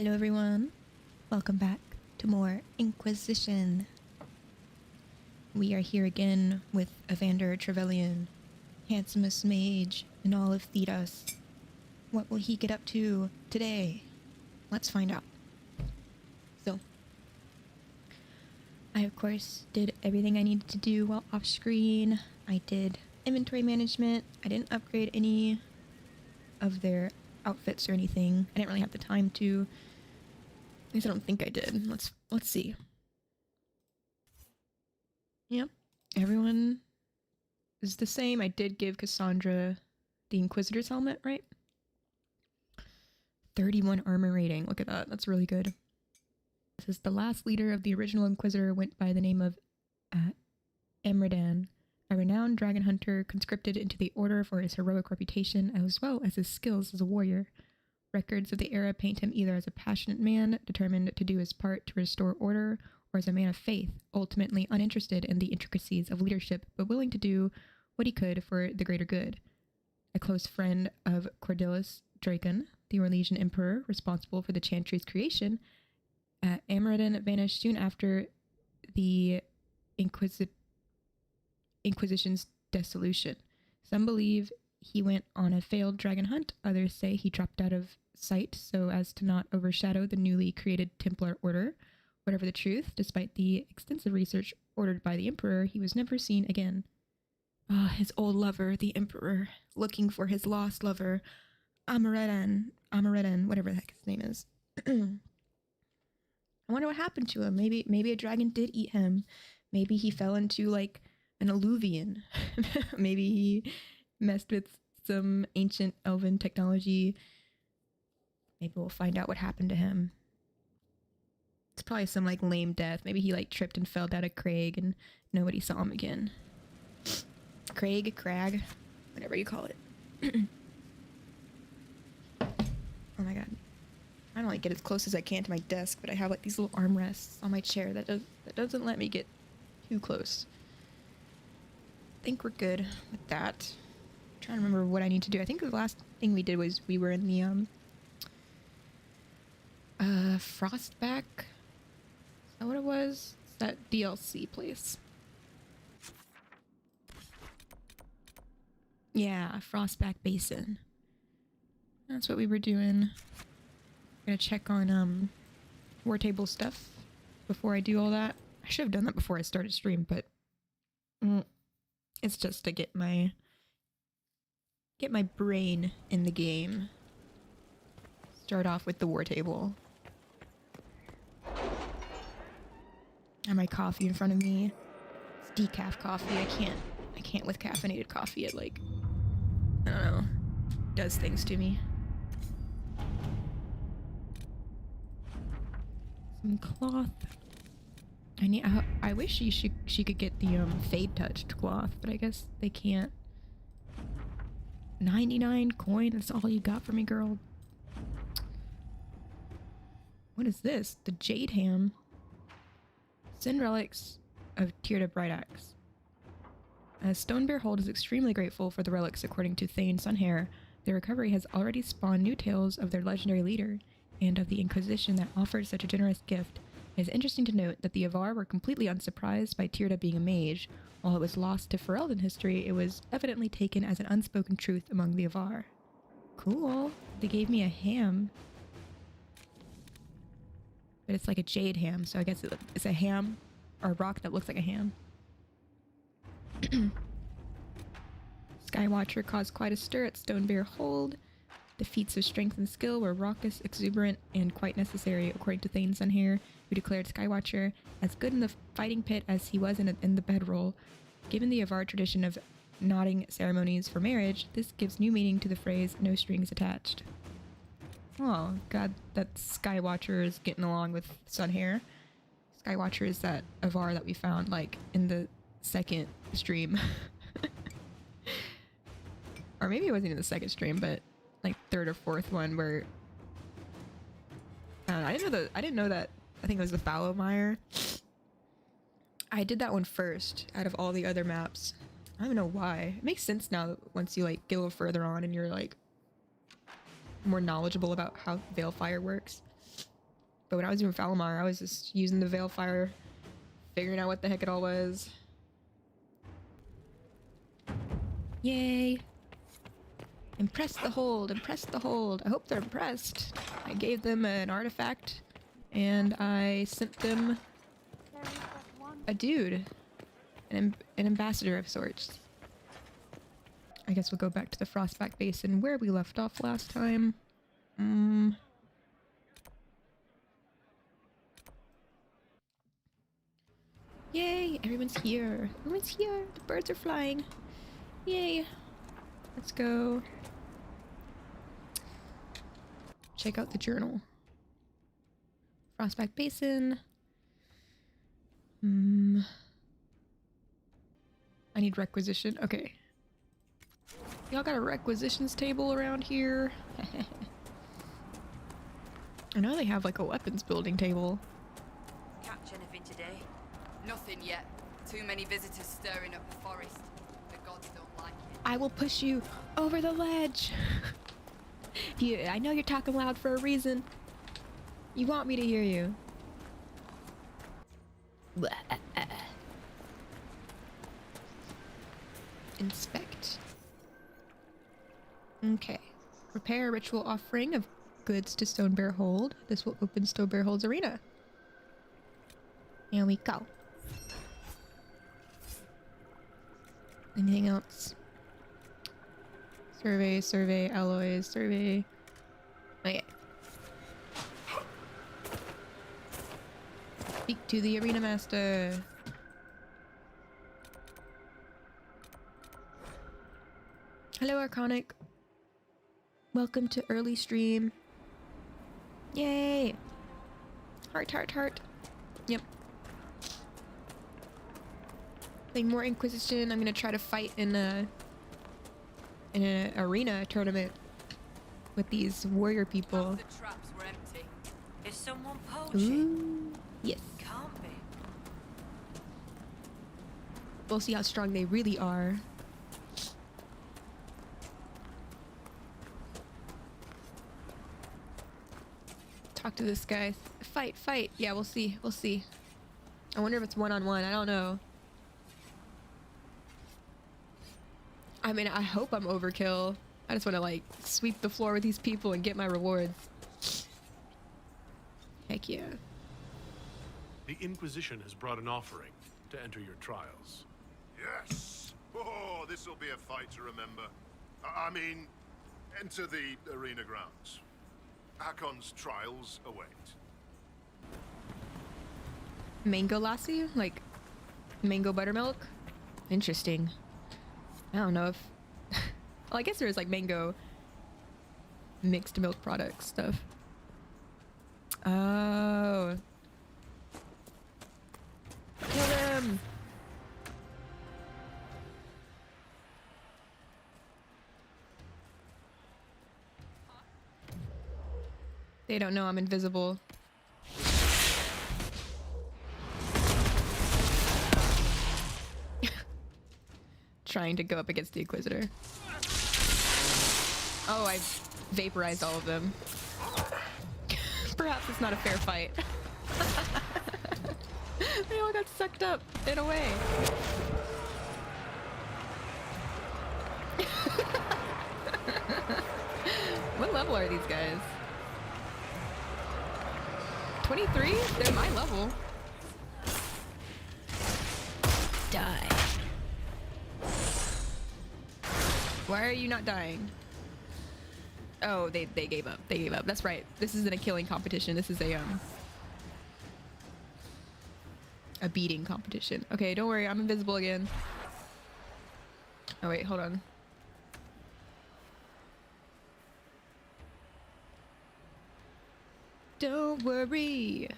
Hello everyone, welcome back to more Inquisition. We are here again with Evander Trevelyan, Handsomest Mage in all of Thedas. What will he get up to today? Let's find out. So, I of course did everything I needed to do while off screen. I did inventory management. I didn't upgrade any of their outfits or anything. I didn't really have the time to. At least I don't think I did. Let's see. Yep, everyone is the same. I did give Cassandra the Inquisitor's helmet, right? 31 armor rating. Look at that. That's really good. This is the last leader of the original Inquisitor, went by the name of Emredan, a renowned dragon hunter conscripted into the order for his heroic reputation as well as his skills as a warrior. Records of the era paint him either as a passionate man, determined to do his part to restore order, or as a man of faith, ultimately uninterested in the intricacies of leadership, but willing to do what he could for the greater good. A close friend of Cordelis Draken, the Orlesian emperor responsible for the Chantry's creation, Amoradin vanished soon after the Inquisition's dissolution. Some believe he went on a failed dragon hunt. Others say he dropped out of sight so as to not overshadow the newly created Templar Order. Whatever the truth, despite the extensive research ordered by the Emperor, he was never seen again. Ah, his old lover, the Emperor, looking for his lost lover, Amoradin, whatever the heck his name is. I wonder what happened to him. Maybe a dragon did eat him. Maybe he fell into like an alluvion. Maybe he messed with some ancient elven technology. Maybe we'll find out what happened to him. It's probably some like lame death. Maybe he like tripped and fell down a crag and nobody saw him again. Crag, whatever you call it. Oh my god. I don't like get as close as I can to my desk, but I have like these little armrests on my chair that doesn't let me get too close. I think we're good with that. I'm trying to remember what I need to do. I think the last thing we did was we were in the Frostback. Is that what it was? It's that DLC place. Yeah, Frostback Basin. That's what we were doing. I'm gonna check on war table stuff before I do all that. I should have done that before I started stream, but it's just to get my brain in the game. Start off with the war table. I have my coffee in front of me. It's decaf coffee. I can't with caffeinated coffee. It like, I don't know, does things to me. Some cloth. I wish she could get the fade touched cloth, but I guess they can't. 99 coin, that's all you got for me, girl. What is this? The Jade Ham. Send relics of Tyrda Bright Axe. Stonebear Hold is extremely grateful for the relics. According to Thane Sunhair, their recovery has already spawned new tales of their legendary leader and of the Inquisition that offered such a generous gift. It is interesting to note that the Avar were completely unsurprised by Tyrda being a mage. While it was lost to Ferelden history, it was evidently taken as an unspoken truth among the Avar. Cool. They gave me a ham. But it's like a jade ham, so I guess it's a ham or a rock that looks like a ham. Skywatcher caused quite a stir at Stonebear Hold. The feats of strength and skill were raucous, exuberant, and quite necessary, according to Thane Sunhair, who declared Skywatcher as good in the fighting pit as he was in the bedroll. Given the Avar tradition of nodding ceremonies for marriage, this gives new meaning to the phrase, no strings attached. Oh, god, that Skywatcher is getting along with Sunhair. Skywatcher is that Avar that we found, like, in the second stream. Or maybe it wasn't in the second stream, but like third or fourth one where I don't know, I didn't know that. I think it was the Fallowmire. I did that one first out of all the other maps. I don't know why. It makes sense now once you like get a little further on and you're like more knowledgeable about how Veilfire works. But when I was doing Falamar, I was just using the Veil Fire, figuring out what the heck it all was. Yay! Impress the hold, impress the hold. I hope they're impressed. I gave them an artifact, and I sent them a dude, an ambassador of sorts. I guess we'll go back to the Frostback Basin where we left off last time. Yay! Everyone's here. Everyone's here. The birds are flying. Yay! Let's go. Check out the journal. Frostback Basin. I need requisition. Okay. Y'all got a requisitions table around here? I know they have like a weapons building table. Catch anything today? Nothing yet. Too many visitors stirring up the forest. The gods don't like it. I will push you over the ledge. I know you're talking loud for a reason. You want me to hear you. Inspect. Okay. Prepare a ritual offering of goods to Stonebear Hold. This will open Stonebear Hold's arena. Here we go. Anything else? Survey, survey, alloys, survey. Okay. Speak to the arena master. Hello, Arconic. Welcome to early stream. Yay! Heart, heart, heart. Yep. Playing more Inquisition. I'm gonna try to fight in an arena tournament with these warrior people. The traps were empty. Is someone poaching? Ooh, yes. Can't be. We'll see how strong they really are. Talk to this guy. Fight, fight. Yeah, we'll see. We'll see. I wonder if it's one-on-one. I don't know. I mean, I hope I'm overkill. I just want to, like, sweep the floor with these people and get my rewards. Heck yeah. The Inquisition has brought an offering to enter your trials. Yes! Oh, this'll be a fight to remember. I mean, enter the arena grounds. Hakon's trials await. Mango lassie? Like, mango buttermilk? Interesting. I don't know if... well, I guess there is, like, mango mixed milk product stuff. Oh. Kill them! They don't know I'm invisible. Trying to go up against the Inquisitor. Oh, I vaporized all of them. Perhaps it's not a fair fight. They all got sucked up in a way. What level are these guys? 23? They're my level. Die. Why are you not dying? Oh, they gave up. They gave up. That's right. This isn't a killing competition. This is a beating competition. Okay, don't worry. I'm invisible again. Oh wait, hold on. Don't worry.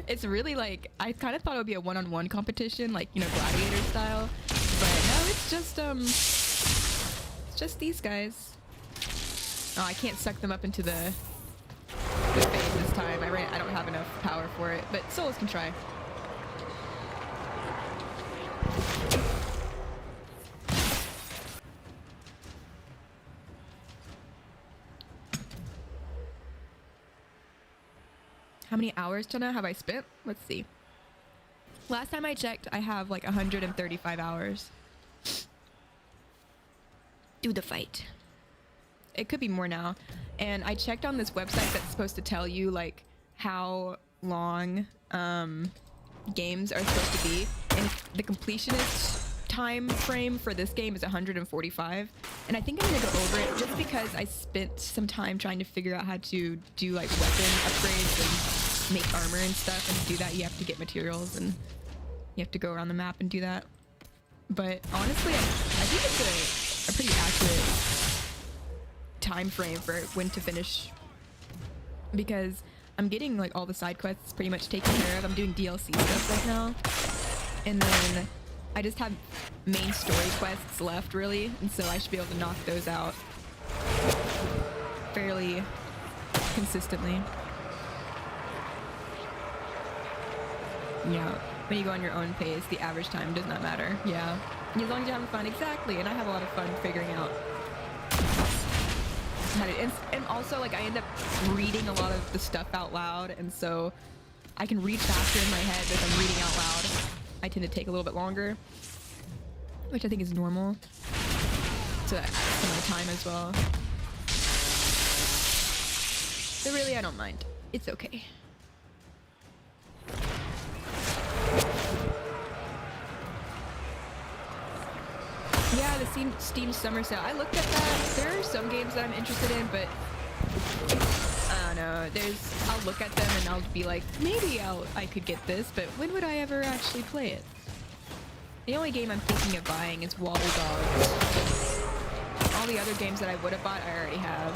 It's really like, I kind of thought it would be a one-on-one competition, like, you know, gladiator style. But no, it's just these guys. Oh, I can't suck them up into the phase this time. I don't have enough power for it, but Solas can try. How many hours till now have I spent? Let's see. Last time I checked, I have like 135 hours. Do the fight. It could be more now. And I checked on this website that's supposed to tell you like how long games are supposed to be. And the completionist time frame for this game is 145. And I think I'm gonna go over it just because I spent some time trying to figure out how to do like weapon upgrades and make armor and stuff. And to do that, you have to get materials and you have to go around the map and do that. But honestly, I think it's a pretty accurate time frame for when to finish, because I'm getting like all the side quests pretty much taken care of. I'm doing DLC stuff right now, and then I just have main story quests left really, and so I should be able to knock those out fairly consistently. Yeah, when you go on your own pace, the average time does not matter. Yeah, as long as you're having fun. Exactly, and I have a lot of fun figuring out how to, and also like I end up reading a lot of the stuff out loud, and so I can read faster in my head if I'm reading out loud. I tend to take a little bit longer, which I think is normal, so that adds to my time as well. So really, I don't mind. It's okay. Yeah, the Steam Summer Sale. I looked at that. There are some games that I'm interested in, but I don't know. I'll look at them and I'll be like, maybe I could get this, but when would I ever actually play it? The only game I'm thinking of buying is Wall Dogs. All the other games that I would have bought, I already have.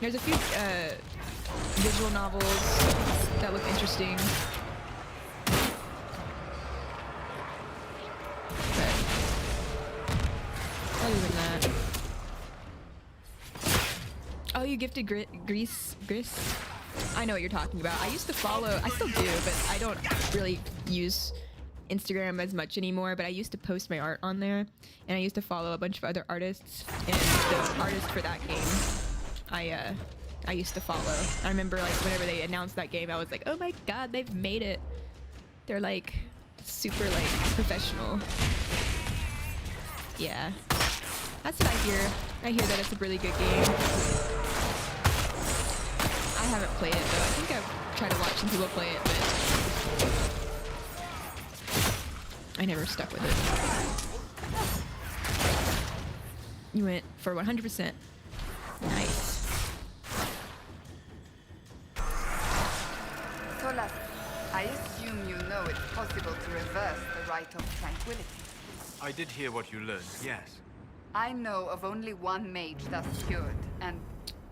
There's a few visual novels that look interesting. But other than that, oh, you gifted Grease? I know what you're talking about. I used to follow. I still do, but I don't really use Instagram as much anymore. But I used to post my art on there, and I used to follow a bunch of other artists. And the artist for that game, I used to follow. I remember like whenever they announced that game, I was like, oh my god, they've made it. They're like super like professional. Yeah, that's what I hear. I hear that it's a really good game. I haven't played it though. I think I've tried to watch some people play it, but I never stuck with it. You went for 100%. Nice. Tolas, I assume you know it's possible to reverse the rite of tranquility. I did hear what you learned, yes. I know of only one mage that's cured, and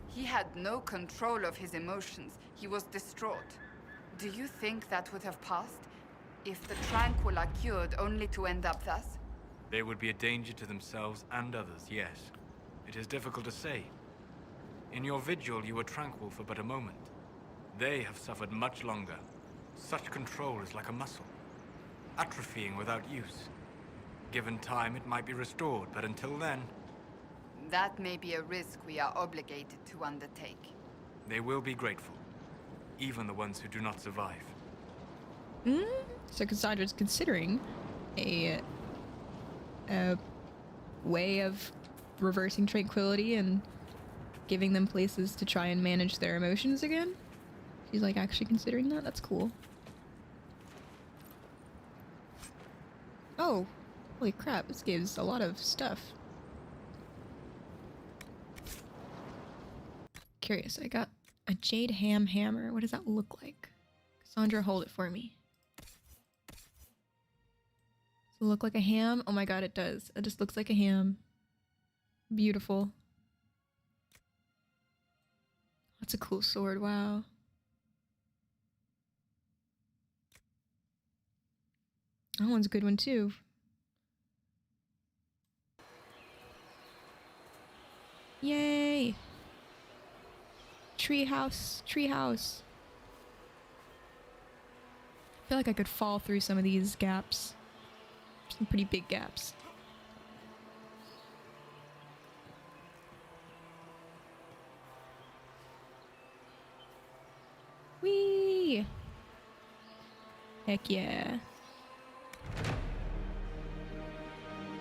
he had no control of his emotions. He was distraught. Do you think that would have passed if the tranquil are cured only to end up thus? They would be a danger to themselves and others, yes. It is difficult to say. In your vigil, you were tranquil for but a moment. They have suffered much longer. Such control is like a muscle, atrophying without use. Given time, it might be restored, but until then... That may be a risk we are obligated to undertake. They will be grateful, even the ones who do not survive. So Cassandra's considering a way of reversing tranquility and giving them places to try and manage their emotions again. She's like actually considering that? That's cool. Oh, holy crap, this gives a lot of stuff. Curious, I got a jade hammer. What does that look like? Cassandra, hold it for me. Does it look like a ham? Oh my god, it does. It just looks like a ham. Beautiful. That's a cool sword, wow. That one's a good one too. Yay! Treehouse, treehouse. I feel like I could fall through some of these gaps. Some pretty big gaps. Heck yeah.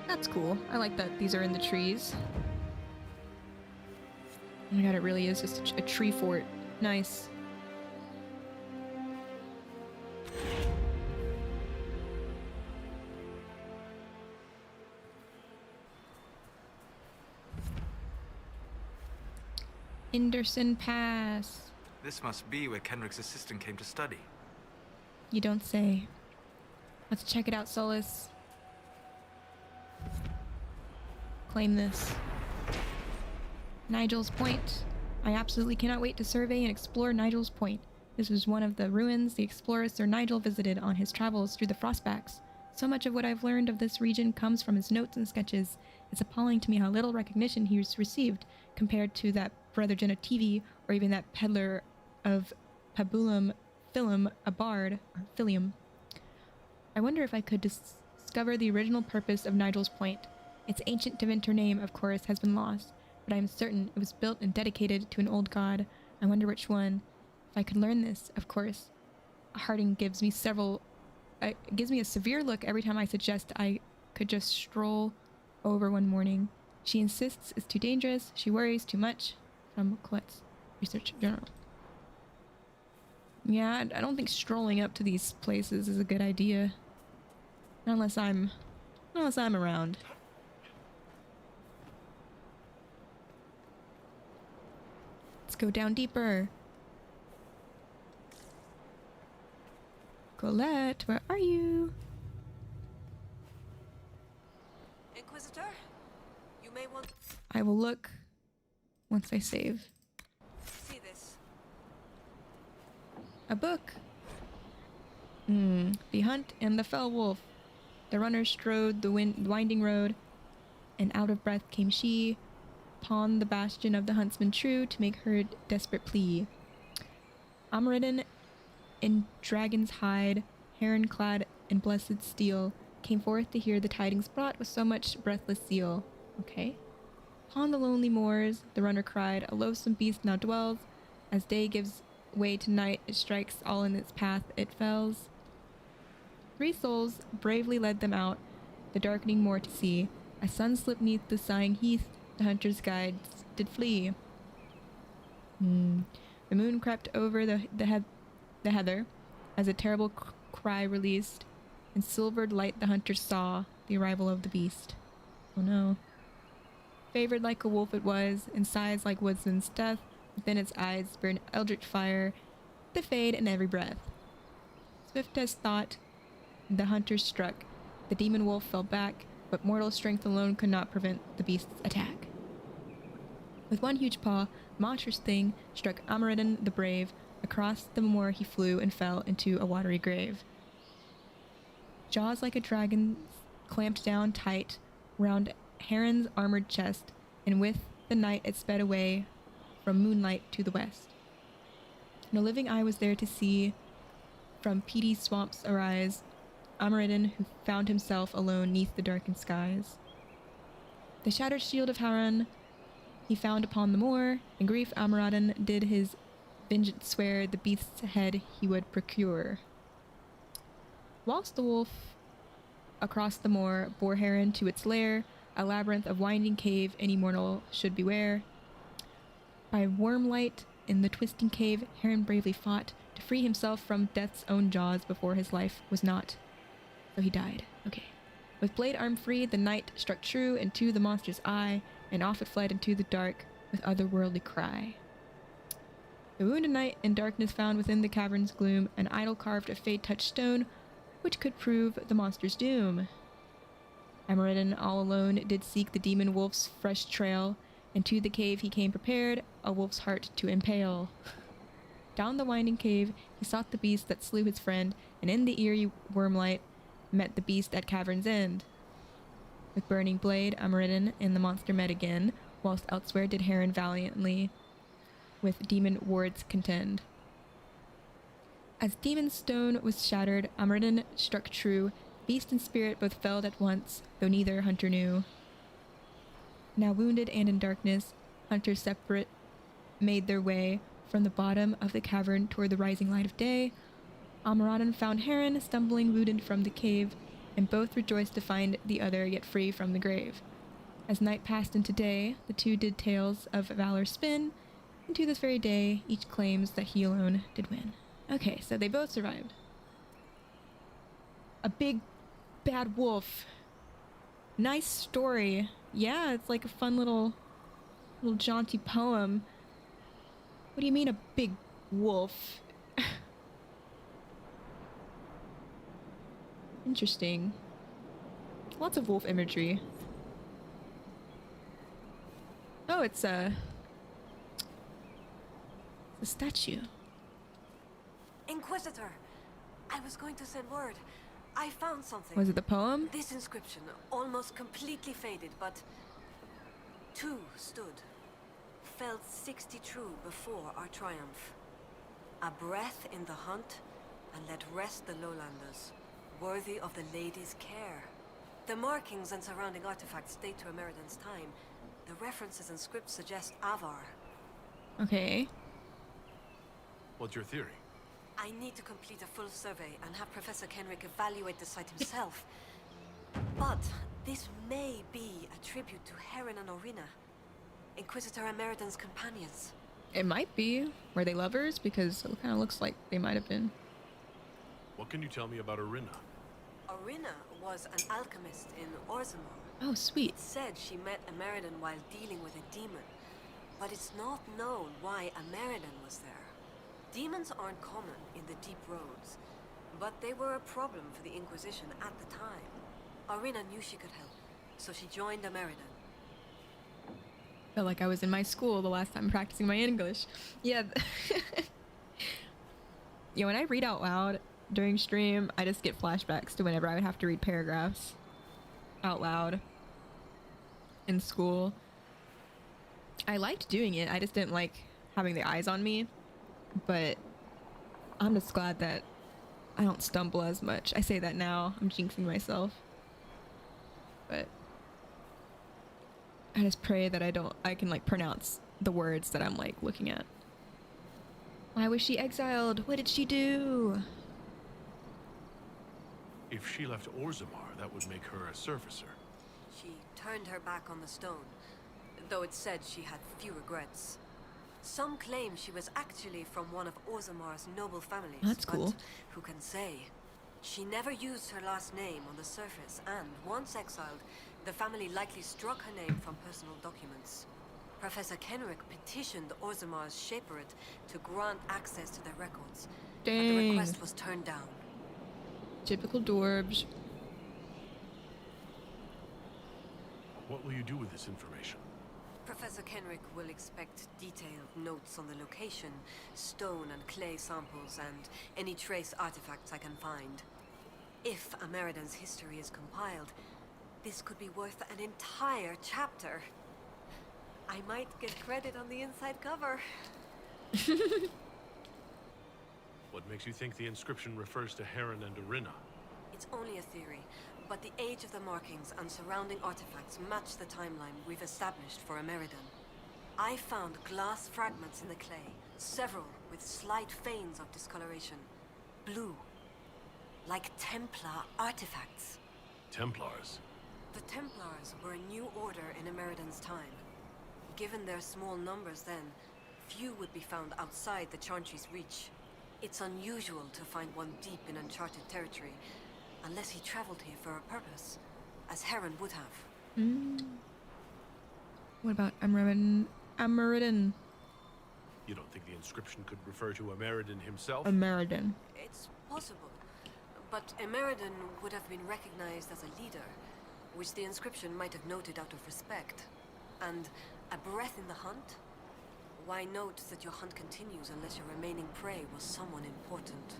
That's cool. I like that these are in the trees. Oh my god, it really is just a tree fort. Nice. Inderson Pass. This must be where Kenrick's assistant came to study. You don't say. Let's check it out, Solus. Claim this. Nigel's Point. I absolutely cannot wait to survey and explore Nigel's Point. This was one of the ruins the explorer Sir Nigel visited on his travels through the Frostbacks. So much of what I've learned of this region comes from his notes and sketches. It's appalling to me how little recognition he's received compared to that Brother Genetivi or even that peddler of Pabulum Philum, a bard, or Philium. I wonder if I could discover the original purpose of Nigel's Point. Its ancient Dementor name, of course, has been lost, but I am certain it was built and dedicated to an old god. I wonder which one. If I could learn this, of course. Harding gives me a severe look every time I suggest I could just stroll over one morning. She insists it's too dangerous. She worries too much. From Colette's Research Journal. Yeah, I don't think strolling up to these places is a good idea. Unless I'm around. Let's go down deeper. Colette, where are you? Inquisitor, you may want to I will look once I save. see this. A book. The Hunt and the Fell Wolf. The runner strode the winding road, and out of breath came she, upon the bastion of the huntsman true, to make her desperate plea. Amoridon, in dragon's hide, heron-clad in blessed steel, came forth to hear the tidings brought with so much breathless zeal. Okay. Upon the lonely moors, the runner cried, a loathsome beast now dwells. As day gives way to night, it strikes all in its path, it fells. 3 souls bravely led them out, the darkening moor to see. As sun slipped neath the sighing heath, the hunter's guides did flee. The moon crept over the heather, as a terrible cry released. In silvered light the hunter saw the arrival of the beast. Oh no. Favored like a wolf it was, in size like woodsman's death. Within its eyes burned eldritch fire, the fade in every breath. Swift as thought, the hunter struck. The demon wolf fell back, but mortal strength alone could not prevent the beast's attack. With one huge paw, the monstrous thing struck Amoridon the brave. Across the moor he flew and fell into a watery grave. Jaws like a dragon's clamped down tight round Heron's armored chest, and with the night it sped away from moonlight to the west. No living eye was there to see from peaty swamps arise Amoridon, who found himself alone neath the darkened skies. The shattered shield of Haran he found upon the moor. In grief Amoridon did his vengeance swear, the beast's head he would procure. Whilst the wolf across the moor bore Heron to its lair, a labyrinth of winding cave any mortal should beware. By wormlight in the twisting cave, Heron bravely fought to free himself from death's own jaws before his life was not. So he died. Okay. With blade arm free, the knight struck true into the monster's eye, and off it fled into the dark with otherworldly cry. The wounded knight in darkness found within the cavern's gloom an idol carved of fate-touched stone, which could prove the monster's doom. Amoridon all alone did seek the demon wolf's fresh trail, and to the cave he came prepared, a wolf's heart to impale. Down the winding cave he sought the beast that slew his friend, and in the eerie wormlight met the beast at cavern's end. With burning blade, Amoridon and the monster met again, whilst elsewhere did Heron valiantly with demon wards contend. As demon stone was shattered, Amoridon struck true. Beast and spirit both felled at once, though neither hunter knew. Now wounded and in darkness, hunters separate made their way from the bottom of the cavern toward the rising light of day. Amaradan found Heron stumbling wounded from the cave, and both rejoiced to find the other yet free from the grave. As night passed into day, the two did tales of valor spin, and to this very day, each claims that he alone did win. Okay, so they both survived. A big bad wolf. Nice story. Yeah, it's like a fun little jaunty poem. What do you mean a big wolf? Interesting. Lots of wolf imagery. Oh, it's a statue. Inquisitor! I was going to send word. I found something. Was it the poem? This inscription, almost completely faded, but two stood. Felt 60 true before our triumph. A breath in the hunt, and let rest the lowlanders, worthy of the lady's care. The markings and surrounding artifacts date to Ameridan's time. The references and scripts suggest Avar. Okay. What's your theory? I need to complete a full survey and have Professor Kenrick evaluate the site himself. But this may be a tribute to Heron and Orina, Inquisitor Ameridan's companions. It might be. Were they lovers? Because it kind of looks like they might have been. What can you tell me about Orina? Orina was an alchemist in Orzammar. Oh, sweet. It said she met Ameridan while dealing with a demon, but it's not known why Ameridan was there. Demons aren't common in the deep roads, but they were a problem for the Inquisition at the time. Orina knew she could help, so she joined Ameridan. Felt like I was in my school the last time practicing my English. Yeah. Yeah, when I read out loud during stream, I just get flashbacks to whenever I would have to read paragraphs out loud in school. I liked doing it. I just didn't like having the eyes on me. But I'm just glad that I don't stumble as much. I say that now. I'm jinxing myself. But I just pray that I can like pronounce the words that I'm like looking at. Why was she exiled? What did she do? If she left Orzammar, that would make her a surfacer. She turned her back on the stone, though it said she had few regrets. Some claim she was actually from one of Orzammar's noble families. That's cool. But who can say? She never used her last name on the surface, and once exiled, the family likely struck her name from personal documents. Professor Kenrick petitioned Orzammar's Shaperate to grant access to their records, but the Dang. request was turned down. Typical Dorbs. What will you do with this information? Professor Kenrick will expect detailed notes on the location, stone and clay samples, and any trace artifacts I can find. If Ameridan's history is compiled, this could be worth an entire chapter. I might get credit on the inside cover. What makes you think the inscription refers to Heron and Orina? It's only a theory, but the age of the markings and surrounding artifacts match the timeline we've established for Ameridan. I found glass fragments in the clay, several with slight veins of discoloration. Blue. Like Templar artifacts. Templars? The Templars were a new order in Ameridan's time. Given their small numbers then, few would be found outside the Chantry's reach. It's unusual to find one deep in uncharted territory, unless he traveled here for a purpose, as Heron would have. What about Ameridan? You don't think the inscription could refer to Ameridan himself? Ameridan. It's possible, but Ameridan would have been recognized as a leader, which the inscription might have noted out of respect. And a breath in the hunt? Why note that your hunt continues unless your remaining prey was someone important?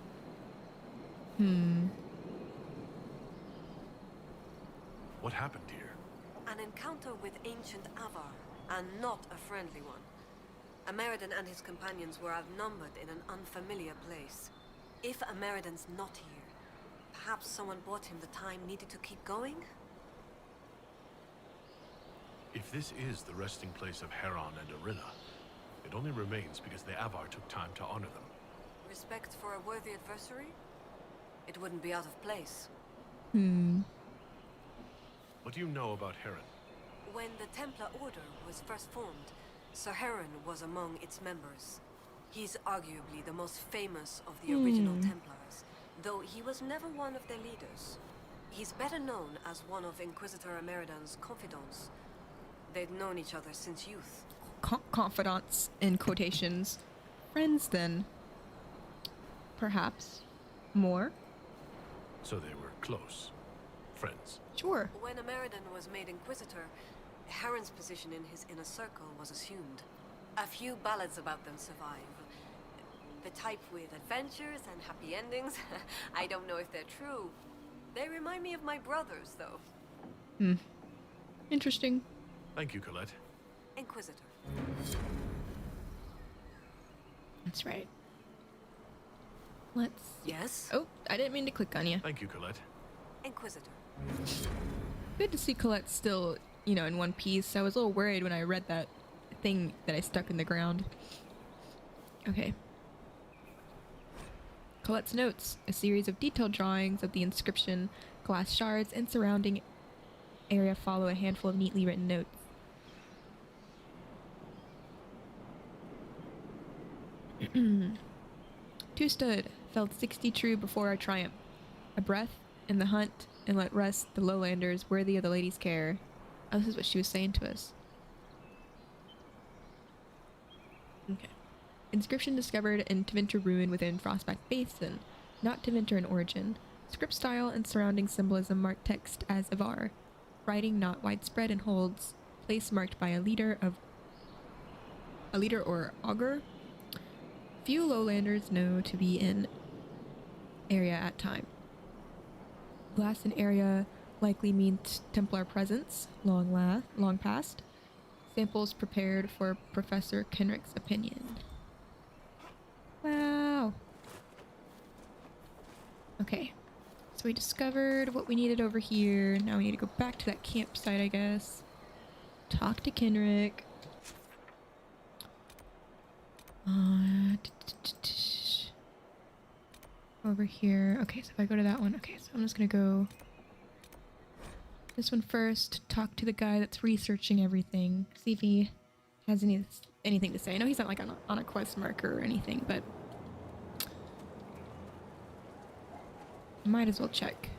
What happened here? An encounter with ancient Avar, and not a friendly one. Ameridan and his companions were outnumbered in an unfamiliar place. If Ameridan's not here, perhaps someone bought him the time needed to keep going? If this is the resting place of Heron and Orina, it only remains because the Avar took time to honor them. Respect for a worthy adversary? It wouldn't be out of place. What do you know about Heron? When the Templar Order was first formed, Sir Heron was among its members. He's arguably the most famous of the original Templars, though he was never one of their leaders. He's better known as one of Inquisitor Emeridan's confidants. They'd known each other since youth. Confidants, in quotations. Friends, then. Perhaps. More? So they were close. Friends. Sure. When Emeridan was made Inquisitor, Heron's position in his inner circle was assumed. A few ballads about them survive. The type with adventures and happy endings. I don't know if they're true. They remind me of my brothers, though. Interesting. Thank you, Colette. Inquisitor. That's right. Let's... Yes? Oh, I didn't mean to click on you. Thank you, Colette. Inquisitor. Good to see Colette still, in one piece. I was a little worried when I read that thing that I stuck in the ground. Okay. Colette's notes. A series of detailed drawings of the inscription, glass shards, and surrounding area follow a handful of neatly written notes. Two stood, felled 60 true before our triumph. A breath in the hunt, and let rest the lowlanders worthy of the lady's care. Oh, this is what she was saying to us. Okay. Inscription discovered in Tevinter ruin within Frostback Basin, not Tevinter in origin. Script style and surrounding symbolism mark text as Avar. Writing not widespread and holds place marked by a leader or augur. Few lowlanders know to be in area at time. Glass in area likely means Templar presence, long past. Samples prepared for Professor Kenrick's opinion. Wow. Okay. So we discovered what we needed over here. Now we need to go back to that campsite, I guess. Talk to Kenrick. Over here. Okay, so if I go to that one. Okay, so I'm just gonna go this one first. Talk to the guy that's researching everything. See if he has anything to say. I know he's not like on a quest marker or anything, but might as well check.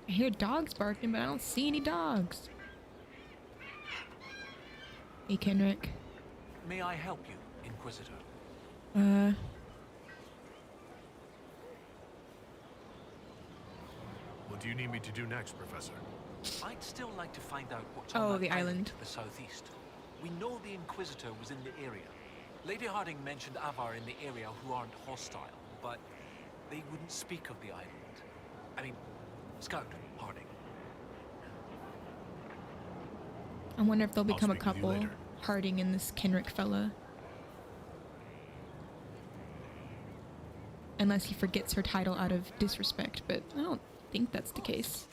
I hear dogs barking, but I don't see any dogs. Hey, Kenrick. May I help you, Inquisitor? What do you need me to do next, Professor? I'd still like to find out what's Oh, on the that island. to the southeast. We know the Inquisitor was in the area. Lady Harding mentioned Avar in the area who aren't hostile, but they wouldn't speak of the island. I mean, Scout Harding. I wonder if they'll become a speak with you couple. later. Harding and this Kenrick fella. Unless he forgets her title out of disrespect, but I don't think that's the case.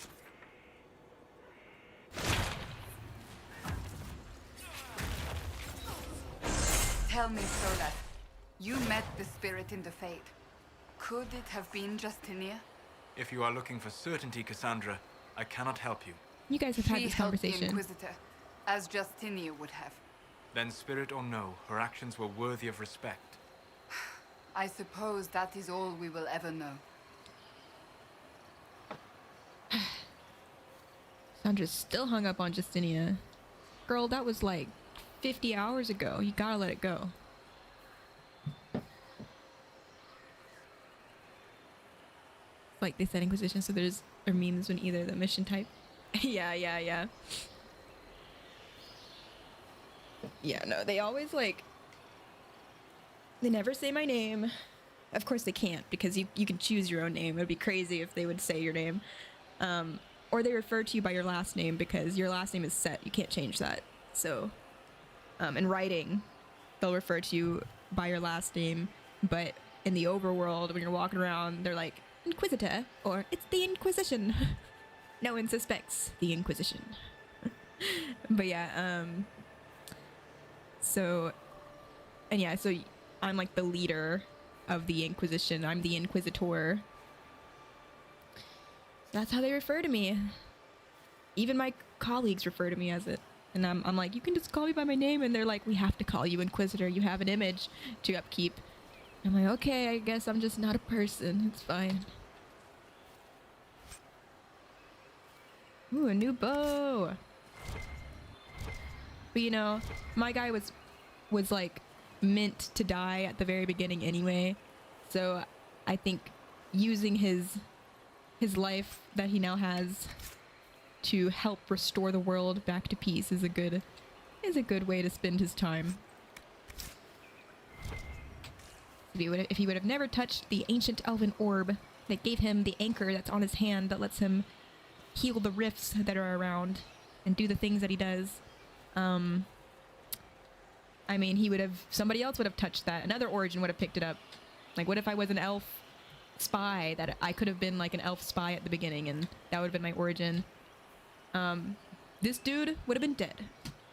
Tell me, Sola, you met the spirit in the Fade. Could it have been Justinia? If you are looking for certainty, Cassandra, I cannot help you. You guys have had She this helped the conversation. Inquisitor, as Justinia would have. Then, spirit or no, her actions were worthy of respect. I suppose that is all we will ever know. Sandra's still hung up on Justinia. Girl, that was like 50 hours ago. You gotta let it go. Like they said Inquisition, so there memes when either the mission type. Yeah. Yeah, no, they always like... They never say my name. Of course they can't, because you can choose your own name. It would be crazy if they would say your name. Or they refer to you by your last name, because your last name is set. You can't change that. So, in writing, they'll refer to you by your last name, but in the overworld, when you're walking around, they're like, Inquisitor, or it's the Inquisition. No one suspects the Inquisition. But yeah, so I'm like the leader of the Inquisition. I'm the Inquisitor. That's how they refer to me. Even my colleagues refer to me as it. And I'm like, you can just call me by my name. And they're like, we have to call you Inquisitor. You have an image to upkeep. I'm like, okay, I guess I'm just not a person. It's fine. Ooh, a new bow. But you know, my guy was like meant to die at the very beginning anyway. So I think using his life that he now has to help restore the world back to peace is a good way to spend his time. If he would have never touched the ancient elven orb that gave him the anchor that's on his hand that lets him heal the rifts that are around and do the things that he does, I mean, somebody else would have touched that. Another origin would have picked it up. Like, what if I was an elf spy? That I could have been like an elf spy at the beginning, and that would have been my origin. This dude would have been dead.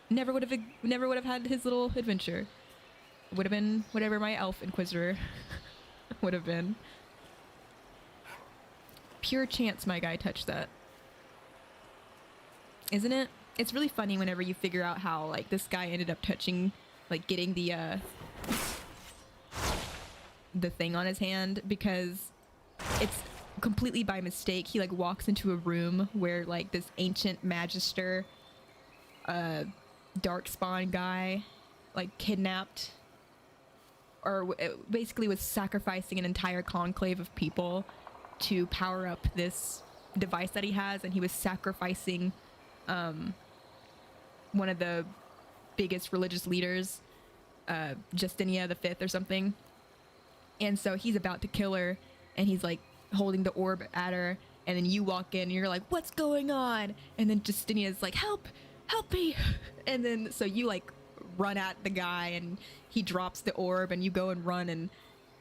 Never would have had his little adventure. Would have been whatever my elf inquisitor would have been. Pure chance my guy touched that. Isn't it? It's really funny whenever you figure out how, like, this guy ended up touching, like, getting the thing on his hand, because it's completely by mistake. He, like, walks into a room where, like, this ancient magister, darkspawn guy, like, kidnapped, or basically was sacrificing an entire conclave of people to power up this device that he has, and he was sacrificing one of the biggest religious leaders, Justinia the Fifth or something. And so he's about to kill her, and he's like holding the orb at her, and then you walk in and you're like, what's going on? And then Justinia's like, help me. And then so you like run at the guy, and he drops the orb, and you go and run, and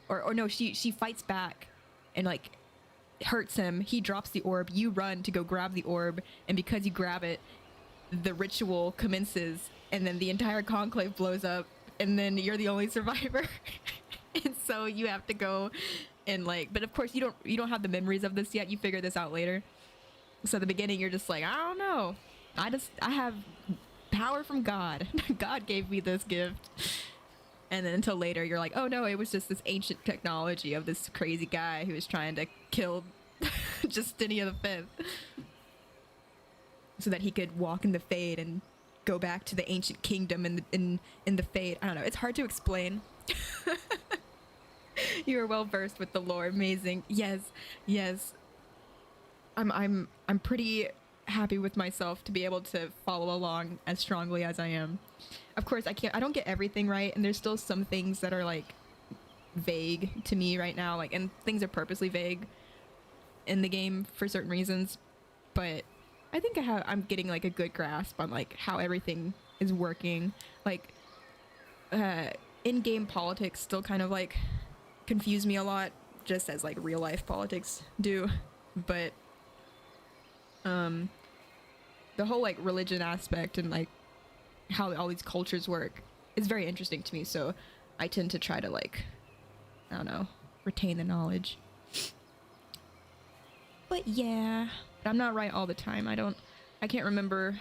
or no, she fights back and like hurts him. He drops the orb, you run to go grab the orb, and because you grab it, the ritual commences, and then the entire conclave blows up, and then you're the only survivor. And so you have to go and like, but of course you don't have the memories of this yet. You figure this out later. So at the beginning you're just like, I don't know, I have power from God. God gave me this gift. And then until later you're like, oh no, it was just this ancient technology of this crazy guy who was trying to kill Justinia the Fifth so that he could walk in the Fade and go back to the ancient kingdom in the Fade. I don't know, it's hard to explain. You are well versed with the lore. Amazing. Yes. I'm pretty happy with myself to be able to follow along as strongly as I am. Of course, I don't get everything right, and there's still some things that are like vague to me right now, like, and things are purposely vague in the game for certain reasons, but I think I'm getting like a good grasp on like how everything is working. Like in-game politics still kind of like confuse me a lot, just as like real life politics do, but the whole like religion aspect and like how all these cultures work is very interesting to me, so I tend to try to like, I don't know, retain the knowledge. But yeah, but I'm not right all the time. I can't remember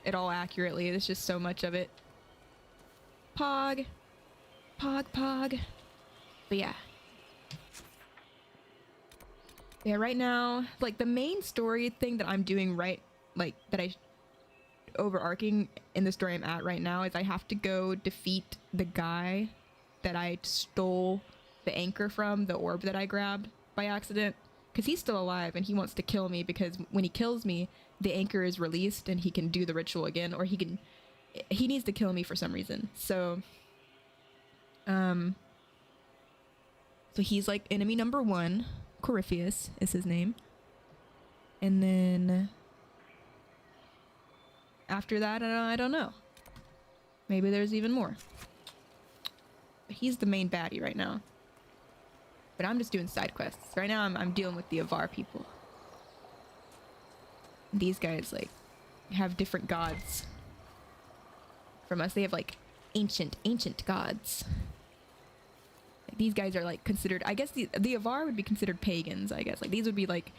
it all accurately. There's just so much of it. Pog. But yeah. Yeah, right now, like the main story thing that I'm doing right, like that overarching in the story I'm at right now is I have to go defeat the guy that I stole the anchor from, the orb that I grabbed by accident, because he's still alive and he wants to kill me, because when he kills me, the anchor is released and he can do the ritual again, or he needs to kill me for some reason. So he's like enemy number 1. Corypheus is his name. And then after that, I don't know. Maybe there's even more. But he's the main baddie right now. But I'm just doing side quests. Right now I'm dealing with the Avar people. these guys like have different gods from us. They have like ancient gods. Like, these guys are like considered, I guess the Avar would be considered pagans, I guess. Like these would be like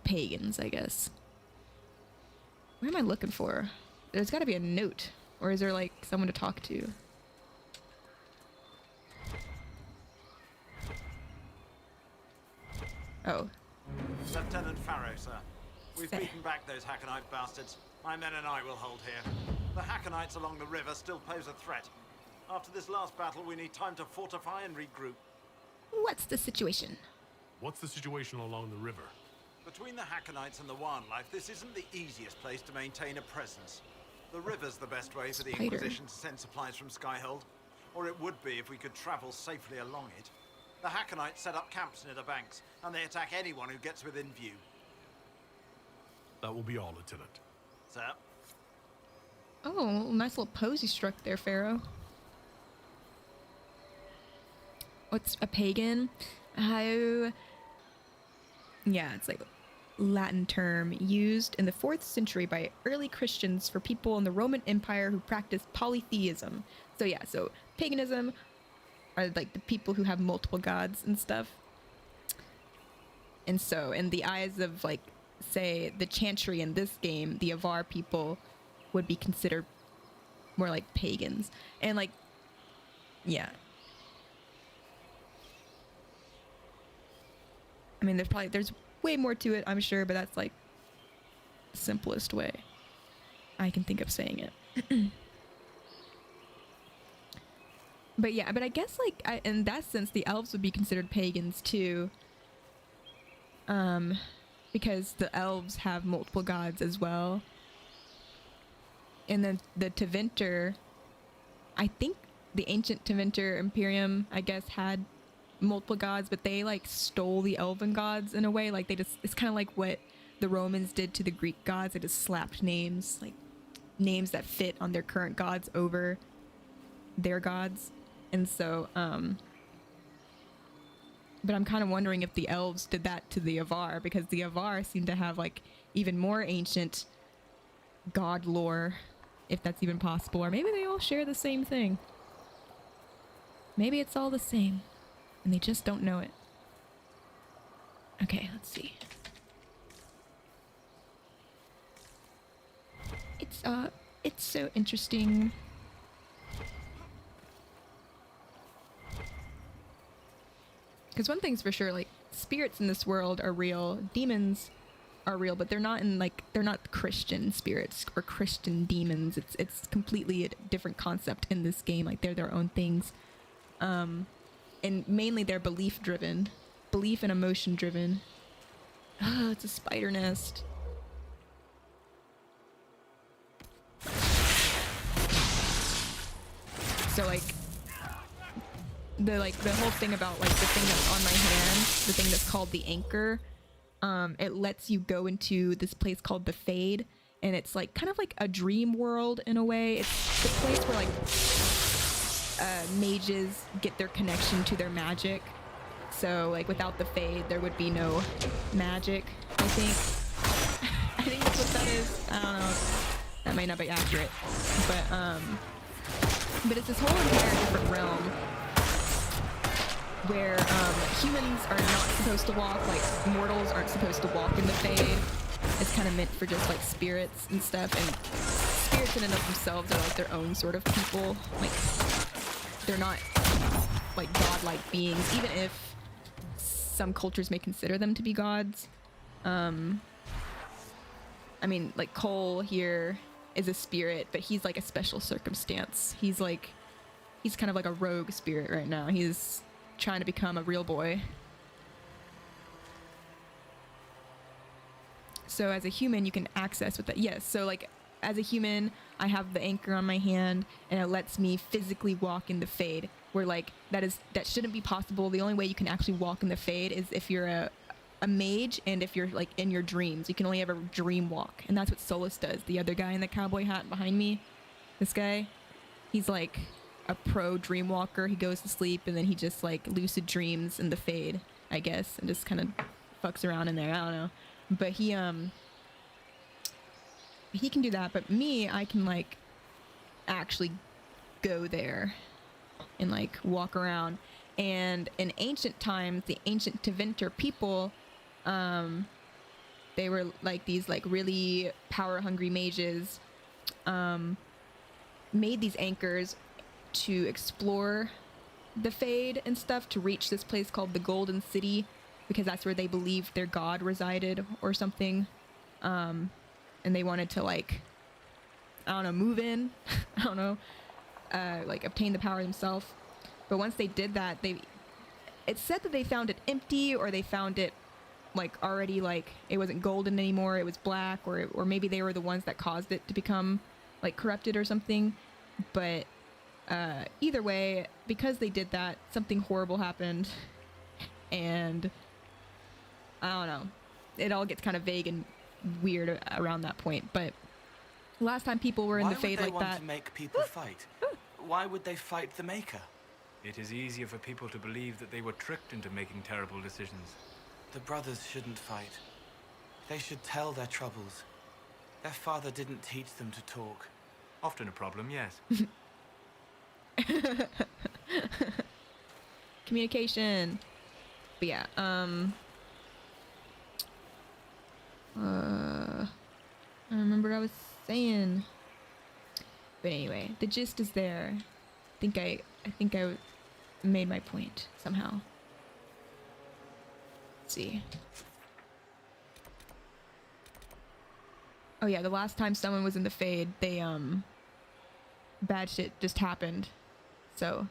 pagans, I guess. What am I looking for? There's got to be a note, or is there like someone to talk to? Oh. Lieutenant Farrow, sir. We've Sir. beaten back those Hackenite bastards. My men and I will hold here. The Hackenites along the river still pose a threat. After this last battle, we need time to fortify and regroup. What's the situation? What's the situation along the river? Between the Hackenites and the wildlife, this isn't the easiest place to maintain a presence. The river's the best way for the Spider. Inquisition to send supplies from Skyhold. Or it would be if we could travel safely along it. The Hackenites set up camps near the banks, and they attack anyone who gets within view. That will be all, Lieutenant. Sir? Oh, nice little pose you struck there, Pharaoh. What's a pagan? How... Yeah, it's like Latin term used in the 4th century by early Christians for people in the Roman Empire who practiced polytheism. So yeah, so paganism are like the people who have multiple gods and stuff. And so in the eyes of like, say, the Chantry in this game, the Avar people would be considered more like pagans. And like, yeah. I mean, there's way more to it, I'm sure, but that's like the simplest way I can think of saying it. But yeah, but I guess like in that sense, the elves would be considered pagans too. Because the elves have multiple gods as well. And then the Tevinter, I think the ancient Tevinter Imperium, I guess, had multiple gods, but they like stole the elven gods in a way. Like it's kind of like what the Romans did to the Greek gods. They just slapped names, like names that fit on their current gods over their gods. And so, but I'm kind of wondering if the elves did that to the Avar, because the Avar seem to have like even more ancient god lore, if that's even possible. Or maybe they all share the same thing. Maybe it's all the same, and they just don't know it. Okay, let's see. It's so interesting. Because one thing's for sure, like, spirits in this world are real, demons are real, but they're not Christian spirits or Christian demons. It's completely a different concept in this game. Like, they're their own things. And mainly they're belief and emotion driven. Oh, it's a spider nest. So like the whole thing about like the thing that's on my hand, the thing that's called the anchor, it lets you go into this place called the Fade, and it's like kind of like a dream world in a way. It's the place where like mages get their connection to their magic. So like without the Fade there would be no magic, I think. I think that's what that is. I don't know. That might not be accurate. But it's this whole entire different realm where humans are not supposed to walk, like mortals aren't supposed to walk in the Fade. It's kind of meant for just like spirits and stuff, and spirits in and of themselves are like their own sort of people. Like they're not like godlike beings, even if some cultures may consider them to be gods. I mean, like Cole here is a spirit, but he's like a special circumstance. He's kind of like a rogue spirit right now. He's trying to become a real boy. So as a human, you can access with that. Yes, so like as a human, I have the anchor on my hand, and it lets me physically walk in the Fade, where like that shouldn't be possible. The only way you can actually walk in the Fade is if you're a mage, and if you're like in your dreams. You can only ever dream walk, and that's what Solus does. The other guy in the cowboy hat behind me, this guy, he's like a pro dream walker. He goes to sleep and then he just like lucid dreams in the Fade, I guess, and just kind of fucks around in there. I don't know, But he can do that, but me, I can like actually go there and like walk around. And in ancient times, the ancient Tevinter people, they were like these like really power hungry mages, made these anchors to explore the Fade and stuff, to reach this place called the Golden City, because that's where they believed their god resided or something. And they wanted to like, I don't know, move in, I don't know, like obtain the power themselves. But once they did that, it said that they found it empty, or they found it like already like it wasn't golden anymore, it was black, or maybe they were the ones that caused it to become like corrupted or something. But either way, because they did that, something horrible happened, and I don't know, it all gets kind of vague and weird around that point. But last time people were in the Fade like that. Why would they want to make people fight? Why would they fight the Maker? It is easier for people to believe that they were tricked into making terrible decisions. The brothers shouldn't fight. They should tell their troubles. Their father didn't teach them to talk. Often a problem, yes. Communication. But yeah, I don't remember what I was saying. But anyway, the gist is there. I think I made my point somehow. Let's see. Oh yeah, the last time someone was in the Fade, they bad shit just happened. So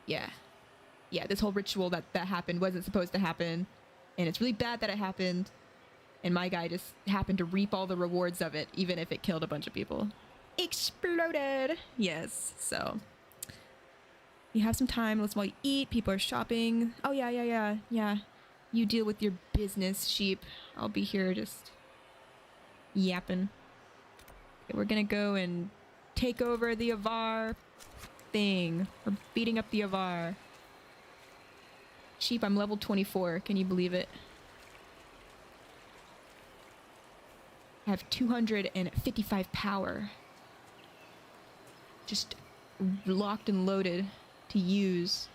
yeah, this whole ritual that happened wasn't supposed to happen, and it's really bad that it happened, and my guy just happened to reap all the rewards of it, even if it killed a bunch of people. Exploded. Yes. So you have some time. Let's while you eat. People are shopping. Oh yeah. You deal with your business, sheep. I'll be here just yapping. Okay, we're gonna go and take over the Avar thing. We're beating up the Avar. Sheep, I'm level 24. Can you believe it? I have 255 power. Just locked and loaded to use.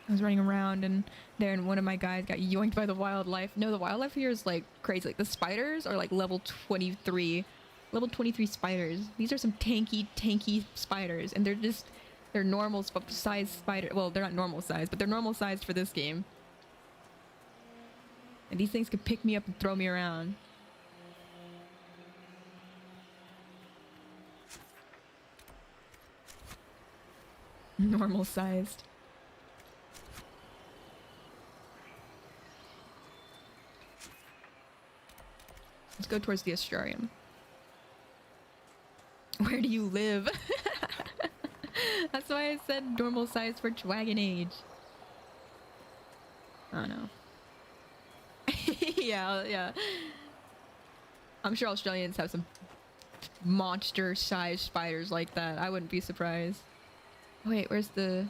I was running around and there, and one of my guys got yoinked by the wildlife. No, the wildlife here is like crazy. Like the spiders are like level 23. Level 23 spiders. These are some tanky spiders, and they're normal size spider. Well, they're not normal size, but they're normal sized for this game. And these things could pick me up and throw me around. Normal sized. Let's go towards the Astrarium. Where do you live? That's why I said normal size for Dragon Age. I don't know. yeah. I'm sure Australians have some monster-sized spiders like that. I wouldn't be surprised. Wait, where's the...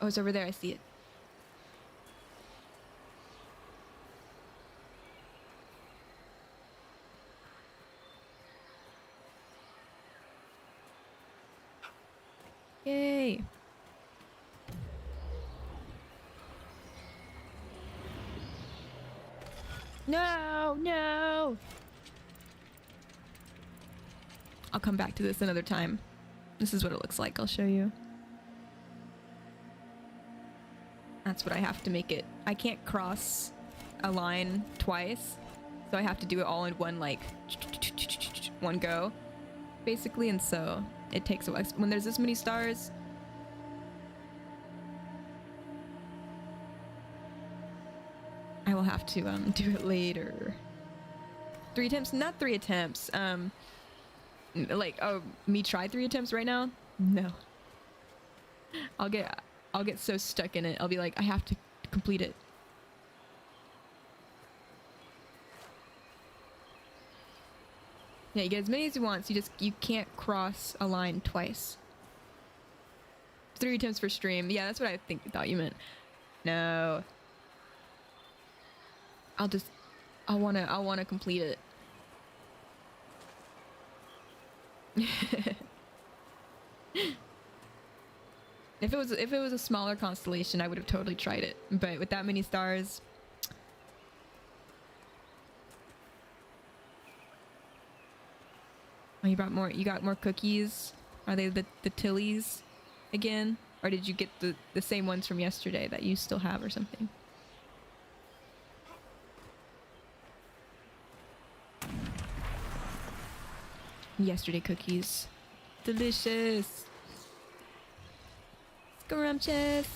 Oh, it's over there. I see it. Yay! No! I'll come back to this another time. This is what it looks like. I'll show you. That's what I have to make it. I can't cross a line twice, so I have to do it all in one, like, one go, basically, and so it takes a while. When there's this many stars, I will have to do it later. 3 attempts? Not 3 attempts. Like, oh, me try 3 attempts right now? No. I'll get so stuck in it. I'll be like, I have to complete it. Yeah, you get as many as you want, so you can't cross a line twice. 3 attempts for stream. Yeah, that's what I thought you meant. No. I wanna complete it. If it was a smaller constellation, I would have totally tried it. But with that many stars, oh, you got more cookies? Are they the Tillies again? Or did you get the same ones from yesterday that you still have or something? Yesterday cookies. Delicious. Scrumptious.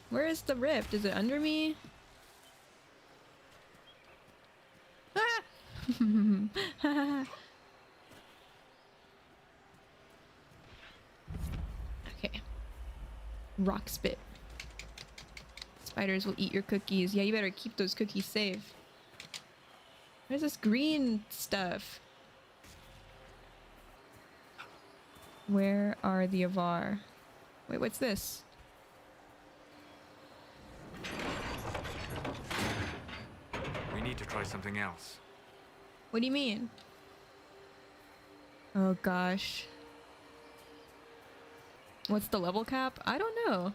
Where is the rift? Is it under me? Ah! Okay. Rock spit. Spiders will eat your cookies. Yeah, you better keep those cookies safe. Where's this green stuff? Where are the Avar? Wait, what's this? We need to try something else. What do you mean? Oh gosh. What's the level cap? I don't know.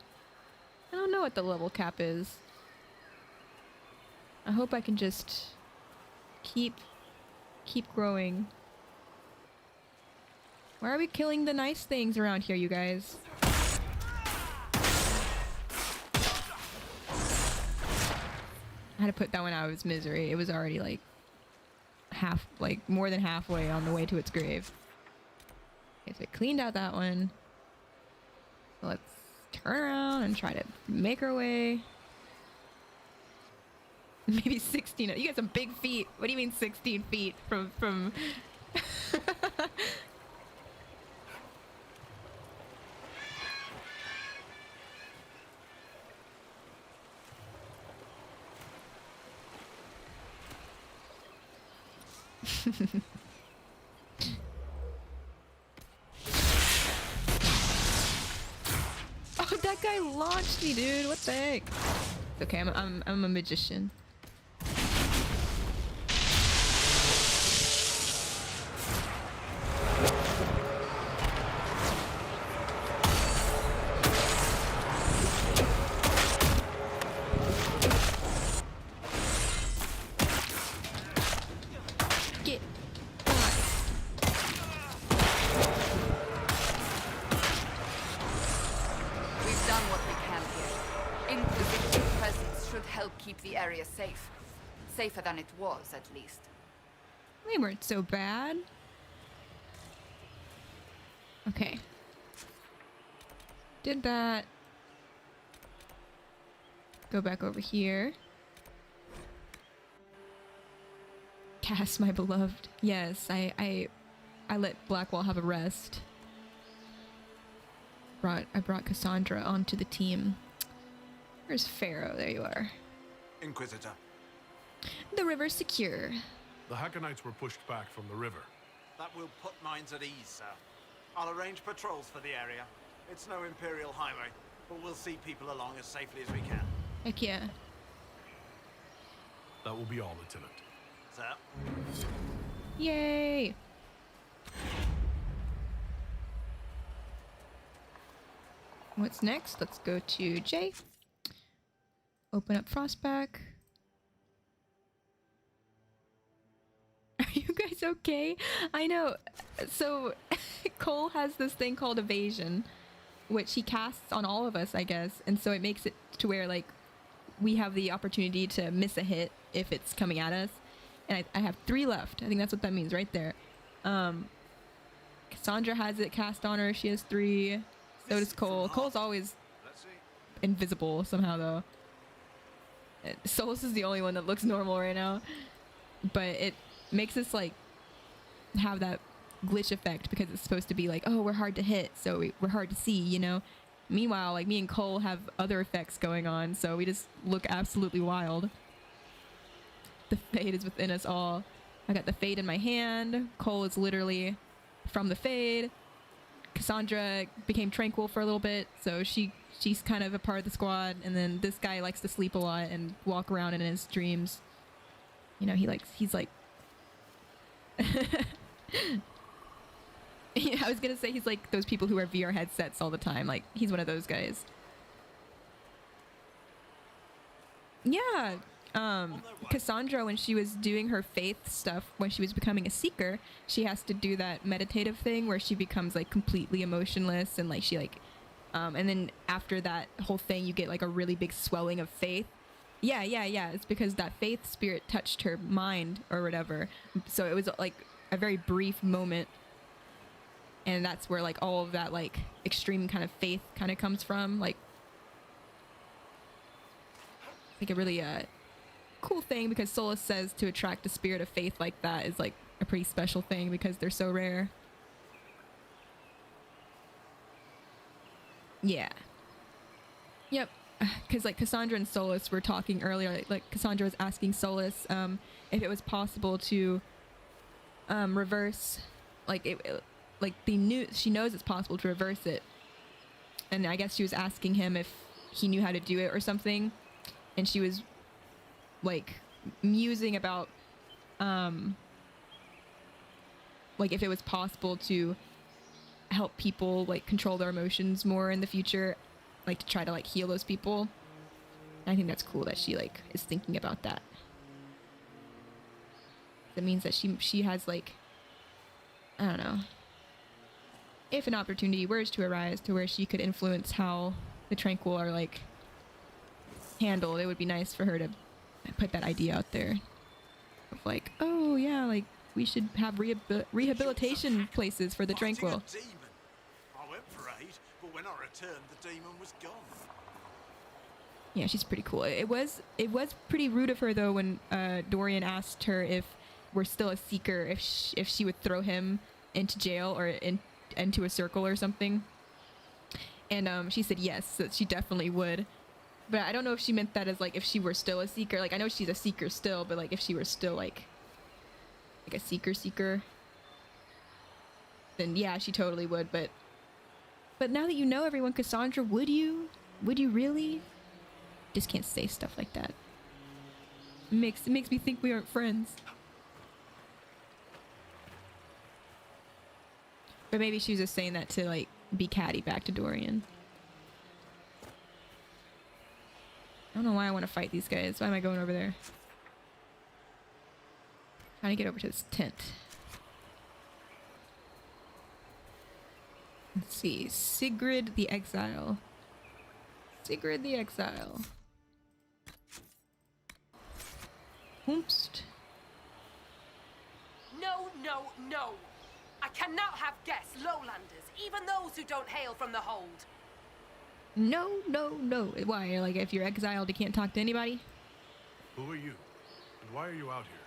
I don't know what the level cap is. I hope I can just keep growing. Why are we killing the nice things around here, you guys? I had to put that one out of its misery. It was already like more than halfway on the way to its grave. Okay, so I cleaned out that one. Let's turn around and try to make our way. Maybe 16. You got some big feet. What do you mean 16 feet from Oh, that guy launched me, dude. What the heck? It's okay, I'm a magician. Get We've done what we can here. Inquisition presence should help keep the area safe. Safer than it was, at least. They weren't so bad. Okay. Did that. Go back over here. Cass, my beloved. Yes, I let Blackwall have a rest. I brought Cassandra onto the team. Where's Pharaoh? There you are. Inquisitor. The river's secure. The Hackonites were pushed back from the river. That will put minds at ease, sir. I'll arrange patrols for the area. It's no Imperial highway, but we'll see people along as safely as we can. Heck yeah. That will be all, Lieutenant. Sir? Yay! What's next? Let's go to J. Open up Frostback. Are you guys okay? I know. So, Cole has this thing called evasion, which he casts on all of us, I guess. And so it makes it to where, like, we have the opportunity to miss a hit if it's coming at us. And I have 3 left. I think that's what that means right there. Cassandra has it cast on her. She has 3. So does Cole. Cole's always invisible somehow, though. Solus is the only one that looks normal right now. But it makes us, like, have that glitch effect because it's supposed to be like, oh, we're hard to hit, so we're hard to see, you know? Meanwhile, like, me and Cole have other effects going on, so we just look absolutely wild. The fate is within us all. I got the Fade in my hand. Cole is literally from the Fade. Cassandra became tranquil for a little bit, so she's kind of a part of the squad. And then this guy likes to sleep a lot and walk around in his dreams. You know, he's like yeah, I was gonna say he's like those people who wear VR headsets all the time. Like, he's one of those guys. Yeah. Cassandra, when she was doing her faith stuff, when she was becoming a seeker, she has to do that meditative thing where she becomes like completely emotionless, and like she like and then after that whole thing you get like a really big swelling of faith. Yeah, it's because that faith spirit touched her mind or whatever, so it was like a very brief moment, and that's where like all of that like extreme kind of faith kind of comes from. Like a really cool thing, because Solus says to attract a spirit of faith like that is like a pretty special thing because they're so rare. Yeah. Yep. Because like Cassandra and Solus were talking earlier. Like Cassandra was asking Solus if it was possible to reverse, like she knows it's possible to reverse it, and I guess she was asking him if he knew how to do it or something, and she was like musing about like if it was possible to help people like control their emotions more in the future, like to try to like heal those people. And I think that's cool that she like is thinking about that. That means that she has like, I don't know, if an opportunity were to arise to where she could influence how the Tranquil are like handled, it would be nice for her to put that idea out there of like, oh yeah, like we should have rehabilitation places for the Tranquil. I went for aid, but when I returned, the demon was gone. Yeah, she's pretty cool. It was pretty rude of her though when Dorian asked her if we're still a seeker, if she would throw him into jail or into a circle or something. And she said yes, that she definitely would. But I don't know if she meant that as like if she were still a seeker. Like I know she's a seeker still, but like if she were still like a seeker, then yeah, she totally would. But now that you know everyone, Cassandra, would you really? Just can't say stuff like that. It makes me think we aren't friends. But maybe she was just saying that to like be catty back to Dorian. I don't know why I want to fight these guys. Why am I going over there? Trying to get over to this tent. Let's see. Sigrid the Exile. Sigrid the Exile. Hoomst. No. I cannot have guests, lowlanders, even those who don't hail from the hold. No. Why? Like, if you're exiled, you can't talk to anybody? Who are you? And why are you out here?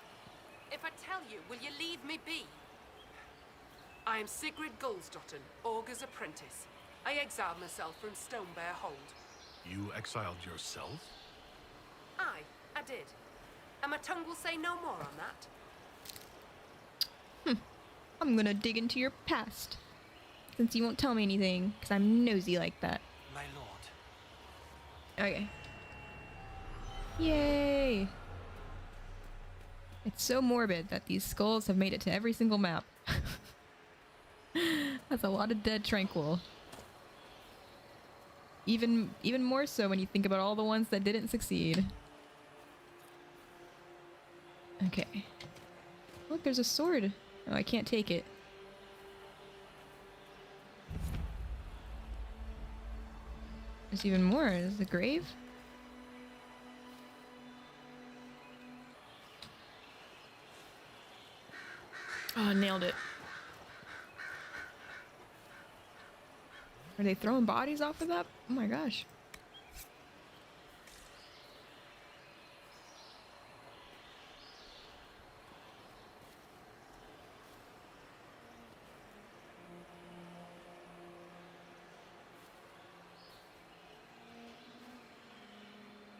If I tell you, will you leave me be? I am Sigrid Gulsdotten, Augur's apprentice. I exiled myself from Stonebear Hold. You exiled yourself? Aye, I did. And my tongue will say no more on that. I'm gonna dig into your past. Since you won't tell me anything, because I'm nosy like that. My lord. Okay. Yay! It's so morbid that these skulls have made it to every single map. That's a lot of dead Tranquil. Even more so when you think about all the ones that didn't succeed. Okay. Look, there's a sword. Oh, I can't take it. There's even more. There's a grave? Oh, I nailed it. Are they throwing bodies off of that? Oh my gosh.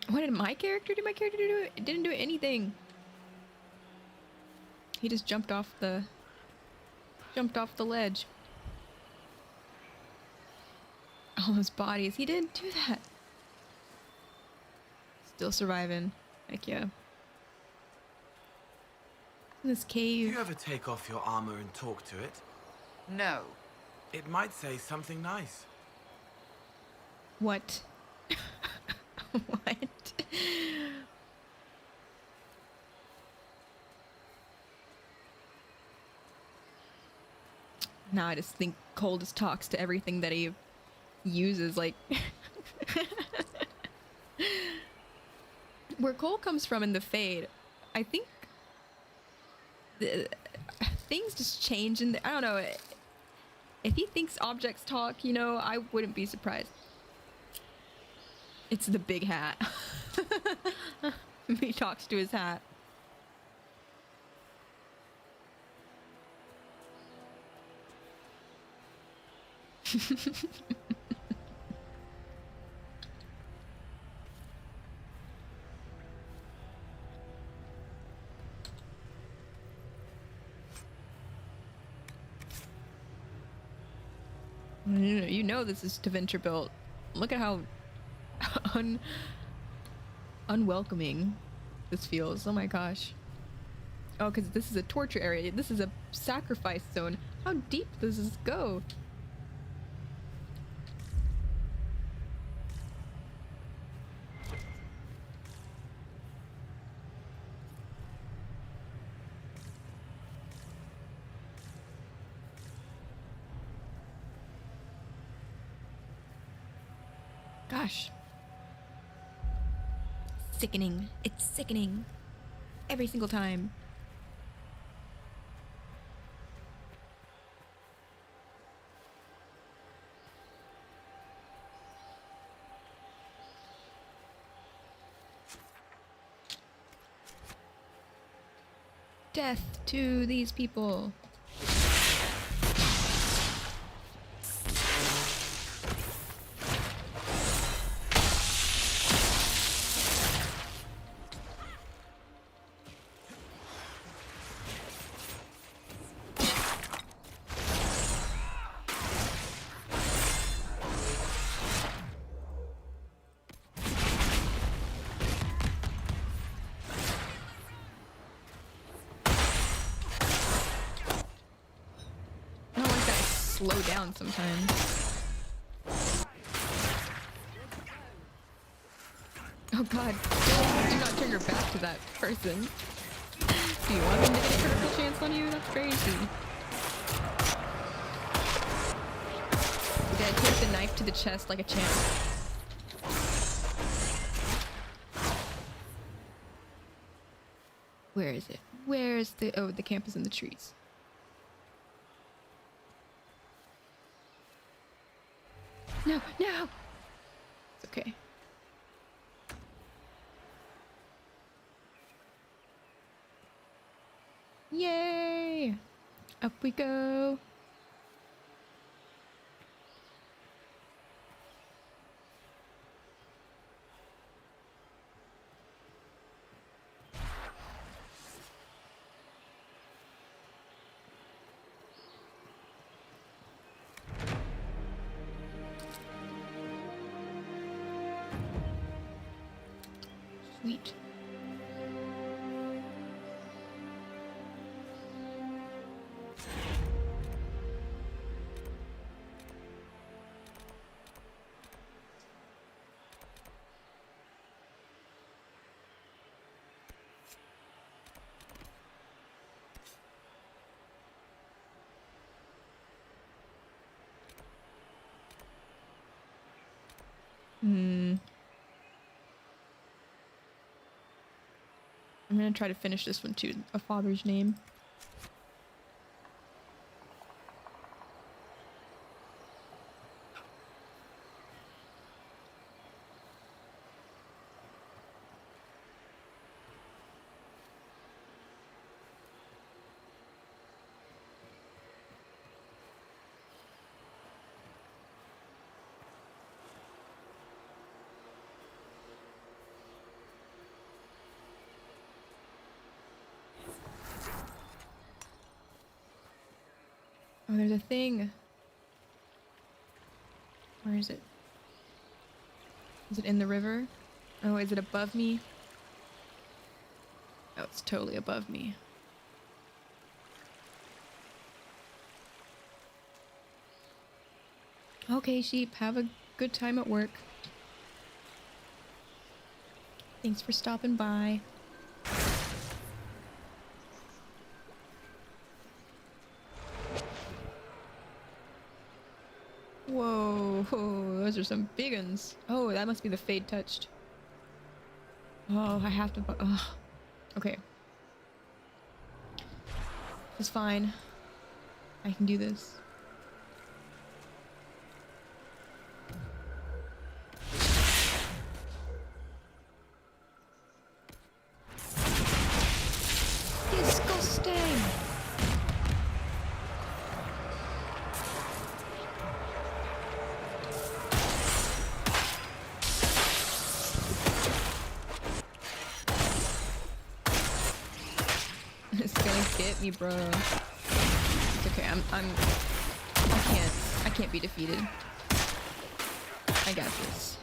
What did my character do? My character do it didn't do anything. He just jumped off the ledge. All those bodies. He didn't do that. Still surviving. Heck yeah. In this Do cave. you ever take off your armor and talk to it? No. It might say something nice. What? What? Now I just think Cole just talks to everything that he uses, like... Where Cole comes from in the Fade, I think... things just change, and I don't know. If he thinks objects talk, you know, I wouldn't be surprised. It's the big hat. He talks to his hat. You know this is Tevinter built. Look at how unwelcoming this feels. Oh my gosh. Oh, because this is a torture area. This is a sacrifice zone. How deep does this go? Gosh. Sickening. It's sickening. Every single time. Death to these people. Slow down sometimes. Oh god, do not turn your back to that person. Do you want them to get a critical chance on you? That's crazy. You gotta take the knife to the chest like a champ. Where is it? Where's the... Oh, the camp is in the trees. No, no! It's okay. Yay! Up we go! Sweet. I'm gonna try to finish this one too. A father's name. Oh, there's a thing. Where is it? Is it in the river? Oh, is it above me? Oh, it's totally above me. Okay, sheep, have a good time at work. Thanks for stopping by. Whoa, those are some big uns. Oh, that must be the Fade touched. Oh, I have to. Oh, okay. It's fine. I can do this. Disgusting! It's gonna get me, bro. It's okay. I can't be defeated. I got this.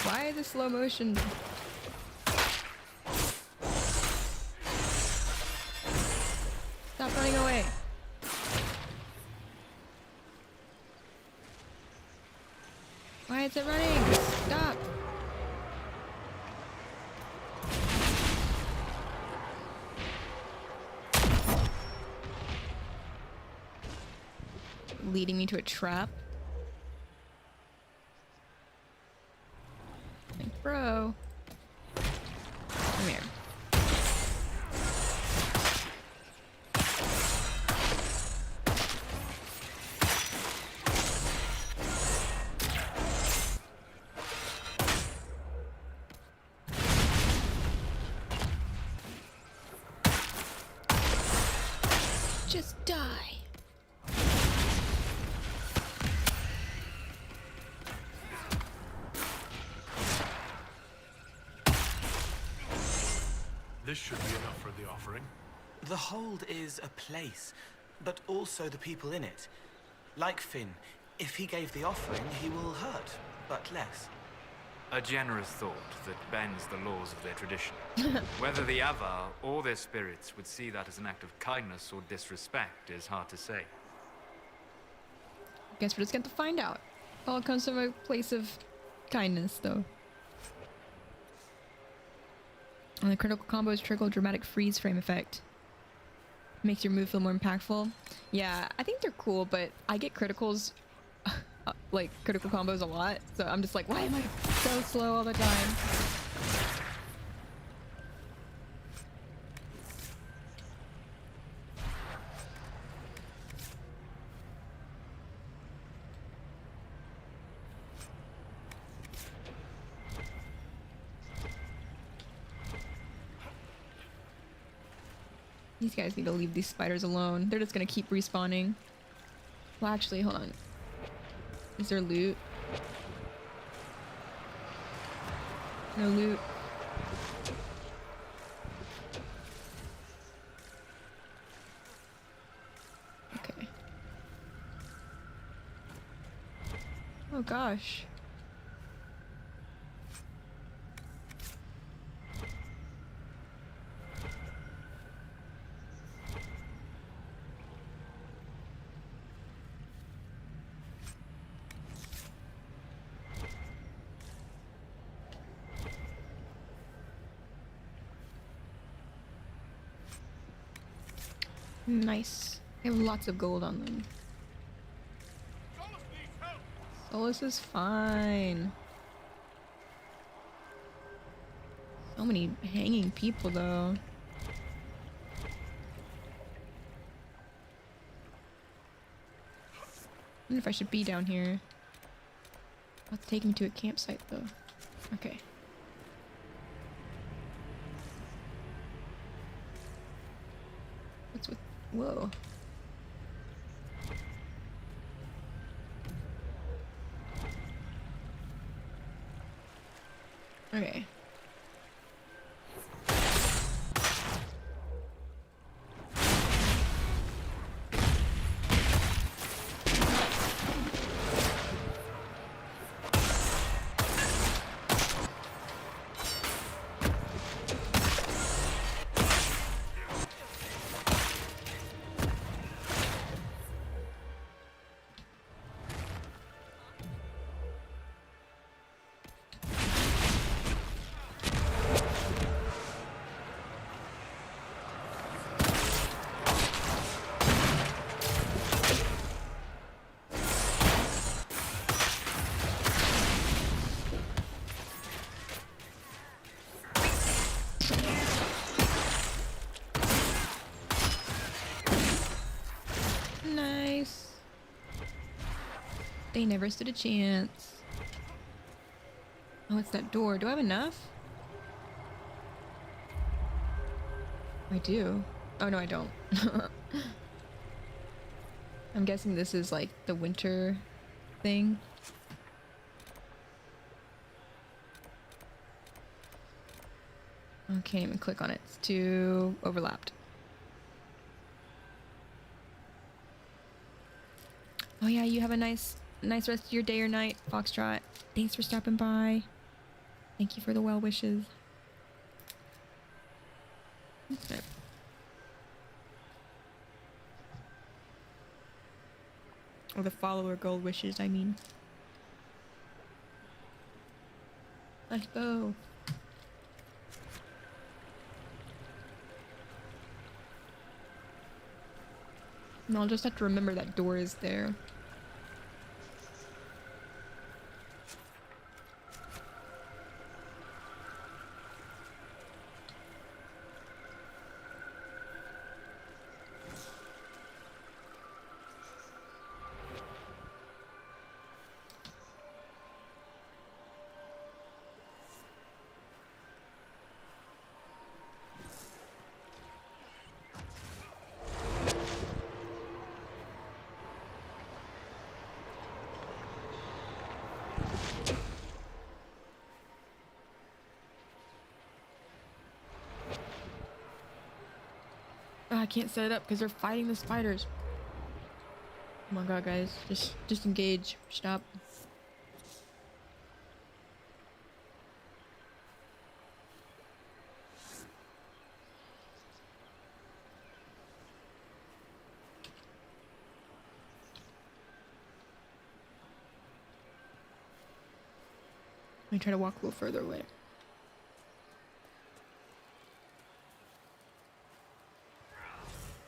Why the slow motion? Stop running away. Why is it running? Stop. Leading me to a trap. Like, bro. Come here. Just die. This should be enough for the offering. The hold is a place, but also the people in it. Like Finn, if he gave the offering, he will hurt, but less. A generous thought that bends the laws of their tradition. Whether the Avar or their spirits would see that as an act of kindness or disrespect is hard to say. Guess we're just going to find out. All comes from a place of kindness, though. And the critical combos trigger dramatic freeze frame effect. Makes your move feel more impactful. Yeah, I think they're cool, but I get criticals, like critical combos a lot. So I'm just like, why am I so slow all the time? These guys need to leave these spiders alone. They're just gonna keep respawning. Well, actually, hold on. Is there loot? No loot. Okay. Oh gosh. Nice. They have lots of gold on them. Solus is fine. So many hanging people, though. I wonder if I should be down here. Let's take me to a campsite, though. Okay. What's with... Whoa. Okay. I never stood a chance. Oh, it's that door. Do I have enough? I do. Oh, no, I don't. I'm guessing this is like the winter thing. I can't even click on it. It's too overlapped. Oh yeah, you have a nice rest of your day or night, Foxtrot. Thanks for stopping by. Thank you for the well wishes. Okay. Or the follower goal wishes, I mean. Let's go. And I'll just have to remember that door is there. Oh, I can't set it up because they're fighting the spiders. Oh my god, guys. Just engage. Stop. Let me try to walk a little further away.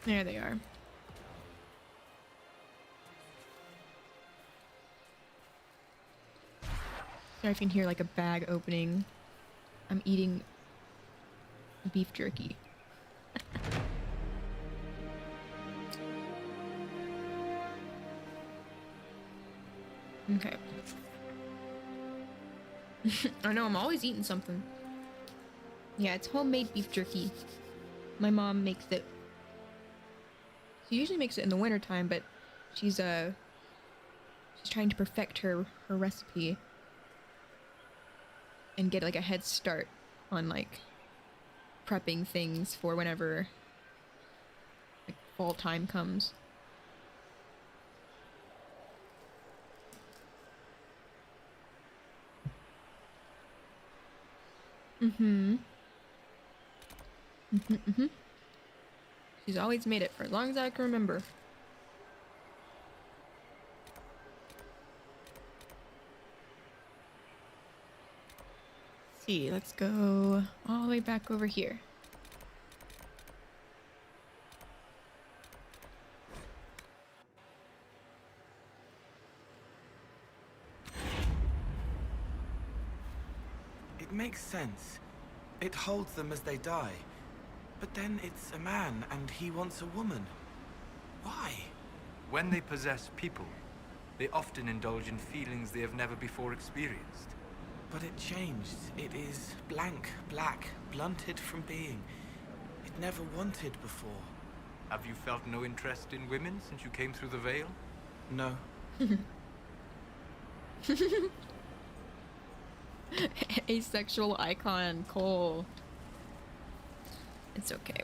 There they are. Sorry if you can hear like a bag opening. I'm eating beef jerky. Okay. I know, I'm always eating something. Yeah, it's homemade beef jerky. My mom makes it. She usually makes it in the wintertime, but she's trying to perfect her recipe and get like a head start on like prepping things for whenever like fall time comes. She's always made it for as long as I can remember. Let's see, let's go all the way back over here. It makes sense. It holds them as they die. But then it's a man, and he wants a woman. Why? When they possess people, they often indulge in feelings they have never before experienced. But it changed. It is blank, black, blunted from being. It never wanted before. Have you felt no interest in women since you came through the veil? No. Asexual icon, Cole. It's okay.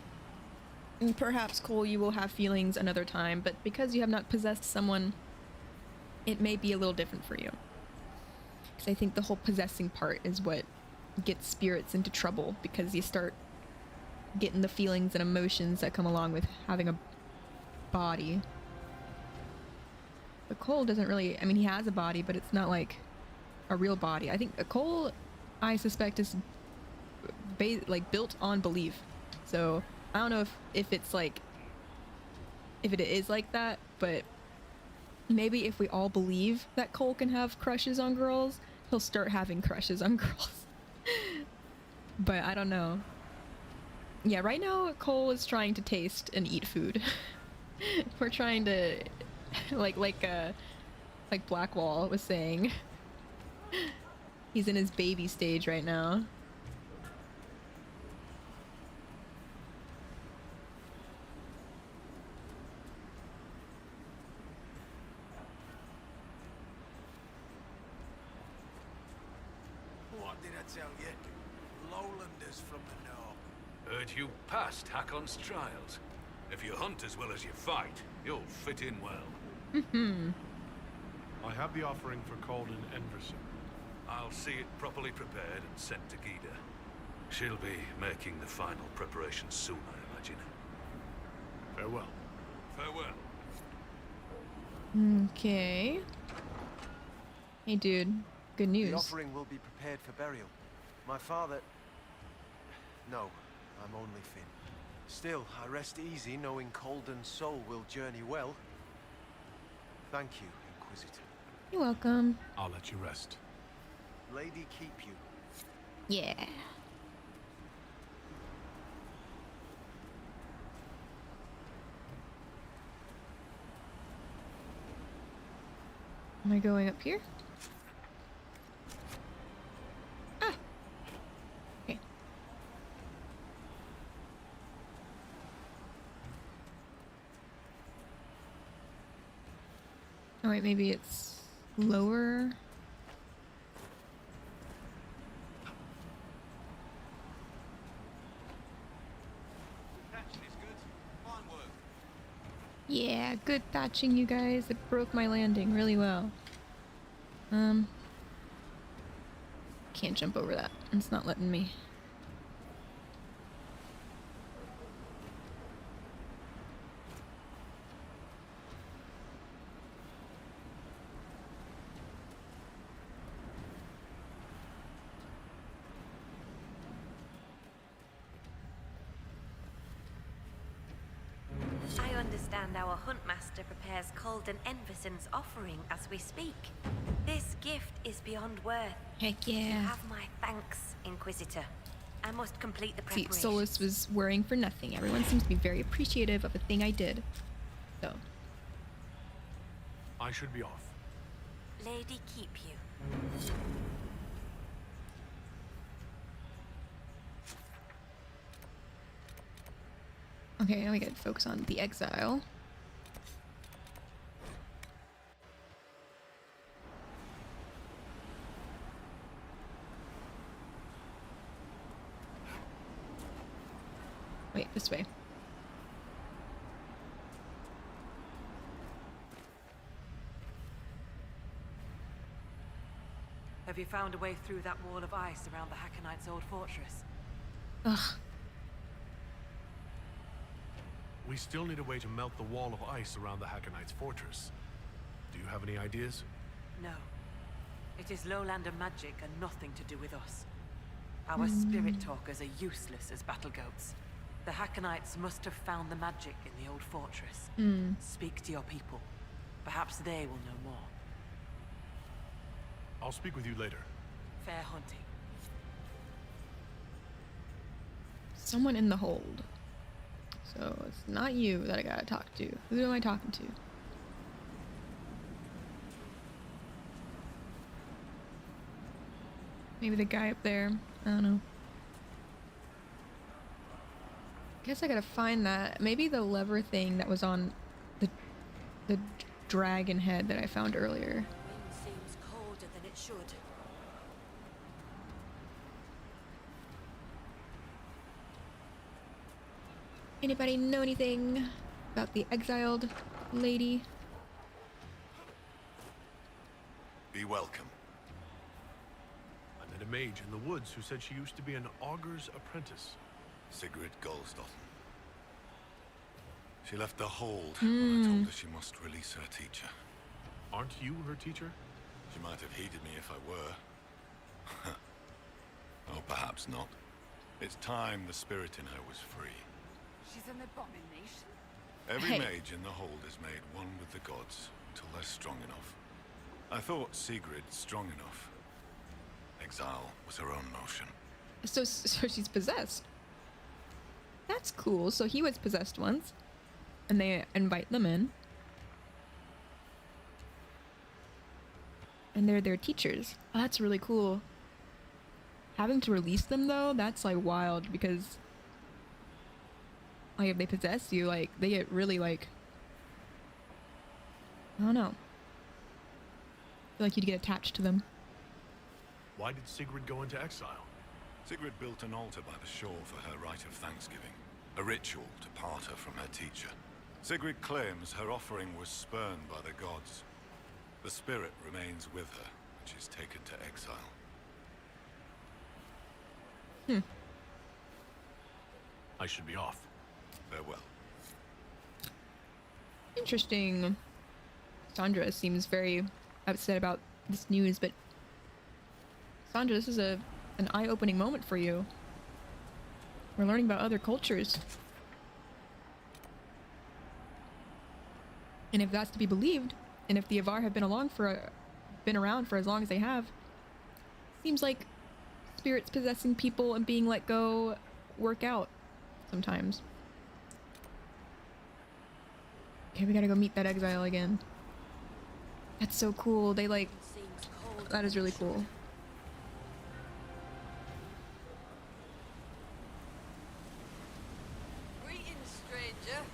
And perhaps, Cole, you will have feelings another time, but because you have not possessed someone, it may be a little different for you. Because I think the whole possessing part is what gets spirits into trouble, because you start getting the feelings and emotions that come along with having a body. But Cole doesn't really, I mean, he has a body, but it's not like a real body. I think Cole, I suspect, is like built on belief. So I don't know if it's like, if it is like that, but maybe if we all believe that Cole can have crushes on girls, he'll start having crushes on girls. But I don't know. Yeah, right now Cole is trying to taste and eat food. We're trying to like like Blackwall was saying. He's in his baby stage right now. What did I tell you? Lowlanders from the north. Heard you passed Hakon's trials. If you hunt as well as you fight, you'll fit in well. I have the offering for Calden Enverson. I'll see it properly prepared and sent to Gida. She'll be making the final preparations soon, I imagine. Farewell. Farewell. Okay. Hey, dude. Good news. The offering will be prepared for burial. My father... No, I'm only Finn. Still, I rest easy knowing Calden's soul will journey well. Thank you, Inquisitor. You're welcome. I'll let you rest. Lady keep you. Yeah. Am I going up here? Ah! Okay. Oh wait, maybe it's lower. Yeah, good thatching, you guys. It broke my landing really well. Can't jump over that. It's not letting me. I understand our huntmaster prepares Calden Enverson's offering as we speak. This gift is beyond worth. Heck You yeah. have my thanks, Inquisitor. I must complete the See, preparations. Solus was worrying for nothing. Everyone seems to be very appreciative of a thing I did. So. I should be off. Lady keep you. Okay, now we gotta focus on the exile. Wait, this way. Have you found a way through that wall of ice around the Hackonites' old fortress? Ugh. We still need a way to melt the wall of ice around the Hackonites' fortress. Do you have any ideas? No. It is lowlander magic and nothing to do with us. Our spirit talkers are useless as battle goats. The Hackonites must have found the magic in the old fortress. Speak to your people. Perhaps they will know more. I'll speak with you later. Fair hunting. Someone in the hold. So it's not you that I gotta talk to. Who am I talking to? Maybe the guy up there. I don't know. Guess I gotta find that. Maybe the lever thing that was on the dragon head that I found earlier. Wind seems colder than it should. Anybody know anything about the exiled lady? Be welcome. I met a mage in the woods who said she used to be an augur's apprentice. Sigrid Goldsdotten. She left the hold when I told her she must release her teacher. Aren't you her teacher? She might have heeded me if I were. Oh, perhaps not. It's time the spirit in her was free. She's an abomination. Every Hey. mage in the hold is made one with the gods until they're strong enough. I thought Sigrid strong enough. Exile was her own notion. So she's possessed. That's cool. So he was possessed once, and they invite them in. And they're their teachers. Oh, that's really cool. Having to release them though, that's like wild because like if they possess you, like they get really like, I don't know. I feel like you'd get attached to them. Why did Sigrid go into exile? Sigrid built an altar by the shore for her rite of thanksgiving, a ritual to part her from her teacher. Sigrid claims her offering was spurned by the gods. The spirit remains with her, and she's taken to exile. I should be off. Farewell. Interesting. Sandra seems very upset about this news, but Sandra, this is an eye-opening moment for you. We're learning about other cultures. And if that's to be believed, and if the Avar have been around for as long as they have, seems like spirits possessing people and being let go work out sometimes. Okay, we gotta go meet that exile again. That's so cool. They like... That is really cool. Greetings, stranger.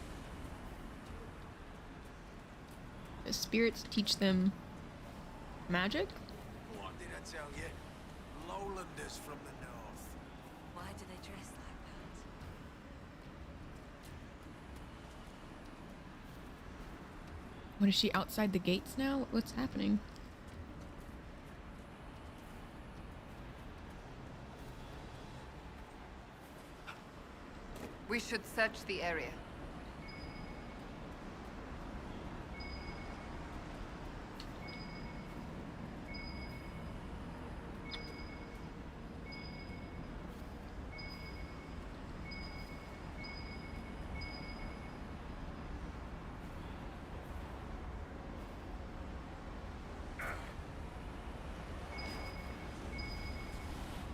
The spirits teach them magic? What did I tell you? Lowlanders from the north. Why do they dress like that? What is she outside the gates now? What's happening? We should search the area.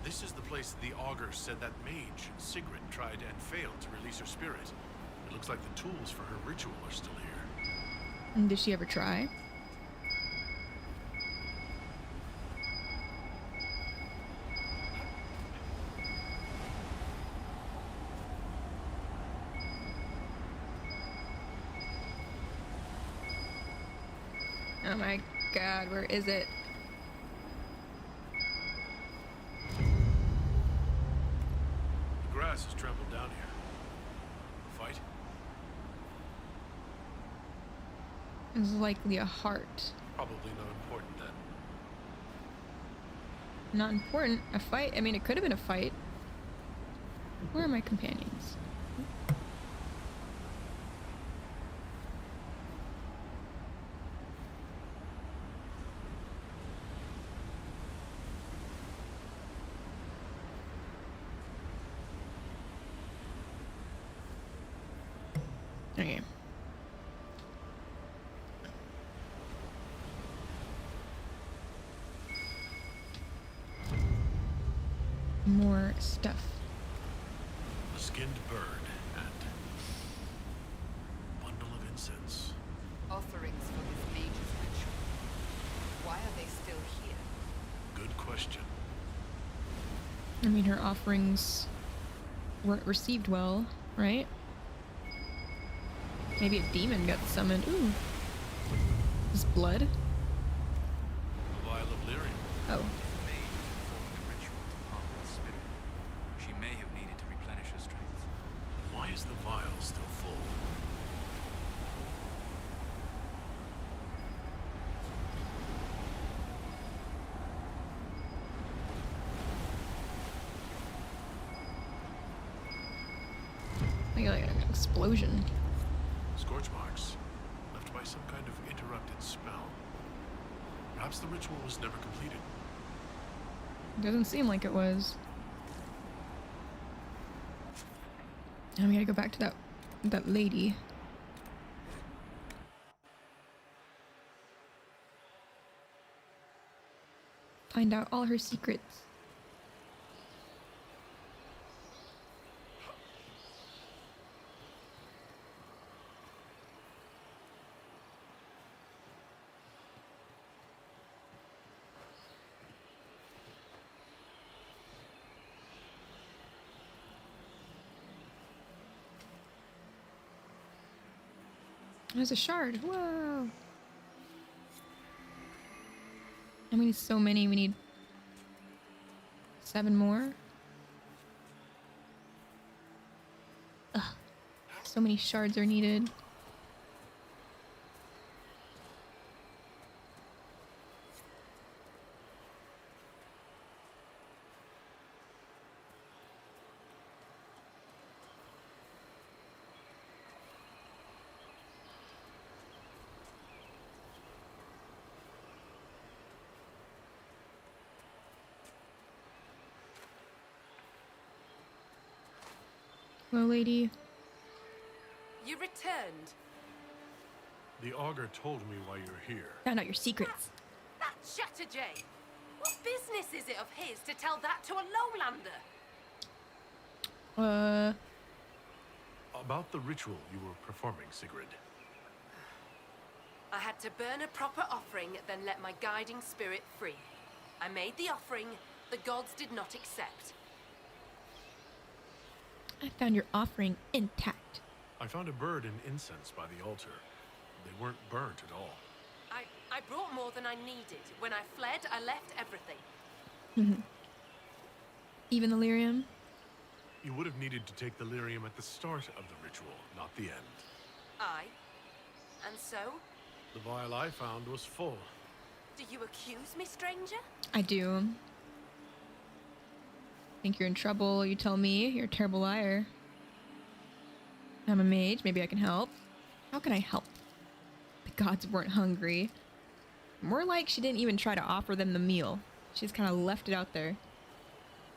This is the place the Augur said that Mage, Sigrid, tried and failed to release her spirit. It looks like the tools for her ritual are still here. And did she ever try? Oh my god, where is it? The grass is trampled down here. Fight? It's likely a heart. Probably not important then. Not important. A fight? I mean, it could have been a fight. Where are my companions? Okay. More stuff. A skinned bird and bundle of incense. Offerings for this mage's ritual. Why are they still here? Good question. I mean, her offerings weren't received well, right? Maybe a demon got summoned. Ooh. Is blood? A vial of lyrium. Oh. She may have needed to replenish her strength. Why is the vial still full? I got like an explosion. Scorch marks, left by some kind of interrupted spell. Perhaps the ritual was never completed. Doesn't seem like it was. Now we gotta go back to that lady. Find out all her secrets. There's a shard. Whoa. And we need so many. We need 7 more. Ugh. So many shards are needed. Hello, lady. You returned. The augur told me why you're here. Found out your secrets. That Chatterjay. What business is it of his to tell that to a lowlander? About the ritual you were performing, Sigrid. I had to burn a proper offering, then let my guiding spirit free. I made the offering. The gods did not accept. I found your offering intact. I found a bird and incense by the altar. They weren't burnt at all. I brought more than I needed. When I fled, I left everything. Even the lyrium? You would have needed to take the lyrium at the start of the ritual, not the end. Aye. And so? The vial I found was full. Do you accuse me, stranger? I do. Think you're in trouble, you tell me. You're a terrible liar. I'm a mage, maybe I can help. How can I help? The gods weren't hungry. More like she didn't even try to offer them the meal. She just kind of left it out there.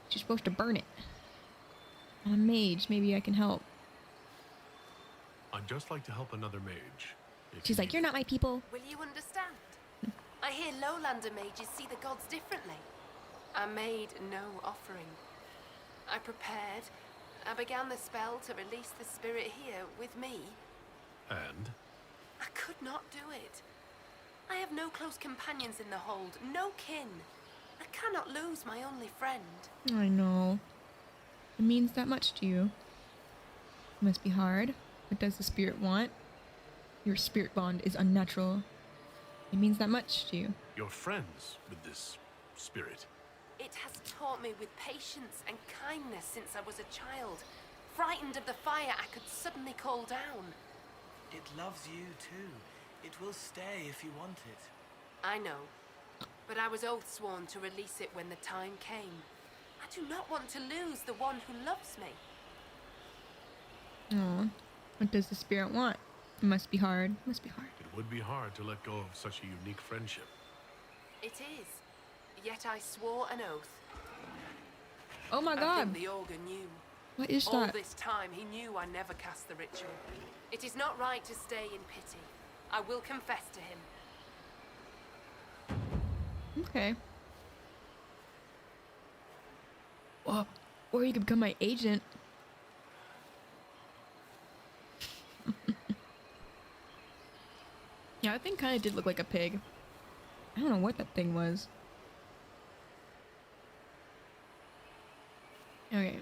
She's supposed to burn it. I'm a mage, maybe I can help. I'd just like to help another mage. She's like, you're not my people. Will you understand? I hear lowlander mages see the gods differently. I made no offering. I prepared. I began the spell to release the spirit here with me. And? I could not do it. I have no close companions in the hold, no kin. I cannot lose my only friend. I know. It means that much to you. It must be hard. What does the spirit want? Your spirit bond is unnatural. It means that much to you. You're friends with this spirit. It has taught me with patience and kindness since I was a child. Frightened of the fire I could suddenly call down. It loves you too. It will stay if you want it. I know. But I was oath sworn to release it when the time came. I do not want to lose the one who loves me. Aw. What does the spirit want? It must be hard. It must be hard. It would be hard to let go of such a unique friendship. It is. Yet I swore an oath. Oh my I god. think the augur knew. What is All that? this time he knew I never cast the ritual. It is not right to stay in pity. I will confess to him. Okay. Well, or you could become my agent. Yeah, that thing kind of did look like a pig. I don't know what that thing was. Okay.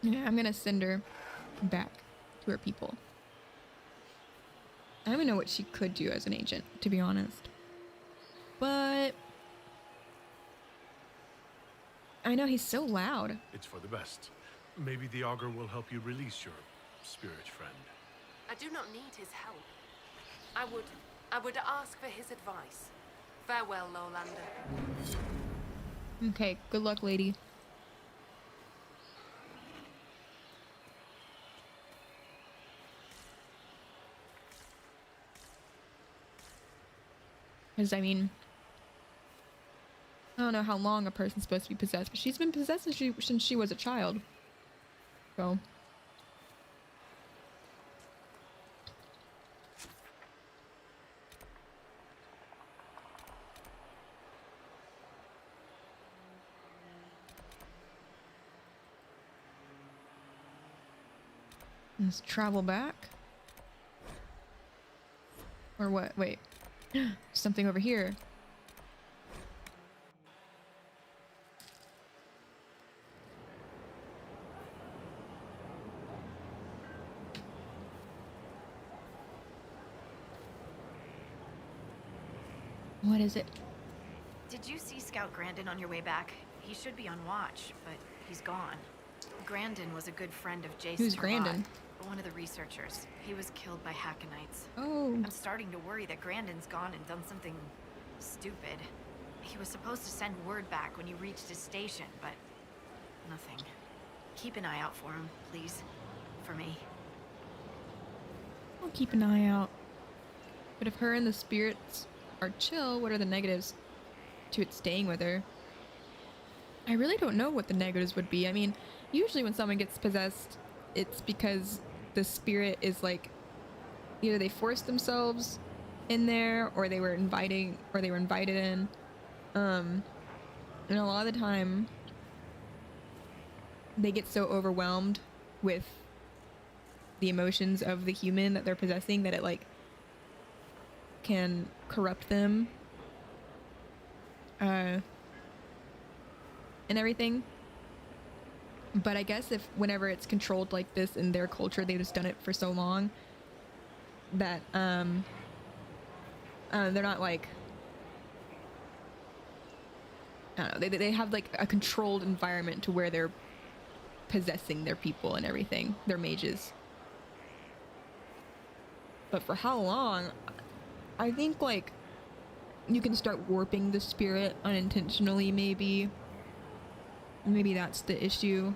Yeah, I'm gonna send her back to her people. I don't even know what she could do as an agent, to be honest. But I know he's so loud. It's for the best. Maybe the augur will help you release your spirit friend. I do not need his help. I would ask for his advice. Farewell, lowlander. Okay, good luck, lady. Because, I mean, I don't know how long a person's supposed to be possessed, but she's been possessed since she was a child. So, Let's travel back. Or what? Wait. Something over here. What is it? Did you see Scout Grandin on your way back? He should be on watch, but he's gone. Grandin was a good friend of Jason. Who's Grandin? One of the researchers. He was killed by Hackonites. Oh. I'm starting to worry that Grandin's gone and done something stupid. He was supposed to send word back when he reached his station, but nothing. Keep an eye out for him, please. For me. I'll keep an eye out. But if her and the spirits are chill, what are the negatives to it staying with her? I really don't know what the negatives would be. I mean, usually when someone gets possessed, it's because the spirit is like, either they forced themselves in there, or they were invited in. And a lot of the time, they get so overwhelmed with the emotions of the human that they're possessing that it like can corrupt them and everything. But I guess if whenever it's controlled like this in their culture, they've just done it for so long that they're not like, I don't know, they have like a controlled environment to where they're possessing their people and everything, their mages. But for how long? I think like you can start warping the spirit unintentionally, maybe. Maybe that's the issue.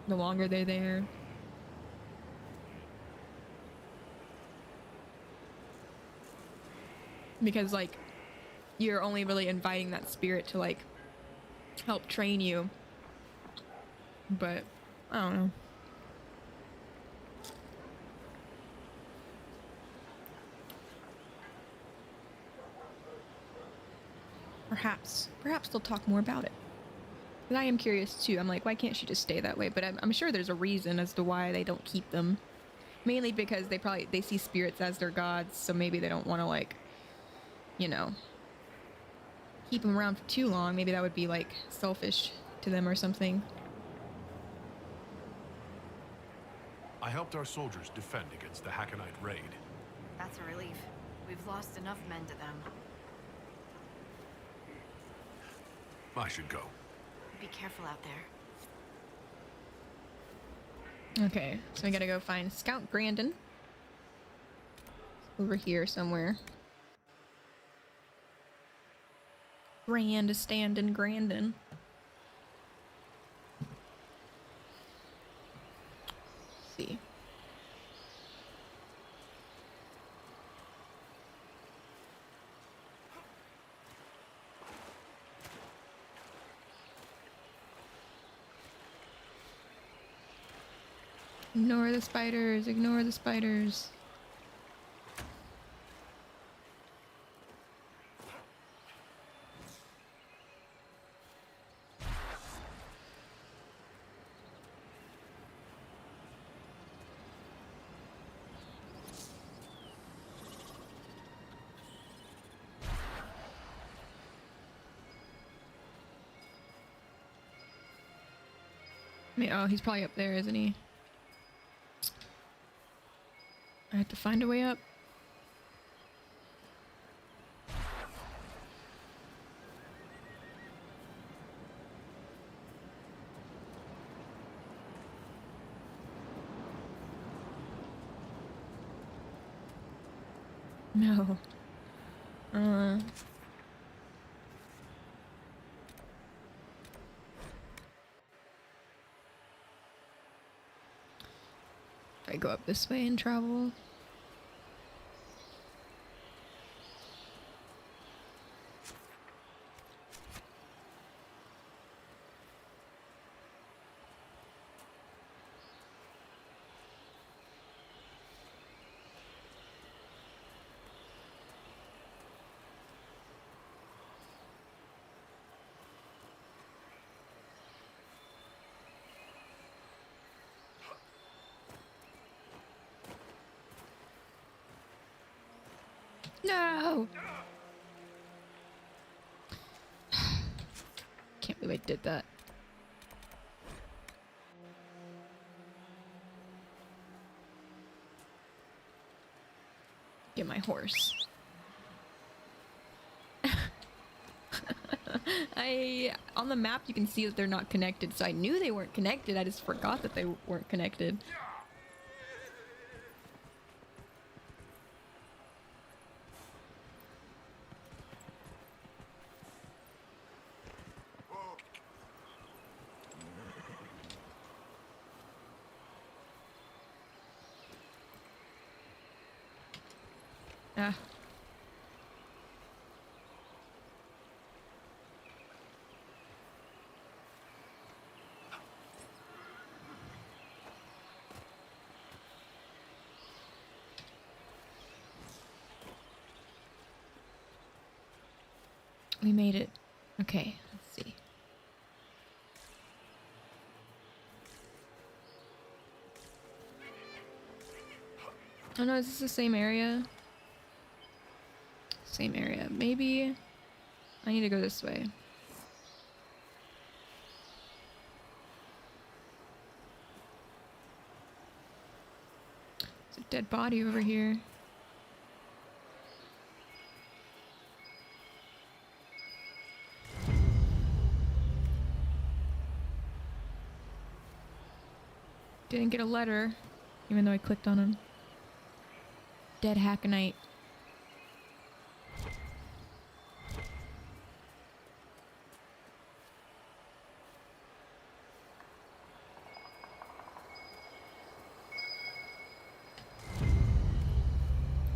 The longer they're there. Because like you're only really inviting that spirit to like help train you. But I don't know. Perhaps they'll talk more about it. But I am curious too. I'm like, why can't she just stay that way? But I'm sure there's a reason as to why they don't keep them. Mainly because they see spirits as their gods, so maybe they don't want to like, you know, keep them around for too long. Maybe that would be like selfish to them or something. I helped our soldiers defend against the Hackonite raid. That's a relief. We've lost enough men to them. I should go. Be careful out there. Okay, so we gotta go find Scout Grandin. Over here somewhere. Grandin. Let's see. Ignore the spiders, ignore the spiders. Oh, he's probably up there, isn't he? I have to find a way up. No. If I go up this way and travel. No! Can't believe I did that. Get my horse. On the map you can see that they're not connected, so I knew they weren't connected. I just forgot that they weren't connected. Ah. We made it. Okay, let's see. Oh no, is this the same area? Same area. Maybe I need to go this way. There's a dead body over here. Didn't get a letter, even though I clicked on him. Dead Hackenite.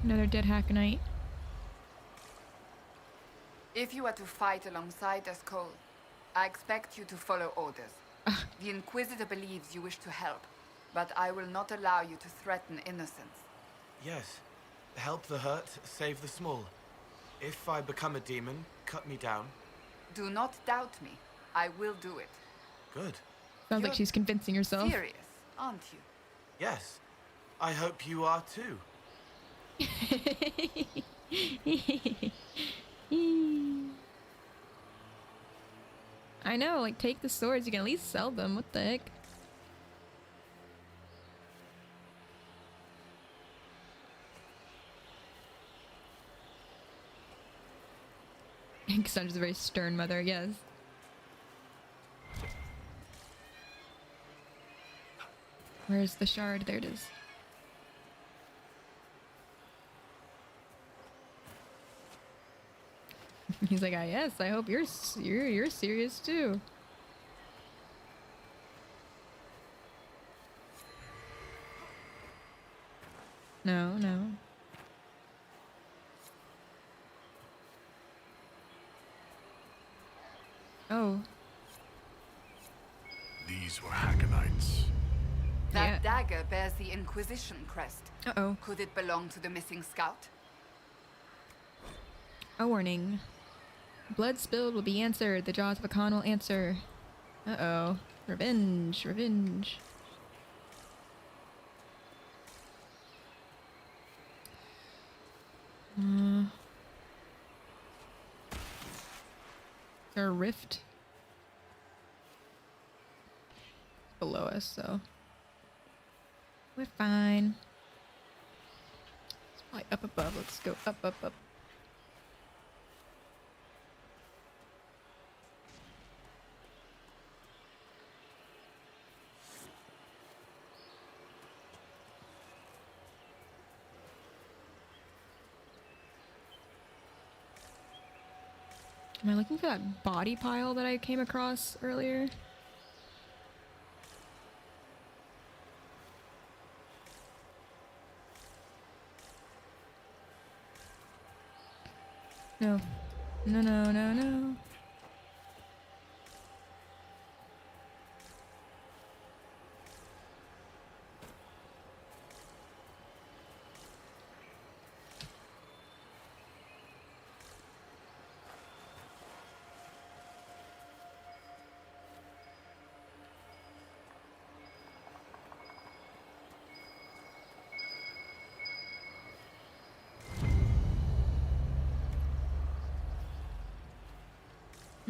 Another dead Hackenite. If you are to fight alongside us, Cole, I expect you to follow orders. The Inquisitor believes you wish to help, but I will not allow you to threaten innocents. Yes. Help the hurt, save the small. If I become a demon, cut me down. Do not doubt me. I will do it. Good. Sounds like she's convincing herself. Serious, aren't you? Yes. I hope you are too. I know, like, take the swords. You can at least sell them. What the heck? Cassandra's a very stern mother, yes. Where's the shard? There it is. He's like, ah, yes, I hope you're serious too. No, no. Oh. These were Hackenites. That dagger bears the Inquisition crest. Uh-oh. Could it belong to the missing scout? A warning. Blood spilled will be answered. The jaws of a Khan will answer. Uh-oh. Revenge. Revenge. Is there a rift below us, so we're fine. Let's fly up above. Let's go up, up, up. Am I looking for that body pile that I came across earlier? No. No, no, no, no.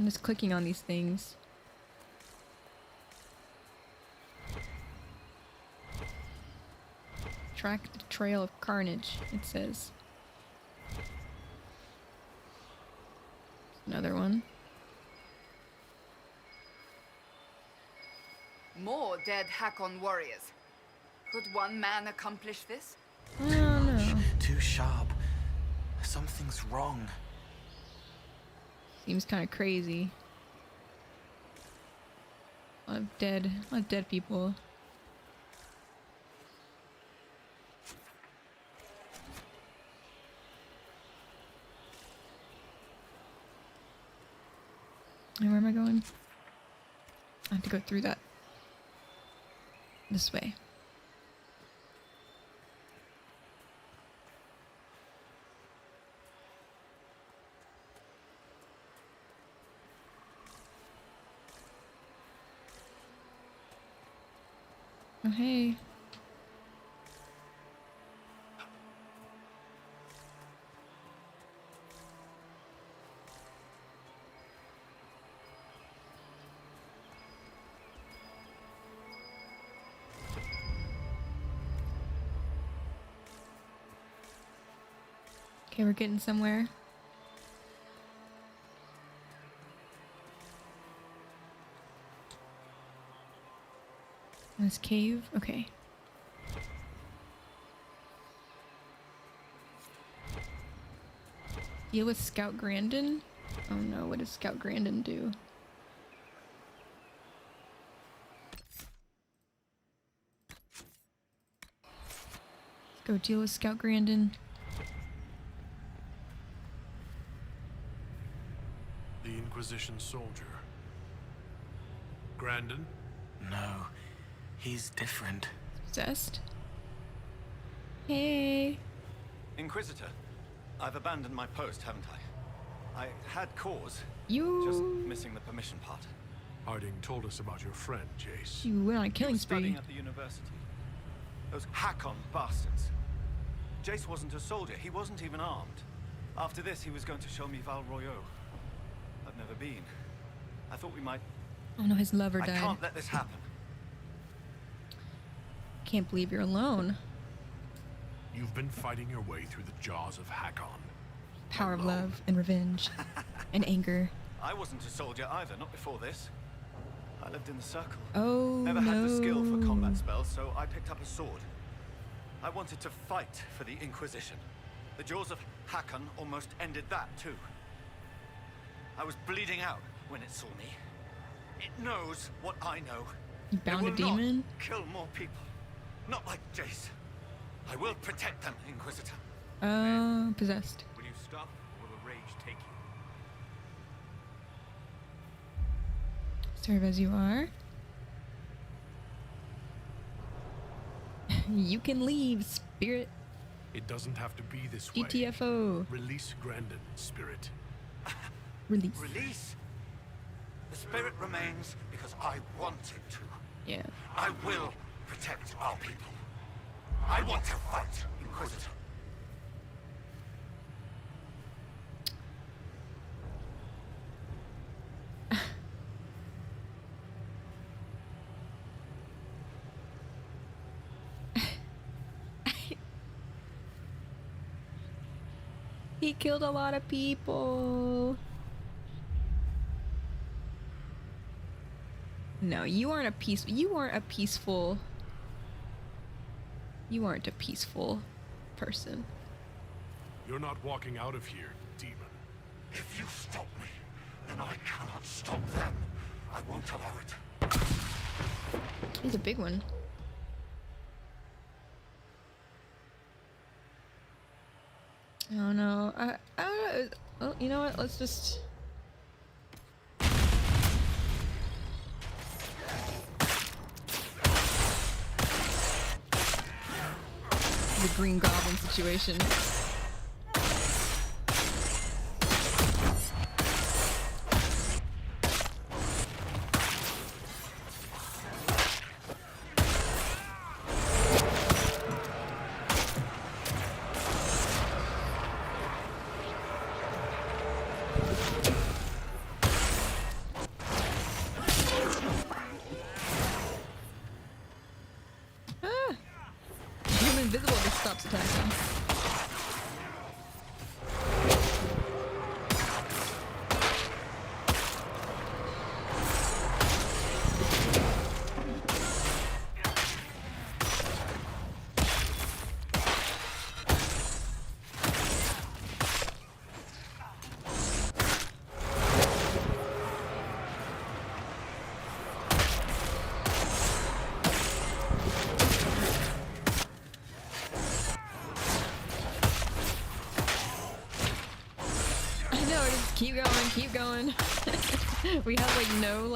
I'm just clicking on these things. Track the trail of carnage, it says. Another one. More dead Hakon warriors. Could one man accomplish this? I don't know. Too sharp. Something's wrong. Seems kind of crazy. A lot of dead people. And where am I going? I have to go through that. This way. Oh, hey. Okay, we're getting somewhere. This cave? Okay. Deal with Scout Grandin? Oh no, what does Scout Grandin do? Let's go deal with Scout Grandin. The Inquisition soldier. Grandin? No, he's different. Possessed? Hey. Inquisitor, I've abandoned my post, haven't I? I had cause. You... Just missing the permission part. Harding told us about your friend, Jace. You went on a killing spree. Studying at the university. Those Hakon bastards. Jace wasn't a soldier. He wasn't even armed. After this, he was going to show me Val Royaux. I've never been. I thought we might... Oh no, his lover I died. can't let this happen. Can't believe you're alone. You've been fighting your way through the jaws of Hakon. Power of love and revenge and anger. I wasn't a soldier either, not before this. I lived in the circle. Oh, Never had the skill for combat spells, so I picked up a sword. I wanted to fight for the Inquisition. The jaws of Hakon almost ended that too. I was bleeding out when it saw me. It knows what I know. You bound a It will demon? not kill more people. Not like Jace. I will protect them, Inquisitor. Possessed. Will you stop, or will the rage take you? Serve as you are. You can leave, spirit. It doesn't have to be this way. GTFO. Release Grandin, spirit. Release. Release? The spirit remains because I want it to. Yeah. I will protect our people. I want to fight, Inquisitor. He killed a lot of people. No, you aren't a peaceful. You aren't a peaceful. You aren't a peaceful person. You're not walking out of here, demon. If you stop me, then I cannot stop them. I won't allow it. He's a big one. Oh no. Well, you know what? Let's just. The Green Goblin situation. invisible, it just stops attacking. Keep going. We have like no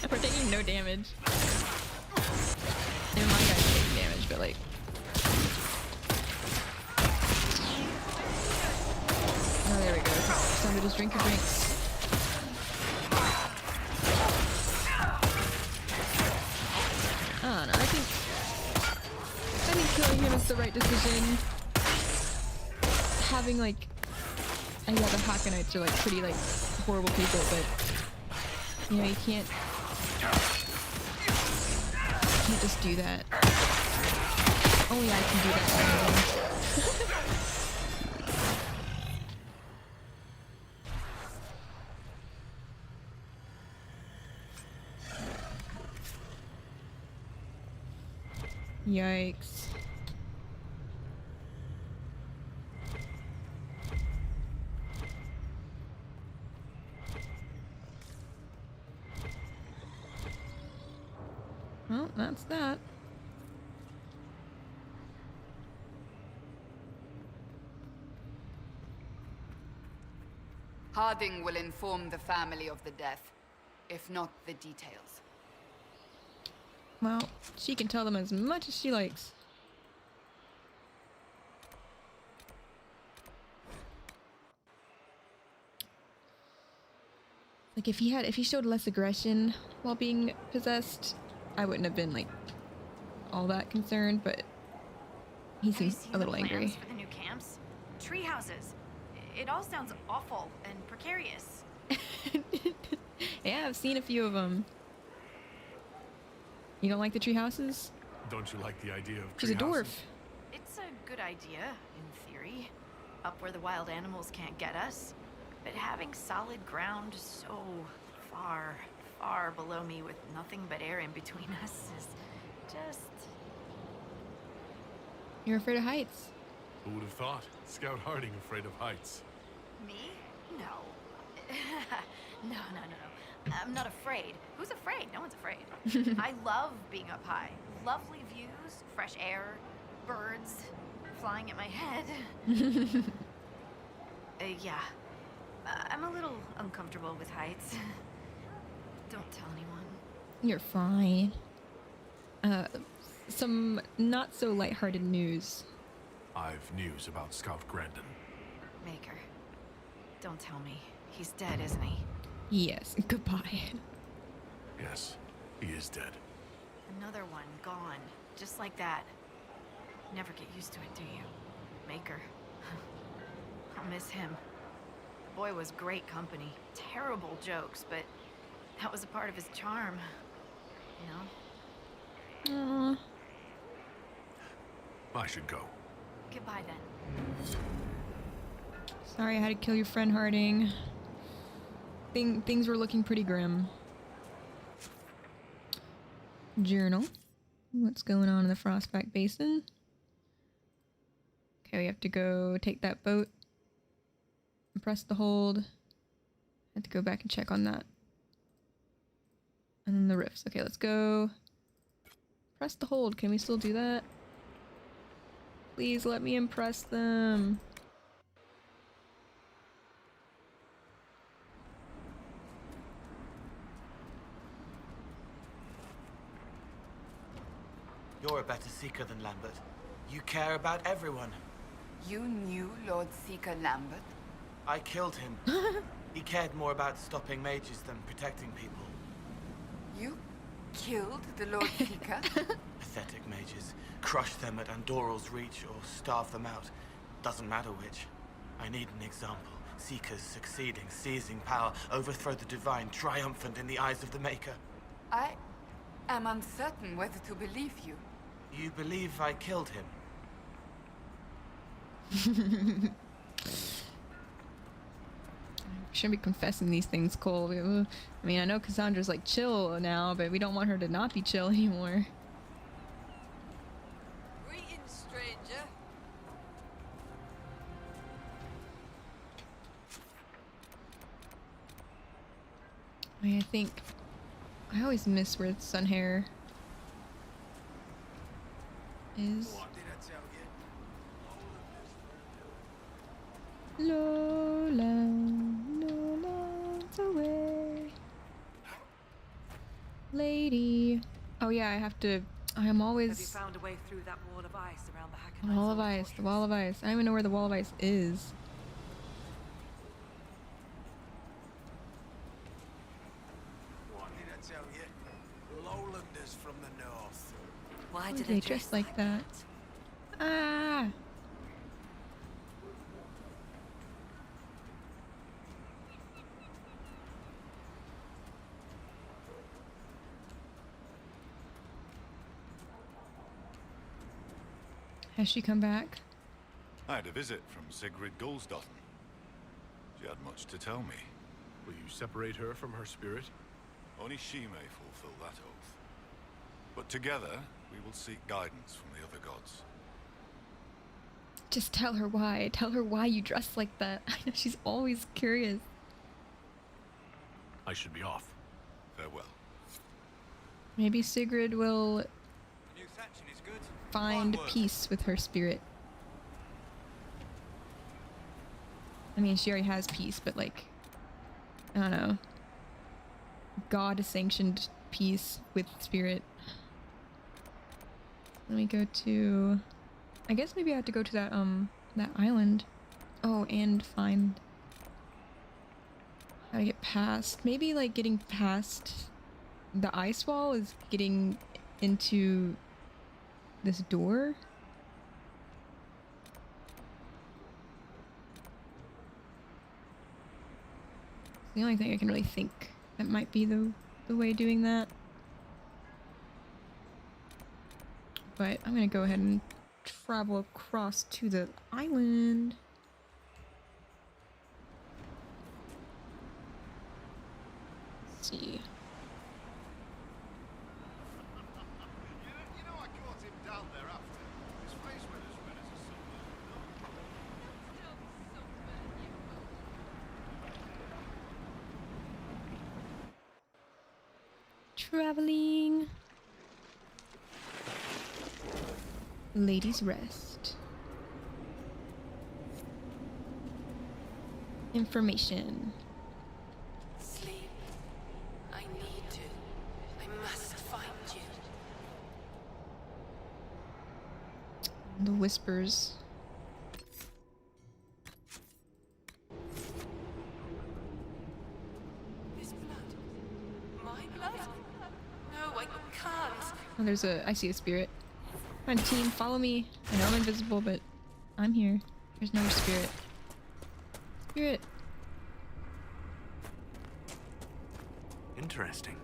we're taking no damage. And my guy's taking damage, but like oh, there we go. Time to just drink your drinks. I don't know, I think killing him is the right decision. Having like yeah, the Hakonites are like pretty like horrible people, but you know, you can't just do that. Only I can do that. Yikes. Well, that's that. Harding will inform the family of the death, if not the details. Well, she can tell them as much as she likes. Like if he showed less aggression while being possessed, I wouldn't have been like all that concerned, but he seems a little angry. For the new camps, tree houses. It all sounds awful and precarious. Yeah, I've seen a few of them. You don't like the tree houses? Don't you like the idea of She's a dwarf. houses? It's a good idea, in theory. Up where the wild animals can't get us. But having solid ground so far, far below me with nothing but air in between us is just... You're afraid of heights. Who would have thought? Scout Harding afraid of heights. Me? No. No. I'm not afraid. Who's afraid? No one's afraid. I love being up high. Lovely views, fresh air, birds flying at my head. Yeah. I'm a little uncomfortable with heights. Don't tell anyone. You're fine. Some not so lighthearted news. I've news about Scout Grandin. Maker. Don't tell me. He's dead, isn't he? Yes. Goodbye. Yes, he is dead. Another one gone. Just like that. Never get used to it, do you? Maker. I'll miss him. The boy was great company. Terrible jokes, but that was a part of his charm. You know? Aww. I should go. Goodbye then. Sorry I had to kill your friend, Harding. Things were looking pretty grim. Journal. What's going on in the Frostback Basin? Okay, we have to go take that boat. Press the hold. Have to go back and check on that. And then the rifts. Okay, let's go. Press the hold. Can we still do that? Please let me impress them. You're a better seeker than Lambert. You care about everyone. You knew Lord Seeker Lambert? I killed him. He cared more about stopping mages than protecting people. You killed the Lord Seeker? Pathetic mages. Crush them at Andorral's reach or starve them out. Doesn't matter which. I need an example. Seekers succeeding, seizing power, overthrow the divine, triumphant in the eyes of the Maker. I am uncertain whether to believe you. You believe I killed him? Shouldn't be confessing these things, Cole. I mean, I know Cassandra's like chill now, but we don't want her to not be chill anymore. Greetings, stranger. I think I always miss where Sunhair is. What did I tell Lowlands away. Lady. Oh yeah, I have to. I am always. Have you found a way through that wall of ice around the The wall of ice. The wall of ice. I don't even know where the wall of ice is. What did I tell you? Lowlanders from the north. Why Why did they dress like that? Ah! Has she come back? I had a visit from Sigrid Gulsdotten. She had much to tell me. Will you separate her from her spirit? Only she may fulfill that oath. But together, we will seek guidance from the other gods. Just tell her why. Tell her why you dress like that. I know she's always curious. I should be off. Farewell. Maybe Sigrid will New section is good. find Onward. peace with her spirit. I mean, she already has peace, but like, I don't know. God-sanctioned peace with spirit. Let me go to... I guess maybe I have to go to that, that island. Oh, and find... how to get past. Maybe, like, getting past the ice wall is getting into this door? It's the only thing I can really think that might be the way doing that. But I'm gonna go ahead and travel across to the island. Let's see. You know I caught him down there after. His face went as red as a Traveling. Ladies' rest. Information. Sleep. I need to. I must find you. The whispers. This blood. My blood? No, I can't. Oh, there's a. I see a spirit. Come on, team, follow me. I know I'm invisible, but I'm here. There's no spirit. Spirit. Interesting.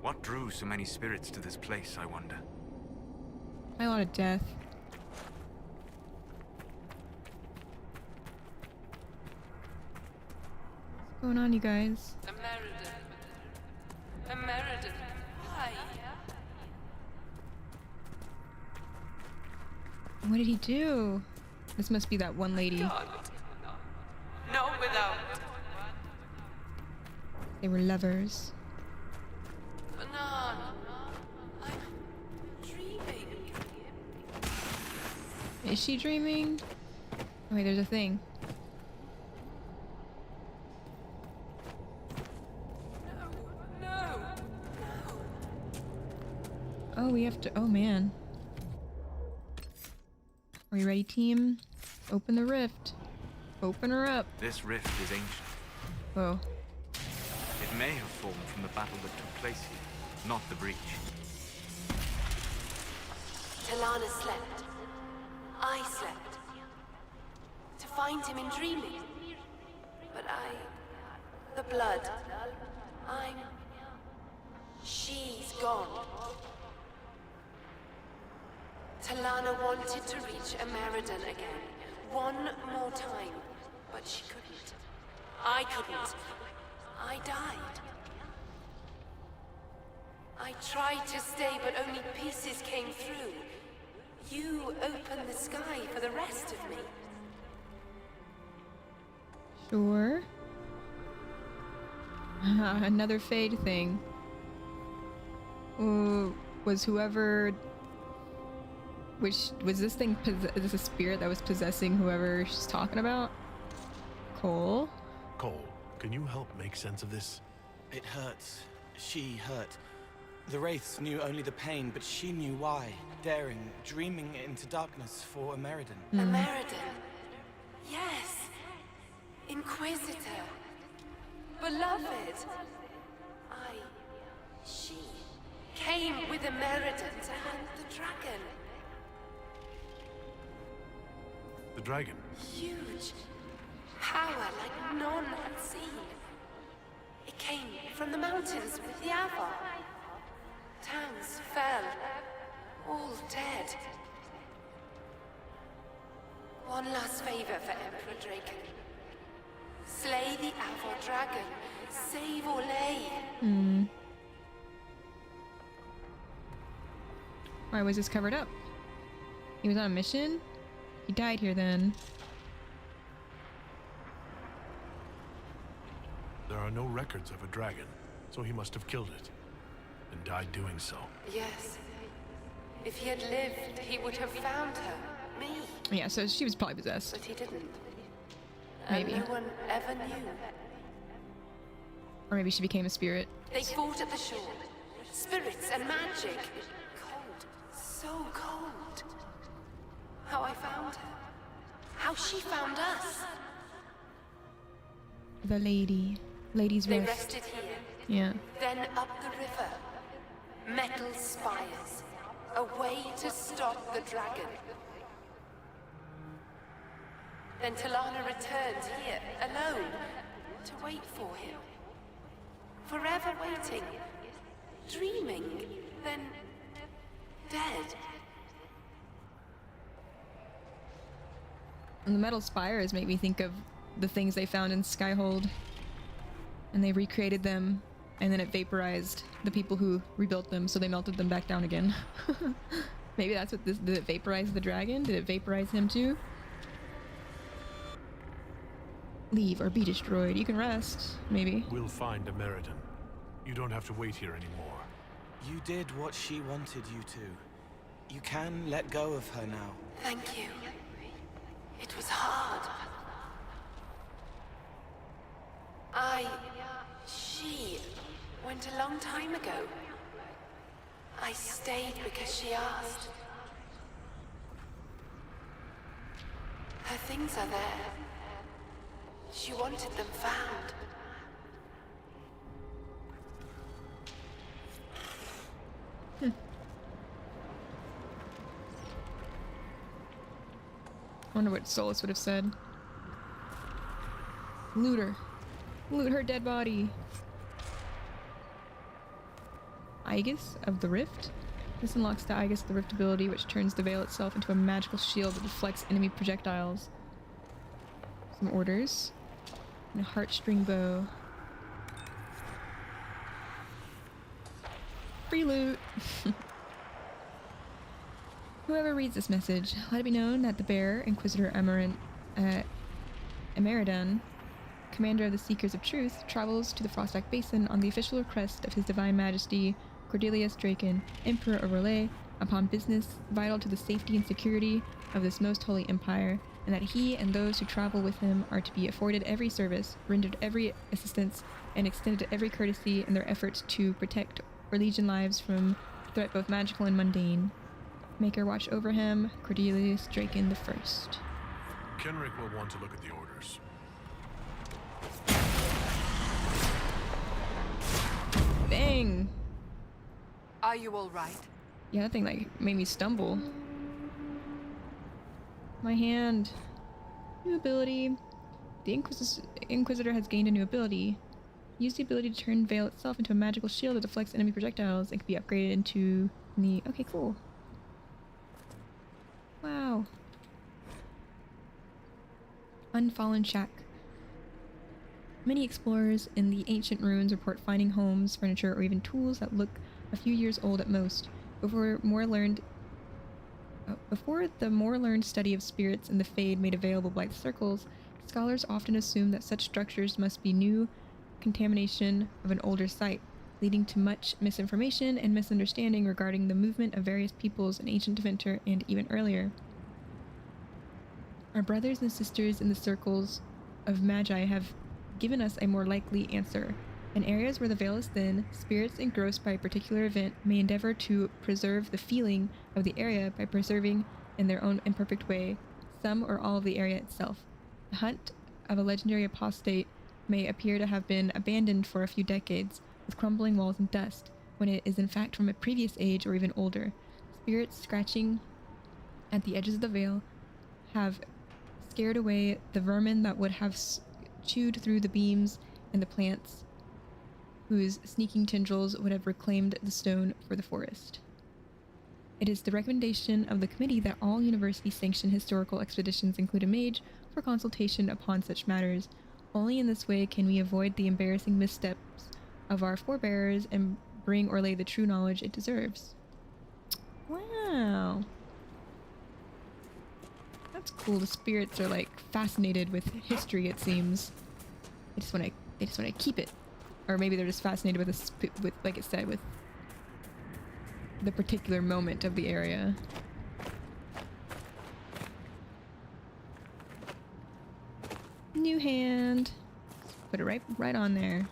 What drew so many spirits to this place, I wonder? Probably a lot of death. What's going on, you guys? A Meriden. Why? What did he do? This must be that one lady. God. No, without. They were lovers. Banana. I'm dreaming. Is she dreaming? Oh, wait, there's a thing. No. Oh, we have to. Oh, man. Are you ready, team? Open the rift. Open her up. This rift is ancient. Whoa. It may have formed from the battle that took place here, not the breach. Talana slept. I slept. To find him in dreaming. But the blood. I'm... She's gone. Talana wanted to reach Ameridan again, one more time, but she couldn't. I couldn't. I died. I tried to stay, but only pieces came through. You opened the sky for the rest of me. Sure. Another Fade thing. Was whoever... Which... Was this thing... Is this a spirit that was possessing whoever she's talking about? Cole? Cole, can you help make sense of this? It hurts. She hurt. The Wraiths knew only the pain, but she knew why. Daring, dreaming into darkness for Ameridan. Ameridan? Yes. Inquisitor. Beloved. She came with Ameridan to hunt the dragon. The dragon? Huge. Power like none had seen. It came from the mountains with the Avar. Towns fell, all dead. One last favor for Emperor Draken. Slay the Avar dragon. Save Orlais. Why was this covered up? He was on a mission? He died here then. There are no records of a dragon, so he must have killed it. And died doing so. Yes. If he had lived, he would have found her. Me. Yeah, so she was probably possessed. But he didn't. Maybe. And no one ever knew. Or maybe she became a spirit. They fought at the shore. Spirits and magic. Cold. So cold. How I found her. How she found us. The Lady's They Rest. rested here. Yeah. Then up the river. Metal spires. A way to stop the dragon. Then Talana returned here, alone, to wait for him. Forever waiting. Dreaming. Then... dead. And the metal spires make me think of the things they found in Skyhold. And they recreated them, and then it vaporized the people who rebuilt them, so they melted them back down again. Maybe that's what this... Did it vaporize the dragon? Did it vaporize him too? Leave or be destroyed. You can rest, maybe. We'll find Ameridan. You don't have to wait here anymore. You did what she wanted you to. You can let go of her now. Thank you. It was hard. She went a long time ago. I stayed because she asked. Her things are there. She wanted them found. Wonder what Solus would have said. Loot her. Loot her dead body. Aegis of the Rift. This unlocks the Aegis of the Rift ability, which turns the veil itself into a magical shield that deflects enemy projectiles. Some orders. And a heartstring bow. Free loot! Whoever reads this message, let it be known that the bearer, Inquisitor Ameridan, commander of the Seekers of Truth, travels to the Frostback Basin on the official request of His Divine Majesty, Cordelius Draken, Emperor of Orlais, upon business vital to the safety and security of this most holy empire, and that he and those who travel with him are to be afforded every service, rendered every assistance, and extended every courtesy in their efforts to protect Orlesian lives from threat both magical and mundane. Maker watch over him, Cordelius Draken the First. Kenrick will want to look at the orders. Bang! Are you all right? Yeah, that thing like made me stumble. My hand. New ability. The Inquisitor has gained a new ability. Use the ability to turn Veil itself into a magical shield that deflects enemy projectiles and can be upgraded into the... Okay, cool. Wow. Unfallen shack. Many explorers in the ancient ruins report finding homes, furniture, or even tools that look a few years old at most. Before the more learned study of spirits and the fade made available by the circles, scholars often assume that such structures must be new contamination of an older site, leading to much misinformation and misunderstanding regarding the movement of various peoples in ancient Deventer and even earlier. Our brothers and sisters in the circles of Magi have given us a more likely answer. In areas where the veil is thin, spirits engrossed by a particular event may endeavor to preserve the feeling of the area by preserving, in their own imperfect way, some or all of the area itself. The hunt of a legendary apostate may appear to have been abandoned for a few decades, with crumbling walls and dust, when it is in fact from a previous age or even older. Spirits scratching at the edges of the veil have scared away the vermin that would have chewed through the beams and the plants, whose sneaking tendrils would have reclaimed the stone for the forest. It is the recommendation of the committee that all university-sanctioned historical expeditions include a mage for consultation upon such matters. Only in this way can we avoid the embarrassing missteps of our forebears and bring or lay the true knowledge it deserves. Wow. That's cool. The spirits are like fascinated with history, it seems. They just want to keep it. Or maybe they're just fascinated with like it said, with the particular moment of the area. New hand. Put it right on there.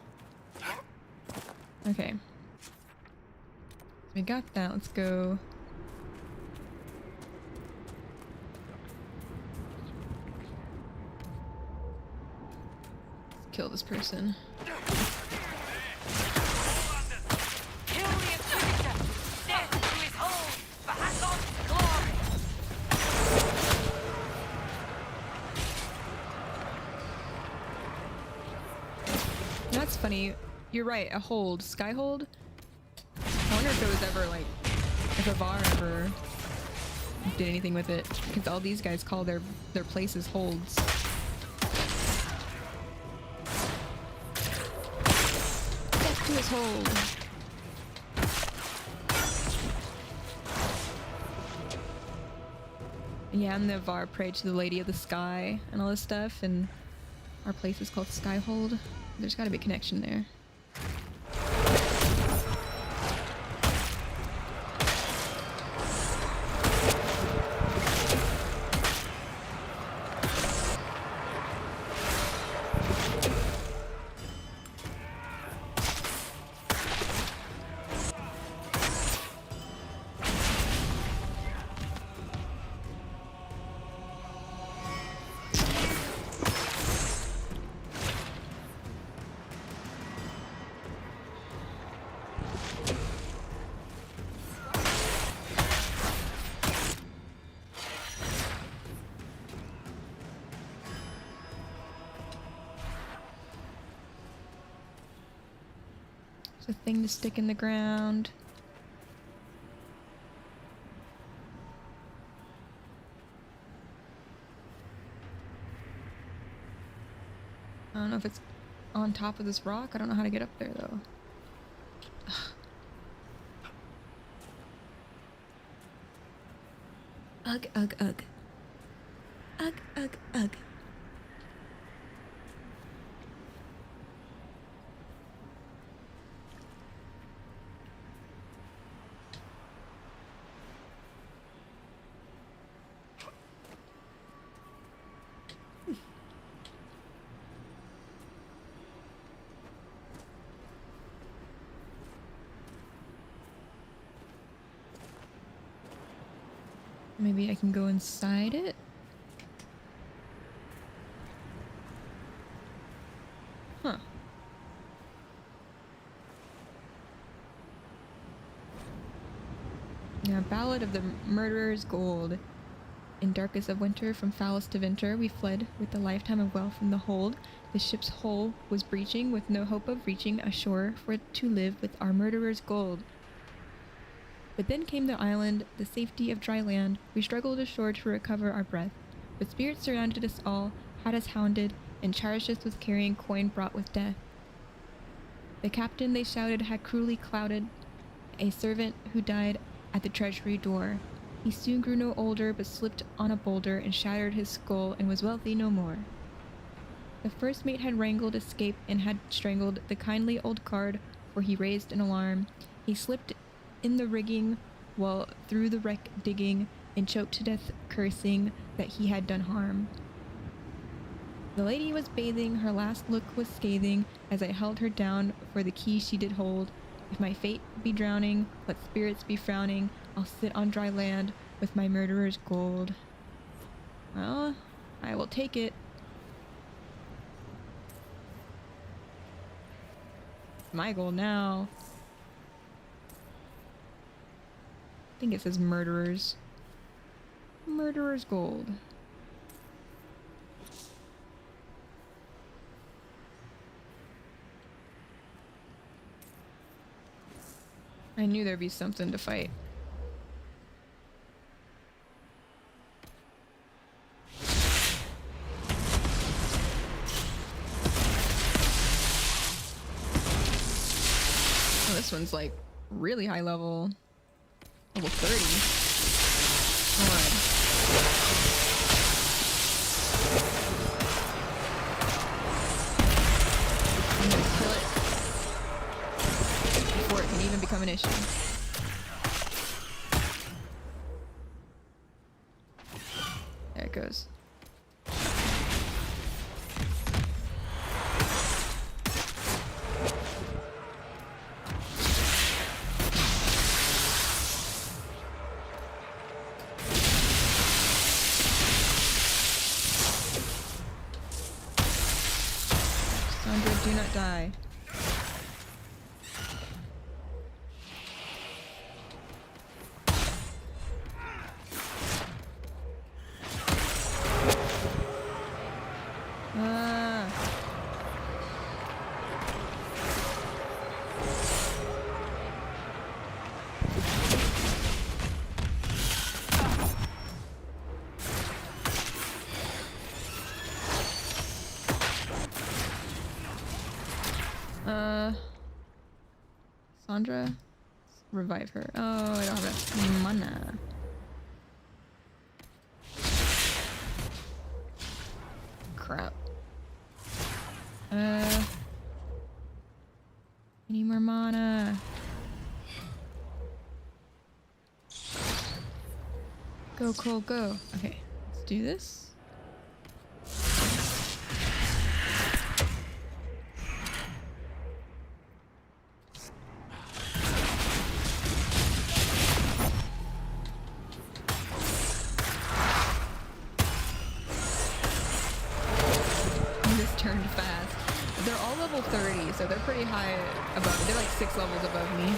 Okay. We got that. Let's go. Let's kill this person. Kill the Inquisitor! Death to his hold! For Handsomest glory! That's funny. You're right. A hold. Skyhold? I wonder if it was ever like, if Avar ever did anything with it, because all these guys call their places holds. Death to his hold. Yeah, and the Avar prayed to the Lady of the Sky and all this stuff, and our place is called Skyhold. There's gotta be a connection there. A thing to stick in the ground. I don't know if it's on top of this rock. I don't know how to get up there though. Ugh, ugh, ugh. Ugh, ugh, ugh. Maybe I can go inside it? Huh. Yeah, Ballad of the Murderer's Gold. In darkest of winter, from foulest to winter, we fled with a lifetime of wealth from the hold. The ship's hull was breaching, with no hope of reaching ashore, for to live with our murderer's gold. But then came the island, the safety of dry land. We struggled ashore to recover our breath. But spirits surrounded us all, had us hounded, and charged us with carrying coin brought with death. The captain, they shouted, had cruelly clouded a servant who died at the treasury door. He soon grew no older, but slipped on a boulder and shattered his skull and was wealthy no more. The first mate had wrangled escape and had strangled the kindly old guard, for he raised an alarm. He slipped in the rigging while through the wreck digging, and choked to death, cursing that he had done harm. The lady was bathing, her last look was scathing, as I held her down, for the key she did hold. If my fate be drowning, let spirits be frowning, I'll sit on dry land with my murderer's gold. Well, I will take it. My goal now. I think it says murderers. Murderer's gold. I knew there'd be something to fight. Oh, this one's like really high level. Level 30. God. I'm gonna kill it before it can even become an issue. There it goes. Do not die. Sandra? Revive her. Oh, I don't have enough mana. Crap. I need more mana. Go, Cole, go. Okay, let's do this. So they're pretty high above me. They're like 6 levels above me.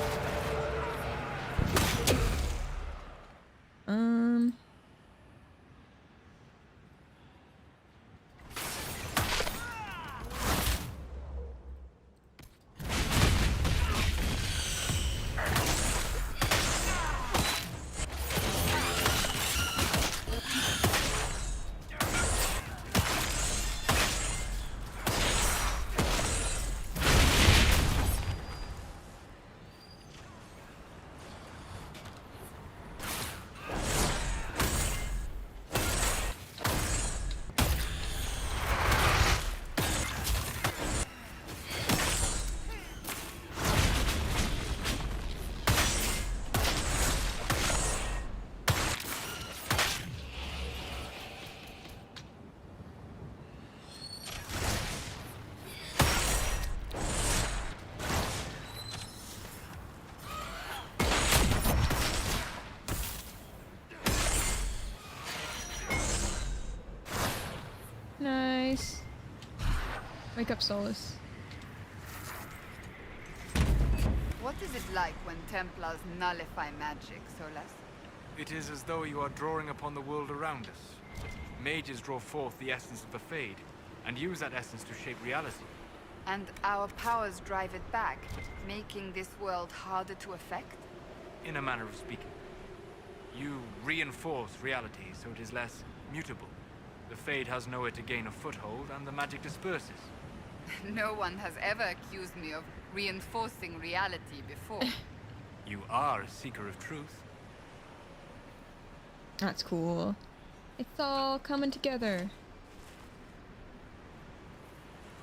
Nice. Wake up, Solus. What is it like when Templars nullify magic, Solus? It is as though you are drawing upon the world around us. Mages draw forth the essence of the Fade, and use that essence to shape reality. And our powers drive it back, making this world harder to affect? in a manner of speaking. You reinforce reality so it is less mutable. The Fade has nowhere to gain a foothold, and the magic disperses. No one has ever accused me of reinforcing reality before. You are a seeker of truth. That's cool. It's all coming together.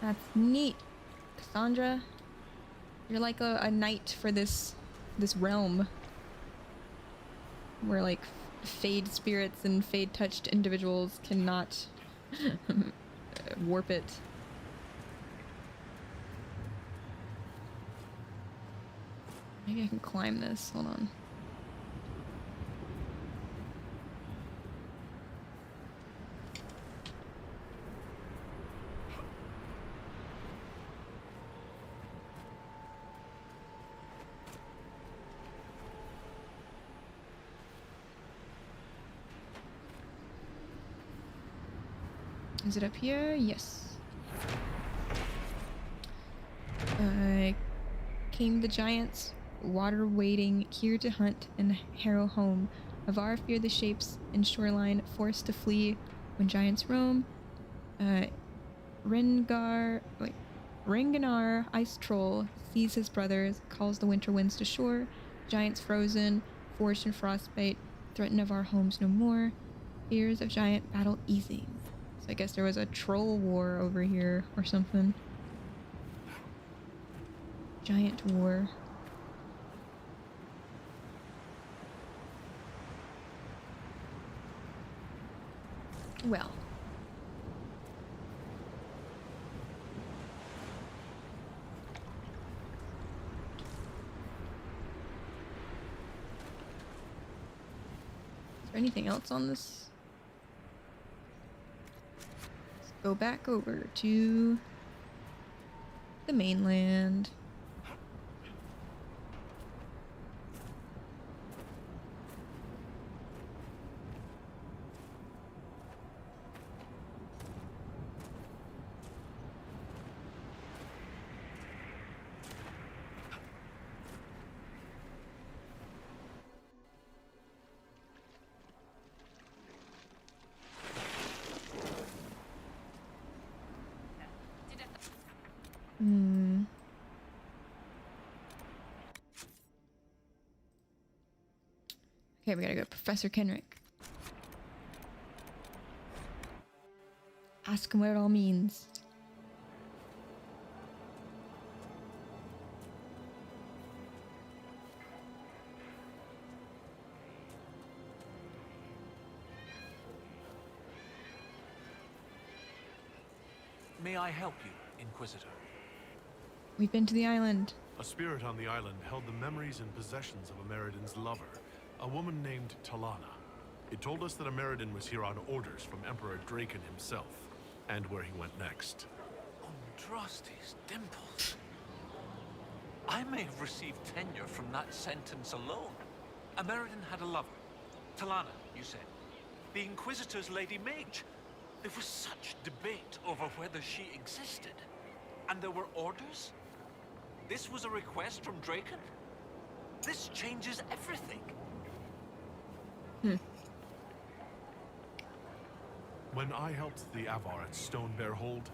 That's neat. Cassandra, you're like a knight for this realm. Where like Fade spirits and Fade touched individuals cannot warp it. Maybe I can climb this. Hold on. Is it up here? Yes. Came the giants, water wading, here to hunt and harrow home. Avar fear the shapes and shoreline, forced to flee when giants roam. Renganar, ice troll, sees his brothers, calls the winter winds to shore. Giants frozen, forged in frostbite, threaten of our homes no more. Fears of giant battle easing. So I guess there was a troll war over here or something. Giant war. Well. Is there anything else on this? Go back over to the mainland. Okay, we gotta go. Professor Kenrick. Ask him what it all means. May I help you, Inquisitor? We've been to the island. A spirit on the island held the memories and possessions of Ameridan's lover, a woman named Talana. It told us that Ameridan was here on orders from Emperor Draken himself, and where he went next. Andraste's dimples. I may have received tenure from that sentence alone. Ameridan had a lover. Talana, you said. The Inquisitor's Lady Mage. There was such debate over whether she existed. And there were orders? This was a request from Draken? This changes everything. When I helped the Avar at Stone Bear Hold,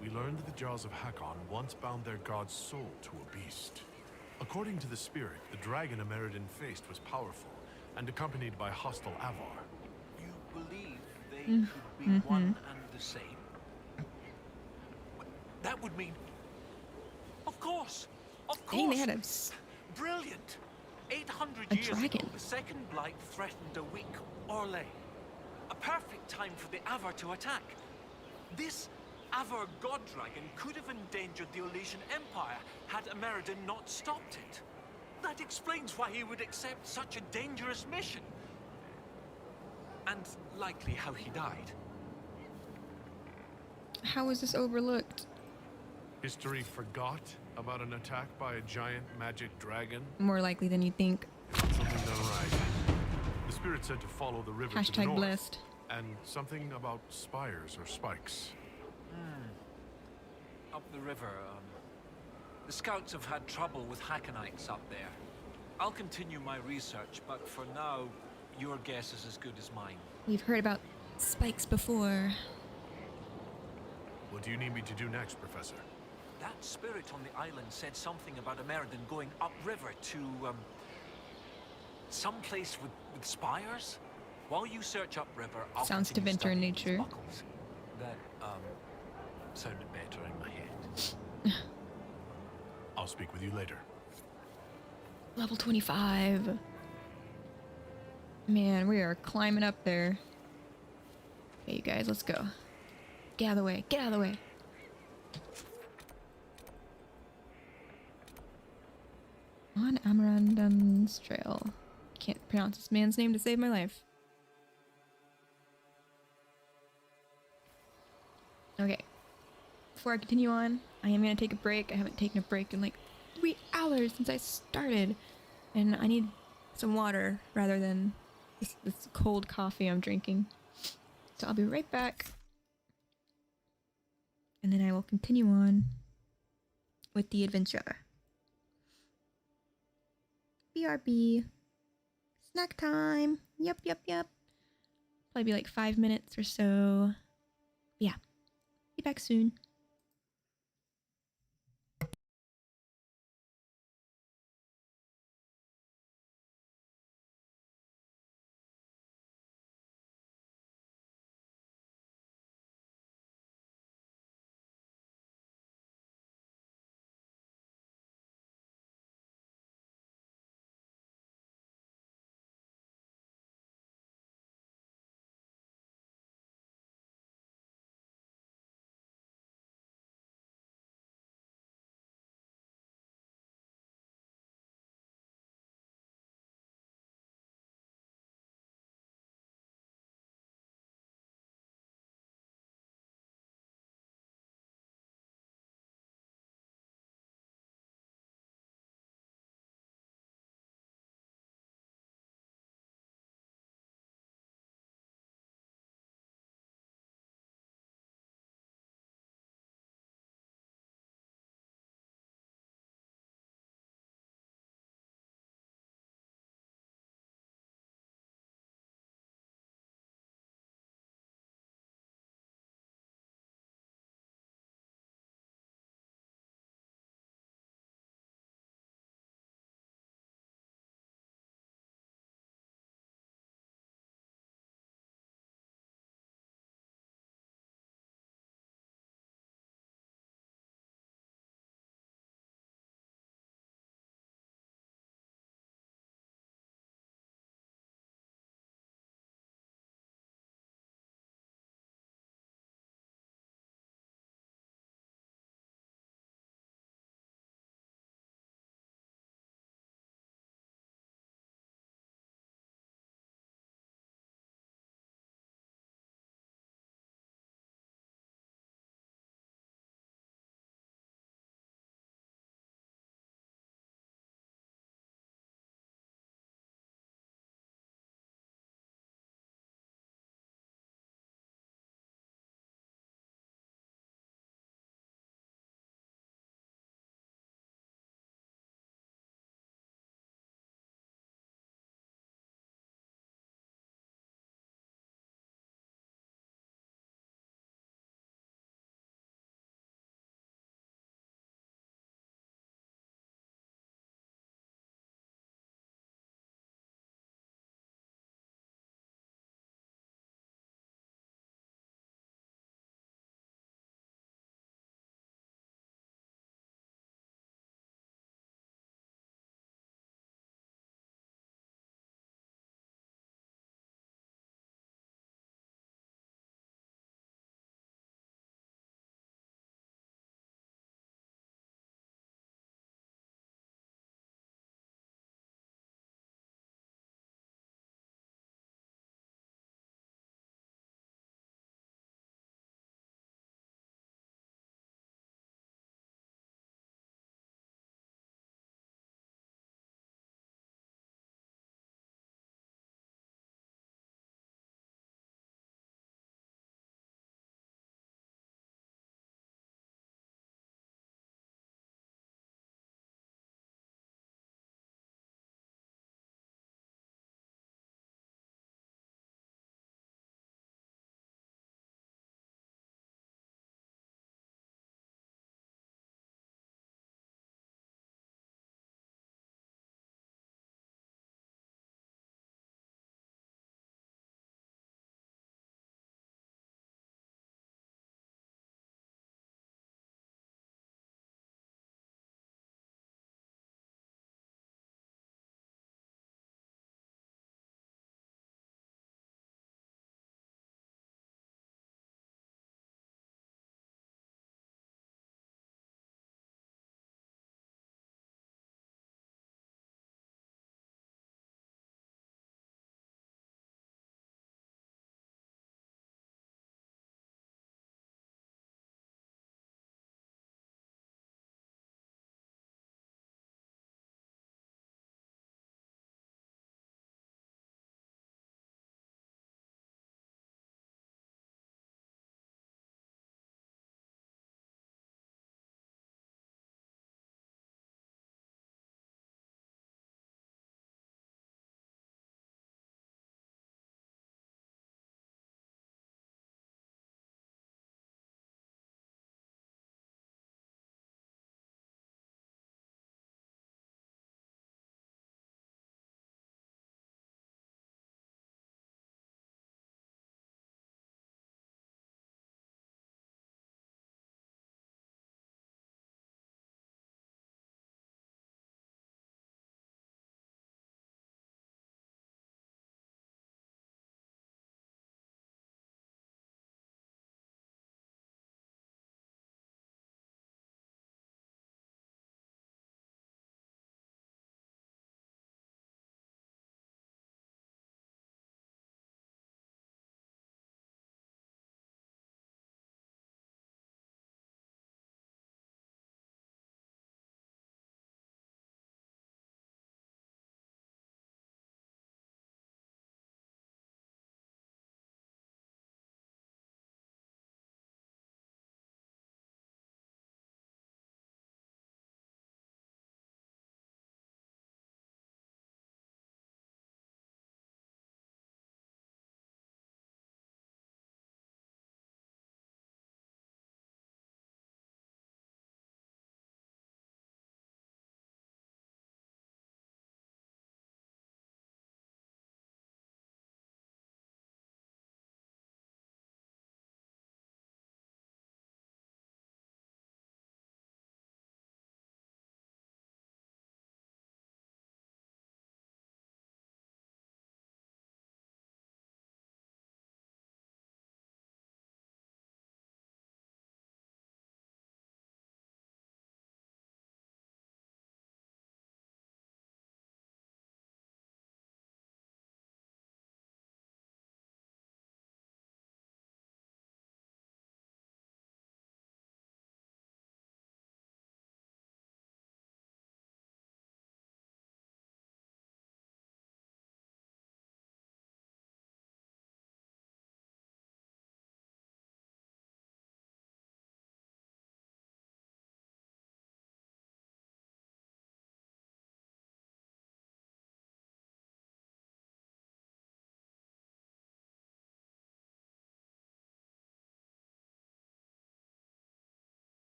we learned that the Jaws of Hakon once bound their god's soul to a beast. According to the spirit, the dragon Ameridan faced was powerful and accompanied by hostile Avar. You believe they could be one and the same? That would mean... Of course! Of course! Dang, they had a Brilliant! 800 a years dragon. ago, the Second Blight threatened a weak Orlais. A perfect time for the Avar to attack. This Avar god dragon could have endangered the Elysian Empire had Ameridan not stopped it. That explains why he would accept such a dangerous mission. And likely how he died. How was this overlooked? History forgot about an attack by a giant magic dragon? More likely than you think. Something done right. The spirit said to follow the river to the Hashtag north. blessed. And something about spires or spikes. Up the river, the scouts have had trouble with Hackonites up there. I'll continue my research, but for now, your guess is as good as mine. We've heard about spikes before. What do you need me to do next, Professor? That spirit on the island said something about a Meriden going upriver to, someplace with spires? While you search upriver, I'll Sounds continue Tevinter in studying these nature. buckles. That, sounded better in my head. I'll speak with you later. Level 25. Man, we are climbing up there. Okay, you guys, let's go. Get out of the way. Get out of the way. On Amarandum's trail. Can't pronounce this man's name to save my life. Okay. Before I continue on, I am going to take a break. I haven't taken a break in like 3 hours since I started. And I need some water rather than this cold coffee I'm drinking. So I'll be right back. And then I will continue on with the adventure. BRB. Snack time. Yep. Probably be like 5 minutes or so. Yeah. Be back soon.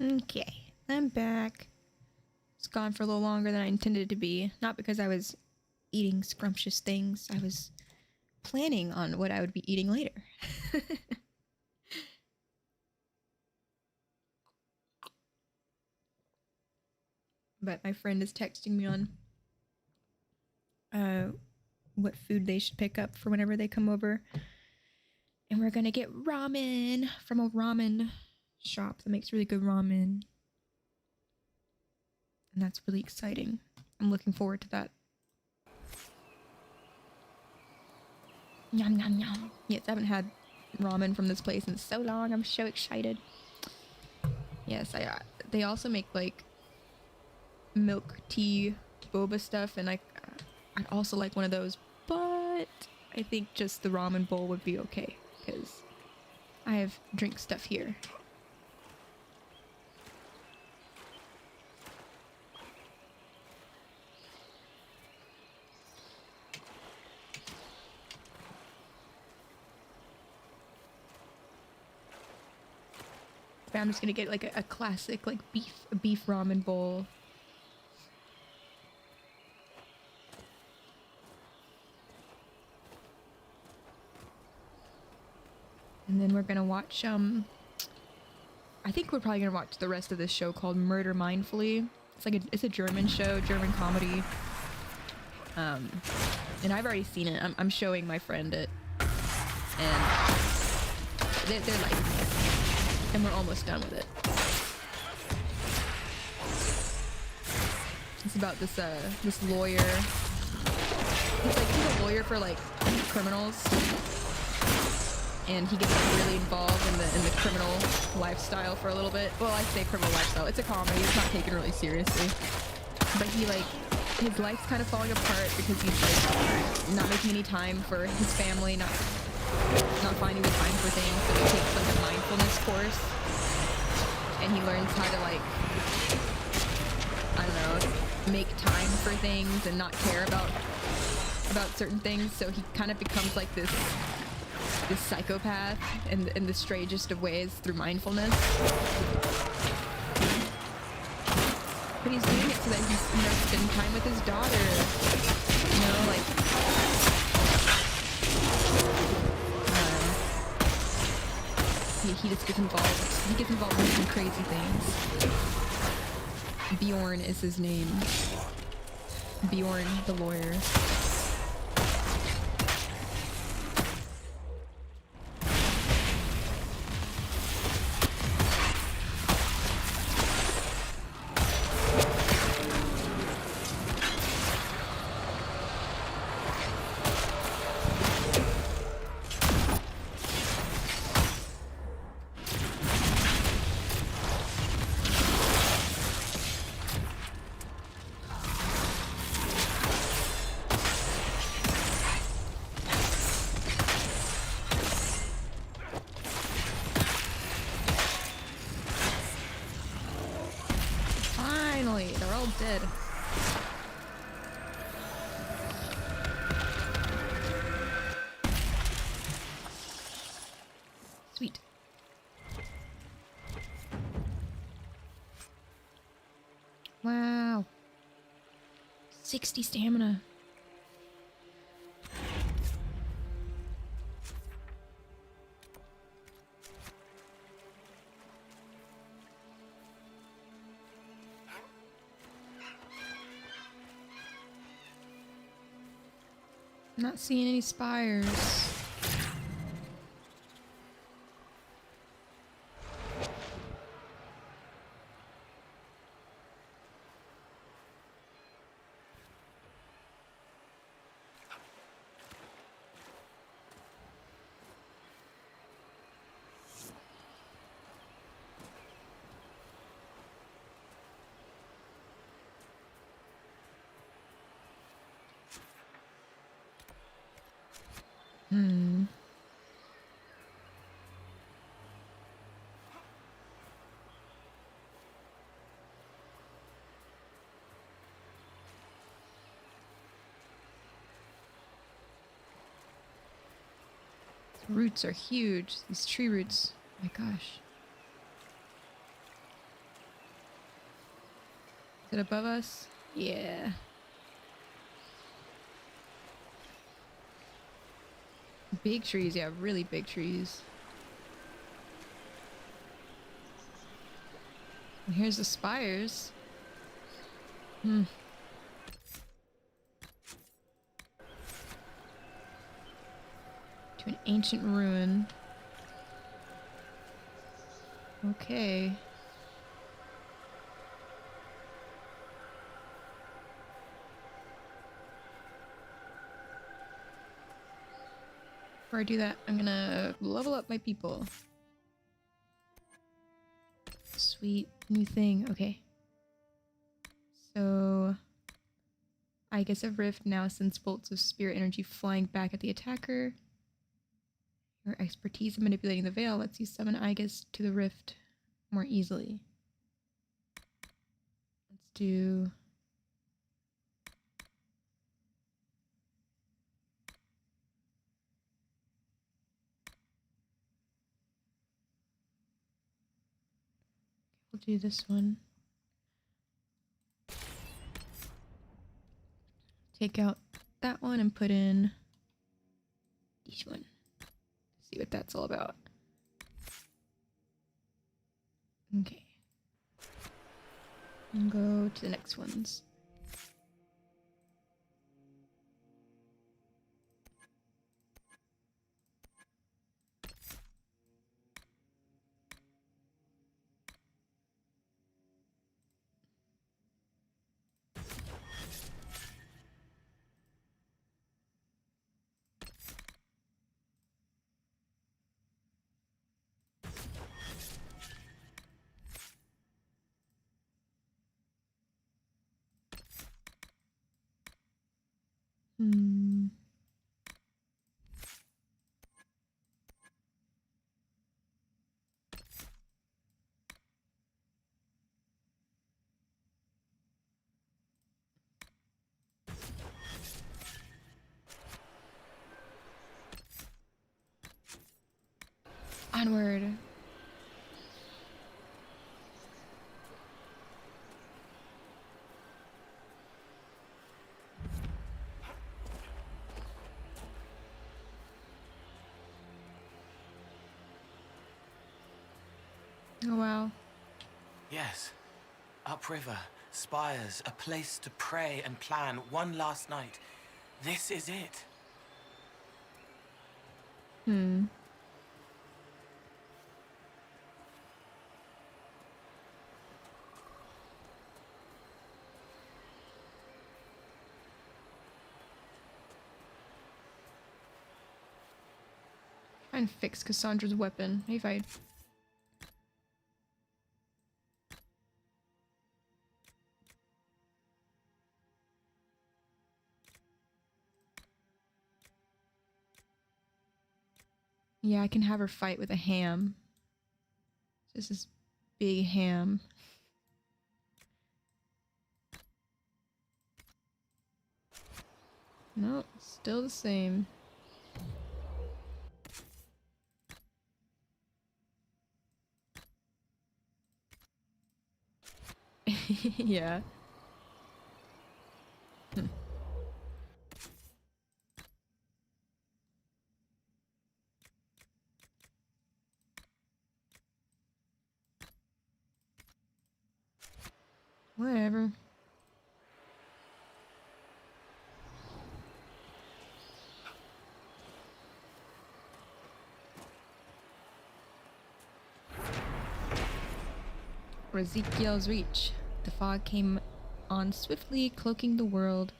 Okay, I'm back. It's gone for a little longer than I intended it to be. Not because I was eating scrumptious things. I was planning on what I would be eating later. But my friend is texting me on what food they should pick up for whenever they come over. And we're gonna get ramen from a ramen shop that makes really good ramen. And that's really exciting. I'm looking forward to that. Yum, yum, yum. Yes, I haven't had ramen from this place in so long. I'm so excited. Yes, they also make like milk tea boba stuff, and I'd also like one of those, but I think just the ramen bowl would be okay because I have drink stuff here. But I'm just gonna get like a classic like beef ramen bowl. And then we're gonna watch, I think we're probably gonna watch the rest of this show called Murder Mindfully. It's like it's a German show, German comedy. And I've already seen it. I'm showing my friend it. And they're liking it. And we're almost done with it. It's about this lawyer. He's a lawyer for like criminals. And he gets like really involved in the criminal lifestyle for a little bit. Well, I say criminal lifestyle. It's a comedy. It's not taken really seriously. But he like, his life's kind of falling apart because he's like not making any time for his family, not finding the time for things. So he takes like a mindfulness course, and he learns how to like, I don't know, make time for things and not care about certain things. So he kind of becomes like this psychopath in the strangest of ways through mindfulness. But he's doing it so that he's, you know, spending time with his daughter. You know, like, he just gets involved. He gets involved in some crazy things. Bjorn is his name. Bjorn, the lawyer. They're all dead. Sweet. Wow. 60 stamina. Not seeing any spires. Roots are huge. These tree roots. Oh my gosh. Is it above us? Yeah. Big trees, yeah, really big trees. And here's the spires. Hmm. To an ancient ruin. Okay. Before I do that, I'm gonna level up my people. Sweet new thing. Okay. So I guess a rift now sends bolts of spirit energy flying back at the attacker. Your expertise in manipulating the veil lets you summon Igus to the rift more easily. Let's do... We'll do this one. Take out that one and put in this one. See what that's all about. Okay. And go to the next ones. Hmm. Onward. Oh wow. Yes. Upriver, spires, a place to pray and plan one last night. This is it. Hmm. Try and fix Cassandra's weapon. Maybe if I... Yeah, I can have her fight with a ham. Just this big ham. No, still the same. Yeah. Hmm. Whatever. Ezekiel's reach. The fog came on swiftly, cloaking the world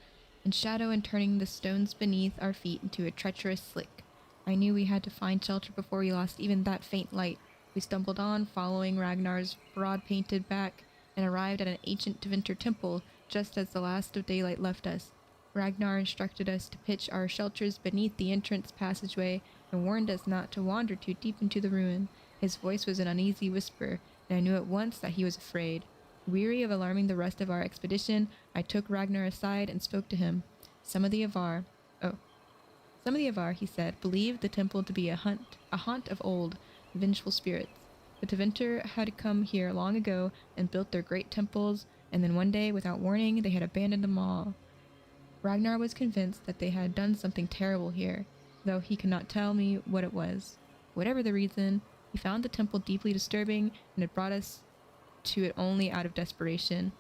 in shadow and turning the stones beneath our feet into a treacherous slick. I knew we had to find shelter before we lost even that faint light. We stumbled on, following Ragnar's broad-painted back, and arrived at an ancient Tevinter temple just as the last of daylight left us. Ragnar instructed us to pitch our shelters beneath the entrance passageway and warned us not to wander too deep into the ruin. His voice was an uneasy whisper, and I knew at once that he was afraid. Weary of alarming the rest of our expedition, I took Ragnar aside and spoke to him. Some of the Avar, he said, believed the temple to be a haunt of old, vengeful spirits. The Tevinter had come here long ago and built their great temples And then one day, without warning, they had abandoned them all. Ragnar was convinced that they had done something terrible here, though he could not tell me what it was. Whatever the reason, he found the temple deeply disturbing and had brought us to it only out of desperation.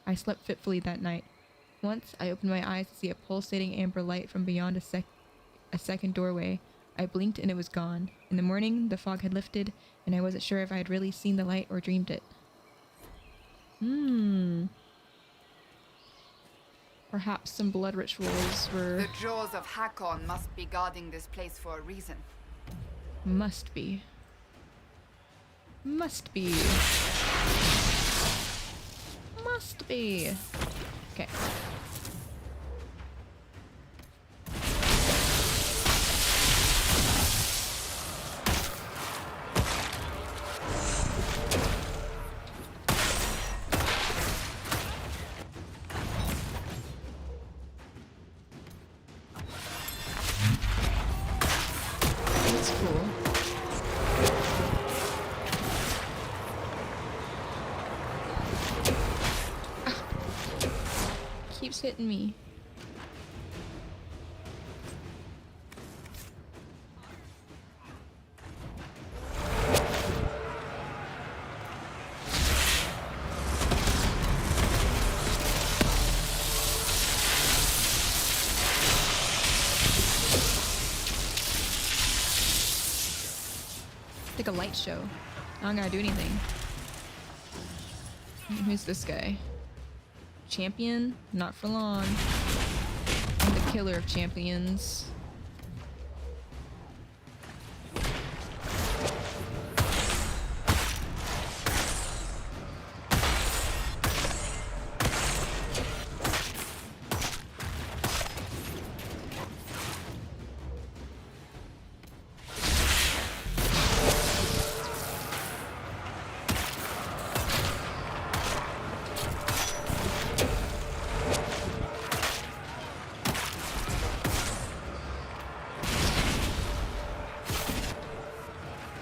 I slept fitfully that night. Once, I opened my eyes to see a pulsating amber light from beyond a second doorway. I blinked and it was gone. In the morning, the fog had lifted, and I wasn't sure if I had really seen the light or dreamed it. Perhaps some blood rituals were... The jaws of Hakon must be guarding this place for a reason. Must be. Must be. Must be. Okay. That's cool. Keeps hitting me. It's like a light show. I don't gotta do anything. Who's this guy? Champion? Not for long. I'm the killer of champions.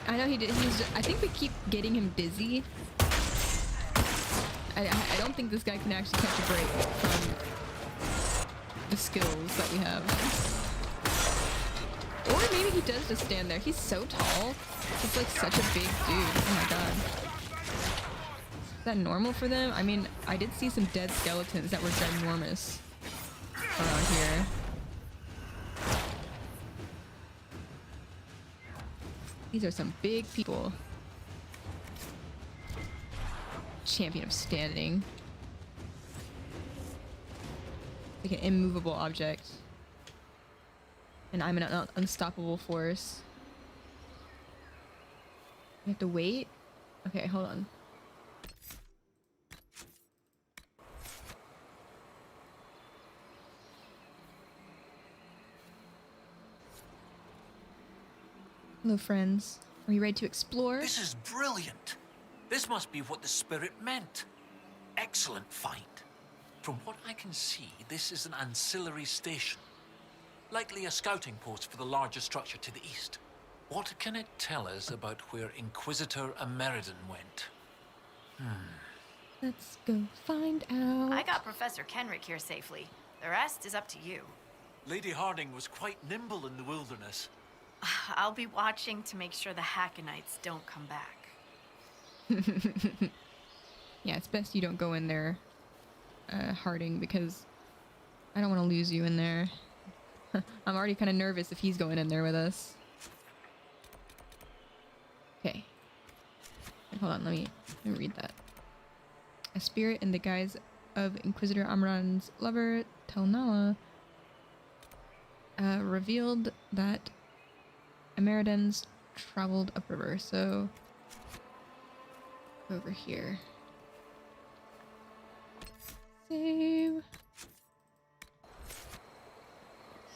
I know he did. I think we keep getting him dizzy. I don't think this guy can actually catch a break from the skills that we have. Or maybe he does just stand there. He's so tall. He's like such a big dude. Oh my god. Is that normal for them? I mean, I did see some dead skeletons that were ginormous around here. These are some big people. Champion of standing. Like an immovable object. And I'm an unstoppable force. You have to wait? Okay, hold on. Hello, friends. Are you ready to explore? This is brilliant. This must be what the spirit meant. Excellent find. From what I can see, this is an ancillary station. Likely a scouting post for the larger structure to the east. What can it tell us about where Inquisitor Ameridan went? Let's go find out. I got Professor Kenrick here safely. The rest is up to you. Lady Harding was quite nimble in the wilderness. I'll be watching to make sure the Hackonites don't come back. Yeah, it's best you don't go in there, Harding, because I don't want to lose you in there. I'm already kind of nervous if he's going in there with us. Okay. Hold on, let me read that. A spirit in the guise of Inquisitor Amran's lover, Telnala, revealed that Ameridans traveled upriver, so over here. Save.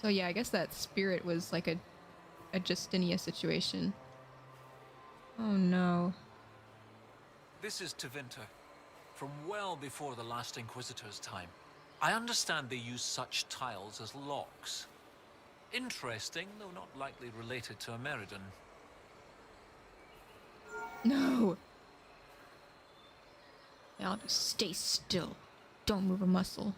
So yeah, I guess that spirit was like a Justinia situation. Oh no. This is Tevinter, from well before the last Inquisitor's time. I understand they use such tiles as locks. Interesting, though not likely related to Ameridan. No! Now just stay still. Don't move a muscle.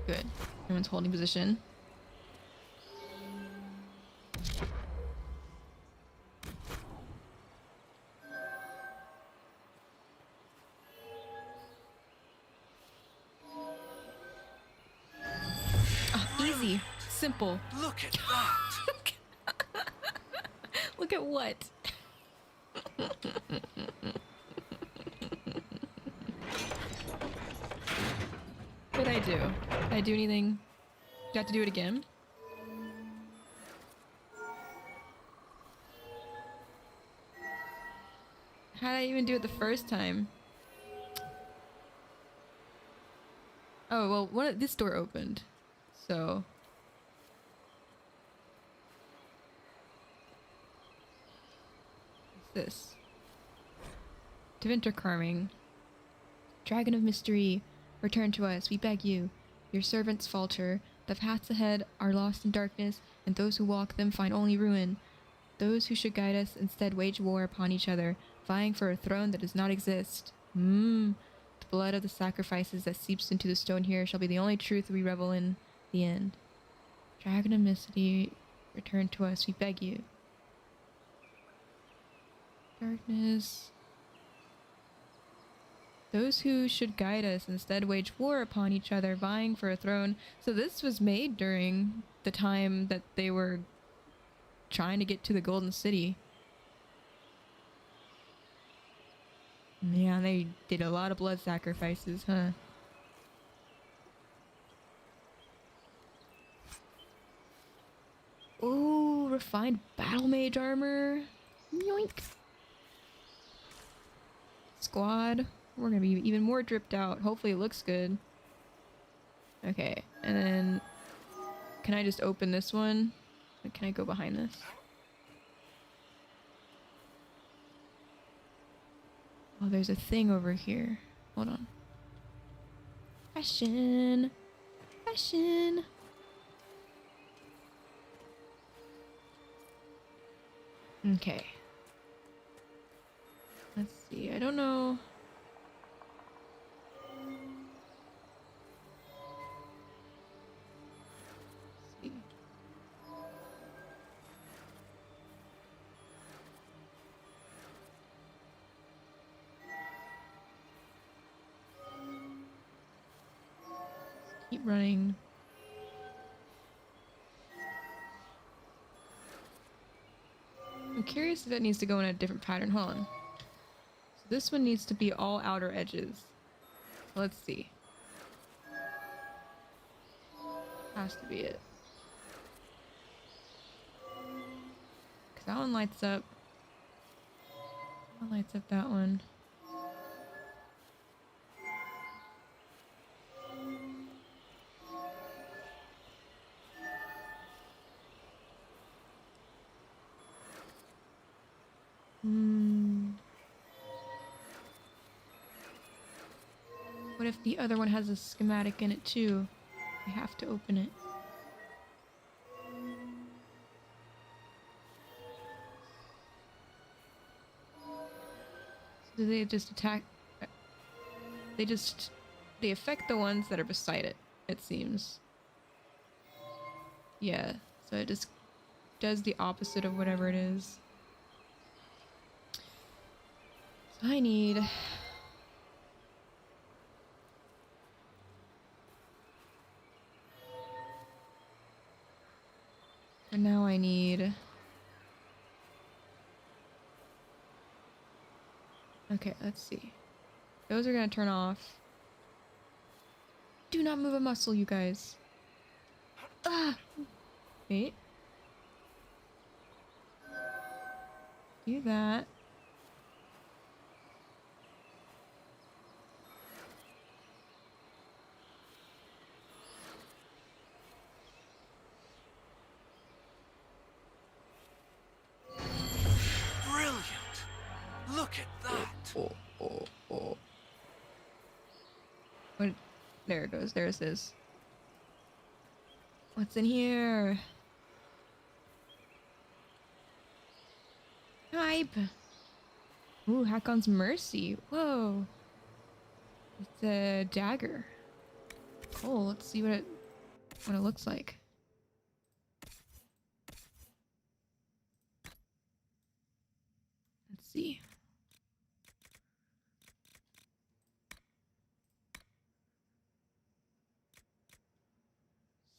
Good. Everyone's holding position. Easy. Simple. Look at that! Look at what? What did I do? Did I do anything? Do I have to do it again? How did I even do it the first time? Oh, well, this door opened. So... what's this? Deventer carving. Dragon of mystery, return to us, we beg you. Your servants falter. The paths ahead are lost in darkness, and those who walk them find only ruin. Those who should guide us instead wage war upon each other, vying for a throne that does not exist. The blood of the sacrifices that seeps into the stone here shall be the only truth we revel in the end. Dragon of mystery, return to us, we beg you. Darkness. Those who should guide us instead wage war upon each other, vying for a throne. So this was made during the time that they were trying to get to the Golden City. Yeah, they did a lot of blood sacrifices, huh? Ooh, refined battle mage armor. Yoink. Squad. We're gonna be even more dripped out. Hopefully it looks good. Okay, and then... can I just open this one? Like, can I go behind this? Oh, there's a thing over here. Hold on. Fashion! Fashion! Okay. Let's see, I don't know... keep running. I'm curious if that needs to go in a different pattern. Hold on. So this one needs to be all outer edges. Let's see. Has to be it. Cause that one lights up. That lights up that one. What if the other one has a schematic in it too? I have to open it. So they just attack... They affect the ones that are beside it, it seems. Yeah, so it just does the opposite of whatever it is. So I need... and now I need... okay, let's see. Those are gonna turn off. Do not move a muscle, you guys. Ah! Wait. Do that. Brilliant! Look at that! Oh. What? There it goes. There it is. What's in here? Hype. Ooh, Hakon's Mercy. Whoa. It's a dagger. Cool. Let's see what it looks like. Let's see.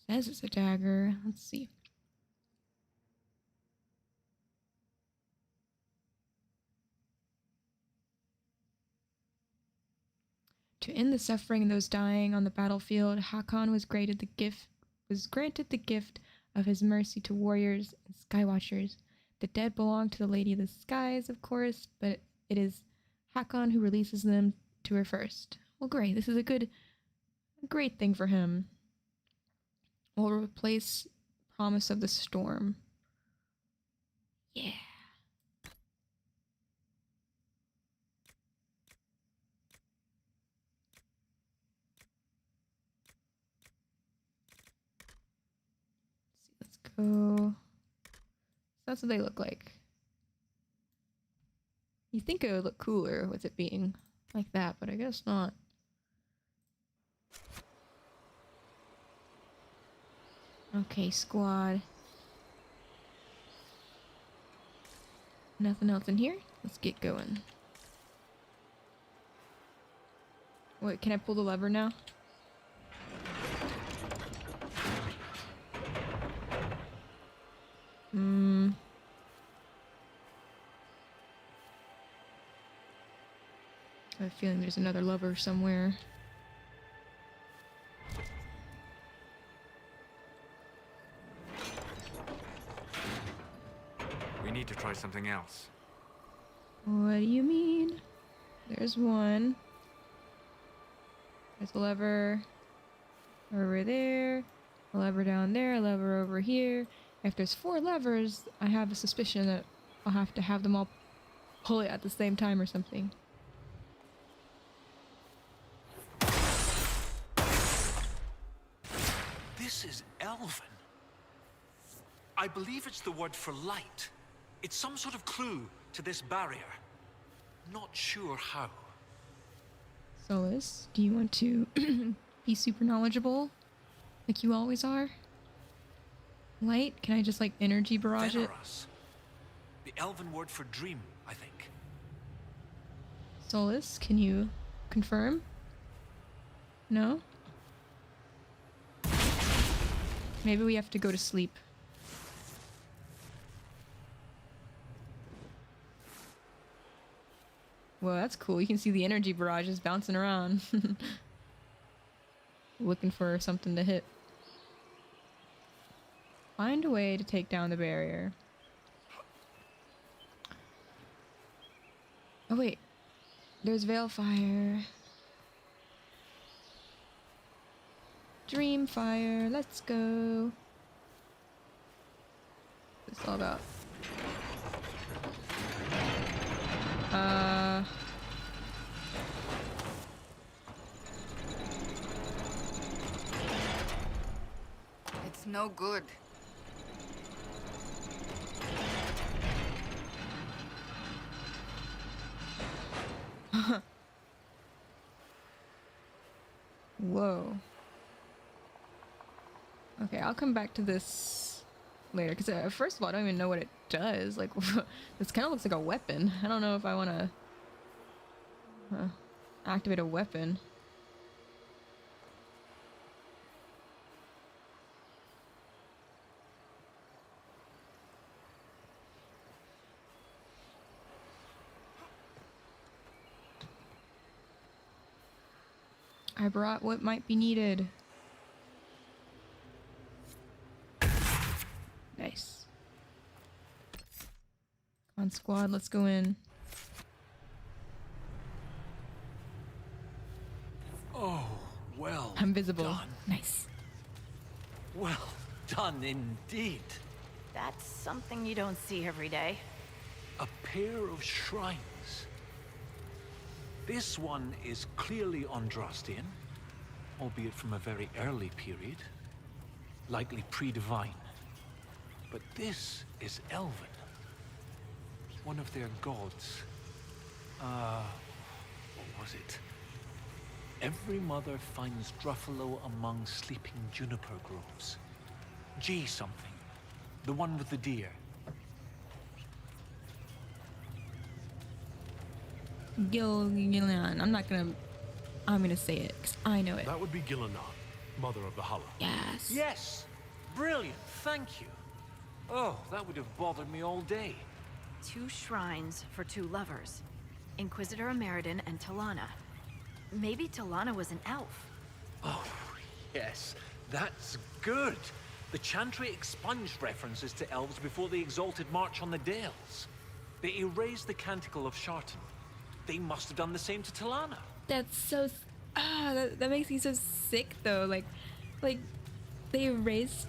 Says it's a dagger. Let's see. To end the suffering of those dying on the battlefield, Hakon was granted the gift of his mercy to warriors and skywatchers. The dead belong to the Lady of the Skies, of course, but it is Hakon who releases them to her first. Well, great. This is a great thing for him. We'll replace Promise of the Storm. Yeah. Let's go. So that's what they look like. You think it would look cooler with it being like that, but I guess not. Okay, squad. Nothing else in here? Let's get going. Wait, can I pull the lever now? I have a feeling there's another lever somewhere. We need to try something else. What do you mean? There's one. There's a lever over there, a lever down there, a lever over here. If there's 4 levers, I have a suspicion that I'll have to have them all pull it at the same time or something. This is Elven. I believe it's the word for light. It's some sort of clue to this barrier. Not sure how. Solus, do you want to be super knowledgeable? Like you always are? Light? Can I just like energy barrage it? Veneras. The Elven word for dream, I think. Solus, can you confirm? No? Maybe we have to go to sleep. Well, that's cool. You can see the energy barrages bouncing around. Looking for something to hit. Find a way to take down the barrier. Oh wait. There's Veilfire. Dreamfire. Let's go. What's this all about? It's no good. Whoa. Okay, I'll come back to this later, because first of all, I don't even know what it does. Like, this kind of looks like a weapon. I don't know if I want to activate a weapon. I brought what might be needed. Nice. Come on, squad, let's go in. Oh, well I'm visible. done. Nice. Well done indeed. That's something you don't see every day. A pair of shrines. This one is clearly Andrastian, albeit from a very early period, likely pre-divine. But this is Elven, one of their gods. What was it? Every mother finds Druffalo among sleeping juniper groves. G something. The one with the deer. Gillian. I'm gonna say it because I know it. That would be Gillinan, Mother of the Hollow. Yes. Yes! Brilliant, thank you. Oh, that would have bothered me all day. 2 shrines for 2 lovers. Inquisitor Ameridan and Talana. Maybe Talana was an elf. Oh, yes, that's good. The Chantry expunged references to elves before the Exalted March on the Dales. They erased the Canticle of Shartan. They must have done the same to Talana. That's so. That makes me so sick though. Like they erased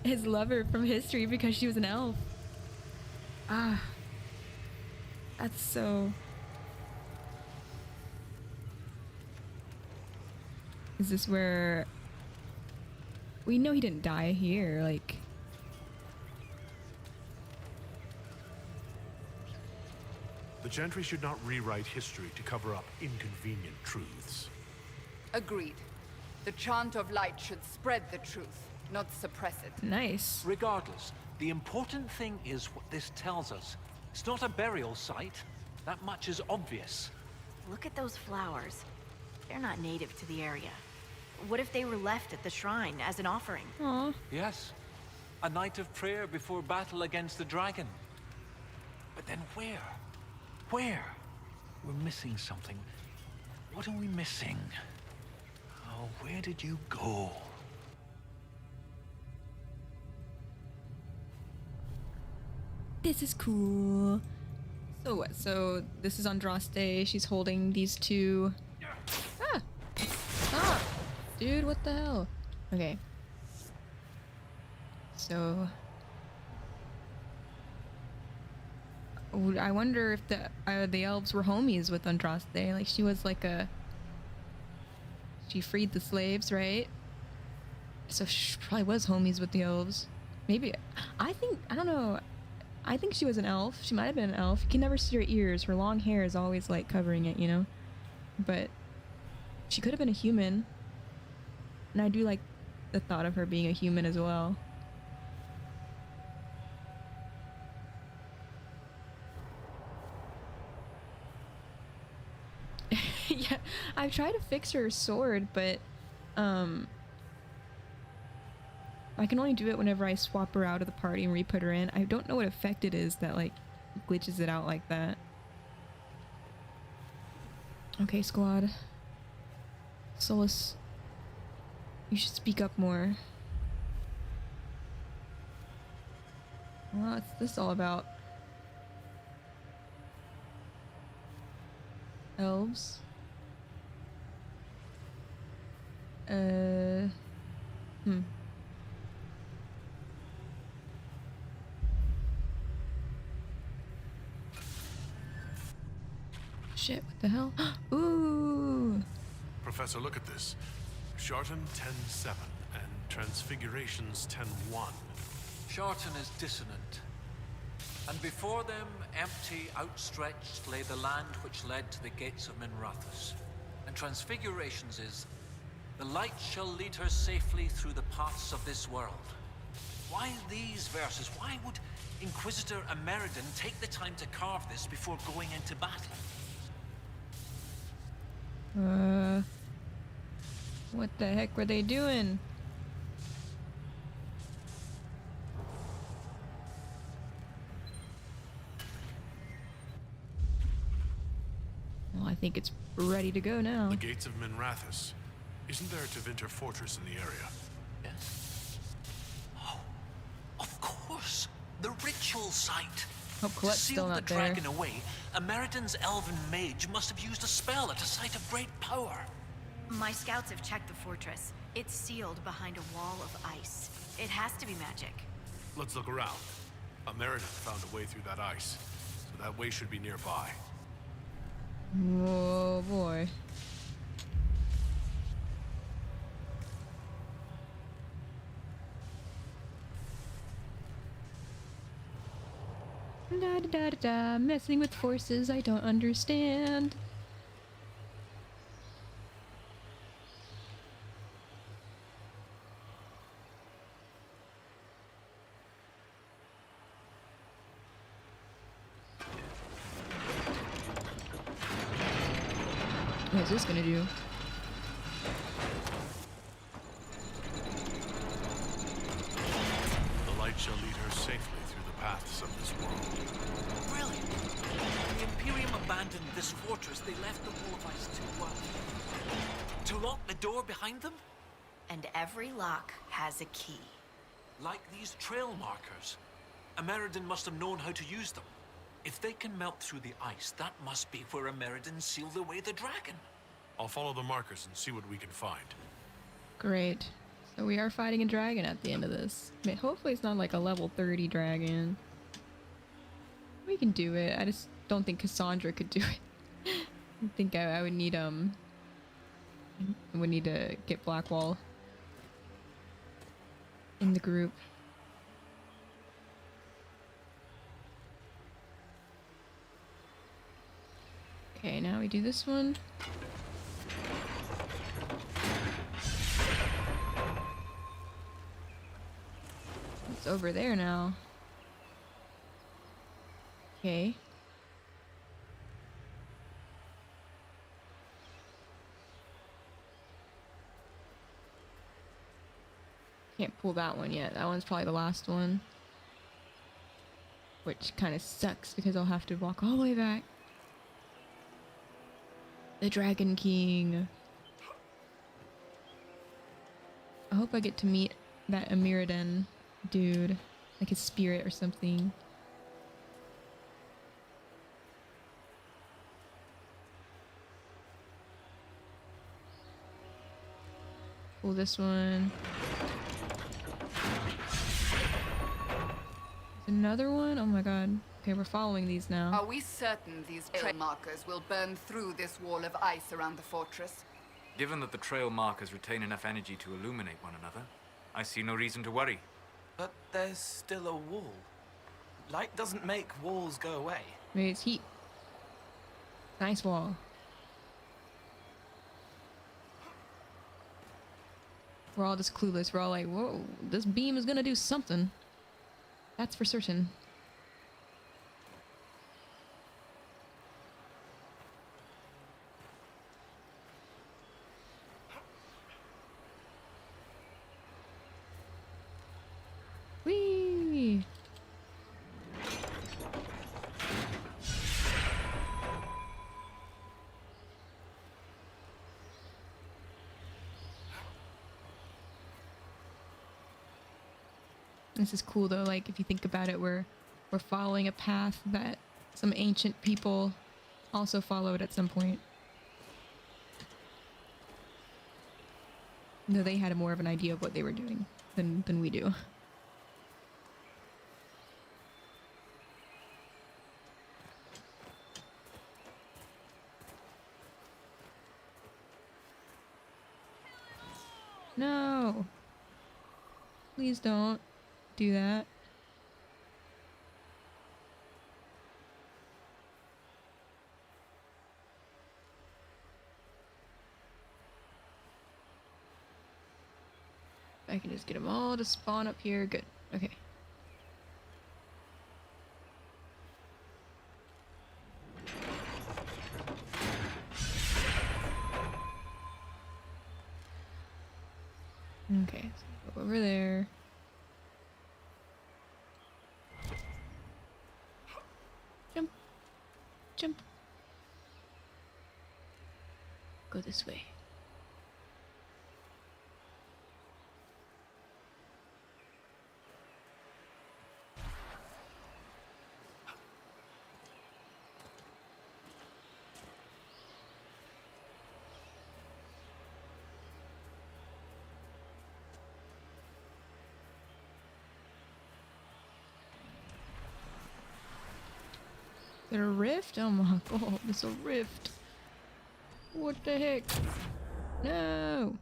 his lover from history because she was an elf. That's so. Is this where we know he didn't die here? Like, The Gentry should not rewrite history to cover up inconvenient truths. Agreed. The chant of light should spread the truth, not suppress it. nice. Regardless, the important thing is what this tells us. It's not a burial site. That much is obvious. Look at those flowers. They're not native to the area. What if they were left at the shrine as an offering? Aw. Yes. A night of prayer before battle against the dragon. But then where? Where? We're missing something. What are we missing? Oh, where did you go? This is cool. So what? So this is Andraste. She's holding these 2. Stop! Dude, what the hell? Okay. So I wonder if the elves were homies with Andraste. Like she was like she freed the slaves, right? So she probably was homies with the elves. Maybe. I don't know. I think she was an elf. She might have been an elf. You can never see her ears. Her long hair is always like covering it, you know? But she could have been a human. And I do like the thought of her being a human as well. Yeah, I've tried to fix her sword, but I can only do it whenever I swap her out of the party and re-put her in. I don't know what effect it is that like glitches it out like that. Okay, squad. Solus, you should speak up more. What's this all about? Elves? Shit, what the hell? Ooh! Professor, look at this. Shartan 10-7 and Transfigurations 10-1. Shartan is dissonant. And before them, empty, outstretched, lay the land which led to the gates of Minrathous. And Transfigurations is, the light shall lead her safely through the paths of this world. Why these verses? Why would Inquisitor Ameridan take the time to carve this before going into battle? What the heck were they doing? Well, I think it's ready to go now. The gates of Minrathous. Isn't there a Tevinter fortress in the area? Yes. Oh, of course! The ritual site! Hope Colette's to seal still the not there. dragon away, Ameridan's elven mage must have used a spell at a site of great power. My scouts have checked the fortress. It's sealed behind a wall of ice. It has to be magic. Let's look around. Ameridan found a way through that ice, so that way should be nearby. Oh boy. Da, Da da da da da. Messing with forces I don't understand. What's this gonna do? The light shall lead her safely through the paths of this world. Really? When the Imperium abandoned this fortress, they left the wall of ice to lock the door behind them? And every lock has a key. Like these trail markers. Ameridan must have known how to use them. If they can melt through the ice, that must be where Ameridan sealed away the dragon. I'll follow the markers and see what we can find. Great. So we are fighting a dragon at the end of this. I mean, hopefully it's not like a level 30 dragon. We can do it. I just don't think Cassandra could do it. I think I would need to get Blackwall in the group. Okay, now we do this one. It's over there now. Okay. Can't pull that one yet. That one's probably the last one. Which kind of sucks because I'll have to walk all the way back. The Dragon King. I hope I get to meet that Ameridan dude. Like his spirit or something. Pull this one. Another one? Oh my god. Okay, we're following these now. Are we certain these trail markers will burn through this wall of ice around the fortress? Given that the trail markers retain enough energy to illuminate one another, I see no reason to worry. But there's still a wall. Light doesn't make walls go away. Maybe it's heat. Nice wall. We're all just clueless. We're all like, whoa, this beam is gonna do something. That's for certain. Whee! This is cool though, like if you think about it, we're following a path that some ancient people also followed at some point. Though they had more of an idea of what they were doing than we do. No! Please don't do that. I can just get them all to spawn up here. Good. Okay. Okay, so go over there. Jump. Jump. Go this way. Is there a rift? Oh my god, there's a rift. What the heck? No!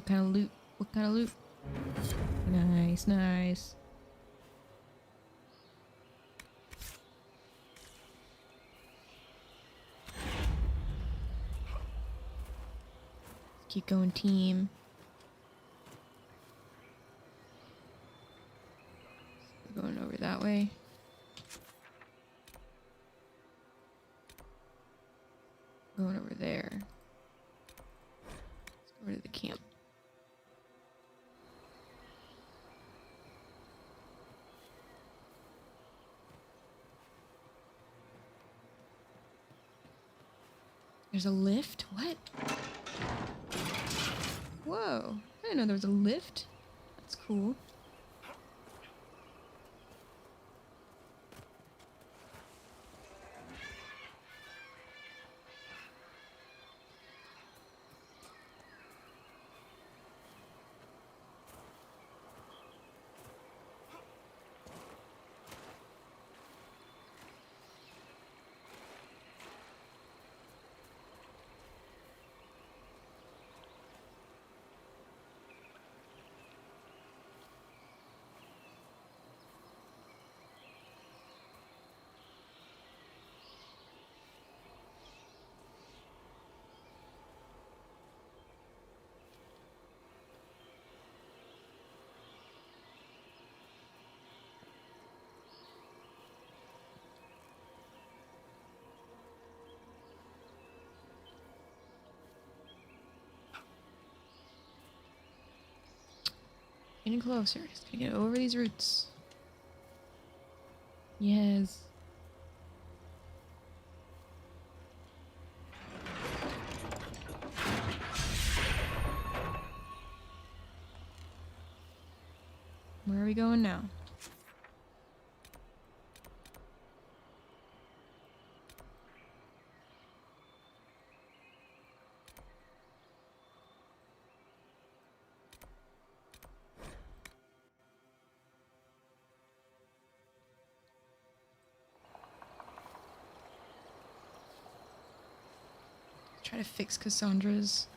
What kind of loot? What kind of loot? Nice, nice. Keep going, team. We're going over that way. Going over there. Let's go over to the camp. There's a lift? What? Whoa. I didn't know there was a lift. That's cool. Getting closer. Just gotta get over these roots. Yes. Where are we going now? Try to fix Cassandra's.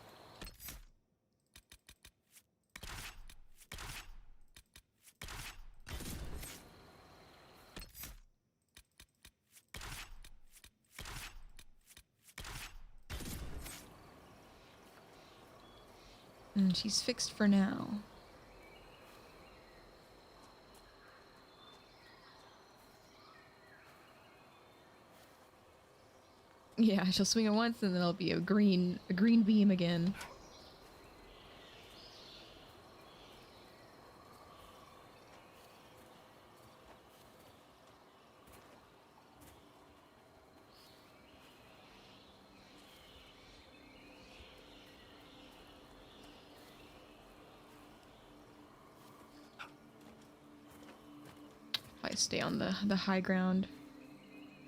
She's fixed for now. Yeah, she'll swing it once and then it'll be a green beam again. If I stay on the high ground,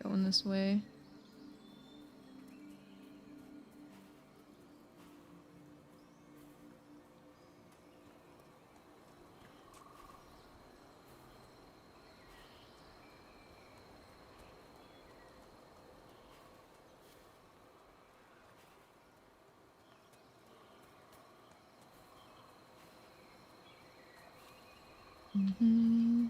going this way. Mm-hmm.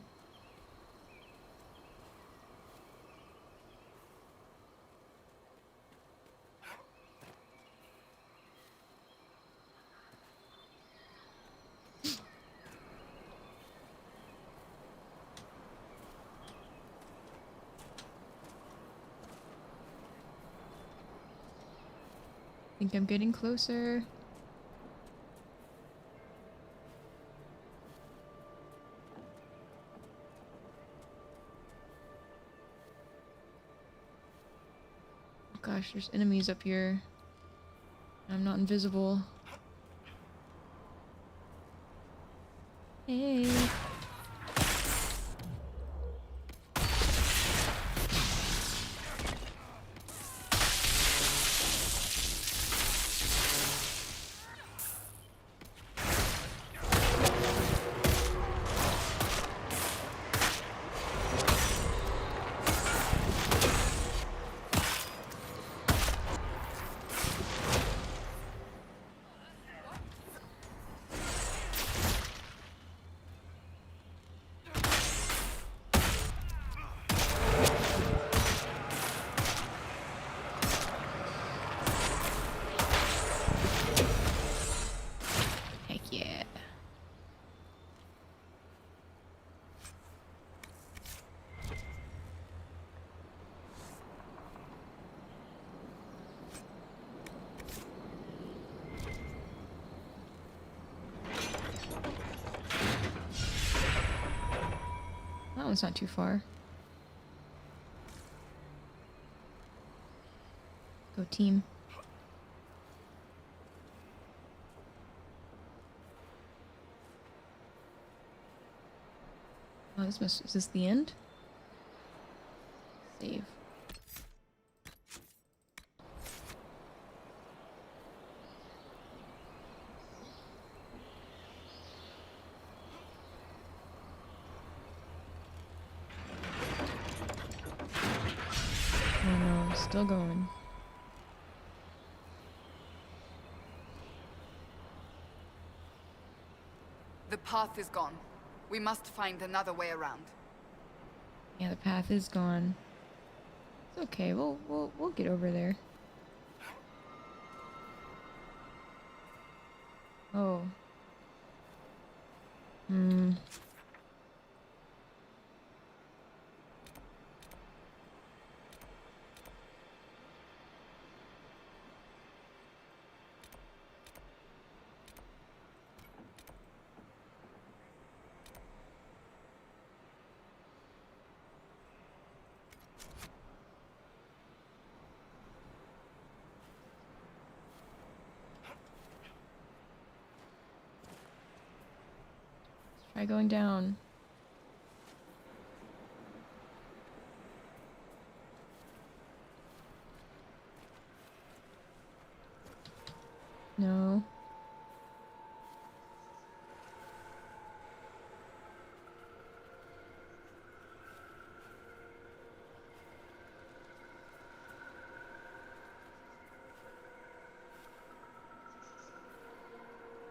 I think I'm getting closer. Gosh, there's enemies up here. I'm not invisible. Hey. one's not too far. Go team. Oh, is this the end? Save. Oh no, still going. The path is gone. We must find another way around. Yeah, the path is gone. It's okay. We'll get over there. Oh. Try going down. No.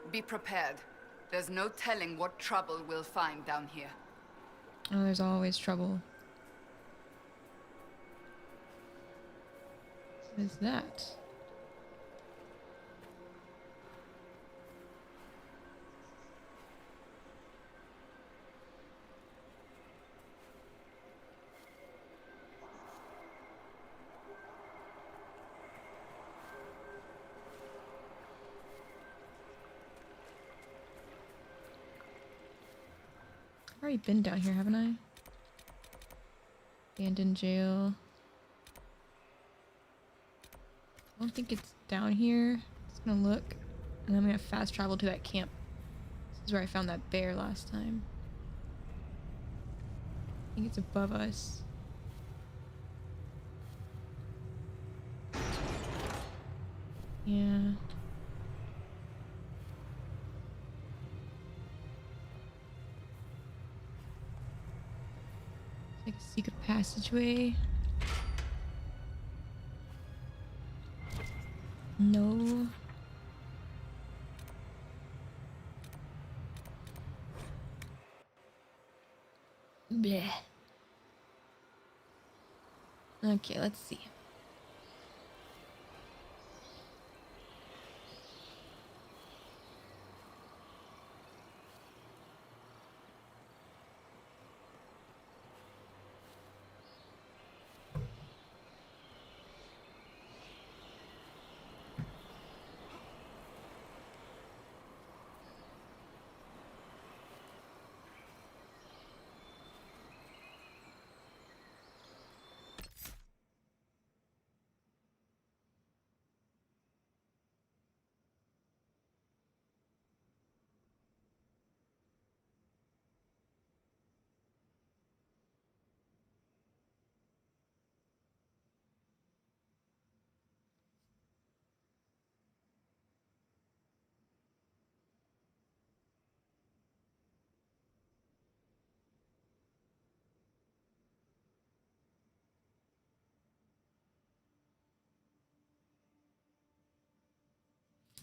Be prepared. There's no telling what trouble we'll find down here. Oh, there's always trouble. What is that? I've already been down here, haven't I? Abandoned jail. I don't think it's down here. Just gonna look. And then I'm gonna fast travel to that camp. This is where I found that bear last time. I think it's above us. Yeah. Like a secret passageway. No. Bleh. Okay, let's see.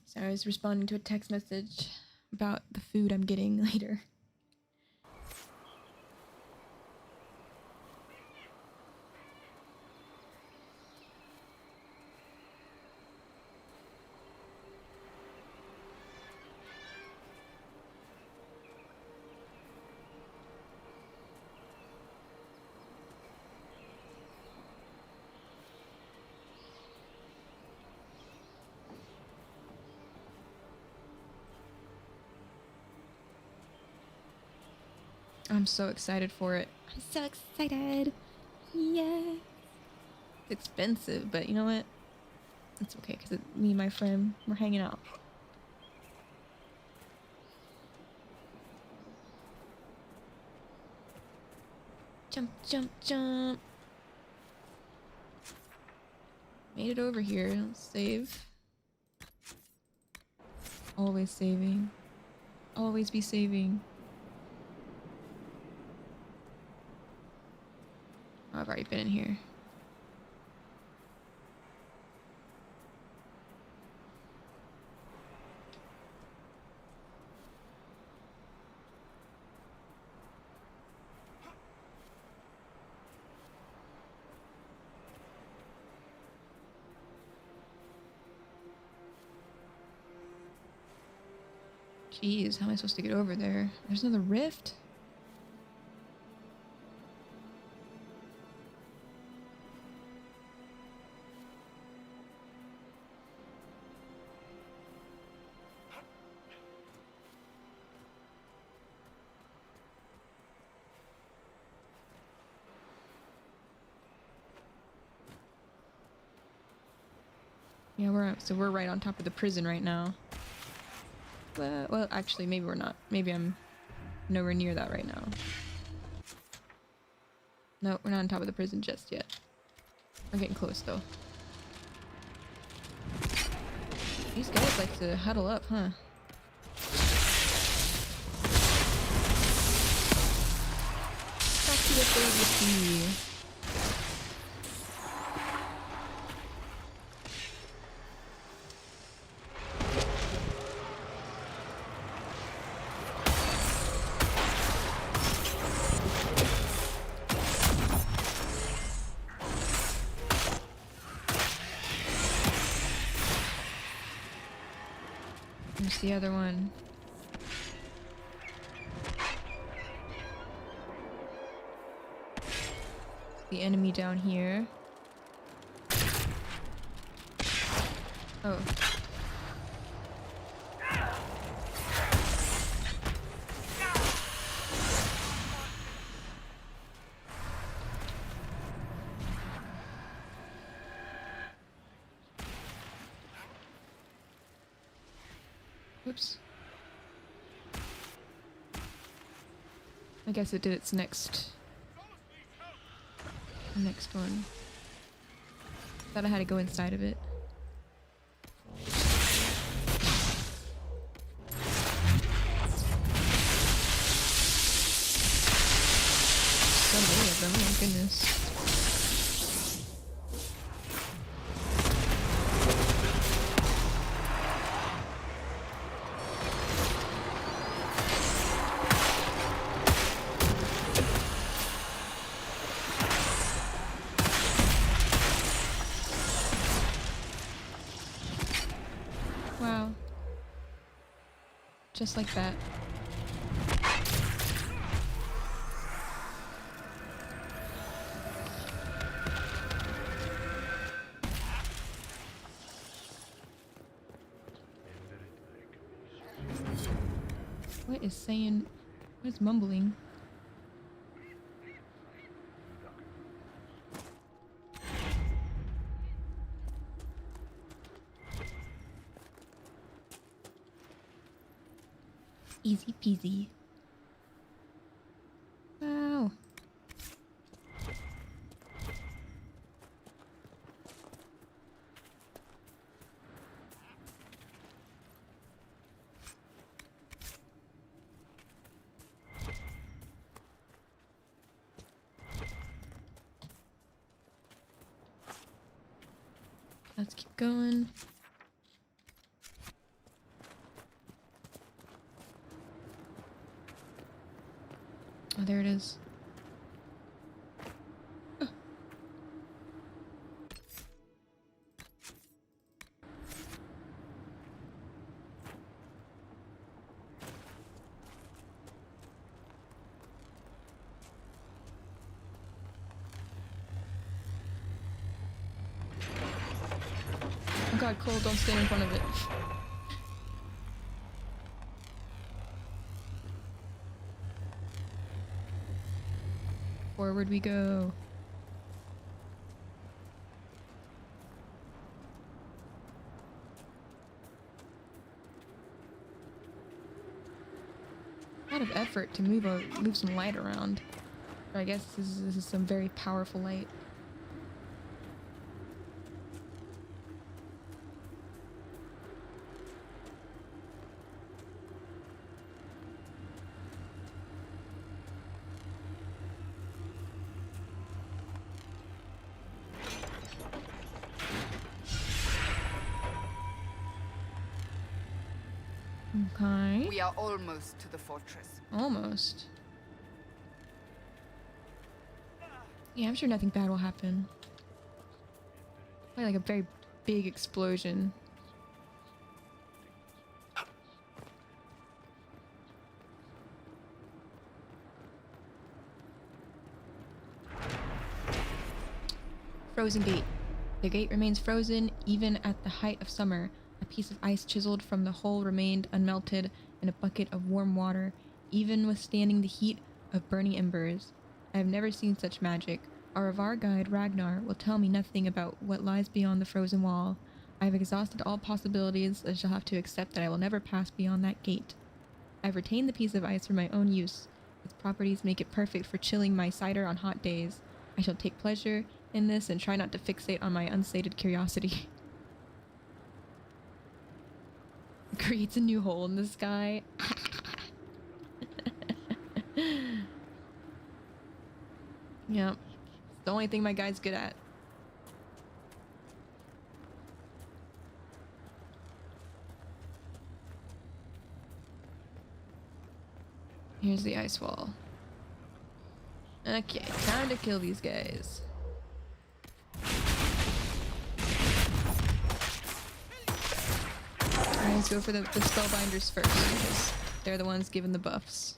So I was responding to a text message about the food I'm getting later. I'm so excited for it. I'm so excited. Yeah. It's expensive, but you know what? It's okay because me and my friend, we're hanging out. Jump, jump, jump. Made it over here. Let's save. Always saving. Always be saving. Oh, I've already been in here. Jeez, how am I supposed to get over there? There's another rift? Yeah, we're right on top of the prison right now. Well, actually, maybe we're not. Maybe I'm nowhere near that right now. No, we're not on top of the prison just yet. We're getting close, though. These guys like to huddle up, huh? Back to the baby. There's the other one. The enemy down here. Oh. Oops. I guess it did its next one. Thought I had to go inside of it. So many of them, oh my goodness. Wow. Just like that. What is saying? What is mumbling? Easy peasy. Wow. Let's keep going. Oh, there it is. Oh. Oh god, Cole, don't stand in front of it. Forward we go. A lot of effort to move some light around. Or I guess this is some very powerful light. Okay. We are almost to the fortress. Almost. Yeah, I'm sure nothing bad will happen. Probably like a very big explosion. Frozen gate. The gate remains frozen even at the height of summer. A piece of ice chiseled from the hole remained unmelted in a bucket of warm water, even withstanding the heat of burning embers. I have never seen such magic. Our Avar guide, Ragnar, will tell me nothing about what lies beyond the frozen wall. I have exhausted all possibilities and shall have to accept that I will never pass beyond that gate. I have retained the piece of ice for my own use. Its properties make it perfect for chilling my cider on hot days. I shall take pleasure in this and try not to fixate on my unsated curiosity. Creates a new hole in the sky. Yep. It's the only thing my guy's good at. Here's the ice wall. Okay, time to kill these guys. Alright, let's go for the spellbinders first, because they're the ones given the buffs.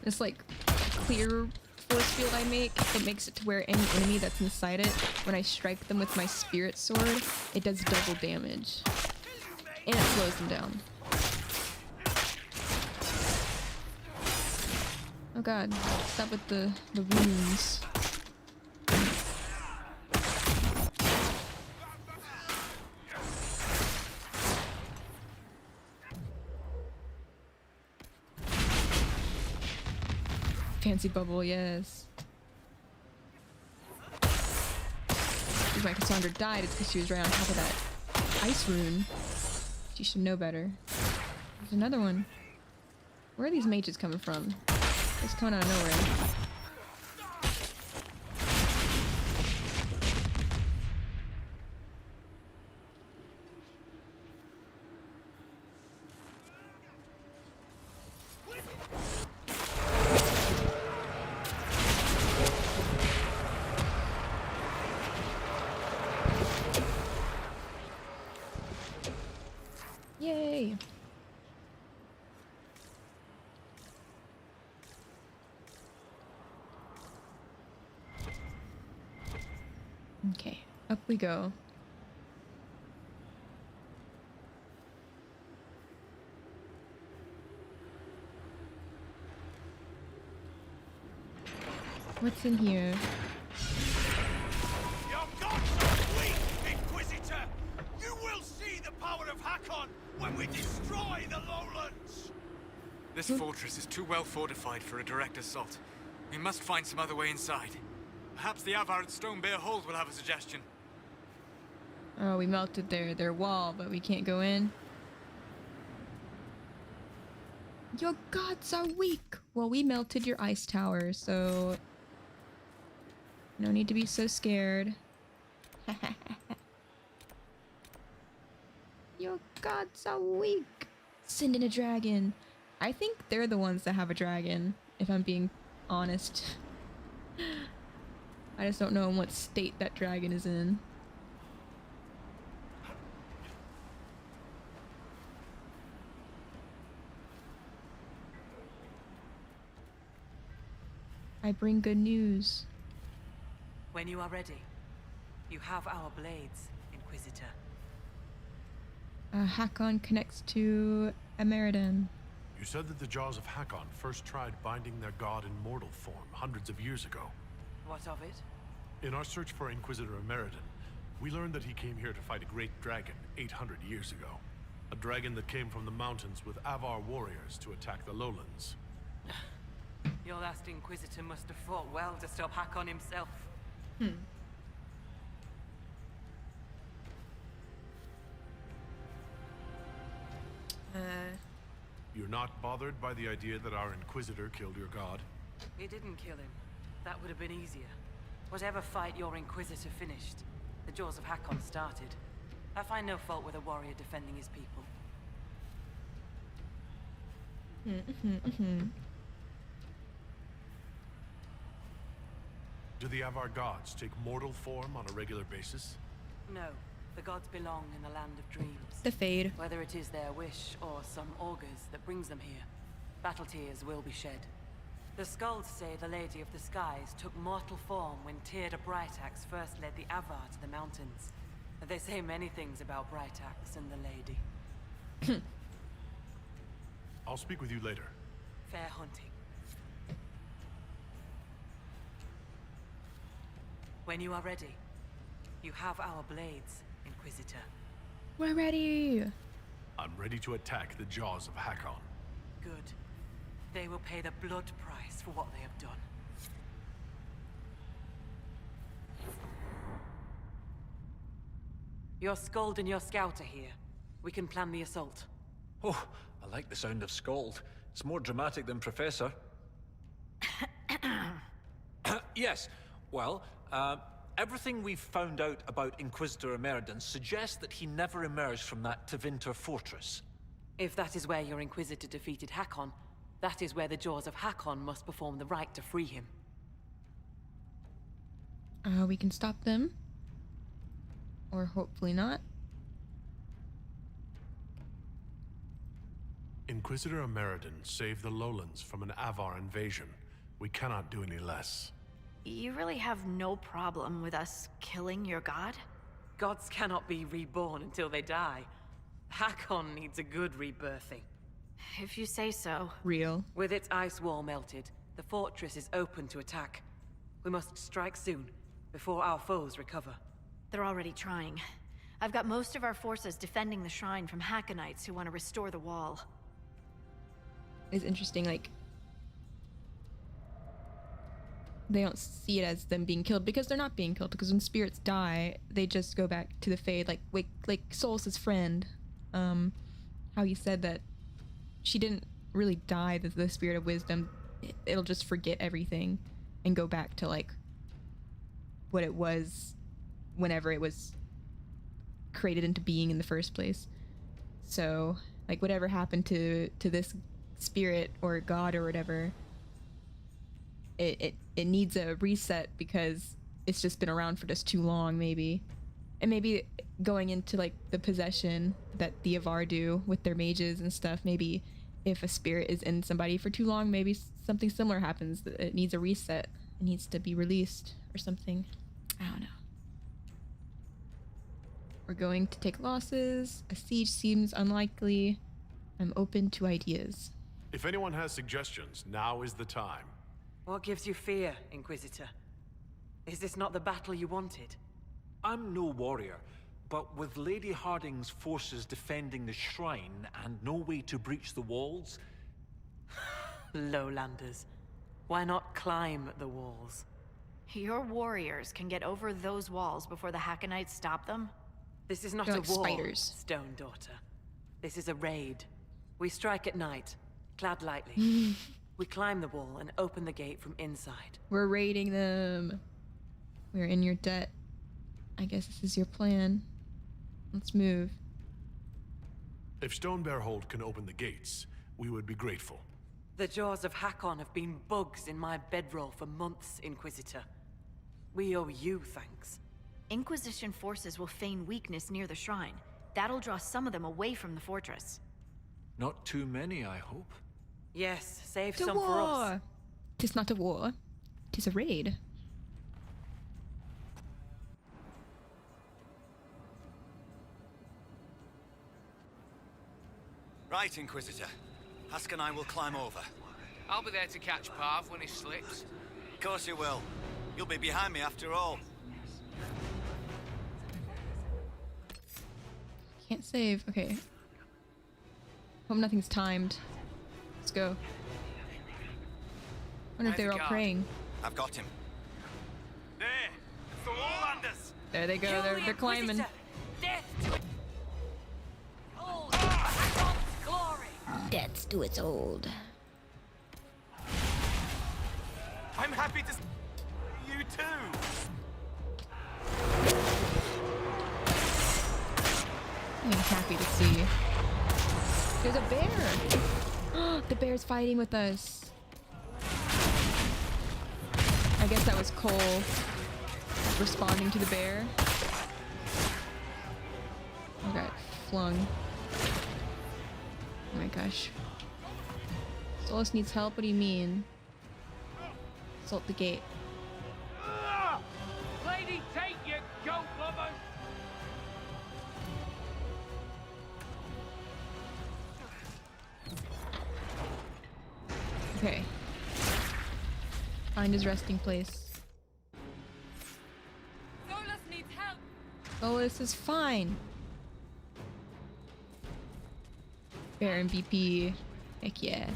This like clear force field I make, it makes it to where any enemy that's inside it, when I strike them with my spirit sword, it does double damage. And it slows them down. Oh god, stop with the wounds. Fancy bubble, yes. If my Cassandra died, it's because she was right on top of that ice rune. She should know better. There's another one. Where are these mages coming from? It's coming out of nowhere. Yay! Okay, up we go. What's in here? Your gods are weak, Inquisitor! You will see the power of Hakon when we destroy the lowlands! This fortress is too well fortified for a direct assault. We must find some other way inside. Perhaps the Avar at Stone Bear Hold will have a suggestion. Oh, we melted their wall, but we can't go in. Your gods are weak! Well, we melted your ice tower, so... no need to be so scared. Your gods are weak. Send in a dragon. I think they're the ones that have a dragon, if I'm being honest. I just don't know in what state that dragon is in. I bring good news. When you are ready, you have our blades, Inquisitor. Hakon connects to Ameridan. You said that the Jaws of Hakon first tried binding their god in mortal form hundreds of years ago. What of it? In our search for Inquisitor Ameridan, we learned that he came here to fight a great dragon 800 years ago. A dragon that came from the mountains with Avar warriors to attack the lowlands. Your last Inquisitor must have fought well to stop Hakon himself. You're not bothered by the idea that our Inquisitor killed your god? He didn't kill him. That would have been easier. Whatever fight your Inquisitor finished, the Jaws of Hakon started. I find no fault with a warrior defending his people. Do the Avar gods take mortal form on a regular basis? No, the gods belong in the land of dreams. The Fade. Whether it is their wish or some augurs that brings them here, battle tears will be shed. The skulls say the Lady of the Skies took mortal form when Tyrda Brightaxe first led the Avar to the mountains. They say many things about Brightaxe and the Lady. I'll speak with you later. Fair hunting. When you are ready, you have our blades, Inquisitor. We're ready. I'm ready to attack the Jaws of Hakon. Good. They will pay the blood price for what they have done. Your Skald and your Scout are here. We can plan the assault. Oh, I like the sound of Scald. It's more dramatic than Professor. Yes, well, everything we've found out about Inquisitor Ameridan suggests that he never emerged from that Tevinter fortress. If that is where your Inquisitor defeated Hakon, that is where the Jaws of Hakon must perform the rite to free him. We can stop them. Or hopefully not. Inquisitor Ameridan saved the lowlands from an Avar invasion. We cannot do any less. You really have no problem with us killing your god? Gods cannot be reborn until they die. Hakon needs a good rebirthing. If you say so. Real. With its ice wall melted, the fortress is open to attack. We must strike soon, before our foes recover. They're already trying. I've got most of our forces defending the shrine from Hackonites who want to restore the wall. It's interesting, like, they don't see it as them being killed because they're not being killed, because when spirits die, they just go back to the Fade, like Solus' friend. How he said that she didn't really die, the spirit of wisdom, it'll just forget everything and go back to like what it was whenever it was created into being in the first place. So like whatever happened to this spirit or god or whatever, it needs a reset because it's just been around for just too long, maybe. And maybe going into like the possession that the Avar do with their mages and stuff, maybe if a spirit is in somebody for too long, maybe something similar happens. It needs a reset. It needs to be released or something. I don't know. We're going to take losses. A siege seems unlikely. I'm open to ideas. If anyone has suggestions, now is the time. What gives you fear, Inquisitor? Is this not the battle you wanted? I'm no warrior, but with Lady Harding's forces defending the shrine and no way to breach the walls... Lowlanders. Why not climb the walls? Your warriors can get over those walls before the Hackonites stop them? This is not They're a like war, spiders. Stone Daughter. This is a raid. We strike at night, clad lightly. We climb the wall and open the gate from inside. We're raiding them. We're in your debt. I guess this is your plan. Let's move. If Stonebearhold can open the gates, we would be grateful. The jaws of Hakon have been bugs in my bedroll for months, Inquisitor. We owe you thanks. Inquisition forces will feign weakness near the shrine. That'll draw some of them away from the fortress. Not too many, I hope. Yes, save To some for us. war! 'Tis not a war. 'Tis a raid. Right, Inquisitor. Husk and I will climb over. I'll be there to catch Parv when he slips. Of course you will. You'll be behind me after all. Can't save. Okay. Hope nothing's timed. Let's go. Wonder if they were all praying. I've got him. There! The Warlanders! There they go. They're climbing. Death to old Hakon's glory! Death to its old. I'm happy to... You too! I'm happy to see. There's a bear! The bear's fighting with us. I guess that was Cole responding to the bear. I got flung. Oh my gosh. Solus needs help? What do you mean? Assault the gate. Lady, take your goat lovers! Okay. Find his resting place. Solus needs help. Solus is fine. Bear MVP. Heck yeah.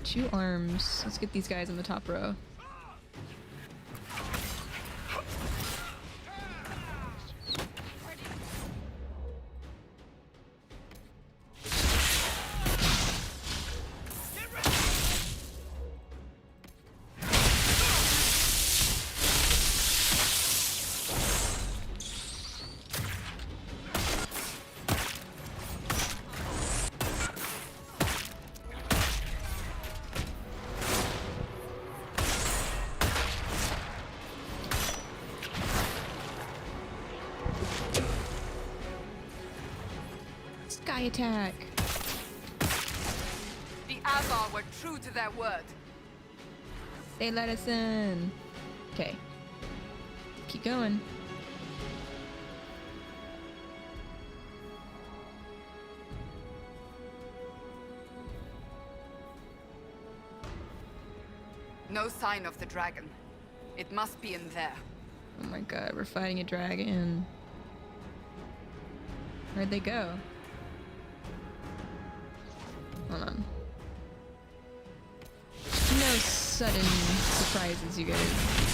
2 arms. Let's get these guys on the top row. Sky attack. The Avar were true to their word. They let us in. Okay. Keep going. No sign of the dragon. It must be in there. Oh my god, we're fighting a dragon. Where'd they go? Hold on. No sudden surprises, you guys.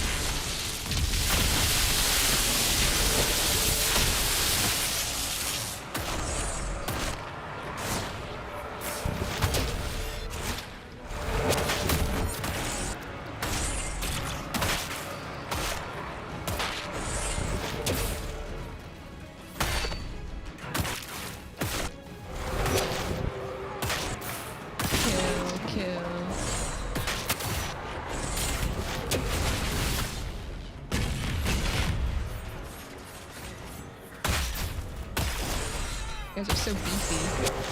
You guys are so beefy.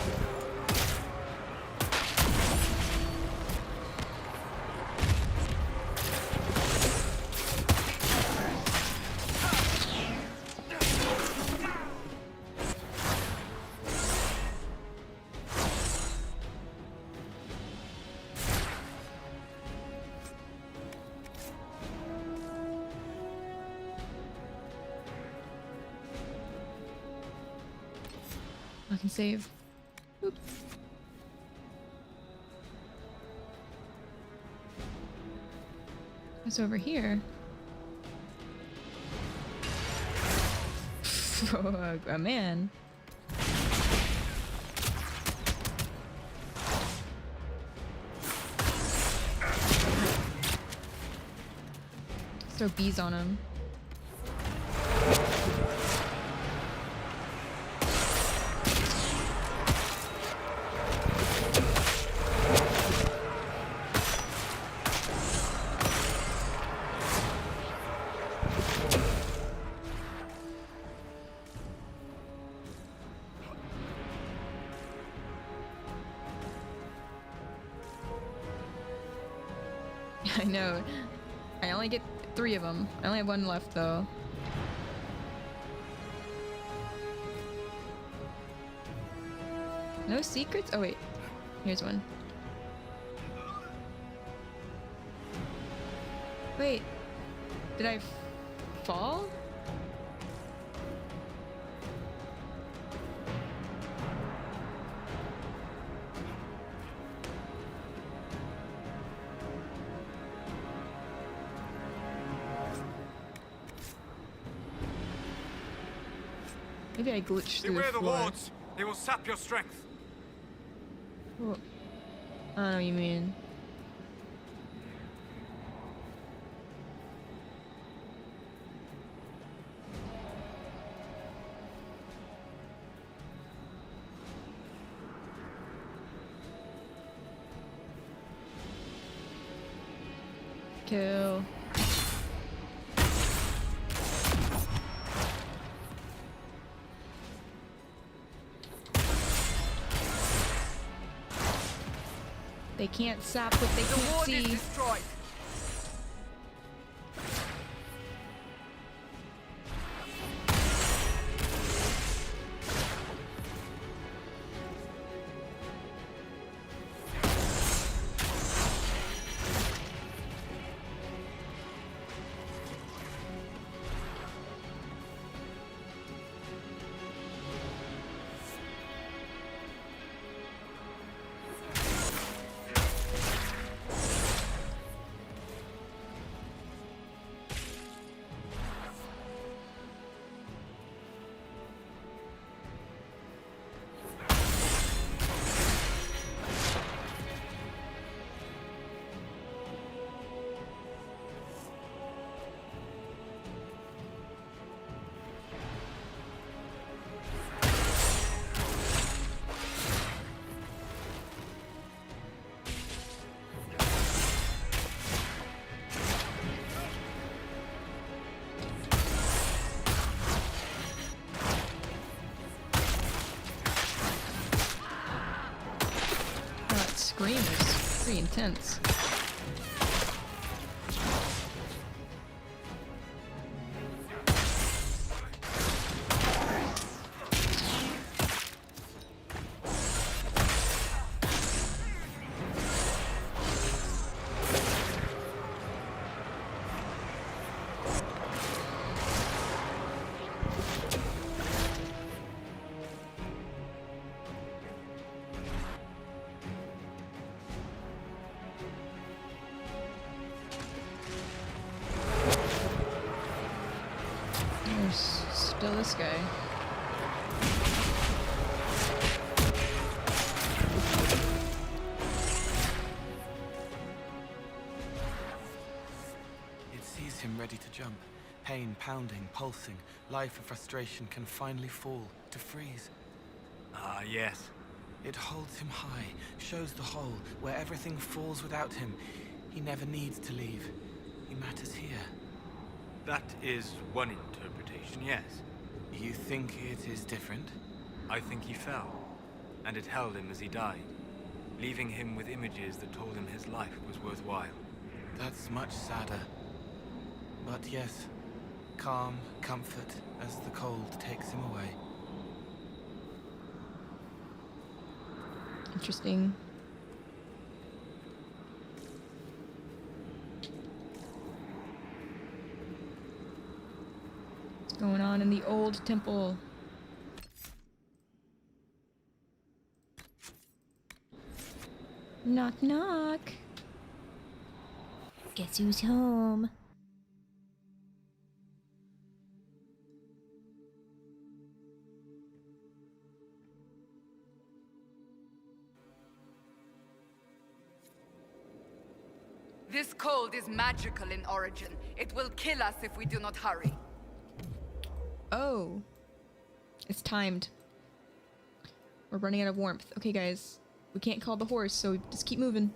I can save. Oop. What's over here? Oh, a man. Throw bees on him. I know. I only get 3 of them. I only have 1 left, though. No secrets? Oh, wait. Here's one. Wait. Did I fall? Maybe I glitched through the Beware the floor. wards! They will sap your strength. Well, I don't know what you mean. Kill. They can't sap what they can't see. Destroyed. Scream is pretty intense. Still this guy. It sees him ready to jump. Pain pounding, pulsing. Life of frustration can finally fall, to freeze. Ah, yes. It holds him high, shows the hole, where everything falls without him. He never needs to leave. He matters here. That is one interpretation, yes. You think it is different? I think he fell, and it held him as he died, leaving him with images that told him his life was worthwhile. That's much sadder. But yes, calm, comfort as the cold takes him away. Interesting. What's going on in the old temple? Knock knock. Guess who's home? This cold is magical in origin. It will kill us if we do not hurry. Oh. It's timed. We're running out of warmth. Okay, guys. We can't call the horse, so just keep moving.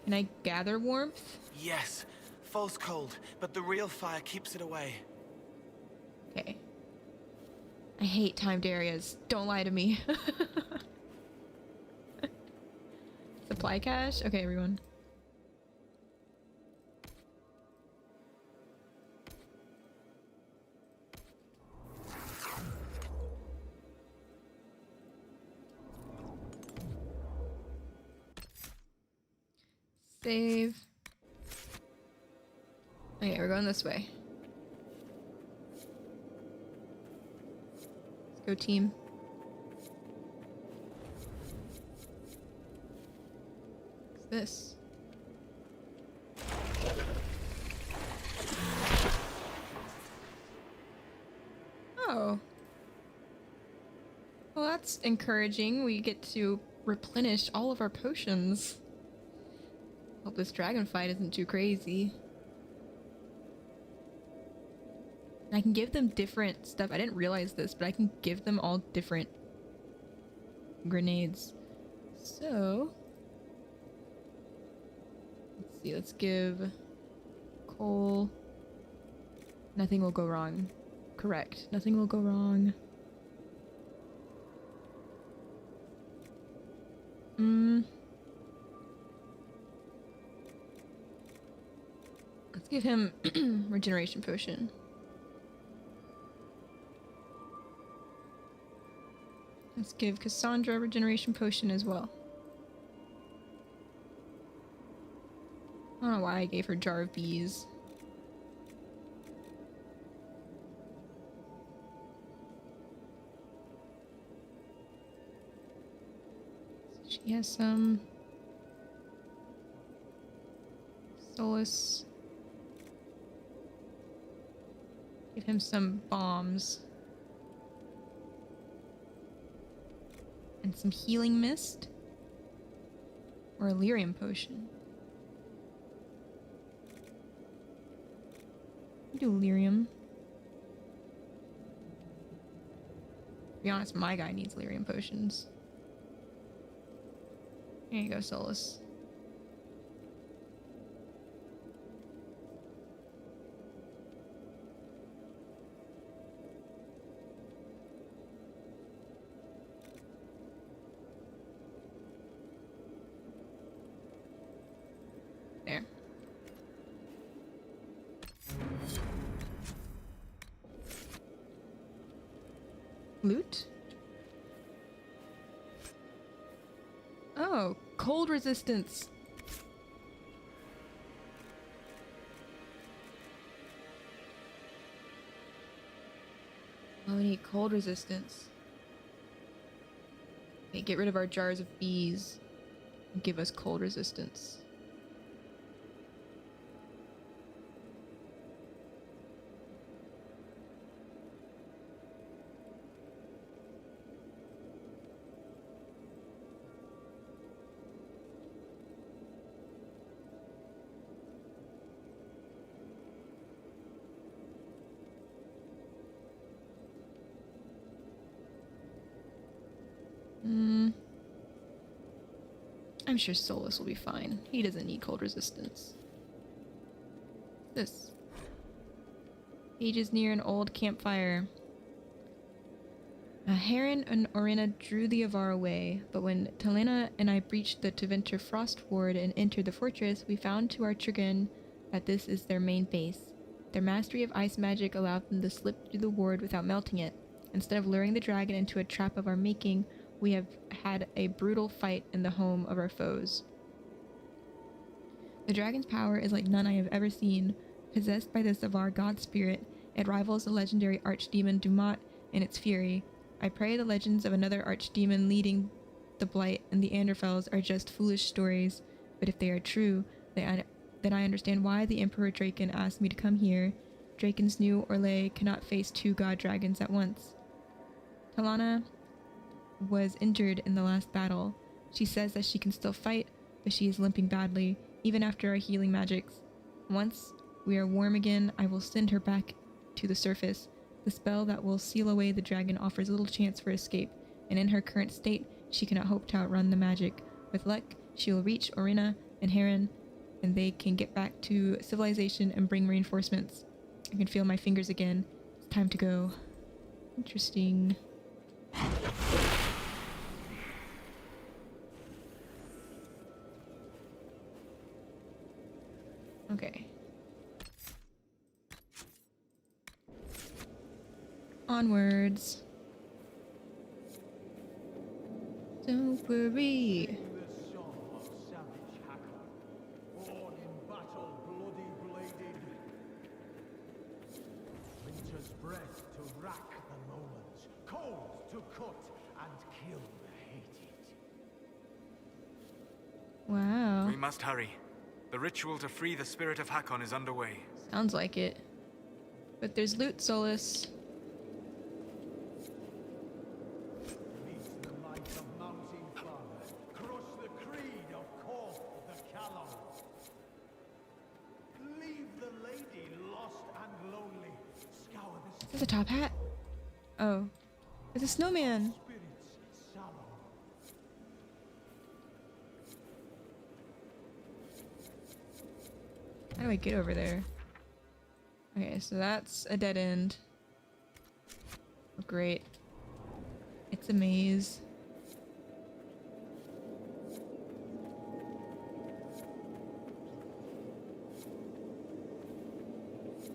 Can I gather warmth? Yes, false cold, but the real fire keeps it away. Okay. I hate timed areas. Don't lie to me. Supply cache? Okay, everyone. Save. Okay, we're going this way. Let's go, team. What's this? Oh. Well, that's encouraging. We get to replenish all of our potions. Hope this dragon fight isn't too crazy. I can give them different stuff. I didn't realize this, but I can give them all different grenades. So, let's see. Let's give Cole. Nothing will go wrong. Correct. Nothing will go wrong. Let's give him regeneration potion. Let's give Cassandra regeneration potion as well. I don't know why I gave her jar of bees. She has some Solus. Give him some bombs. And some healing mist. Or a lyrium potion. Do lyrium. To be honest, my guy needs lyrium potions. Here you go, Solus. There. Loot? Oh, cold resistance. Oh, we need cold resistance. Okay, get rid of our jars of bees and give us cold resistance. I'm sure Solus will be fine. He doesn't need cold resistance. This. Mage is near an old campfire. Heron and Orina drew the Avar away, but when Talena and I breached the Teventer Frost Ward and entered the fortress, we found to our chagrin that this is their main base. Their mastery of ice magic allowed them to slip through the ward without melting it. Instead of luring the dragon into a trap of our making, we have had a brutal fight in the home of our foes. The dragon's power is like none I have ever seen. Possessed by this Avar god spirit, it rivals the legendary archdemon Dumat in its fury. I pray the legends of another archdemon leading the Blight and the Anderfels are just foolish stories, but if they are true, then I understand why the Emperor Draken asked me to come here. Drakens knew Orlais cannot face two god dragons at once. Talana was injured in the last battle. She says that she can still fight, but she is limping badly, even after our healing magics. Once we are warm again, I will send her back to the surface. The spell that will seal away the dragon offers little chance for escape, and in her current state, she cannot hope to outrun the magic. With luck, she will reach Orina and Heron, and they can get back to civilization and bring reinforcements. I can feel my fingers again. It's time to go. Interesting. Onwards. Don't worry. The song of savage Hakon, born in battle, bloody bladed. Winter's breath to rack the lowlands, cold to cut and kill the hated. Wow. We must hurry. The ritual to free the spirit of Hakon is underway. Sounds like it. But there's loot, Solus. Meet the light of mounting father, crush the creed of Kor the Callow. Leave the lady lost and lonely, scour the Is this a top hat? Oh. It's a snowman. spirits sallow. How do I get over there? Okay, so that's a dead end. Oh, great. It's a maze.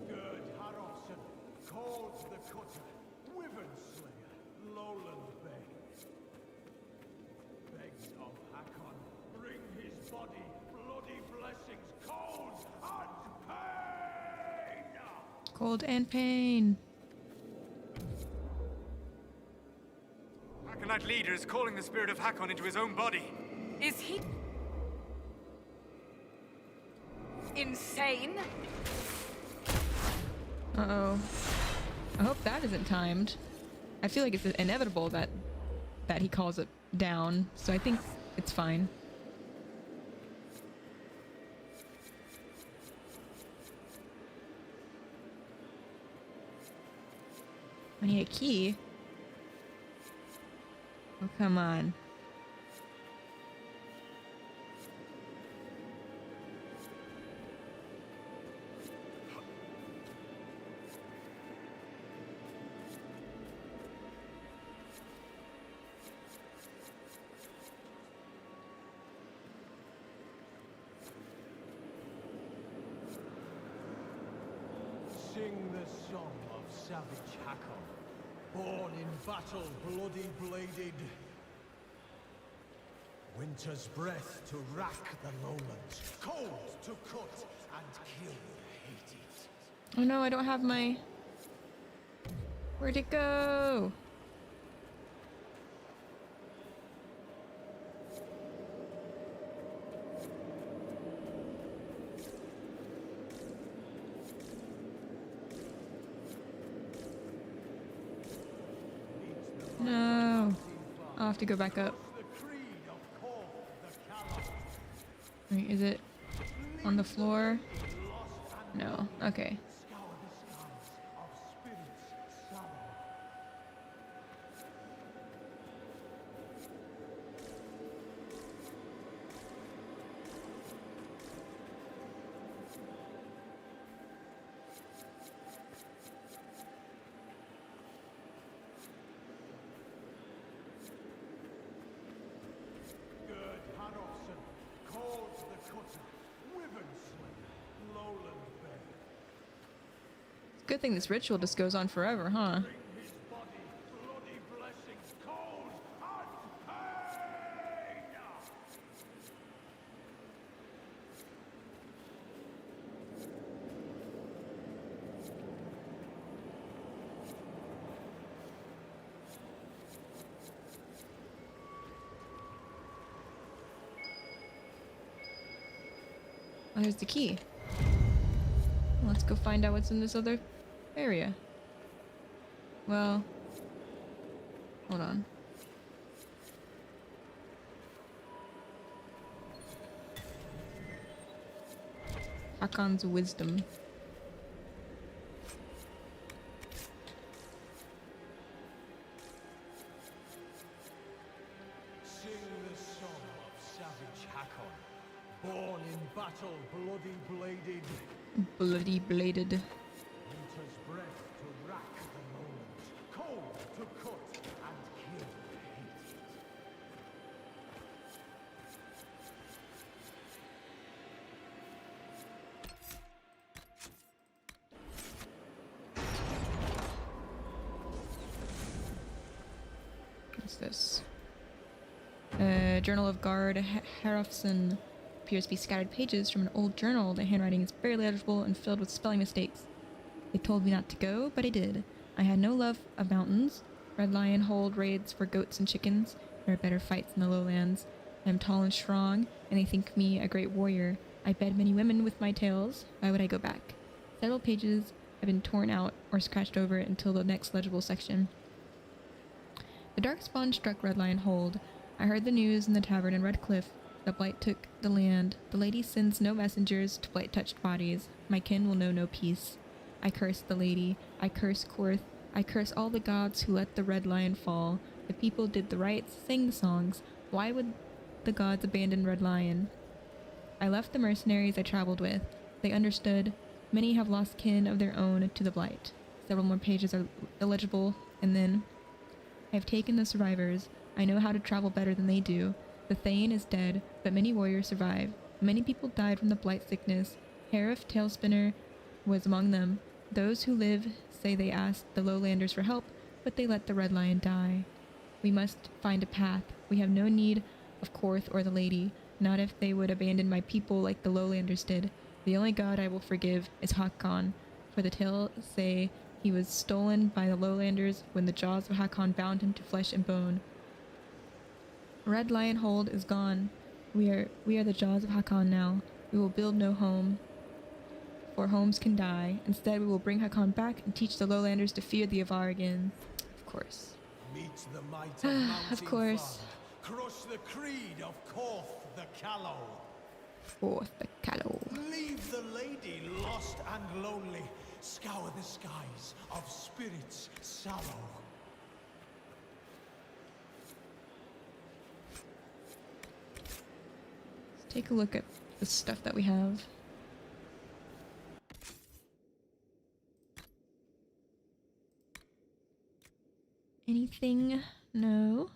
Gerd Haraldson, called the Cutter, Wyvern Slayer, Lowland Bay. Begs of Hakon, bring his body, bloody blessings, cold and pain! Cold and pain. Hakonite leader is calling the spirit of Hakon into his own body. Is he insane? Uh-oh. I hope that isn't timed. I feel like it's inevitable that he calls it down, so I think it's fine. I need a key. Oh, come on. Sing the song of savage Hakon, born in battle, bloody bladed. Winter's breath to rack the lowlands, cold to cut and kill the hated. Oh no, I don't have my... Where'd it go? No. I'll have to go back up. Wait, is it on the floor? No. Okay. Good thing this ritual just goes on forever, huh? Oh, there's the key. Let's go find out what's in this other area. Well, hold on. Hakon's wisdom. Sing the song of savage Hakon, born in battle, bloody bladed. Bloody bladed. Winter's breath to rack the lowlands, cold to cut and kill the hated. What's this? Journal of Guard Harofson. Appears to be scattered pages from an old journal. The handwriting is very legible and filled with spelling mistakes. They told me not to go, but I did. I had no love of mountains. Red Lion hold raids for goats and chickens. There are better fights in the lowlands. I am tall and strong, and they think me a great warrior. I bed many women with my tales. Why would I go back? Several pages have been torn out or scratched over until the next legible section. The dark spawn struck Red Lion hold. I heard the news in the tavern in Redcliffe. The blight took the land. The lady sends no messengers to blight-touched bodies. My kin will know no peace. I curse the lady. I curse Korth. I curse all the gods who let the Red Lion fall. The people did the rites, sang the songs. Why would the gods abandon Red Lion? I left the mercenaries I traveled with. They understood. Many have lost kin of their own to the blight. Several more pages are illegible, and then I have taken the survivors. I know how to travel better than they do. The Thane is dead, but many warriors survive. Many people died from the blight sickness. Harif Tailspinner was among them. Those who live say they asked the lowlanders for help, but they let the Red Lion die. We must find a path. We have no need of Korth or the lady, not if they would abandon my people like the lowlanders did. The only god I will forgive is Hakon, for the tales say he was stolen by the lowlanders when the jaws of Hakon bound him to flesh and bone. Red Lion hold is gone. We are the jaws of Hakon now. We will build no home, for homes can die. Instead, we will bring Hakon back and teach the lowlanders to fear the Avar again. Of course. Meet the might of Mountain Of course. Father. Crush the creed of Korth the Callow. Korth the Callow. Leave the lady lost and lonely. Scour the skies of spirits sallow. Let's take a look at the stuff that we have. Anything? No.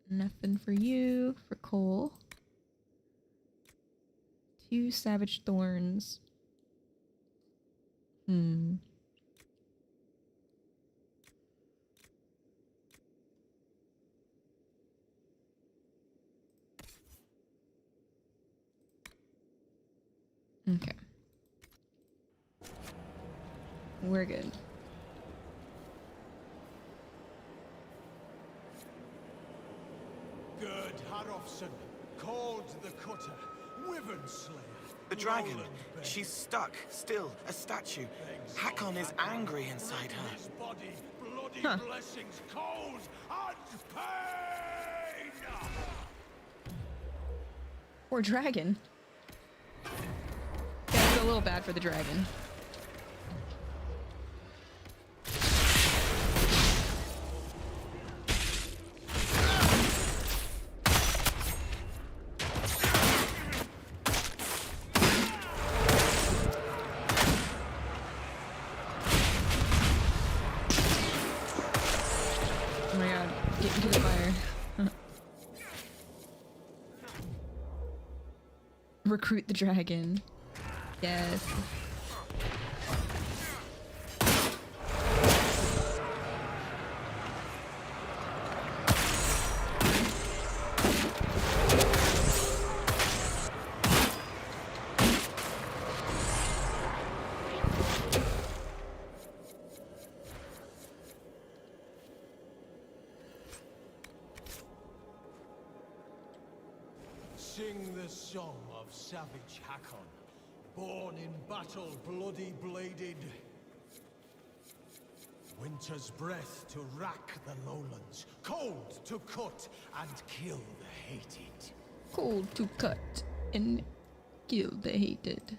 Nothing for you. For Cole. 2 savage thorns. Okay. We're good. Good Harofson, called the Cutter, Wyvern Slayer. The dragon. Roland Bear. She's stuck, still, a statue. Hakon is angry inside her. His body, bloody blessings, cold and pain! Poor dragon. Yeah, I feel a little bad for the dragon. Oh my god, get into the fire. Recruit the dragon. Yes. Sing the song of savage Hakon, born in battle, bloody bladed. Winter's breath to rack the lowlands, cold to cut and kill the hated. Cold to cut and kill the hated.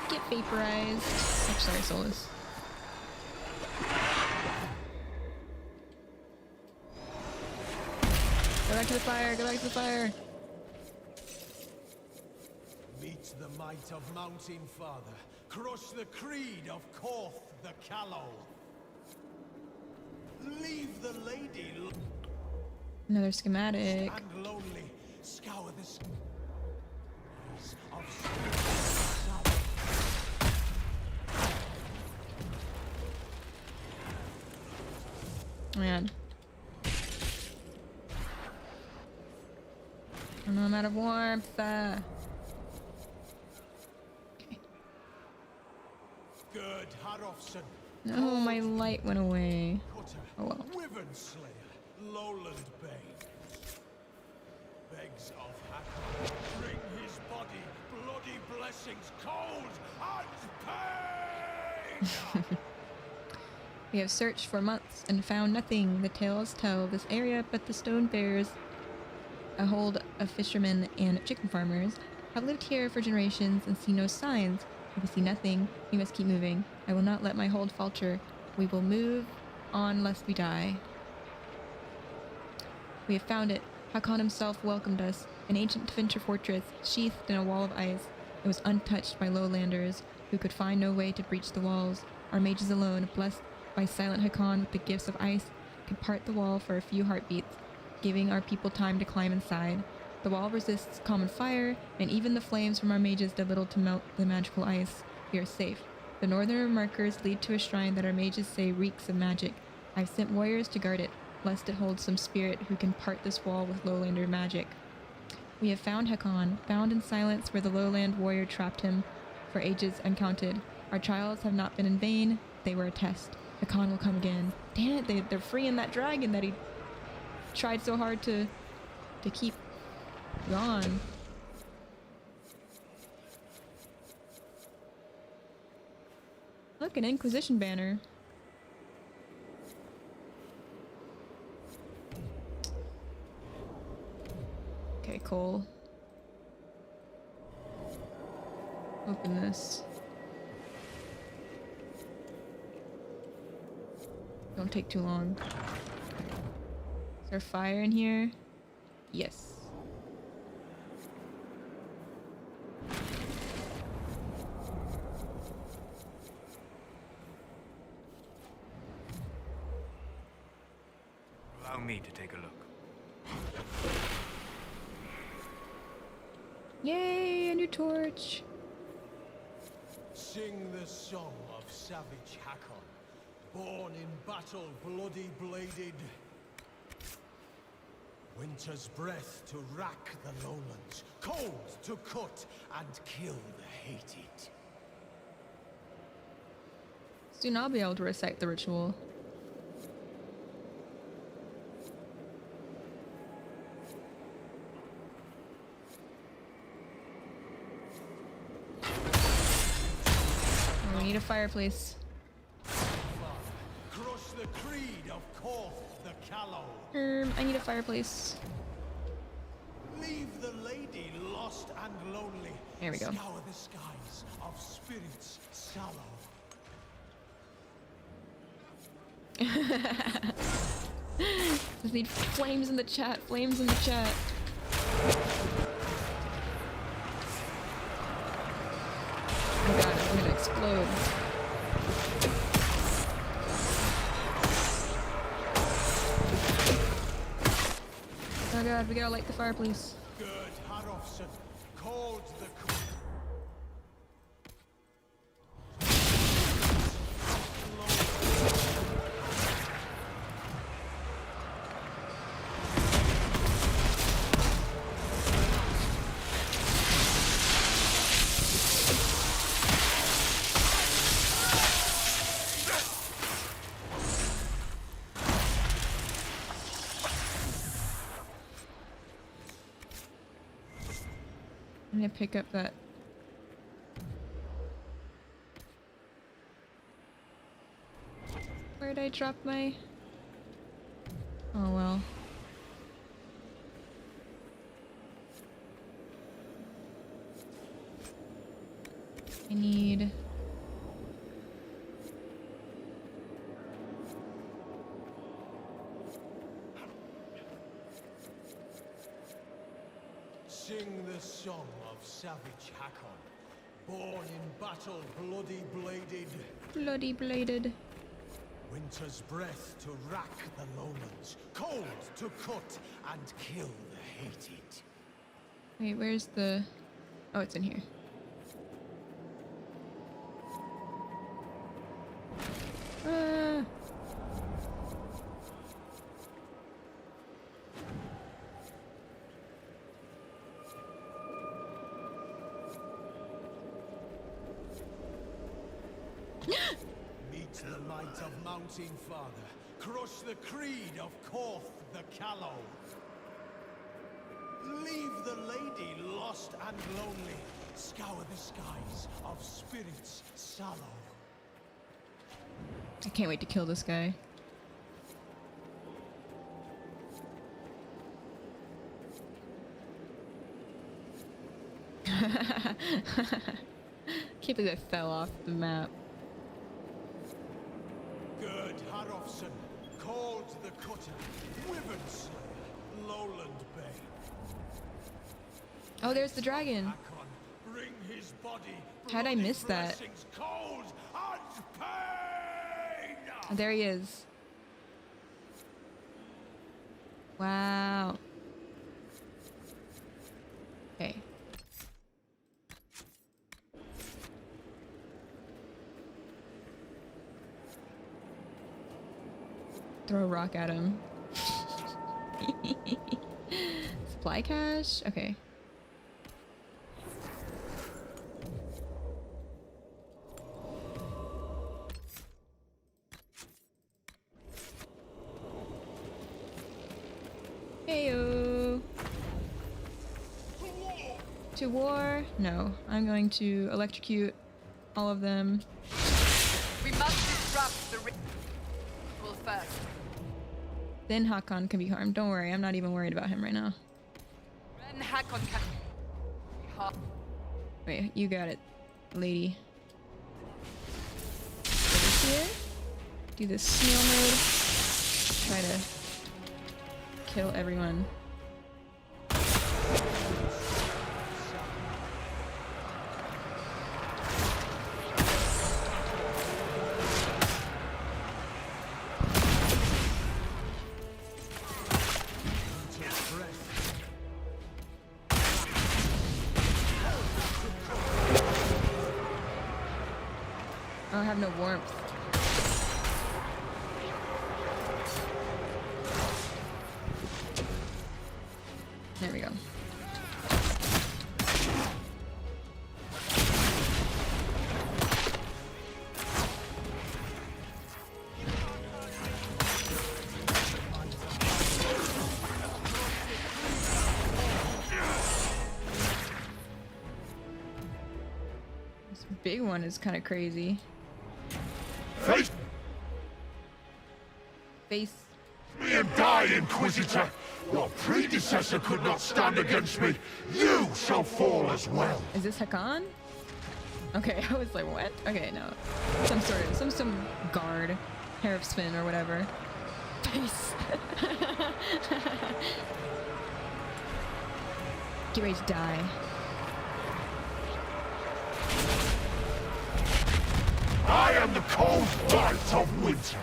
Get vaporized. Oh, sorry, Solus. Go back to the fire, go back to the fire. Meet the might of Mountain Father, crush the creed of Korth the Callow. Leave the lady Another schematic. and lonely, scour the skies of sallow. Man. Oh no, I'm out of warmth. Okay. Gerd Harofsson. No, my light went away. Oh well. Wyvern Slayer, Lowland Bane. Begs of Hakon, bring his body, bloody blessings, cold and pain! We have searched for months and found nothing. The tales tell this area, but the stone bears a hold of fishermen and chicken farmers have lived here for generations and see no signs. If we see nothing, we must keep moving. I will not let my hold falter. We will move on lest we die. We have found it. Hakon himself welcomed us. An ancient winter fortress, sheathed in a wall of ice. It was untouched by lowlanders, who could find no way to breach the walls. Our mages alone, blessed by silent Hakon with the gifts of ice, could part the wall for a few heartbeats, giving our people time to climb inside. The wall resists common fire, and even the flames from our mages did little to melt the magical ice. We are safe. The northern markers lead to a shrine that our mages say reeks of magic. I've sent warriors to guard it, lest it holds some spirit who can part this wall with lowlander magic. We have found Hakon, bound in silence where the lowland warrior trapped him for ages uncounted. Our trials have not been in vain. They were a test. Hakon will come again. Damn it, they're freeing that dragon that he tried so hard to keep gone. Look, an Inquisition banner. Okay, Cole. Open this. Don't take too long. Is there fire in here? Yes. Allow me to take a look. Yay, a new torch. Sing the song of savage Hakon, born in battle, bloody bladed. Winter's breath to rack the lowlands, cold to cut and kill the hated. Soon I'll be able to recite the ritual. Oh, we need a fireplace. Crush the creed of Korth the Callow. I need a fireplace. Leave the lady lost and lonely. There we go. Scour the skies of spirits sallow. Just need flames in the chat. Flames in the chat. Oh god, I'm gonna explode. Oh god, we gotta light the fireplace. Gerd Harofsson called the I'm gonna pick up that. Where'd I drop my? Oh well. I need. Sing the song of savage Hakon, born in battle, bloody bladed. Bloody bladed. Winter's breath to rack the lowlands, cold to cut and kill the hated. Wait, where's the... Oh, it's in here. Meet the might of Mountain Father. Crush the creed of Korth the Callow. Leave the lady lost and lonely. Scour the skies of spirits sallow. I can't wait to kill this guy. Can't believe I fell off the map. Gerd Harofson, called the Cutter, Wyvern Slayer, Lowland Bay. Oh, there's the dragon. Bring his body. How'd I miss that? Cold and pain. Oh, there he is. Wow. Okay. Throw a rock at him. Supply cache? Okay. Heyo. To war? No. I'm going to electrocute all of them. We must disrupt the ritual first. Then Hakon can be harmed. Don't worry, I'm not even worried about him right now. Then Hakon can be harmed. Wait, you got it, lady. Over here. Do this snail mode. Try to kill everyone. Oh, I have no warmth. There we go. This big one is kind of crazy. Face me and die, Inquisitor! Your predecessor could not stand against me. You shall fall as well. Is this Hakon? Okay, I was like, what? Okay, no. Some sort of, some guard. Hair of Spin or whatever. Face. Get ready to die. I am the cold bite of winter.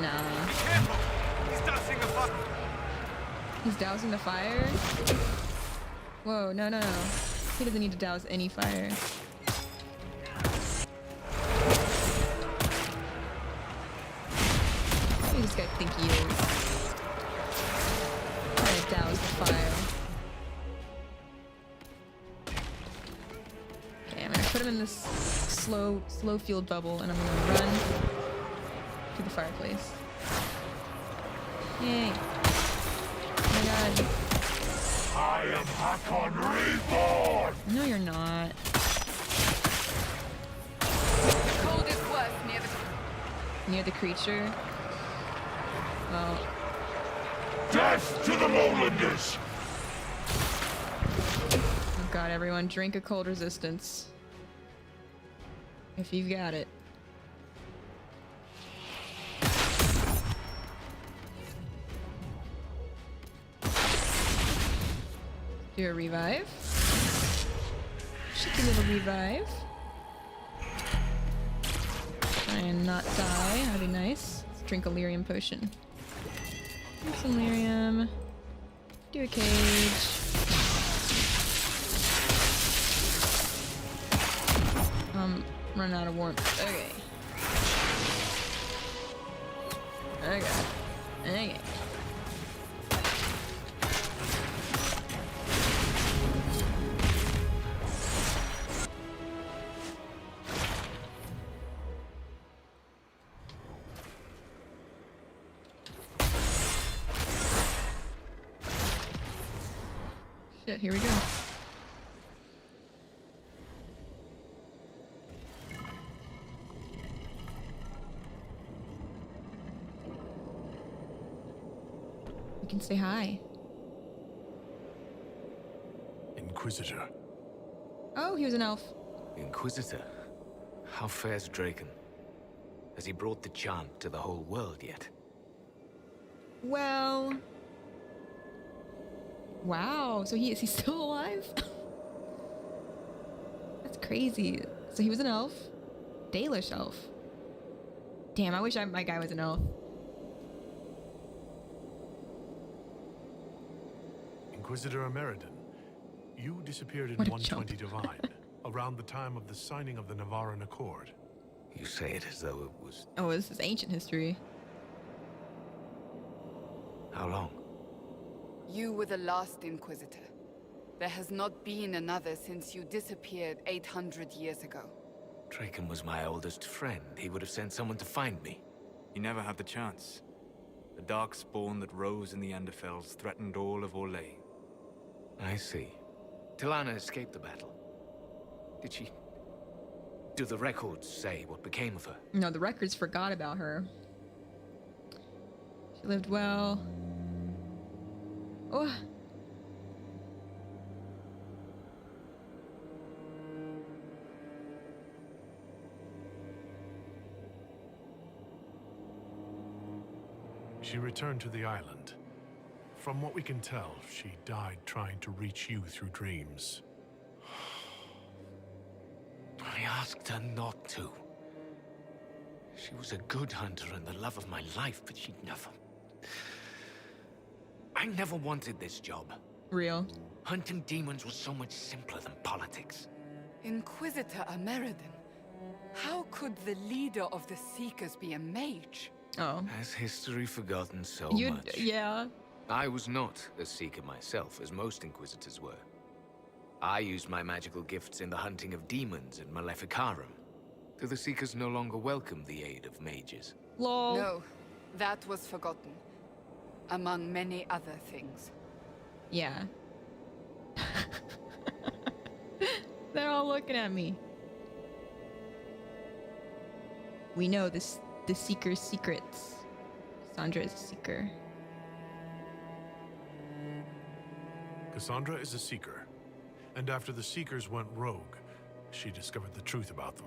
Nah. Be careful! He's dousing the fire. He's dousing the fire? Whoa, no, no, no. He doesn't need to douse any fire. What does this guy think he is? Trying to douse the fire. Okay, I'm gonna put him in this slow field bubble and I'm gonna run to the fireplace. Yay. Oh my god. I am Hakon Reborn! No, you're not. The cold is worse Near the creature? Well... Death to the Lowlanders! Oh god, everyone, drink a cold resistance. If you've got it. Do a revive. Cheeky little revive. Try and not die. That'd be nice. Let's drink a lyrium potion. Do some lyrium. Do a cage. Run out of warmth. Okay. Okay. Shit, here we go. We can say hi. Inquisitor. Oh, he was an elf. Inquisitor? How fares Draken? Has he brought the chant to the whole world yet? Well... Wow, so is he still alive? That's crazy. So he was an elf. Dalish elf. Damn, I wish my guy was an elf. Inquisitor Ameridan, you disappeared in What a 120 jump. Divine, around the time of the signing of the Navaran Accord. You say it as though it was... Oh, this is ancient history. How long? You were the last Inquisitor. There has not been another since you disappeared 800 years ago. Draken was my oldest friend. He would have sent someone to find me. You never had the chance. The dark spawn that rose in the Underfells threatened all of Orlais. I see. Tilana escaped the battle. Did she... Do the records say what became of her? No, the records forgot about her. She lived well. Oh. She returned to the island. From what we can tell, she died trying to reach you through dreams. I asked her not to. She was a good hunter and the love of my life, but she'd never... I never wanted this job. Real. Hunting demons was so much simpler than politics. Inquisitor Ameridan, how could the leader of the Seekers be a mage? Oh. Has history forgotten so You... much? Yeah. I was not a Seeker myself, as most Inquisitors were. I used my magical gifts in the hunting of demons in Maleficarum. Do the Seekers no longer welcome the aid of mages? Lol. No, that was forgotten. Among many other things. Yeah. They're all looking at me. We know this, the Seeker's secrets. Cassandra is a Seeker. Cassandra is a Seeker. And after the Seekers went rogue, she discovered the truth about them.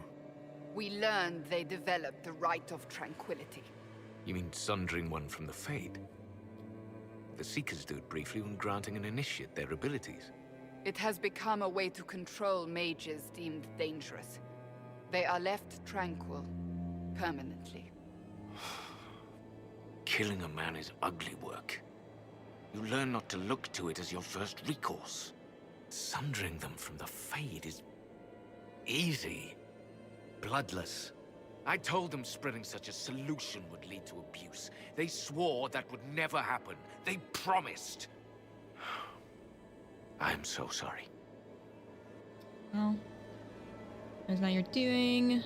We learned they developed the Rite of Tranquility. You mean sundering one from the Fade? The Seekers do it briefly when granting an initiate their abilities. It has become a way to control mages deemed dangerous. They are left tranquil, permanently. Killing a man is ugly work. You learn not to look to it as your first recourse. Sundering them from the Fade is... easy. Bloodless. I told them spreading such a solution would lead to abuse. They swore that would never happen. They promised. I'm so sorry. Well, it's not your doing.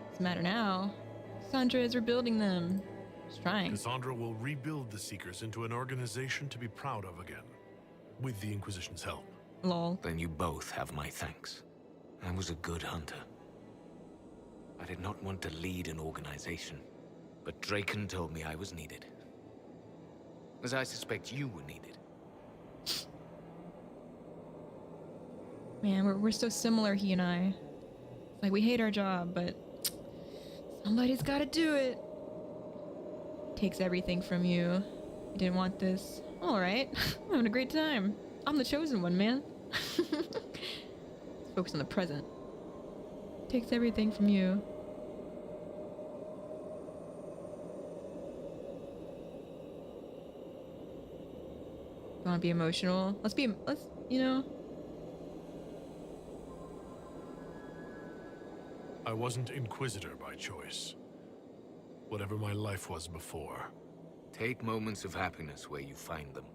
Doesn't matter now. Cassandra is rebuilding them. She's trying. Cassandra will rebuild the Seekers into an organization to be proud of again. With the Inquisition's help. Lol. Then you both have my thanks. I was a good hunter. I did not want to lead an organization, but Draken told me I was needed. As I suspect you were needed. Man, we're so similar, he and I. Like, we hate our job, but somebody's gotta do it. Takes everything from you. You didn't want this. Alright, I'm having a great time. I'm the chosen one, man. Let's focus on the present. Takes everything from you. Gonna be emotional. Let's, you know. I wasn't Inquisitor by choice. Whatever my life was before. Take moments of happiness where you find them.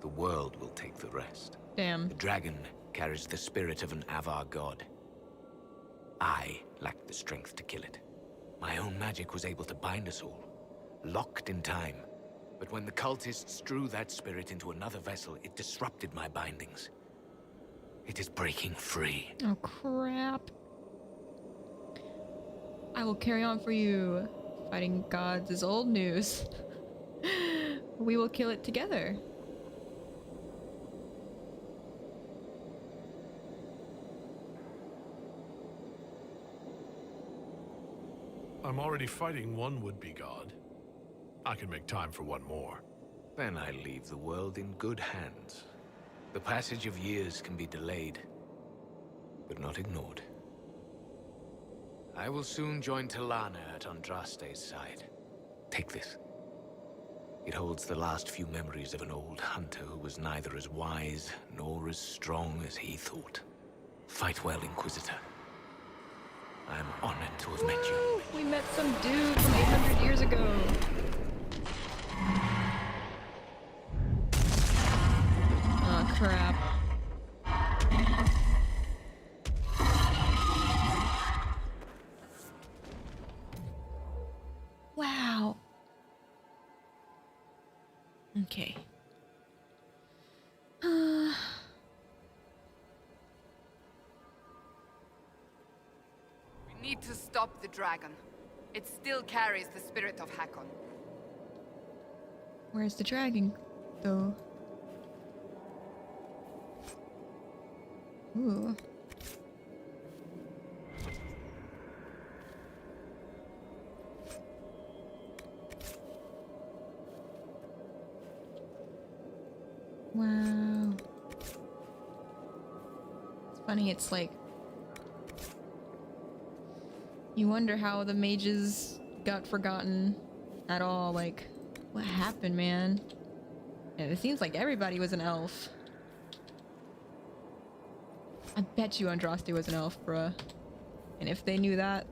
The world will take the rest. Damn. The dragon carries the spirit of an Avar god. I lacked the strength to kill it. My own magic was able to bind us all, locked in time. But when the cultists drew that spirit into another vessel, it disrupted my bindings. It is breaking free. Oh, crap. I will carry on for you. Fighting gods is old news. We will kill it together. I'm already fighting one would-be god. I can make time for one more. Then I leave the world in good hands. The passage of years can be delayed, but not ignored. I will soon join Talana at Andraste's side. Take this. It holds the last few memories of an old hunter who was neither as wise nor as strong as he thought. Fight well, Inquisitor. I am honored to have met you. We met some dude from 800 years ago. Oh, crap. Wow. Okay. We need to stop the dragon. It still carries the spirit of Hakon. Where's the dragon, though? Ooh. Wow. It's funny, it's like... You wonder how the mages got forgotten at all, like... What happened, man? Yeah, it seems like everybody was an elf. I bet you Andraste was an elf, bruh. And if they knew that,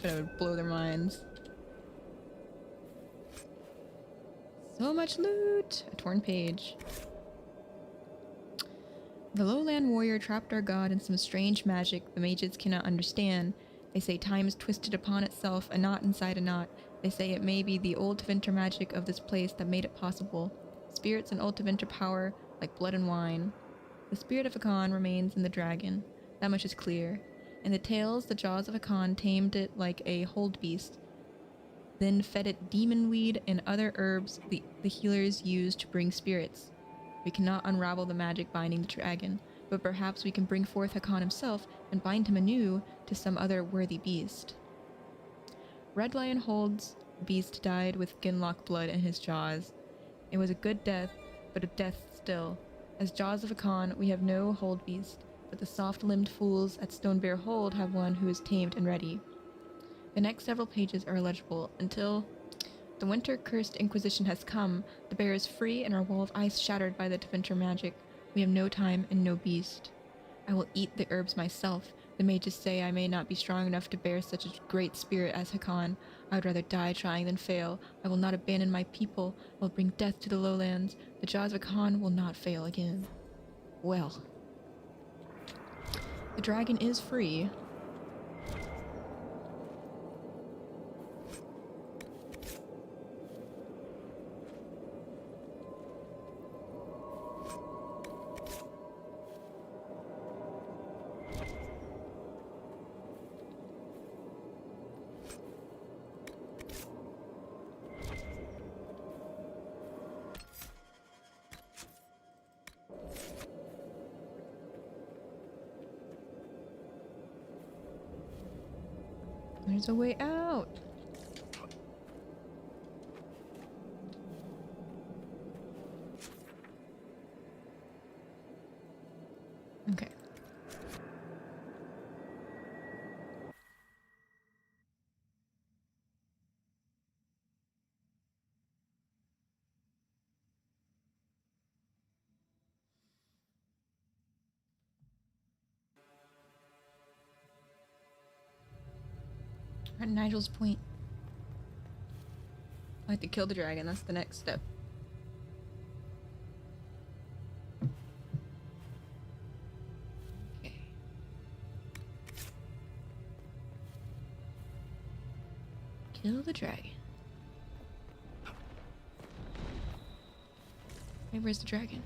it would blow their minds. So much loot! A torn page. The lowland warrior trapped our god in some strange magic the mages cannot understand. They say time is twisted upon itself, a knot inside a knot. They say it may be the old Tevinter magic of this place that made it possible. Spirits and old Tevinter power, like blood and wine. The spirit of Hakon remains in the dragon. That much is clear. In the tales, the jaws of Hakon tamed it like a hold beast, then fed it demon weed and other herbs the healers used to bring spirits. We cannot unravel the magic binding the dragon, but perhaps we can bring forth Hakon himself and bind him anew to some other worthy beast. Red Lion holds the beast died with Ginlock blood in his jaws. It was a good death, but a death still. As jaws of Hakon, we have no hold beast, but the soft-limbed fools at Stonebear Hold have one who is tamed and ready. The next several pages are illegible until the winter-cursed Inquisition has come. The bear is free and our wall of ice shattered by the Tevinter magic. We have no time and no beast. I will eat the herbs myself. The mages say I may not be strong enough to bear such a great spirit as Hakon. I would rather die trying than fail. I will not abandon my people. I will bring death to the lowlands. The jaws of Hakon will not fail again. Well. The dragon is free. There's a way out. Okay. We're at Nigel's point. I have to kill the dragon. That's the next step. Okay. Kill the dragon. Hey, where's the dragon?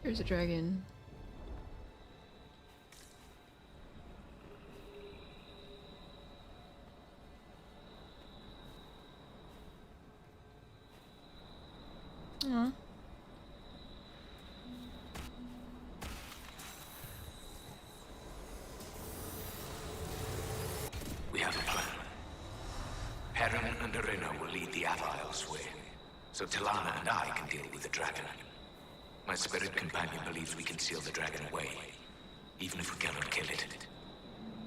There's a dragon. Aw. We have a plan. Heron and Arena will lead the Avar elsewhere, so Talana and I can deal with the dragon. My spirit companion believes we can seal the dragon away, even if we cannot kill it.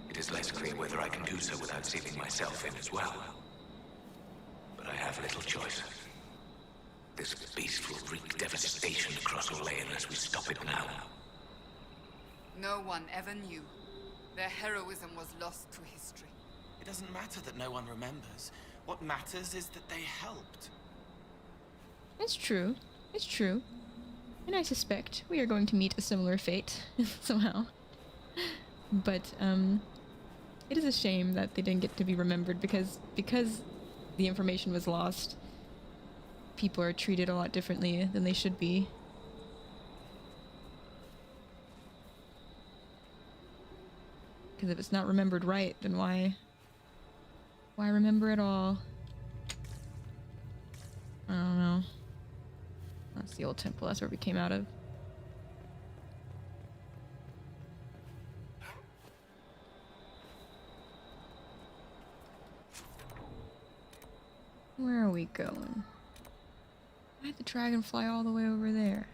It is less clear whether I can do so without sealing myself in as well. But I have little choice. This beast will wreak devastation across Olay unless we stop it now. No one ever knew. Their heroism was lost to history. It doesn't matter that no one remembers. What matters is that they helped. It's true. It's true. And I suspect we are going to meet a similar fate, somehow. But, it is a shame that they didn't get to be remembered because the information was lost. People are treated a lot differently than they should be. Because if it's not remembered right, then why remember it all? I don't know. That's the old temple. That's where we came out of. Where are we going? Why'd the dragon fly all the way over there?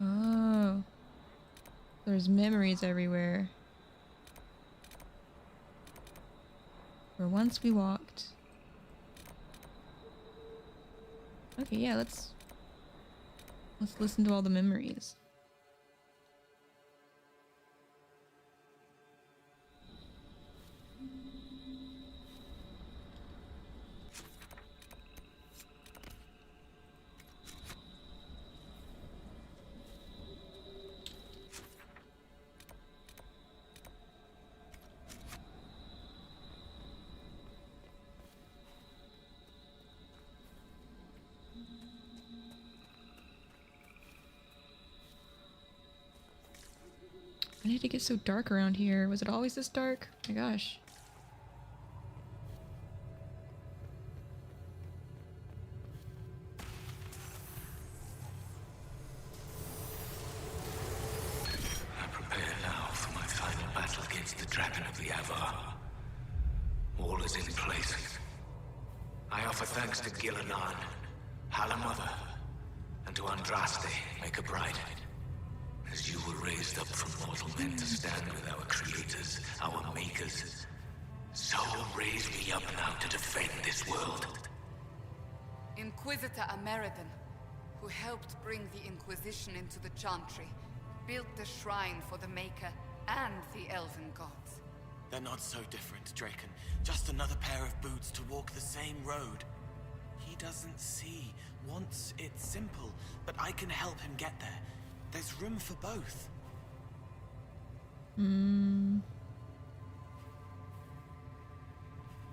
Oh. There's memories everywhere. Where once we walked. Okay, yeah, let's listen to all the memories. Why did it get so dark around here? Was it always this dark? Oh my gosh. I prepare now for my final battle against the Dragon of the Avar. All is in place. I offer thanks to Gillinan, Halamother, and to Andraste, Maker Bride. As you were raised up from mortal men to stand with our creators, our makers, so raise me up now to defend this world. Inquisitor Ameridan, who helped bring the Inquisition into the Chantry, built the shrine for the Maker and the Elven gods. They're not so different, Draken. Just another pair of boots to walk the same road. He doesn't see, wants it simple, but I can help him get there. There's room for both.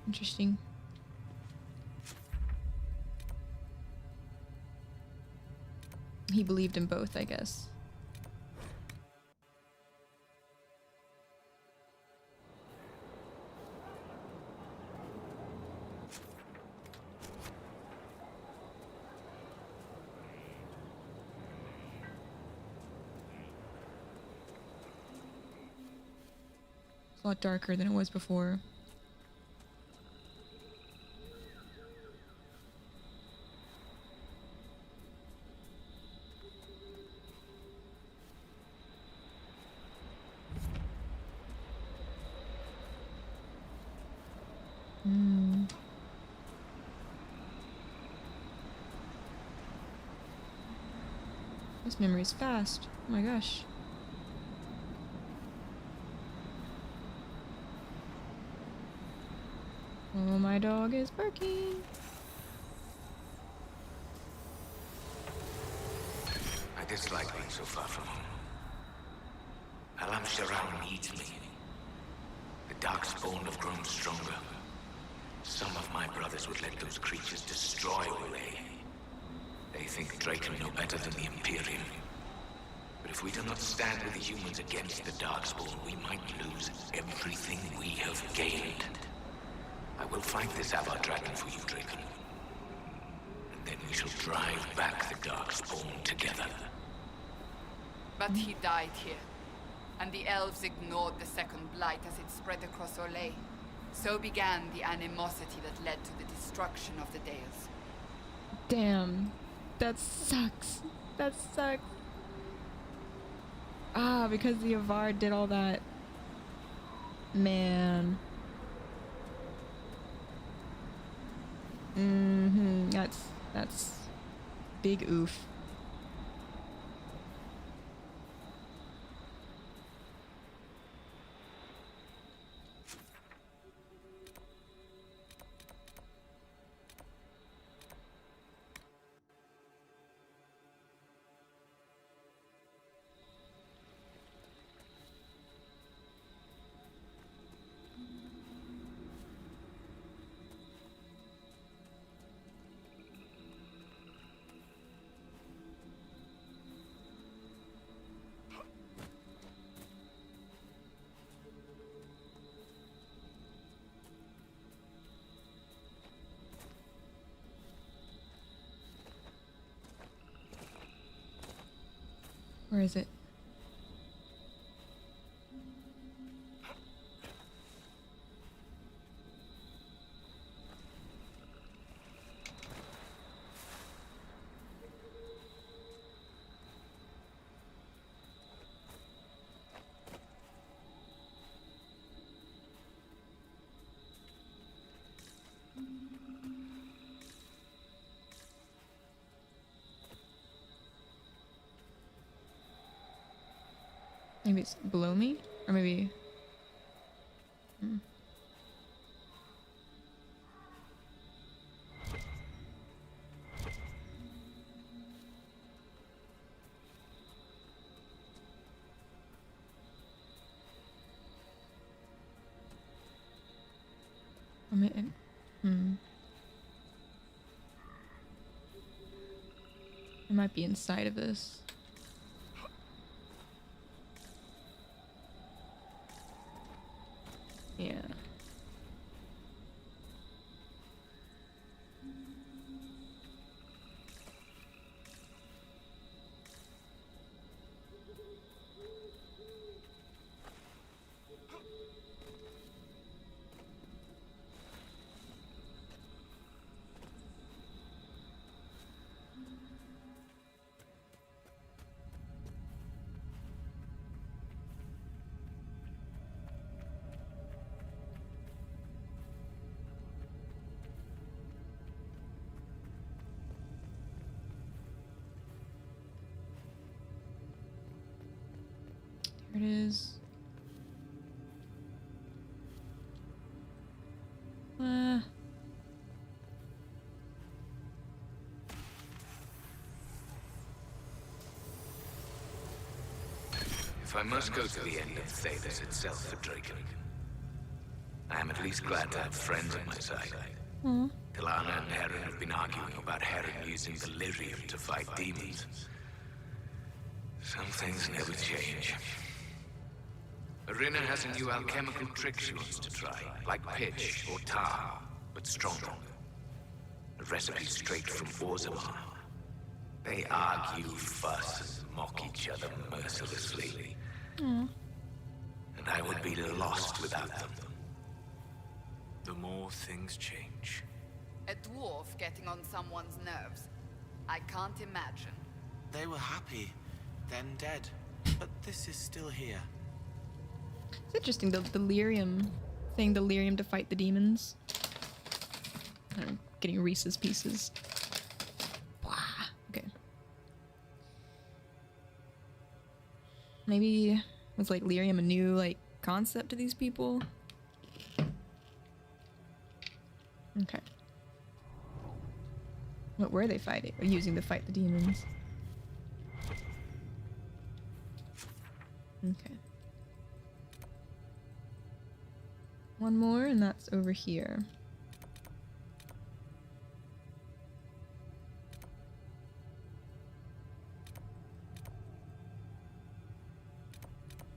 Interesting. He believed in both, I guess. It's a lot darker than it was before. This memory's fast. Oh my gosh. Oh, my dog is barking. I dislike being so far from home. Alam Sharan needs me. The Darkspawn have grown stronger. Some of my brothers would let those creatures destroy Olay. They think Draken know better than the Imperium. But if we do not stand with the humans against the Darkspawn, we might lose everything we have gained. I will fight this Avar Dragon for you, Draken. And then we shall drive back the Darkspawn together. But he died here. And the elves ignored the second blight as it spread across Olay. So began the animosity that led to the destruction of the Dales. Damn. That sucks. That sucks. Ah, because the Avar did all that. Man. That's big oof. Where is it? Maybe it's below me? Or maybe... It might be inside of this. Yeah. There it is. If I must go to the end of Thedas itself for Draken, I am at least glad to have friends on my side. Tilana and Heron have been arguing about Heron using the lyrium to fight demons. Some things never change. Arena has a new alchemical trick she wants to try, like pitch or tar, but stronger. A recipe straight from Orzammar. They argue, fuss, and mock each other mercilessly. And I would be lost without them. The more things change. A dwarf getting on someone's nerves. I can't imagine. They were happy, then dead. But this is still here. It's interesting, the lyrium. Saying the lyrium to fight the demons. Getting Reese's Pieces. Okay. Maybe was like lyrium a new like concept to these people? Okay. What were they fighting? Or using to fight the demons? Okay. One more, and that's over here.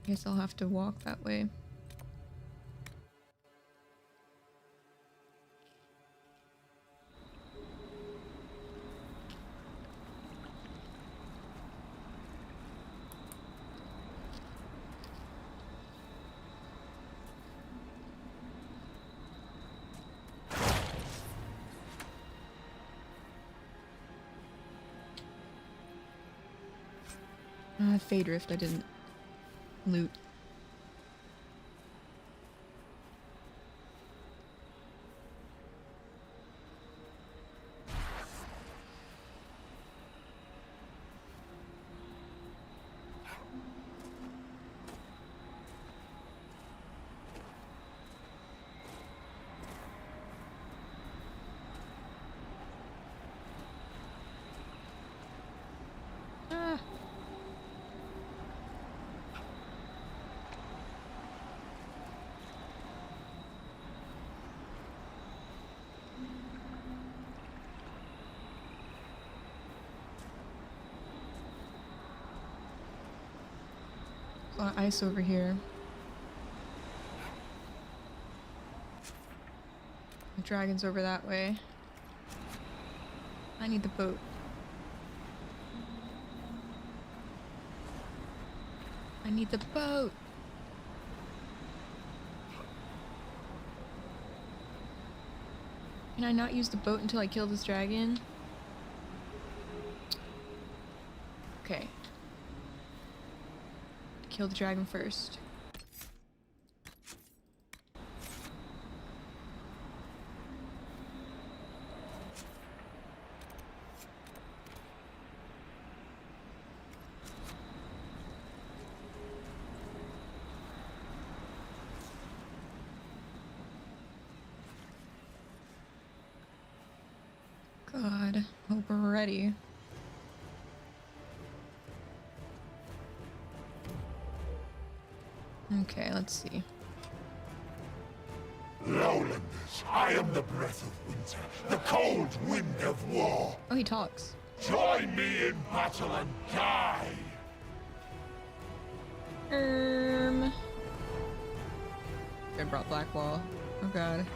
Guess I'll have to walk that way. Fade Rift, I didn't loot. A lot of ice over here. The dragon's over that way. I need the boat. I need the boat! Can I not use the boat until I kill this dragon? Okay. Kill the dragon first. God, hope we're ready. Okay, let's see. Lowlanders, I am the breath of winter, the cold wind of war. Oh, he talks. Join me in battle and die. I brought Blackwall. Oh god.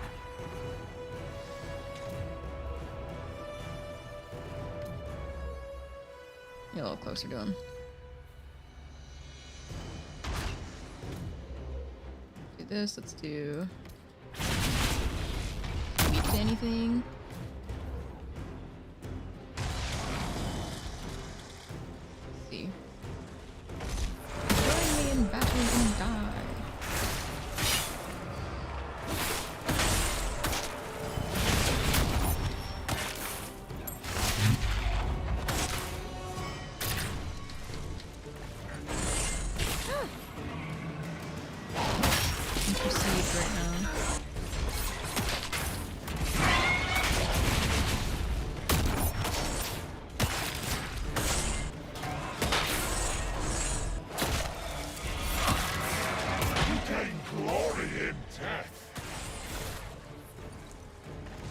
Get a little closer to him. Do this, let's do... Weak to anything. Let's see. Join me in battle and die.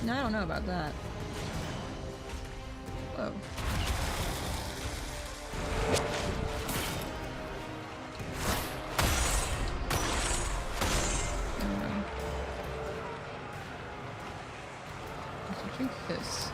No, I don't know about that. Whoa. Let's drink this.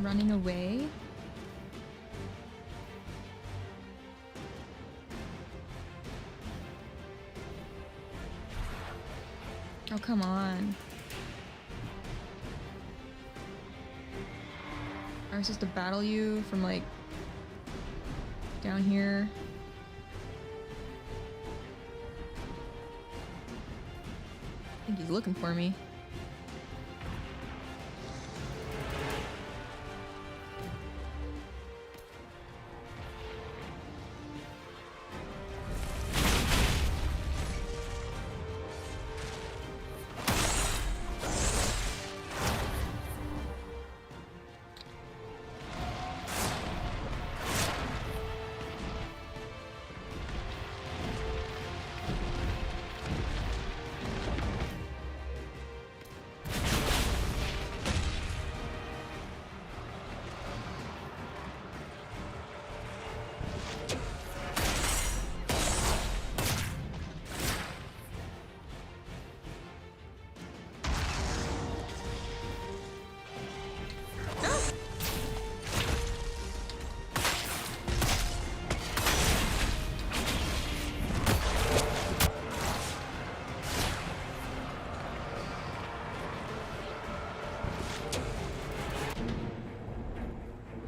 Running away? Oh, come on. I was supposed to battle you from like down here. I think he's looking for me.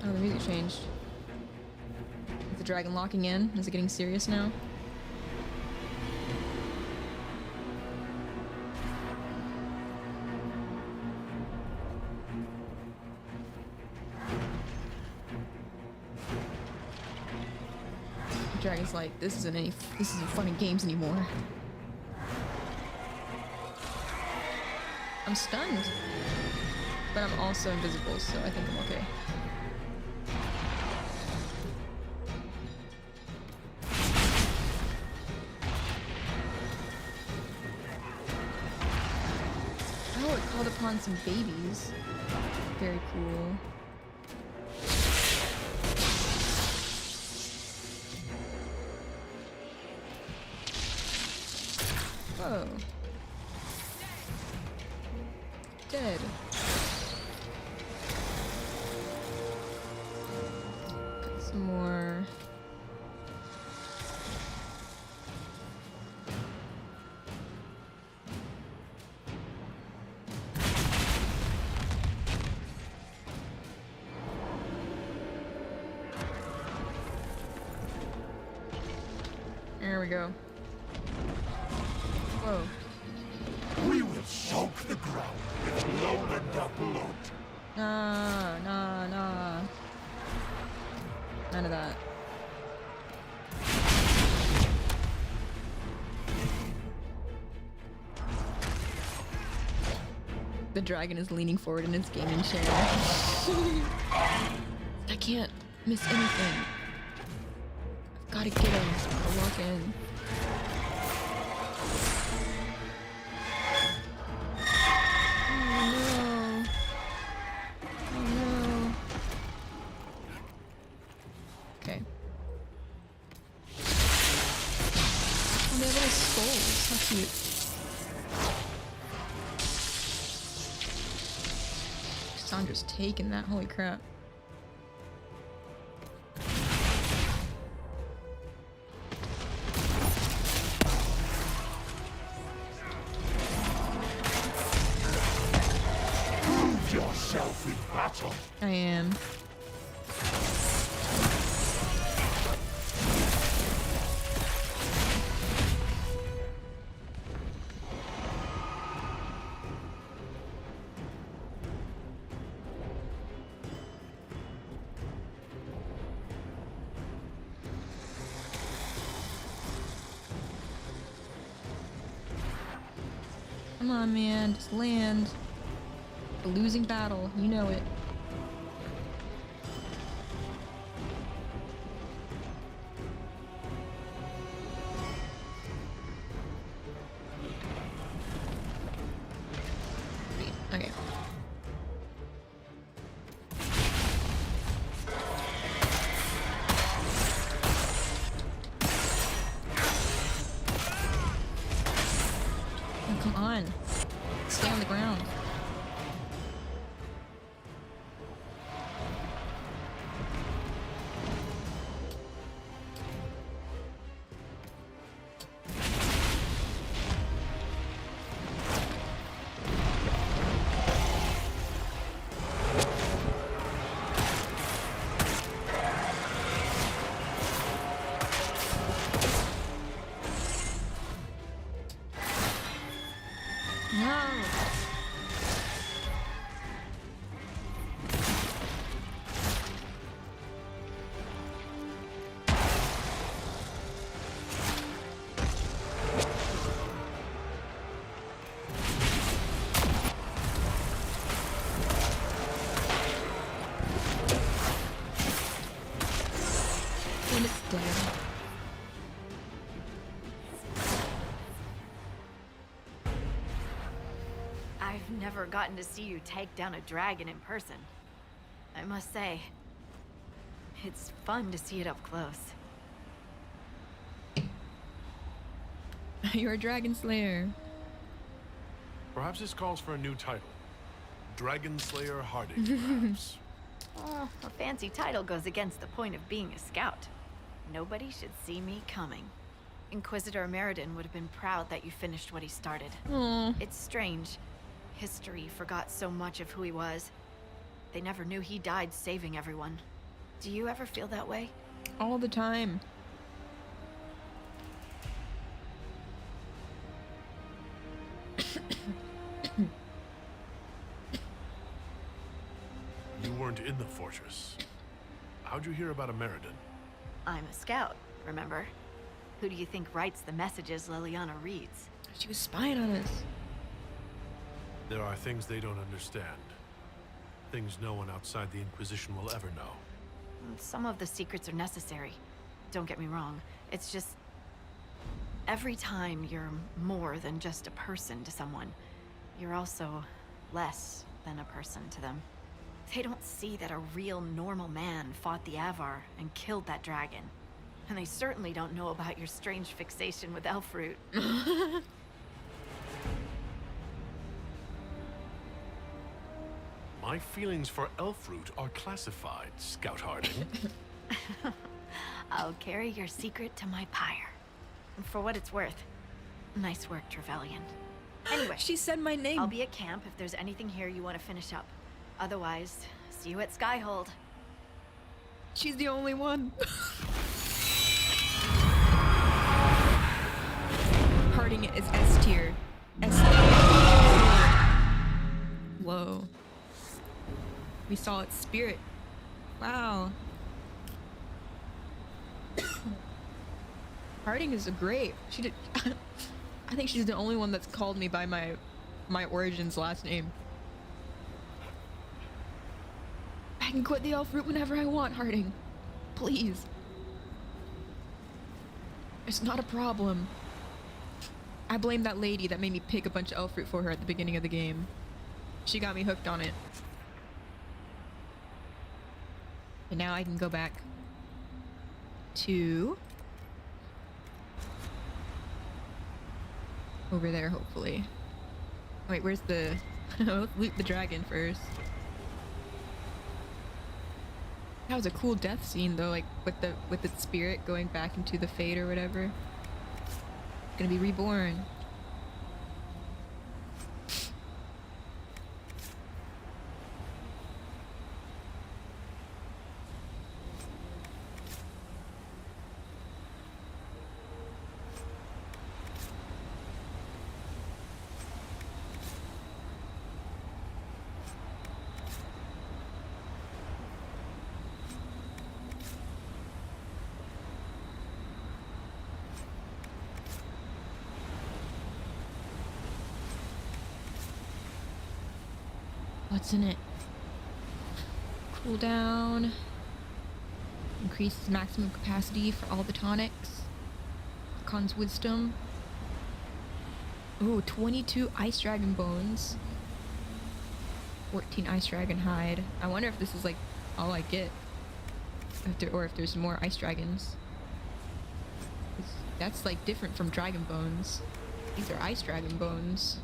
Oh, the music changed. Is the dragon locking in? Is it getting serious now? The dragon's like, this isn't fun and games anymore. I'm stunned. But I'm also invisible, so I think I'm okay. Oh, it called upon some babies. Very cool. Whoa. Dead. Got some more. There we go. Whoa. We will soak the ground with lowlander blood. Nah. None of that. The dragon is leaning forward in his gaming chair. I can't miss anything. I've gotta get him. I'll walk in. Sandra's taking that, holy crap. Prove yourself in battle. I am. Come on, man, just land. A losing battle, you know it. Okay. Oh, come on. Stay on the ground. And it's dead. I've never gotten to see you take down a dragon in person. I must say, it's fun to see it up close. You're a dragon slayer. Perhaps this calls for a new title. Dragon Slayer Harding, perhaps. Oh, a fancy title goes against the point of being a scout. Nobody should see me coming. Inquisitor Meriden would have been proud that you finished what he started. Aw. It's strange. History forgot so much of who he was. They never knew he died saving everyone. Do you ever feel that way? All the time. You weren't in the fortress. How'd you hear about a Meriden? I'm a scout, remember? Who do you think writes the messages Liliana reads? She was spying on us. There are things they don't understand. Things no one outside the Inquisition will ever know. Some of the secrets are necessary. Don't get me wrong. It's just... every time you're more than just a person to someone, you're also less than a person to them. They don't see that a real normal man fought the Avar and killed that dragon. And they certainly don't know about your strange fixation with elf fruit. My feelings for Elfroot are classified, Scout Harding. I'll carry your secret to my pyre. And for what it's worth, nice work, Trevelyan. Anyway, She said my name. I'll be at camp if there's anything here you want to finish up. Otherwise, see you at Skyhold. She's the only one. Harding is S tier. S tier. Whoa. We saw its spirit. Wow. Harding is a great. She did. I think she's the only one that's called me by my Origins last name. I can quit the elf route whenever I want, Harding. Please. It's not a problem. I blame that lady that made me pick a bunch of elf fruit for her at the beginning of the game. She got me hooked on it. And now I can go back to over there, hopefully. Wait, where's the... Let's loot the dragon first. That was a cool death scene though, like with its spirit going back into the Fate or whatever. It's gonna be reborn. What's in it? Cooldown. Increases maximum capacity for all the tonics. Khan's Wisdom. Ooh, 22 Ice Dragon Bones. 14 Ice Dragon Hide. I wonder if this is like all I get. Or if there's more Ice Dragons. 'Cause that's like different from Dragon Bones. These are Ice Dragon Bones.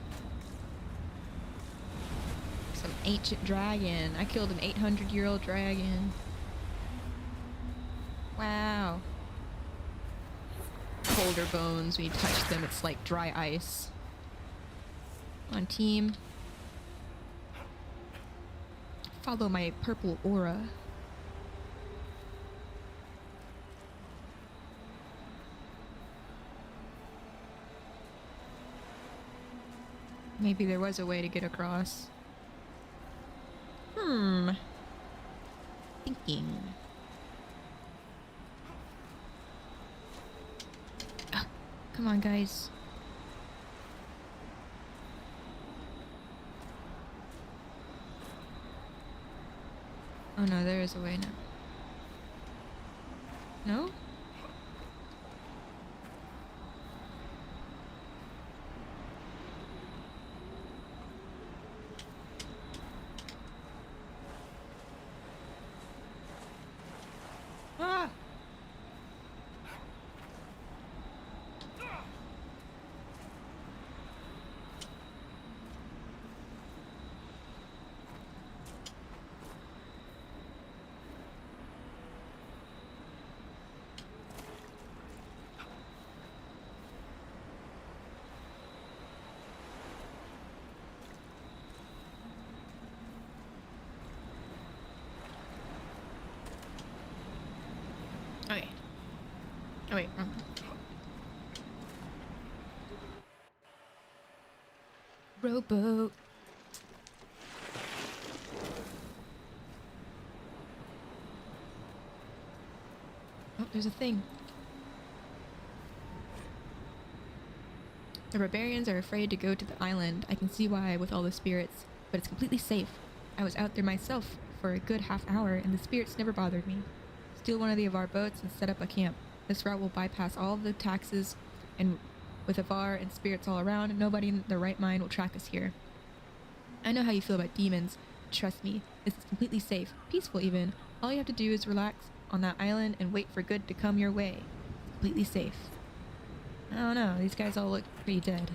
Some ancient dragon. I killed an 800-year-old dragon. Wow. Colder bones. When you touch them, it's like dry ice. On team. Follow my purple aura. Maybe there was a way to get across. Thinking. Ah, come on, guys. Oh no, there is a way now. No? Ah! Okay. Oh wait, wrong. Rowboat. Oh, there's a thing. The barbarians are afraid to go to the island. I can see why with all the spirits, but it's completely safe. I was out there myself for a good half hour and the spirits never bothered me. Steal one of the Avar boats and set up a camp. This route will bypass all of the taxes, and with Avar and spirits all around, nobody in their right mind will track us here. I know how you feel about demons. Trust me, this is completely safe, peaceful even. All you have to do is relax on that island and wait for good to come your way. It's completely safe. I don't know, these guys all look pretty dead.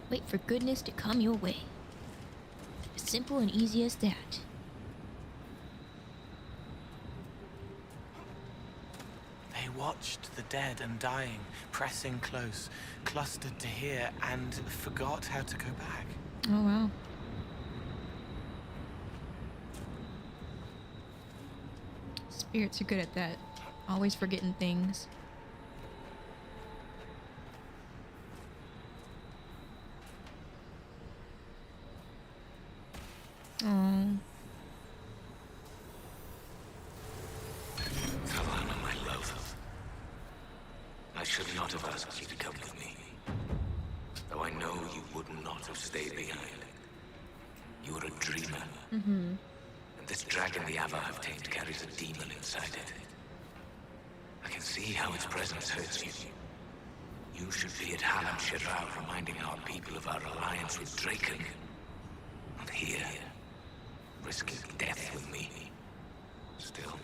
Wait for goodness to come your way. As simple and easy as that. They watched the dead and dying, pressing close, clustered to here, and forgot how to go back. Oh wow. Spirits are good at that. Always forgetting things. Oh. Savannah, my love. I should not have asked you to come with me. Though I know you would not have stayed behind. You were a dreamer. Mm-hmm. And this dragon the Avar have tamed carries a demon inside it. I can see how its presence hurts you. You should be at Halam Shiral reminding our people of our alliance with Draken. Not here, risking death with me. Still,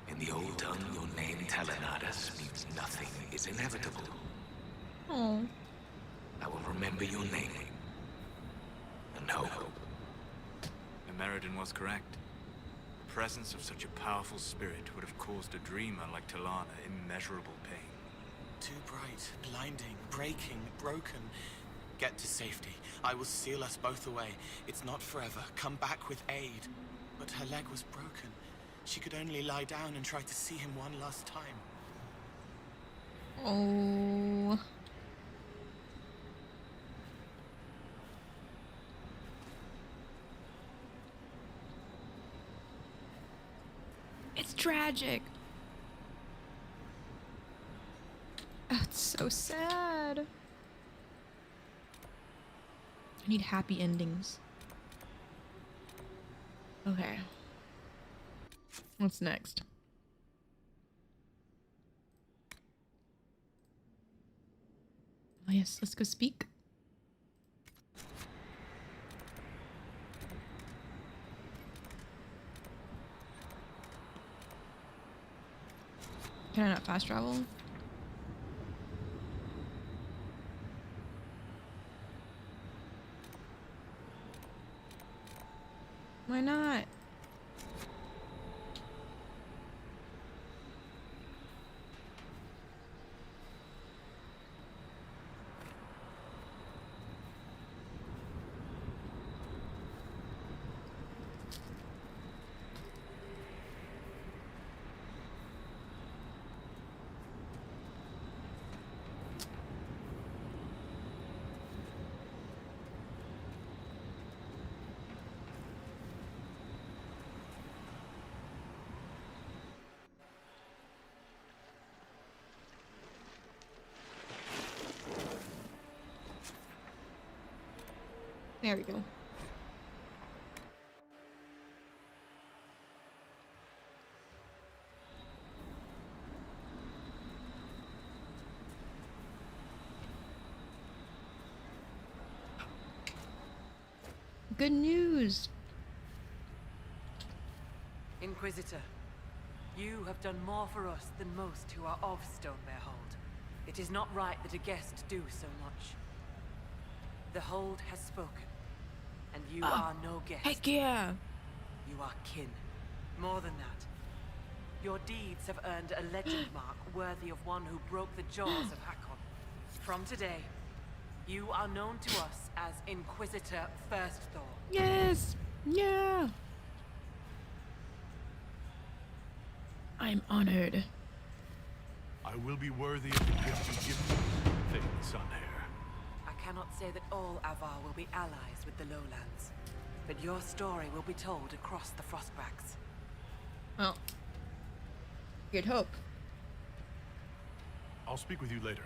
in the old tongue, your name Telenadas means nothing is inevitable. Oh. I will remember your name. And hope. Emeridin was correct. The presence of such a powerful spirit would have caused a dreamer like Talana immeasurable pain. Too bright, blinding, breaking, broken. Get to safety. I will seal us both away. It's not forever. Come back with aid. But her leg was broken. She could only lie down and try to see him one last time. Oh. It's tragic. Oh, it's so sad. I need happy endings. Okay. What's next? Oh yes, let's go speak. Can I not fast travel? Why not? There we go. Good news! Inquisitor, you have done more for us than most who are of Stonebear Hold. It is not right that a guest do so much. The Hold has spoken, and you are no guest. Heck yeah! You are kin. More than that, your deeds have earned a legend mark worthy of one who broke the jaws of Hakon. From today, you are known to us as Inquisitor Firstthor. Yes! Yeah! I'm honored. I will be worthy of the gift you give me, Thin Sunhair. I cannot say that all Avar will be allies with the Lowlands, but your story will be told across the Frostbacks. Well, good hope. I'll speak with you later.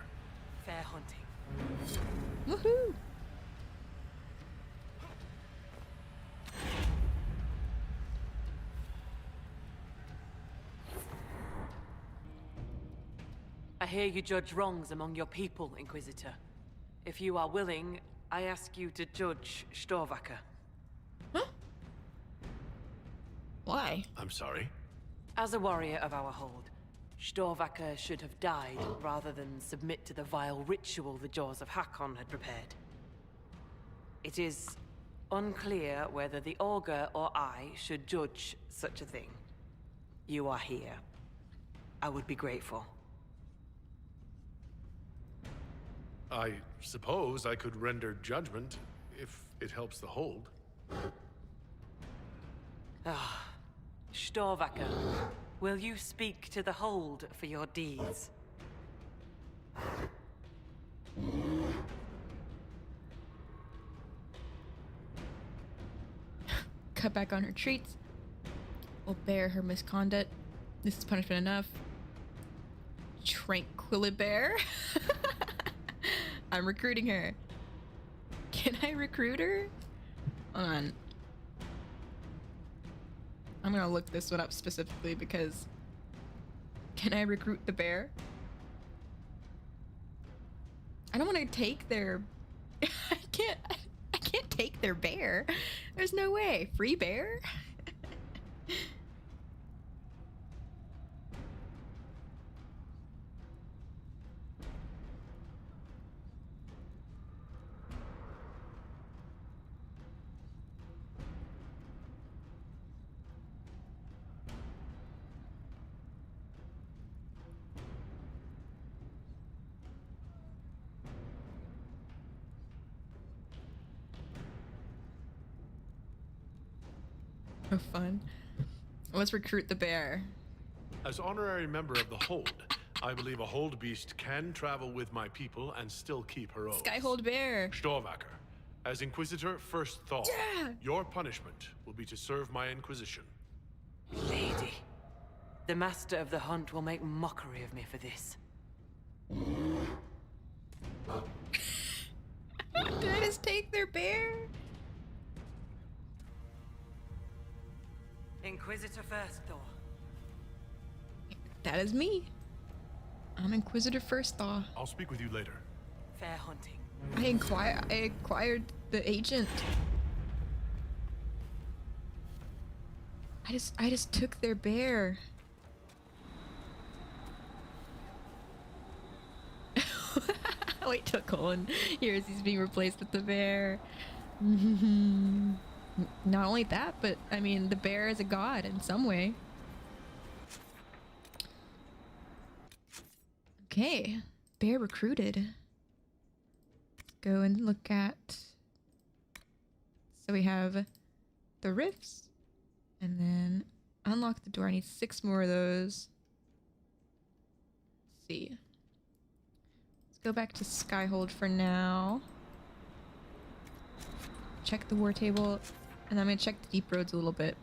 Fair hunting. Woohoo! I hear you judge wrongs among your people, Inquisitor. If you are willing, I ask you to judge Storvaker. Huh? Why? I'm sorry? As a warrior of our hold, Storvaker should have died rather than submit to the vile ritual the Jaws of Hakon had prepared. It is unclear whether the Augur or I should judge such a thing. You are here. I would be grateful. I suppose I could render judgment if it helps the hold. Ah, Storvaker, will you speak to the hold for your deeds? Cut back on her treats. Will bear her misconduct. This is punishment enough. Tranquilibear. I'm recruiting her. Can I recruit her? Hold on. I'm gonna look this one up specifically because can I recruit the bear? I don't want to take their I can't take their bear. There's no way. Free bear? Oh, fun. Let's recruit the bear. As honorary member of the Hold, I believe a Hold beast can travel with my people and still keep her oath. Skyhold bear. Storvaker, as Inquisitor First Thaw, your punishment will be to serve my Inquisition. Lady, the Master of the Hunt will make mockery of me for this. Did I just take their bear? Inquisitor Firstthor. That is me. I'm Inquisitor Firstthor. I'll speak with you later. Fair hunting. I acquired the agent. I just took their bear. Wait till Colin hears he's being replaced with the bear. Not only that, but I mean, the bear is a god in some way. Okay, bear recruited. Let's go and look at. So we have the rifts, and then unlock the door. I need 6 more of those. Let's see. Let's go back to Skyhold for now. Check the war table. And I'm gonna check the deep roads a little bit.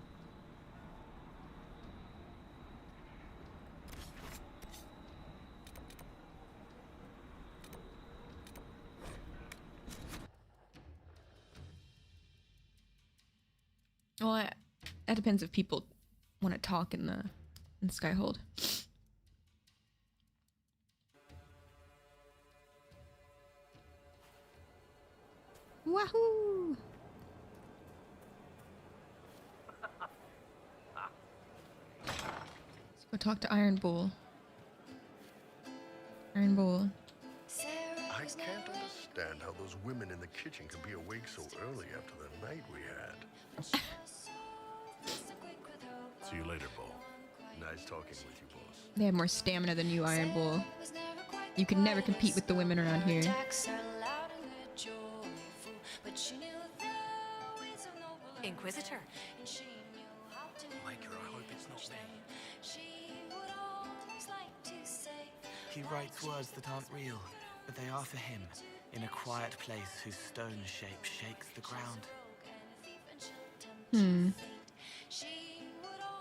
Well, that depends if people want to talk in the Skyhold. Wahoo! Let's go talk to Iron Bull. Iron Bull. I can't understand how those women in the kitchen can be awake so early after the night we had. See you later, Bo. Nice talking with you, boss. They have more stamina than you, Iron Bull. You can never compete with the women around here. Inquisitor. Micah, I hope it's not me. He writes words that aren't real, but they are for him, in a quiet place whose stone shape shakes the ground.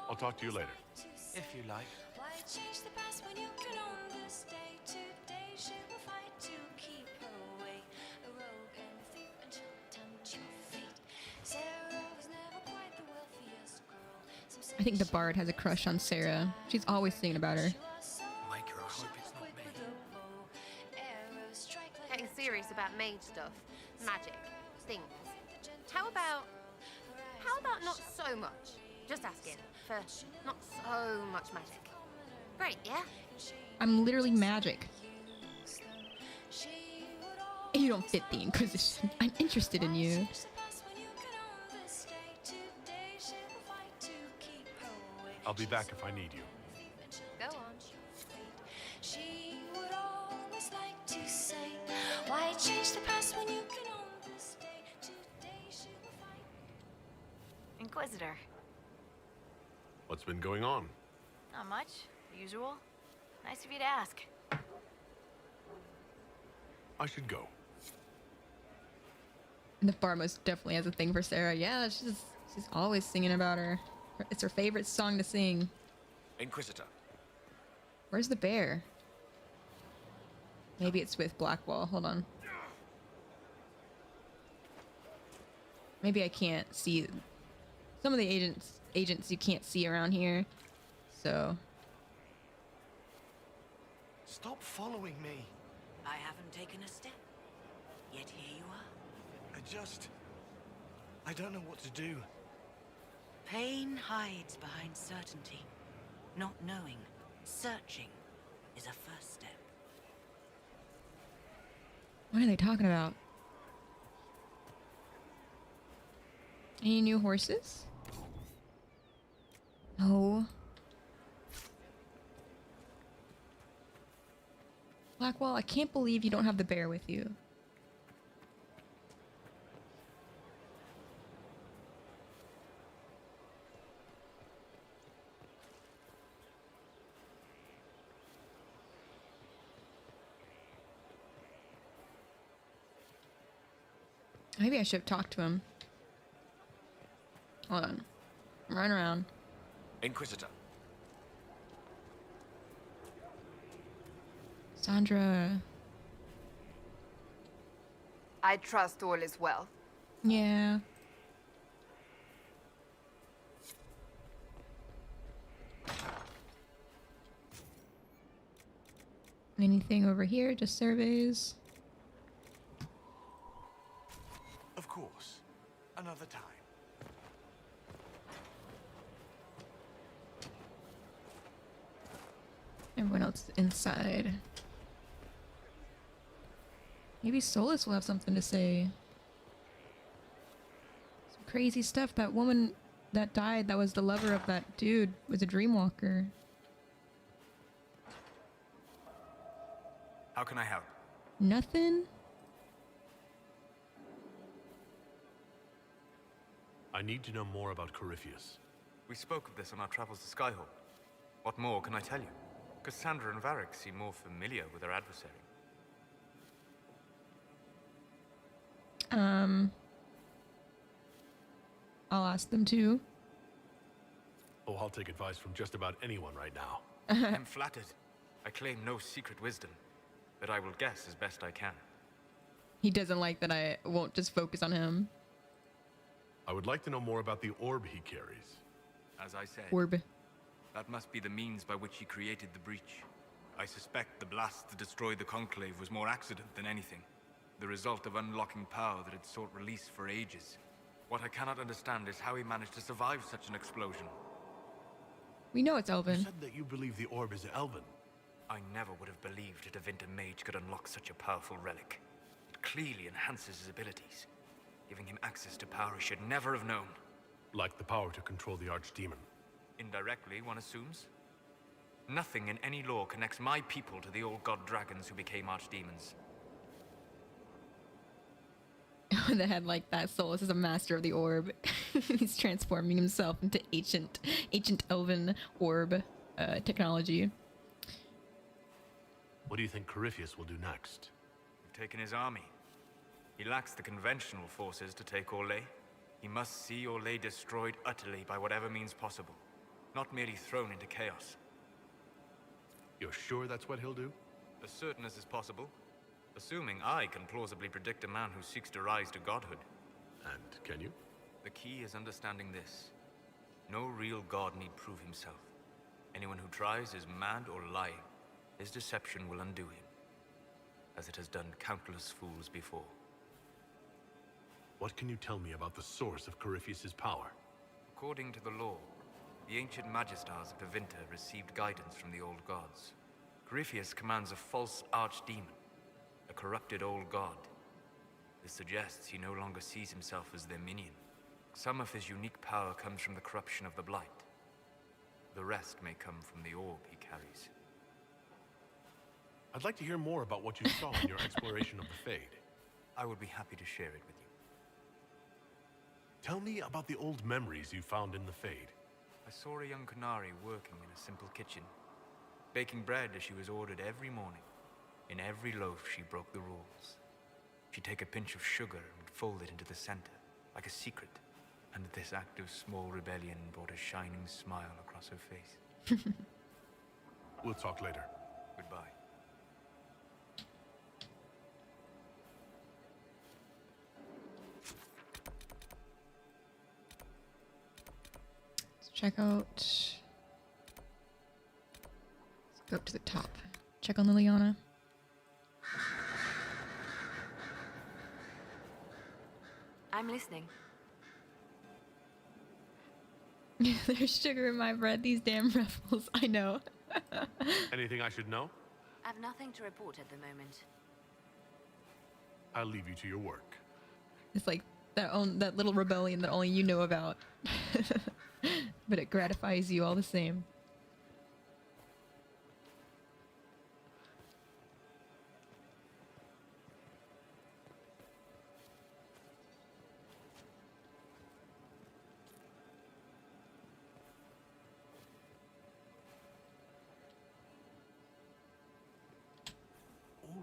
I'll talk to you later. If you like. I think the bard has a crush on Sarah. She's always singing about her. Micah, I hope it's not me. Getting serious about mage stuff, magic, things. How about not so much? Just asking for not so much magic. Great, yeah? I'm literally magic. You don't fit the Inquisition. I'm interested in you. I'll be back if I need you. Go on. Why change the past when you can own this day? Today she will fight. Inquisitor. What's been going on? Not much. Usual. Nice of you to ask. I should go. The bar most definitely has a thing for Sarah. Yeah, she's always singing about her. It's her favorite song to sing. Inquisitor. Where's the bear? Maybe it's with Blackwall. Hold on. Maybe I can't see. Some of the agents you can't see around here. So. Stop following me. I haven't taken a step. Yet here you are. I don't know what to do. Pain hides behind certainty. Not knowing, searching, is a first step. What are they talking about? Any new horses? No. Blackwall, I can't believe you don't have the bear with you. Maybe I should have talked to him. Hold on. Run around. Inquisitor. Sandra. I trust all is well. Yeah. Anything over here? Just surveys. Of course. Another time. Everyone else is inside. Maybe Solus will have something to say. Some crazy stuff. That woman that died, that was the lover of that dude, was a dreamwalker. How can I help? Nothing? I need to know more about Corypheus. We spoke of this on our travels to Skyhold. What more can I tell you? Cassandra and Varric seem more familiar with their adversary. I'll ask them too. Oh, I'll take advice from just about anyone right now. I'm flattered. I claim no secret wisdom, but I will guess as best I can. He doesn't like that I won't just focus on him. I would like to know more about the orb he carries. As I said, Orb. that must be the means by which he created the breach. I suspect the blast to destroy the Conclave was more accident than anything. The result of unlocking power that had sought release for ages. What I cannot understand is how he managed to survive such an explosion. We know it's You Elven. said that you believe the orb is elven. I never would have believed a Devinter Mage could unlock such a powerful relic. It clearly enhances his abilities, giving him access to power he should never have known. Like the power to control the Archdemon. Indirectly, one assumes. Nothing in any law connects my people to the old god dragons who became archdemons. They had like that. Solus is a master of the orb. He's transforming himself into ancient elven orb technology. What do you think Corypheus will do next? We've taken his army. He lacks the conventional forces to take Orlais. He must see Orlais destroyed utterly by whatever means possible, not merely thrown into chaos. You're sure that's what he'll do? As certain as is possible, assuming I can plausibly predict a man who seeks to rise to godhood. And can you? The key is understanding this. No real god need prove himself. Anyone who tries is mad or lying. His deception will undo him, as it has done countless fools before. What can you tell me about the source of Corypheus's power? According to the law, the ancient Magistars of Devinter received guidance from the old gods. Corypheus commands a false archdemon, a corrupted old god. This suggests he no longer sees himself as their minion. Some of his unique power comes from the corruption of the blight. The rest may come from the orb he carries. I'd like to hear more about what you saw in your exploration of the Fade. I would be happy to share it with you. Tell me about the old memories you found in the Fade. I saw a young Canary working in a simple kitchen, baking bread as she was ordered every morning. In every loaf, she broke the rules. She'd take a pinch of sugar and fold it into the center, like a secret. And this act of small rebellion brought a shining smile across her face. We'll talk later. Goodbye. Let's check out. Let's go up to the top. Check on Liliana. I'm listening. There's sugar in my bread, these damn rebels. I know. Anything I should know? I've nothing to report at the moment. I'll leave you to your work. It's like that little rebellion that only you know about. But it gratifies you all the same.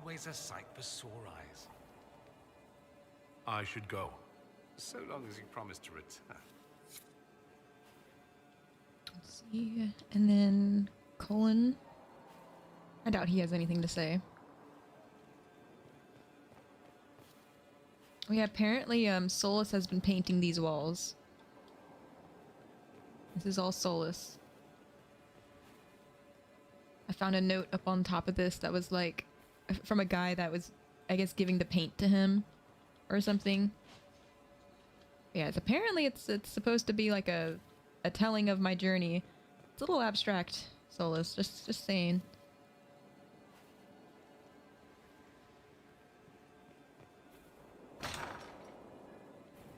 Always a sight for sore eyes. I should go. So long as you promise to return. Let's see. And then Colin. I doubt he has anything to say. Oh yeah, apparently Solus has been painting these walls. This is all Solus. I found a note up on top of this that was like from a guy that was, I guess, giving the paint to him or something. Yeah, apparently it's supposed to be like a telling of my journey. It's a little abstract, Solus, just saying.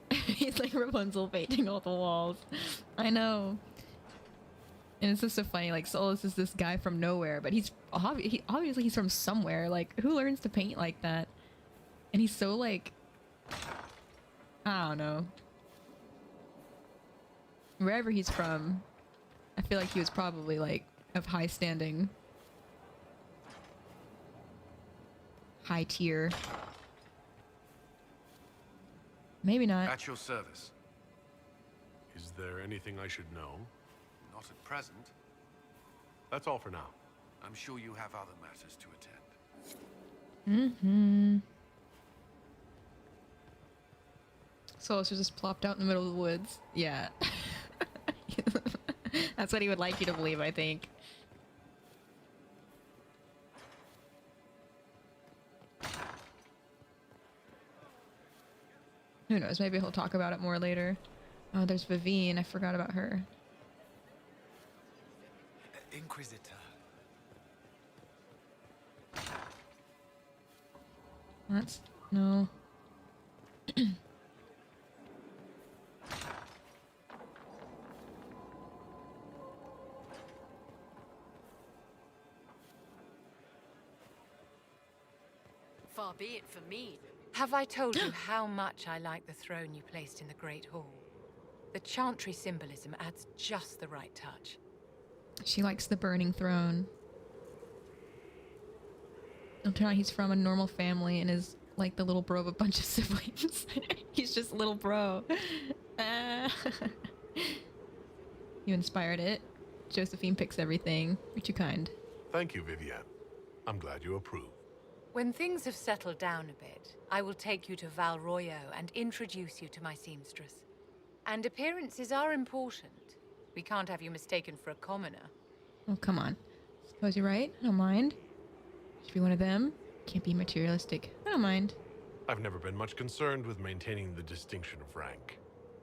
He's like Rapunzel painting all the walls. I know. And it's just so funny, like, Solus is this guy from nowhere, but obviously he's from somewhere. Like, who learns to paint like that? And he's so, like, I don't know. Wherever he's from, I feel like he was probably, like, of high standing. High tier. Maybe not. At your service. Is there anything I should know? Not at present. That's all for now. I'm sure you have other matters to attend. Solus was just plopped out in the middle of the woods. Yeah. That's what he would like you to believe, I think. Who knows? Maybe he'll talk about it more later. Oh, there's Vivine. I forgot about her. Inquisitor. That's... no. Far be it for me. Have I told you how much I like the throne you placed in the Great Hall? The chantry symbolism adds just the right touch. She likes the burning throne. It'll turn out he's from a normal family and is like the little bro of a bunch of siblings. He's just little bro. You inspired it. Josephine picks everything. You're too kind. Thank you, Vivienne. I'm glad you approve. When things have settled down a bit, I will take you to Val Royo and introduce you to my seamstress. And appearances are important. We can't have you mistaken for a commoner. Oh, come on. Suppose you're right. I don't mind. Should be one of them. Can't be materialistic. I don't mind. I've never been much concerned with maintaining the distinction of rank.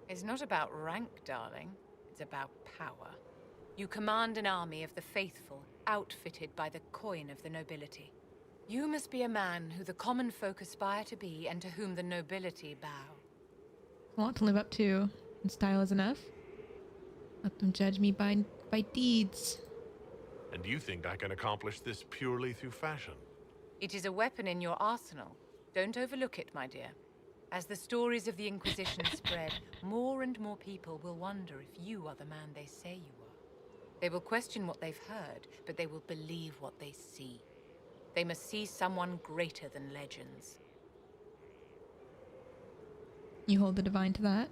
It's not about rank, darling. It's about power. You command an army of the faithful, outfitted by the coin of the nobility. You must be a man who the common folk aspire to be and to whom the nobility bow. A lot to live up to. And style is enough. Let them judge me by deeds. And you think I can accomplish this purely through fashion? It is a weapon in your arsenal. Don't overlook it, my dear. As the stories of the Inquisition spread, more and more people will wonder if you are the man they say you are. They will question what they've heard, but they will believe what they see. They must see someone greater than legends. You hold the divine to that?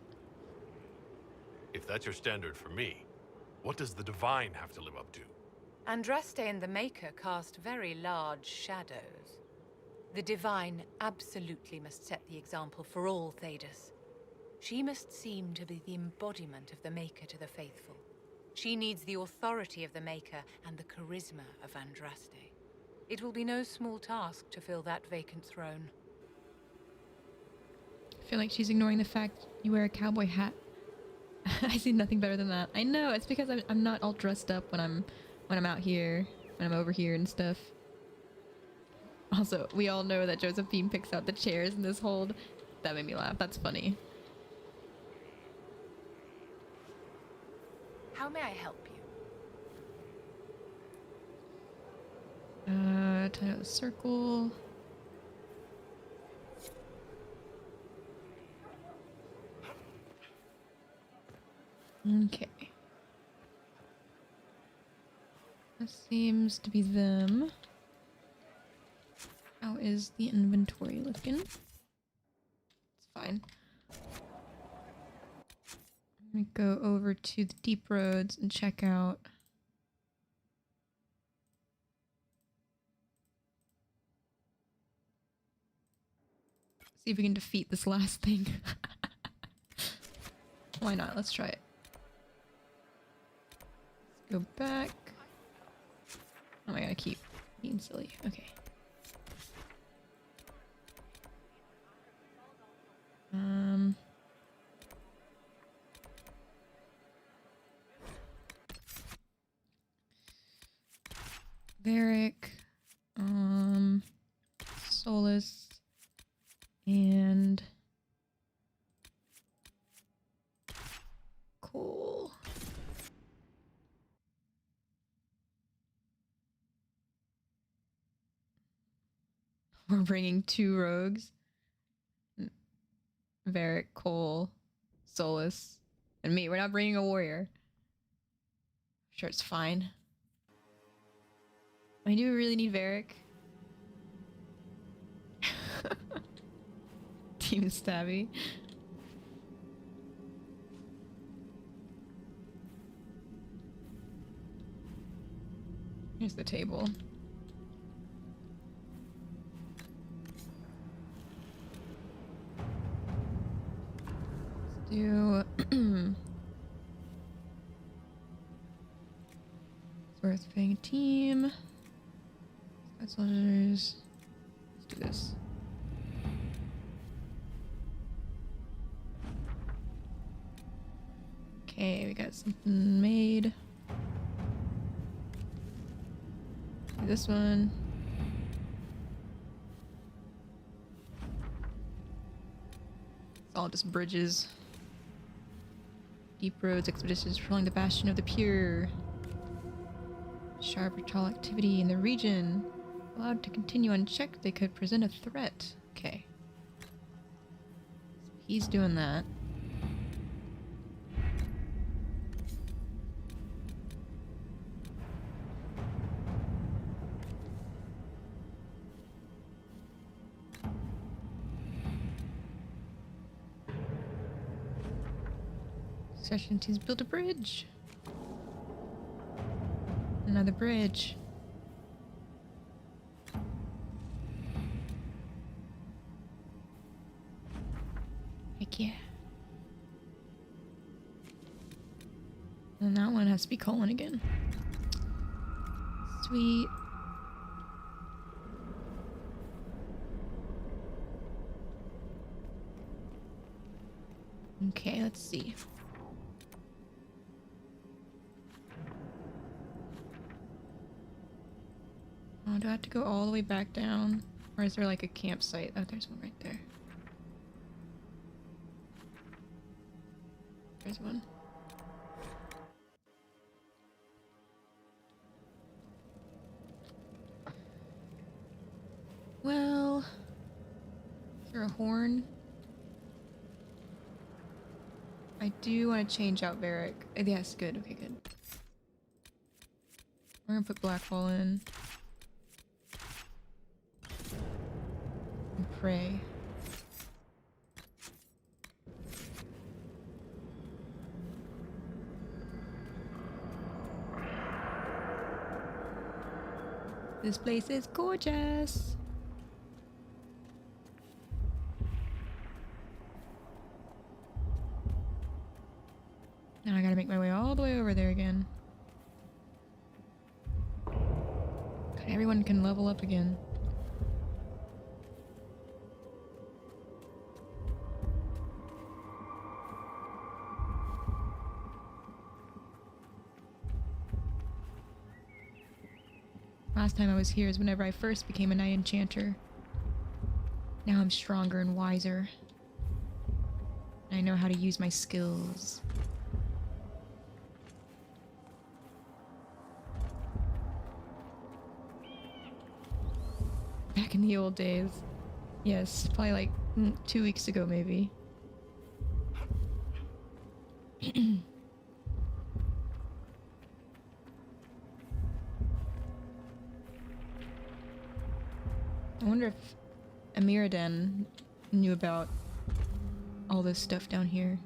If that's your standard for me, what does the divine have to live up to? Andraste and the Maker cast very large shadows. The divine absolutely must set the example for all Thedas. She must seem to be the embodiment of the Maker to the faithful. She needs the authority of the Maker and the charisma of Andraste. It will be no small task to fill that vacant throne. I feel like she's ignoring the fact you wear a cowboy hat. I see nothing better than that. I know, it's because I'm not all dressed up when I'm out here, when I'm over here and stuff. Also, we all know that Josephine picks out the chairs in this hold. That made me laugh. That's funny. How may I help you? Tie out the circle. Okay. That seems to be them. How is the inventory looking? It's fine. I'm gonna go over to the deep roads and check out. See if we can defeat this last thing. Why not? Let's try it. Let's go back. Oh my god, I keep being silly. Okay. Varric, Solus, and Cole. We're bringing 2 rogues. Varric, Cole, Solus, and me. We're not bringing a warrior. I'm sure it's fine. I do really need Varric. Team Stabby. Here's the table. Do it's worth paying a team. Scout soldiers. Let's do this. Okay, we got something made. Do this one. It's all just bridges. Deep roads, expeditions patrolling the bastion of the pure. Sharp patrol activity in the region. Allowed to continue unchecked, they could present a threat. Okay. So he's doing that. Session teams build a bridge. Another bridge. Heck yeah. And that one has to be colon again. Sweet. Okay, let's see. Oh, do I have to go all the way back down? Or is there like a campsite? Oh, there's one right there. There's one. Well, is there a horn? I do want to change out Varric. Yes, good. Okay, good. We're gonna put Blackwall in. And pray. This place is gorgeous. Now I gotta make my way all the way over there again. God, everyone can level up again. Last time I was here is whenever I first became a Knight Enchanter. Now I'm stronger and wiser. I know how to use my skills. Back in the old days. Yes, probably like 2 weeks ago maybe. I wonder if Amiradan knew about all this stuff down here.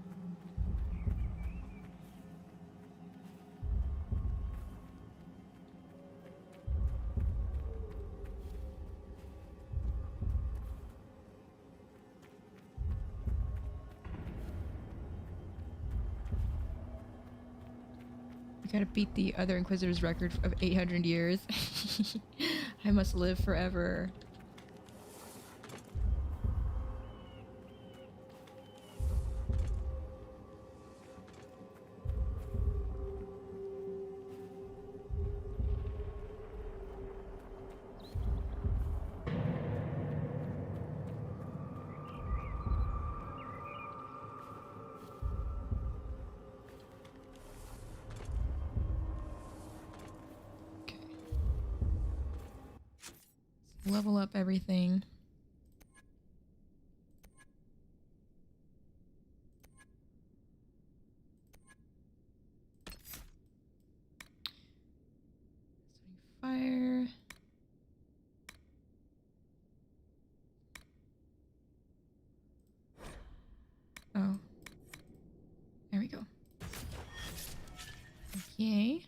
We gotta beat the other Inquisitor's record of 800 years. I must live forever. Level up everything. Fire. Oh. There we go. Okay.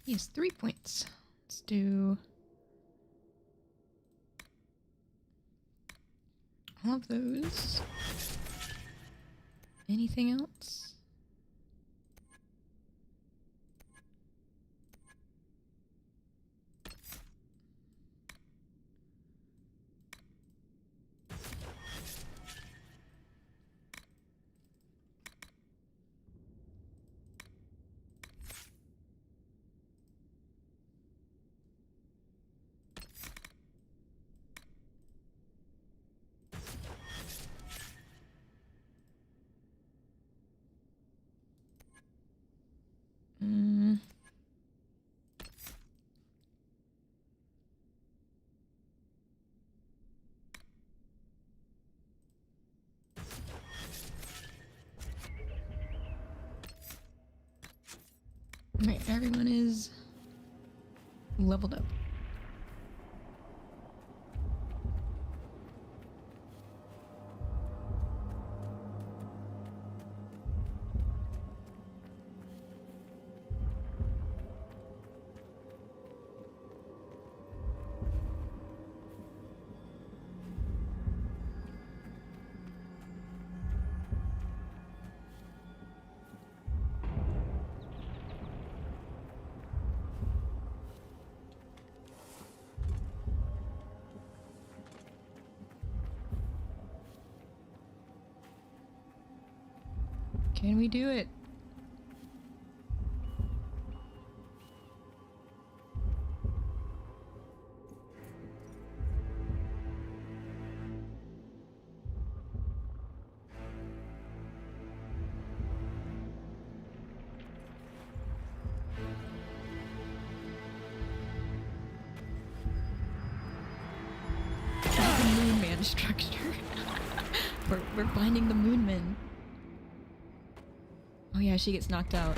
He has 3 points. Let's do all of those. Anything else? Right, everyone is leveled up. Can we do it? The moon man structure. we're finding the moon men. Oh yeah, she gets knocked out.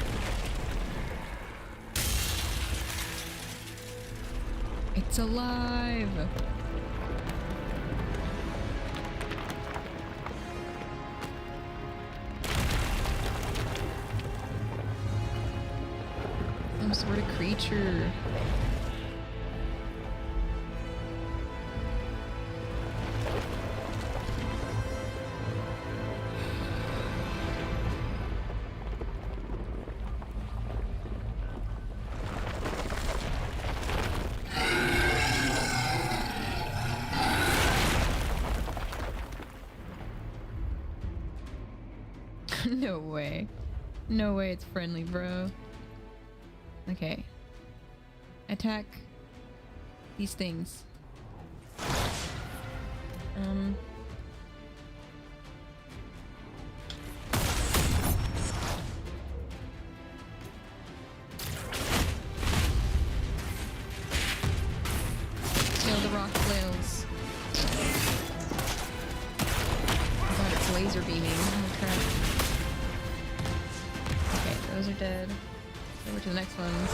It's alive! Some sort of creature. No way. No way it's friendly, bro. Okay. Attack these things. Kill the rock flails. Oh god, it's laser beaming. Oh crap. Those are dead. Over to the next ones.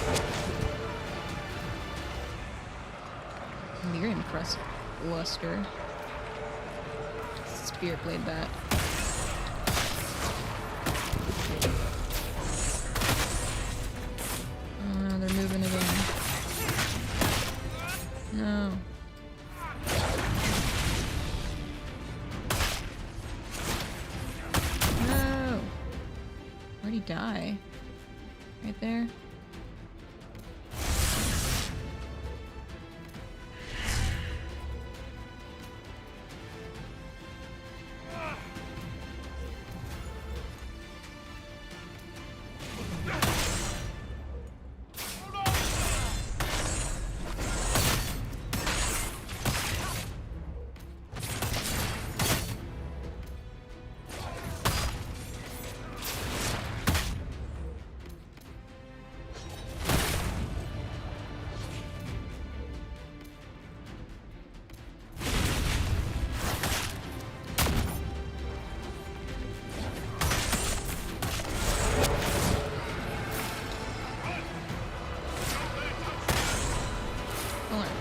You're in Crust Luster. Spirit Blade that. Oh no, they're moving again. No. No! Where'd he die? Right there.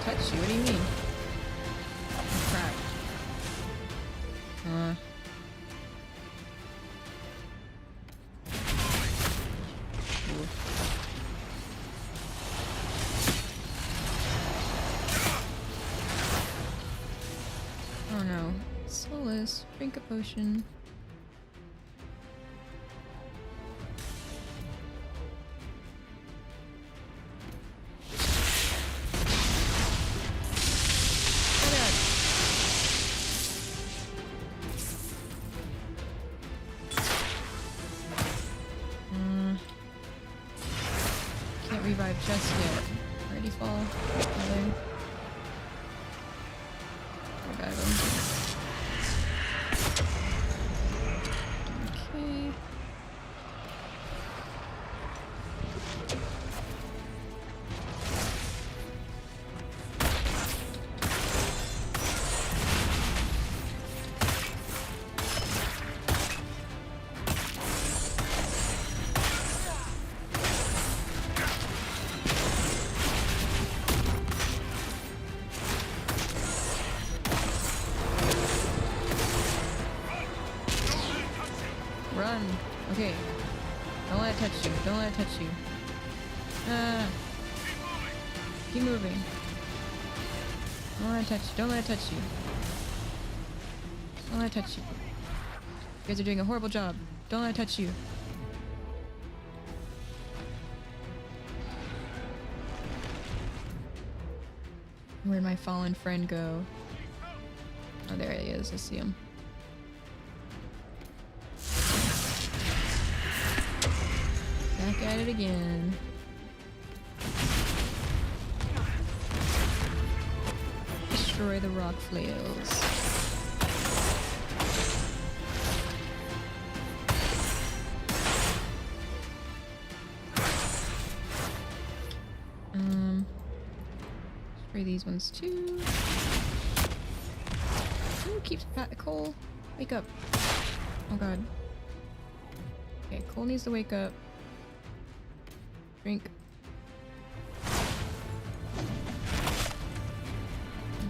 Touch you? What do you mean? Oh, crap. Oh no. Solace. Drink a potion. just yet. Already fall. Another. Revive him. Okay. Run. Okay. Don't let it touch you. Don't let it touch you. Keep moving. Don't let it touch you. Don't let it touch you. Don't let it touch you. You guys are doing a horrible job. Don't let it touch you. Where'd my fallen friend go? Oh, there he is. I see him. Back at it again. Destroy the rock flails. Spray these ones too. Ooh, keeps Cole. Wake up. Oh god. Okay, Cole needs to wake up. Drink.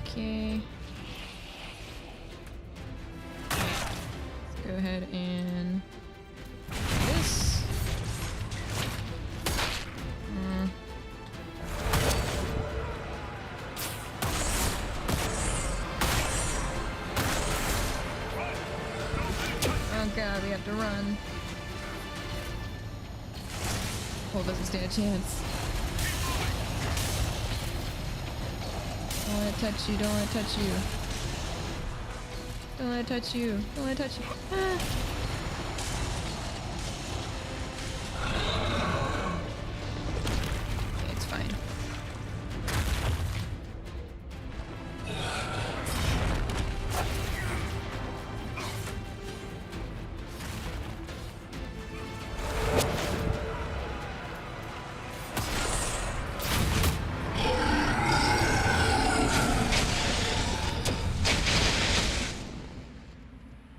Okay. Let's go ahead and this. Oh god, we have to run. Cole doesn't stand a chance. Don't let it touch you, don't let it touch you. Don't let it touch you, don't let it touch you. Ah. Okay, it's fine.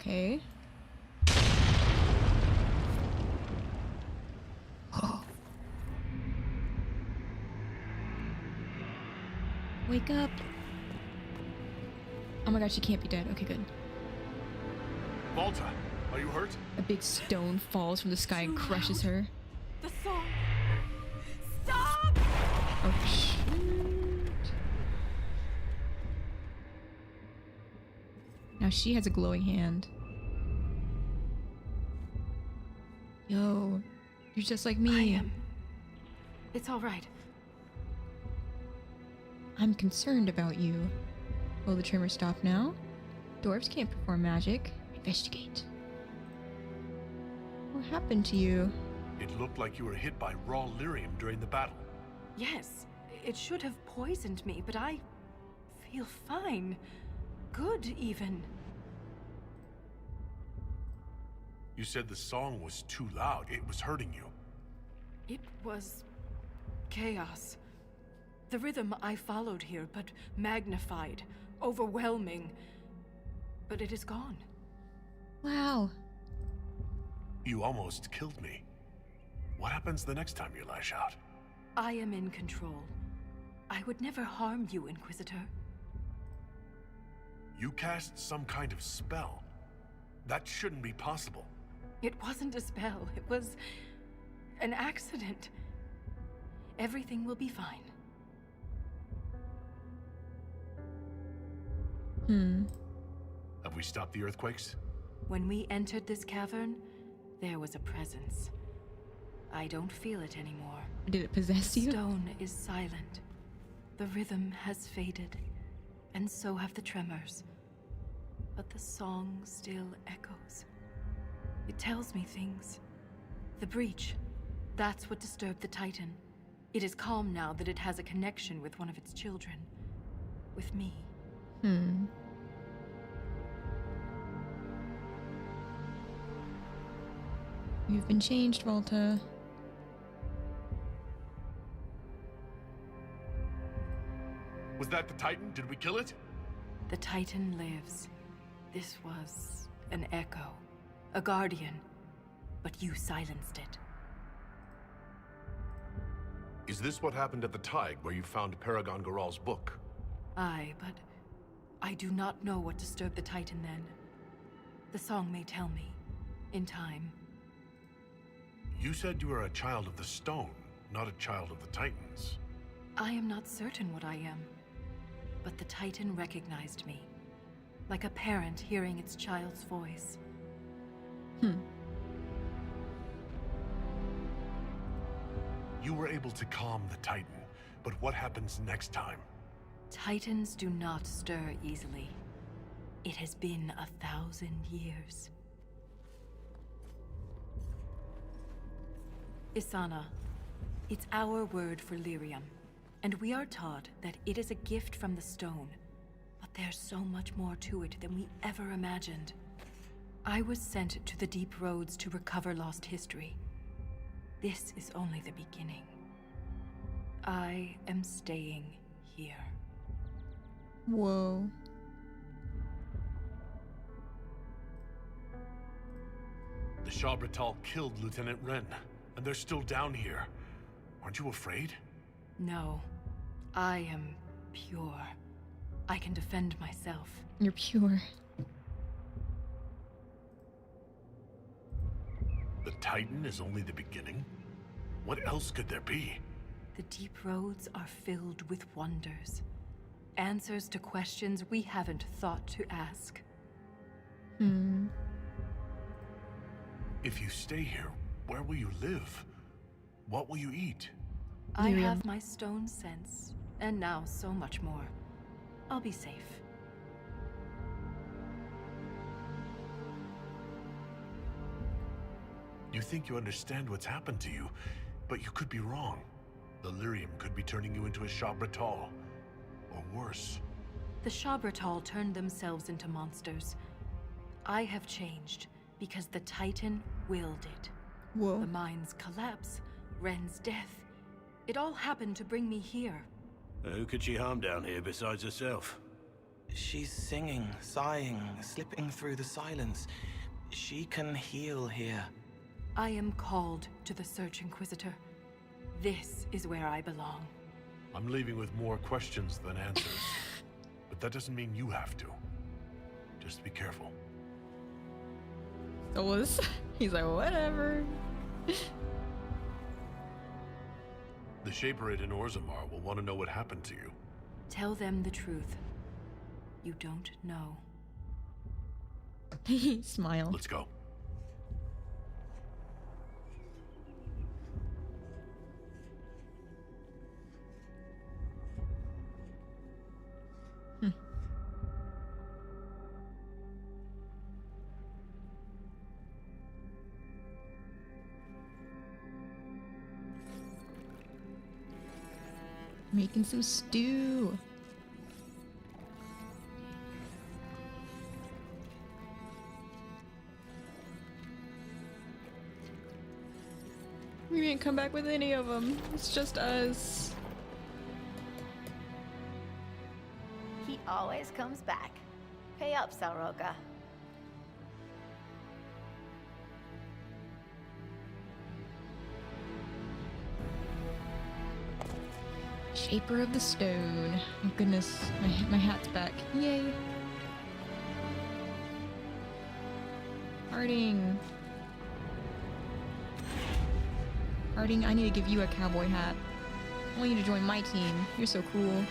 Okay. Wake up. Oh my god, she can't be dead. Okay, good. Malta, are you hurt? A big stone falls from the sky and crushes her. The song. Stop! Oh, shoot. Now she has a glowing hand. Yo, you're just like me. It's all right. I'm concerned about you. Will the tremor stop now? Dwarves can't perform magic. Investigate. What happened to you? It looked like you were hit by raw lyrium during the battle. Yes, it should have poisoned me, but I feel fine. Good, even. You said the song was too loud. It was hurting you. It was chaos. The rhythm I followed here, but magnified, overwhelming. But it is gone. Wow. You almost killed me. What happens the next time you lash out? I am in control. I would never harm you, Inquisitor. You cast some kind of spell. That shouldn't be possible. It wasn't a spell. It was an accident. Everything will be fine. Have we stopped the earthquakes? When we entered this cavern, there was a presence. I don't feel it anymore. Did it possess you? Stone is silent. The rhythm has faded, and so have the tremors. But the song still echoes. It tells me things. The breach, that's what disturbed the Titan. It is calm now that it has a connection with one of its children. With me. You've been changed, Volta. Was that the Titan? Did we kill it? The Titan lives. This was an echo. A guardian. But you silenced it. Is this what happened at the Tig, where you found Paragon Garal's book? Aye, but I do not know what disturbed the Titan then. The song may tell me. In time. You said you were a child of the Stone, not a child of the Titans. I am not certain what I am. But the Titan recognized me. Like a parent hearing its child's voice. You were able to calm the Titan, but what happens next time? Titans do not stir easily. It has been 1,000 years. Isana, it's our word for lyrium, and we are taught that it is a gift from the stone, but there's so much more to it than we ever imagined. I was sent to the deep roads to recover lost history. This is only the beginning. I am staying here. Whoa. The Shabratal killed Lieutenant Wren, and they're still down here. Aren't you afraid? No. I am pure. I can defend myself. You're pure. The Titan is only the beginning? What else could there be? The deep roads are filled with wonders. Answers to questions we haven't thought to ask. If you stay here, where will you live? What will you eat? I have my stone sense, and now so much more. I'll be safe. You think you understand what's happened to you, but you could be wrong. The lyrium could be turning you into a Shabratal. Or worse. The Shabratal turned themselves into monsters. I have changed because the Titan willed it. Whoa. The mine's collapse, Ren's death. It all happened to bring me here. Who could she harm down here besides herself? She's singing, sighing, slipping through the silence. She can heal here. I am called to the Search Inquisitor. This is where I belong. I'm leaving with more questions than answers. But that doesn't mean you have to. Just be careful. He's like, whatever. The Shaperid in Orzammar will want to know what happened to you. Tell them the truth. You don't know. He smiled. Let's go. Making some stew. We didn't come back with any of them. It's just us. He always comes back. Pay up, Salroka. Shaper of the Stone. Oh goodness, my hat's back. Yay. Harding. Harding, I need to give you a cowboy hat. I want you to join my team. You're so cool.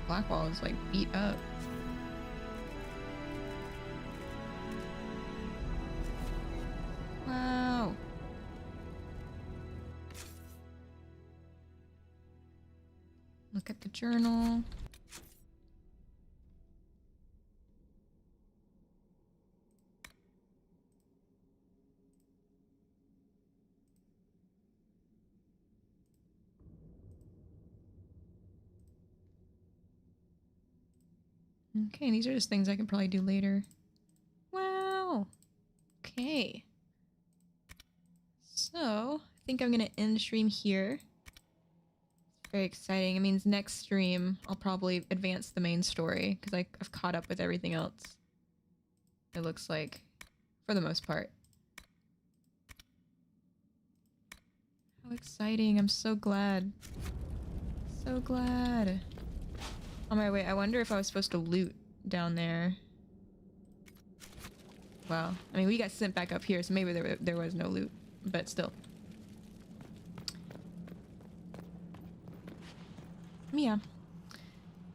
Blackwall is like beat up. Wow. Look at the journal. Okay, these are just things I can probably do later. Wow. Okay. So, I think I'm gonna end the stream here. It's very exciting. It means next stream I'll probably advance the main story because I've caught up with everything else. It looks like, for the most part. How exciting. I'm so glad. So glad. On my way, I wonder if I was supposed to loot down there. Well, I mean, we got sent back up here, so maybe there was no loot, but still. Yeah.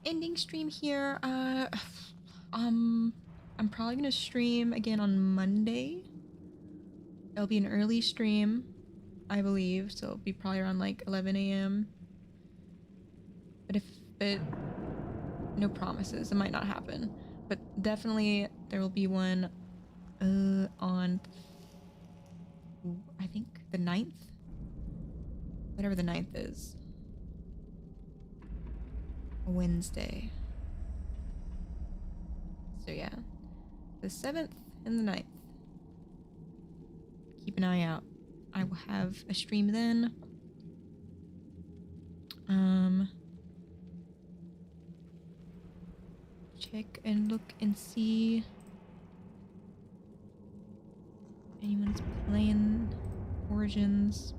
Ending stream here. I'm probably gonna stream again on Monday. It'll be an early stream, I believe, so it'll be probably around like 11 a.m. But no promises. It might not happen, but definitely there will be one on I think the 9th, whatever the 9th is, a Wednesday. So yeah, the 7th and the 9th. Keep an eye out. I will have a stream then. Check and look and see anyone's playing Origins.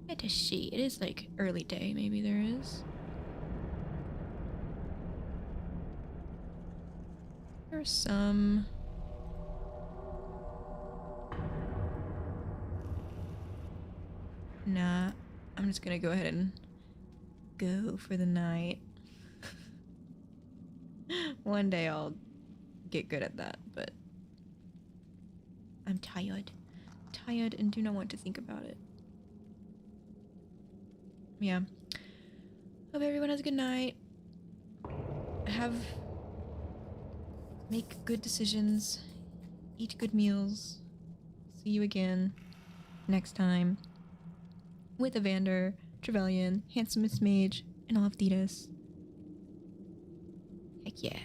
Let us see. It is like early day. Maybe there is. There's some. Nah, I'm just gonna go ahead and go for the night. One day I'll get good at that, but I'm tired. Tired and do not want to think about it. Yeah. Hope everyone has a good night. Make good decisions. Eat good meals. See you again next time with Evander, Trevelyan, Handsomest Mage, and all of Thetis. Heck yeah.